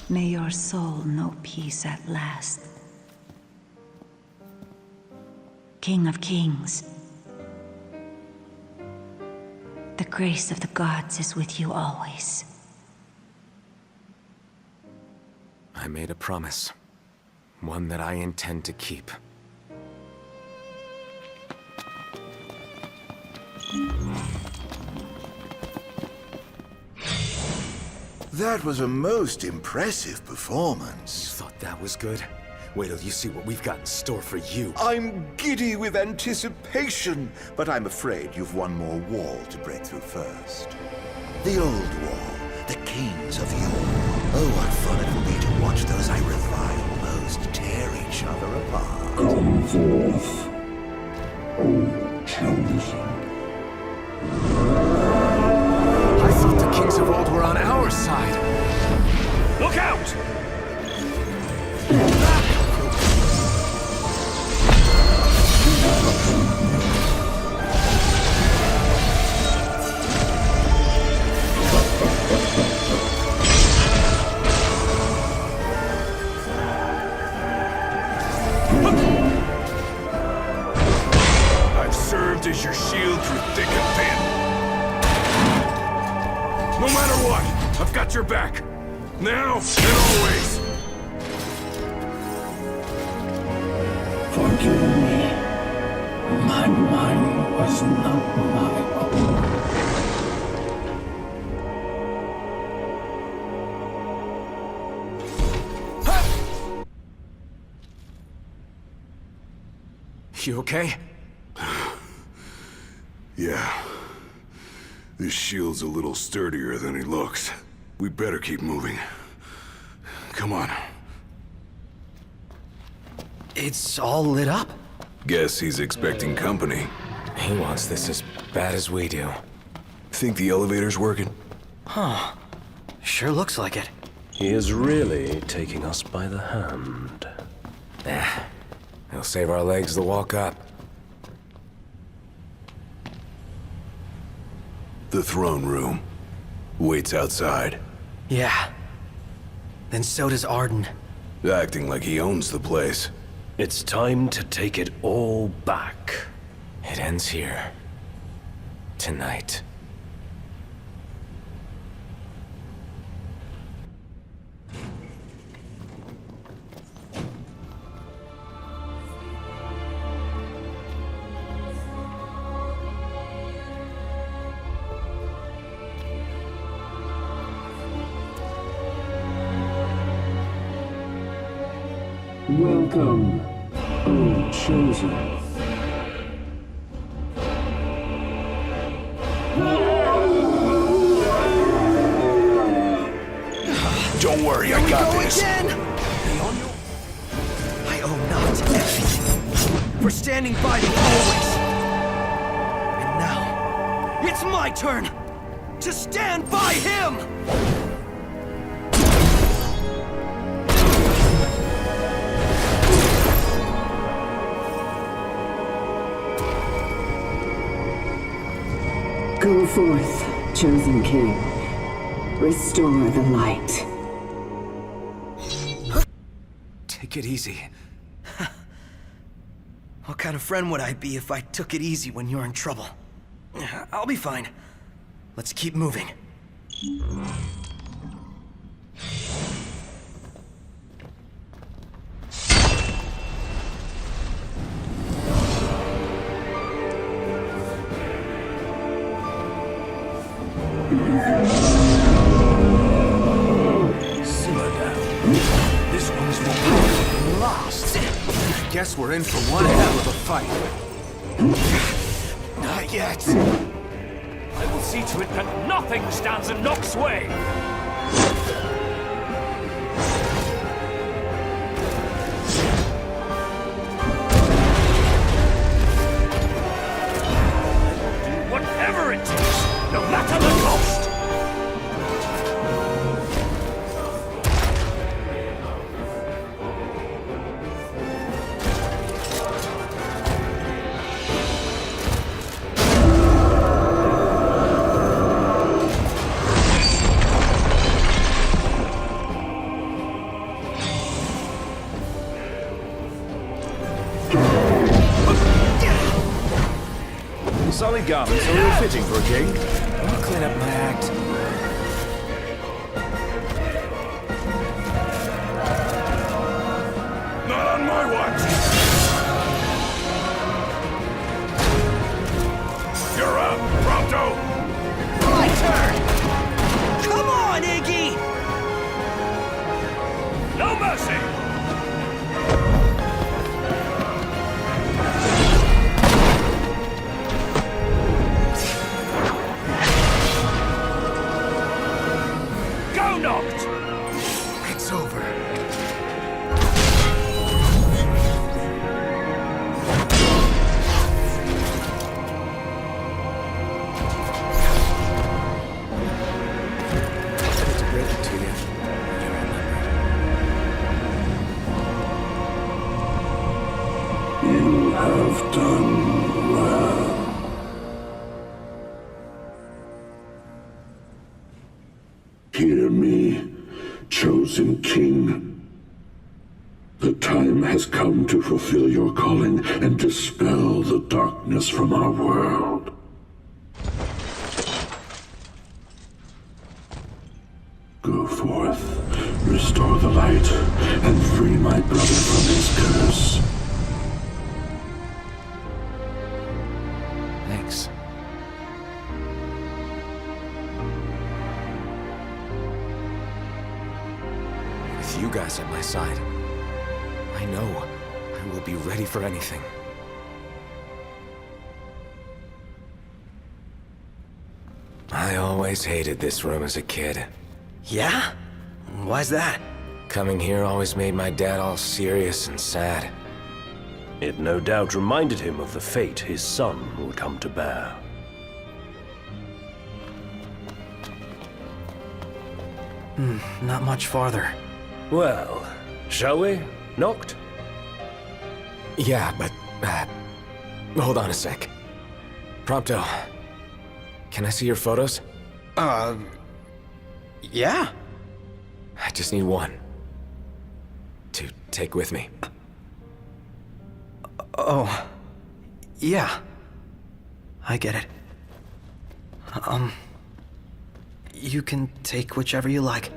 May your soul know peace at last. King of Kings, the grace of the gods is with you always. I made a promise. One that I intend to keep. That was a most impressive performance. Thought that was good? Wait till you see what we've got in store for you. I'm giddy with anticipation, but I'm afraid you've one more wall to break through first. The old wall, the kings of yore. Oh, what fun it will be to watch those I revile most tear each other apart. Come forth, O chosen. I thought the kings of old were on our side. Look out! I've served as your shield through thick and thin. No matter what, I've got your back. Now and always. Forgive me. My mind was not my own. You okay? Yeah. This shield's a little sturdier than he looks. We better keep moving. Come on. It's all lit up? Guess he's expecting company. He wants this as bad as we do. Think the elevator's working? Huh. Sure looks like it. He is really taking us by the hand. He'll save our legs the walk up. The throne room. Waits outside. Yeah. Then so does Arden. Acting like he owns the place. It's time to take it all back. It ends here. Tonight. Welcome, O Chosen. Don't worry, I got this. Again! I owe not everything for standing by me always. And now, it's my turn to stand by him! Go forth, chosen king. Restore the light. Take it easy. What kind of friend would I be if I took it easy when you're in trouble? I'll be fine. Let's keep moving. Simmer down. This one's more powerful than last. I guess we're in for one hell of a fight. Not yet. I will see to it that nothing stands in Nox's way. Do whatever it takes, no matter the cost. Solid garments are all fitting for a king. I'll clean up my act. Not on my watch! You're up, Prompto! My turn! Come on, Iggy! No mercy! It's over. Sorry to break it to you. You're outnumbered. You have done well. Hear me, chosen king. The time has come to fulfill your calling and dispel the darkness from our world. Go forth, restore the light, and free my brother from his curse. Thanks. With you guys at my side, I know I will be ready for anything. I always hated this room as a kid. Yeah? Why's that? Coming here always made my dad all serious and sad. It no doubt reminded him of the fate his son would come to bear. Not much farther. Well, shall we, Noct? Yeah, but... hold on a sec. Prompto. Can I see your photos? Yeah. I just need one. To take with me. Oh. Yeah. I get it. You can take whichever you like.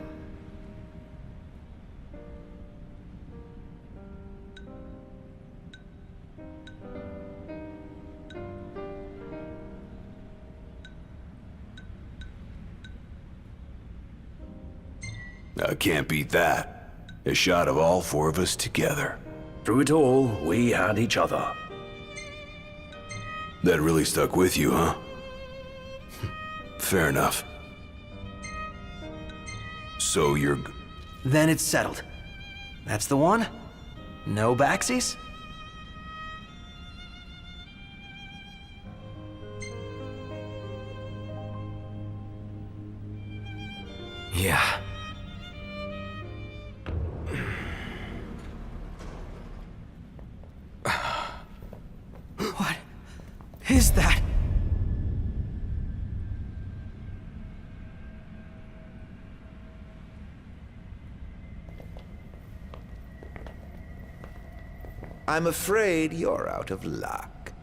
I can't beat that. A shot of all four of us together. Through it all, we had each other. That really stuck with you, huh? Fair enough. So you're... Then it's settled. That's the one? No backsies? Yeah. What is that? I'm afraid you're out of luck.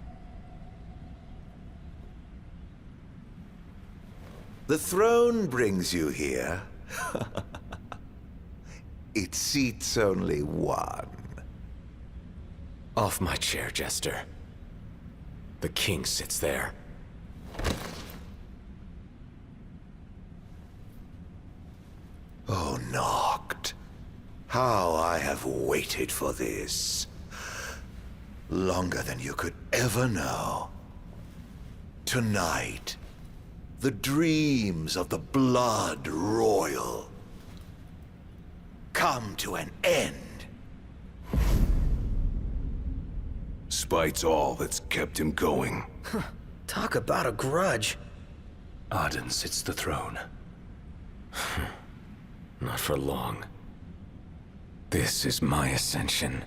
The throne brings you here. It seats only one. Off my chair, Jester. The king sits there. Oh, Noct. How I have waited for this. Longer than you could ever know. Tonight, the dreams of the Blood Royal come to an end. Spite's all that's kept him going. Talk about a grudge. Arden sits the throne. Not for long. This is my ascension.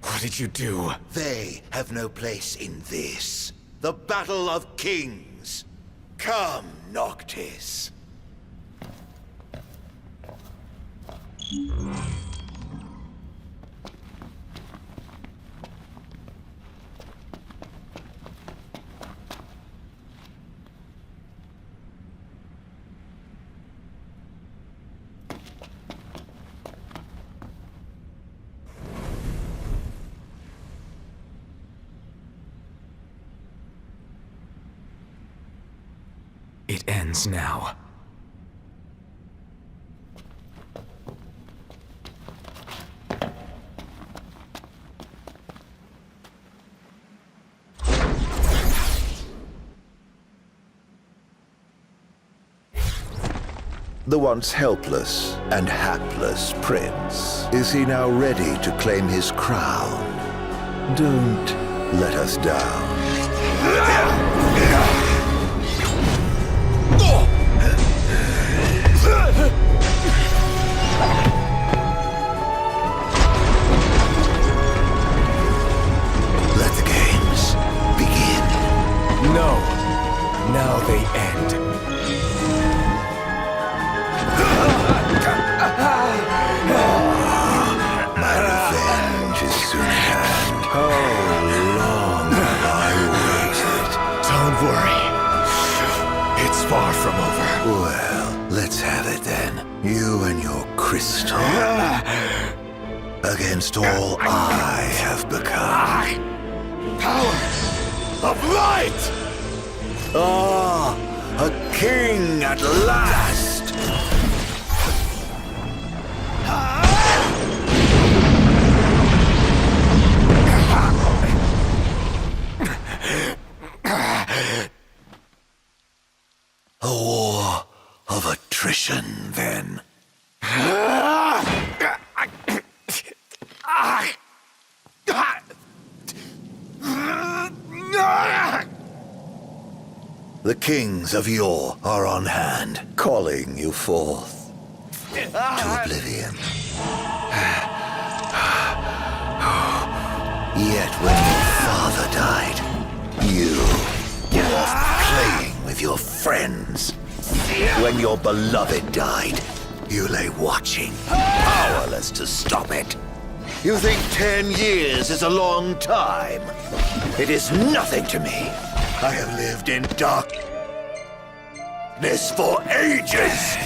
What did you do? They have no place in this. The Battle of Kings. Come, Noctis. It ends now. The once helpless and hapless prince. Is he now ready to claim his crown? Don't let us down. Let the games begin. No. Now they end. My revenge is soon at hand. How long have I waited? Don't worry. It's far from over. Well, let's have it then. You and your crystal. Against all I have become. Power of light! Ah, a king at last! attrition, then. The kings of yore are on hand, calling you forth to oblivion. Yet when your father died, you were off playing with your friends. When your beloved died, you lay watching, powerless to stop it. You think 10 years is a long time? It is nothing to me. I have lived in darkness for ages.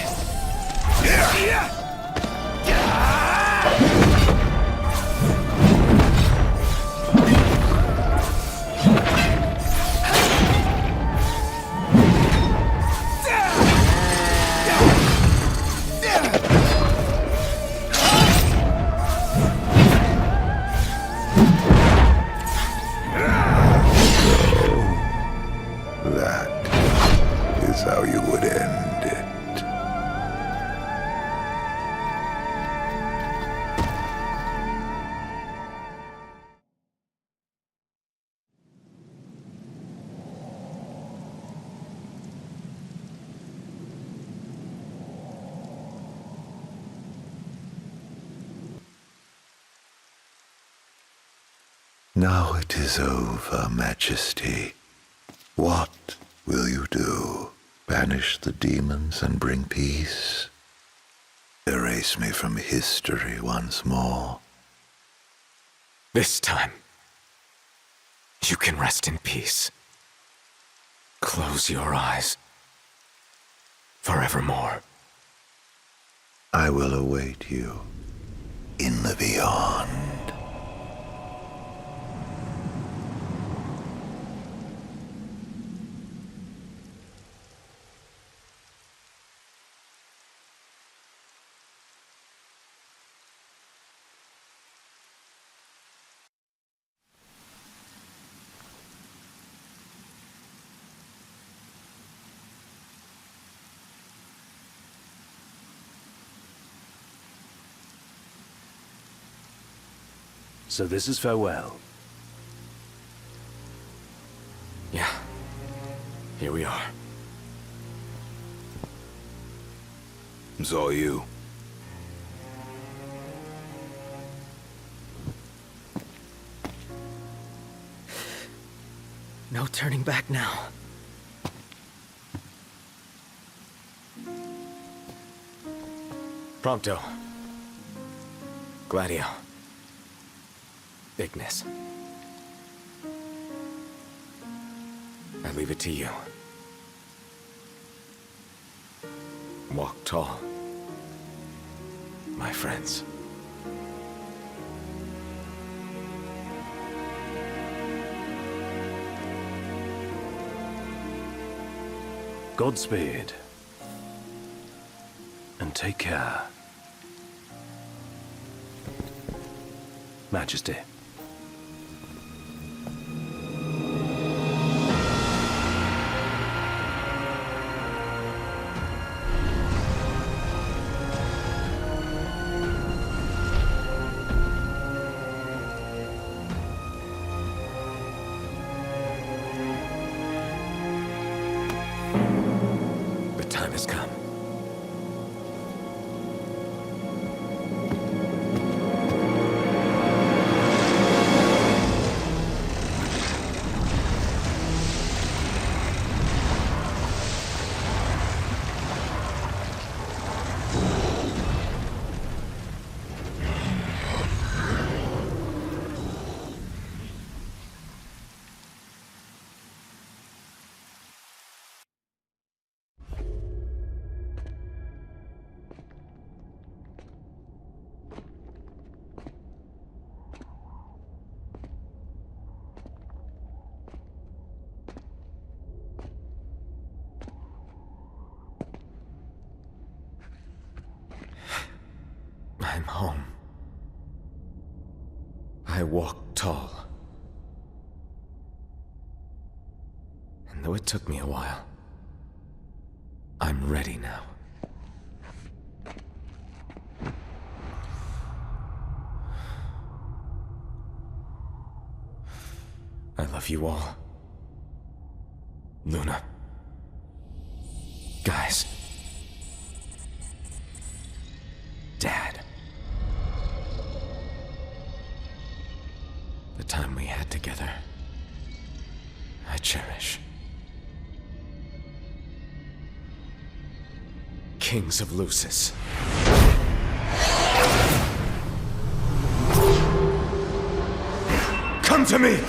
How you would end it. Now it is over, Majesty. What will you do? Banish the demons and bring peace? Erase me from history once more? This time, you can rest in peace. Close your eyes. Forevermore. I will await you in the beyond. So this is farewell. Yeah. Here we are. It's all you. No turning back now. Prompto. Gladio. Ignis. I leave it to you. Walk tall, my friends. Godspeed. And take care. Majesty. The time has come. I'm home. I walk tall. And though it took me a while, I'm ready now. I love you all. Luna. Guys. Dad. The time we had together, I cherish. Kings of Lucis. Come to me!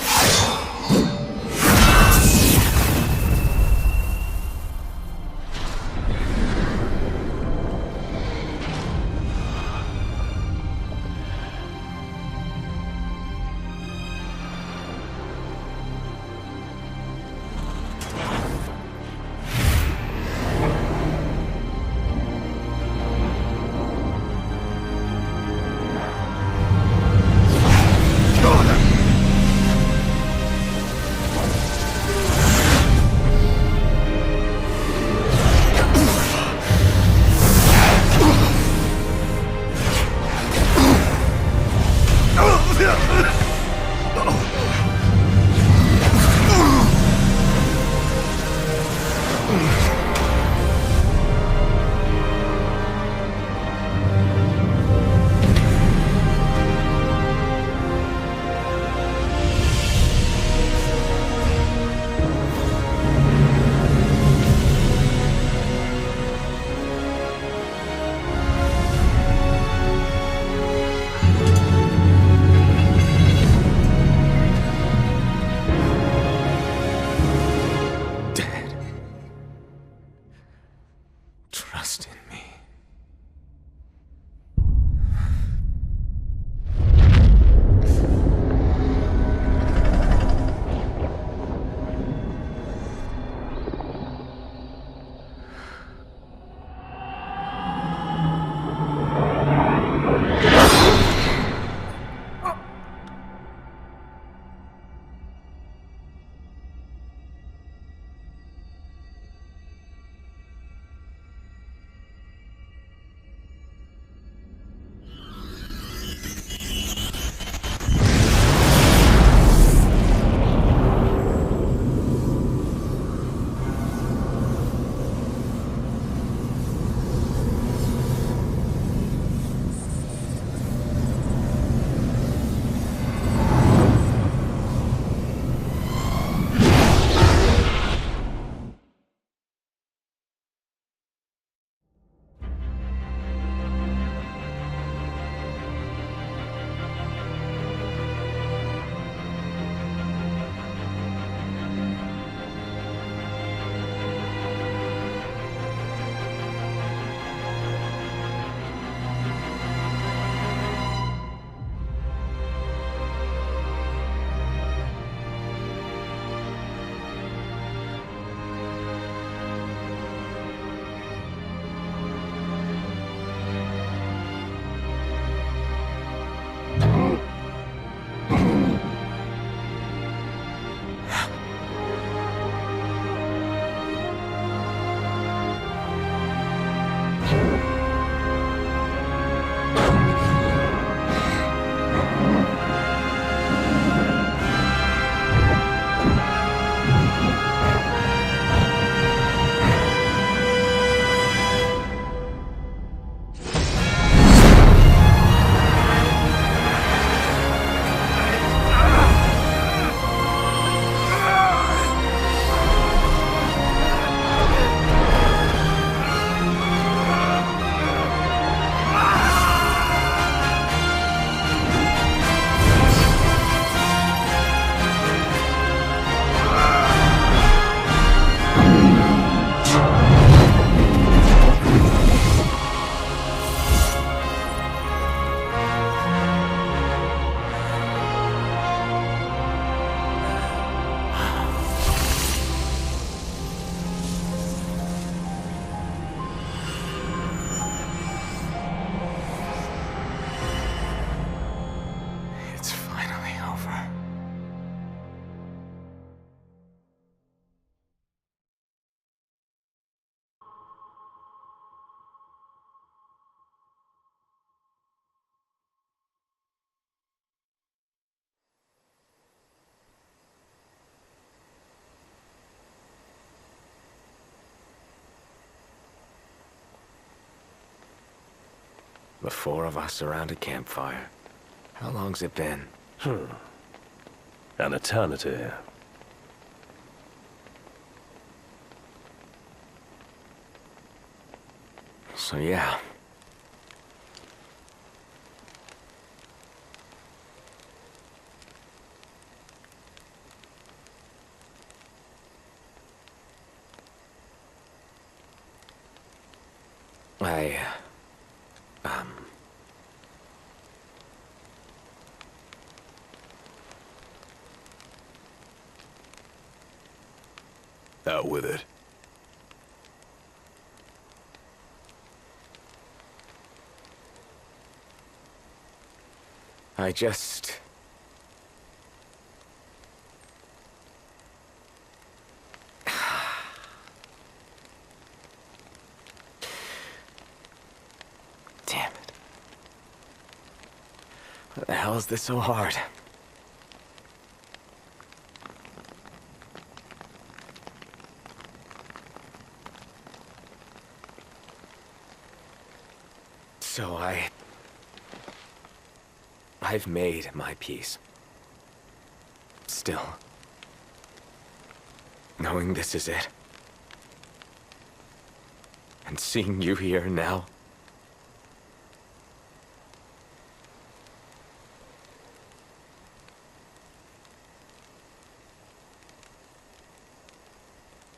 The four of us around a campfire. How long's it been? An eternity. So yeah. Out with it. I just... Damn it. What the hell is this so hard? So I've made my peace. Still, knowing this is it, and seeing you here now,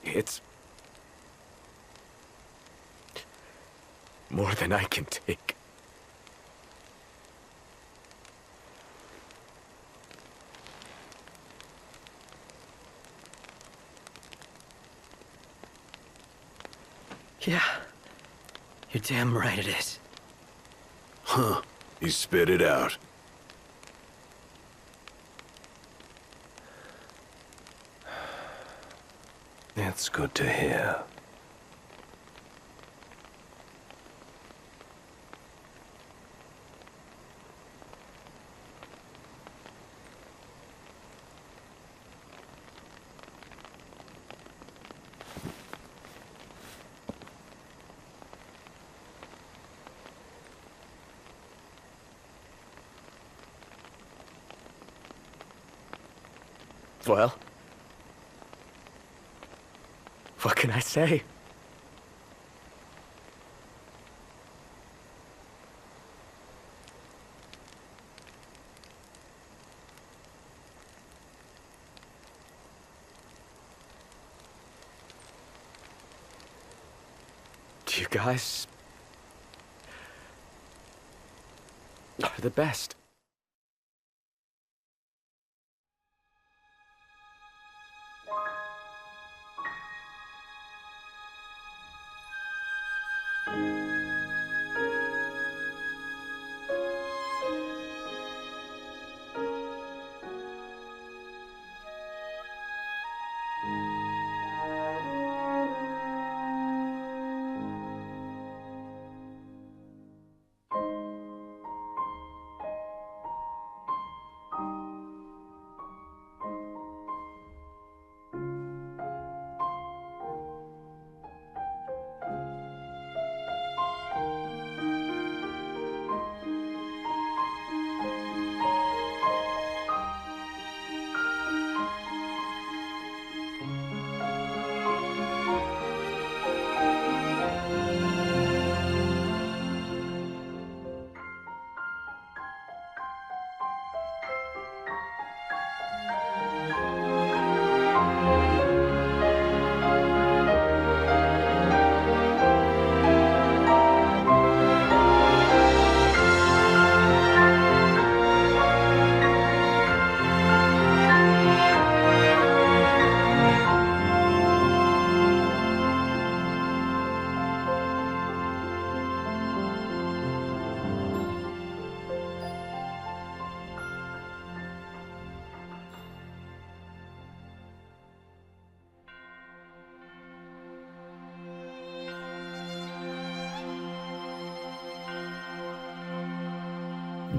it's more than I can take. Yeah. You're damn right it is. Huh. He spit it out. It's good to hear. Well, what can I say? You guys are the best.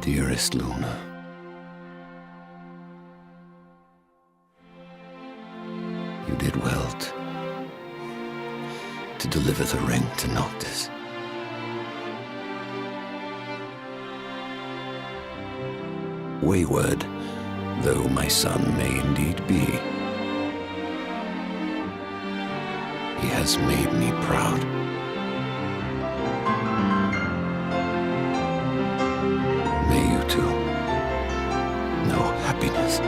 Dearest Luna, you did well to deliver the ring to Noctis. wayward, though my son may indeed be. He has made me proud. May you too know happiness.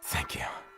Thank you.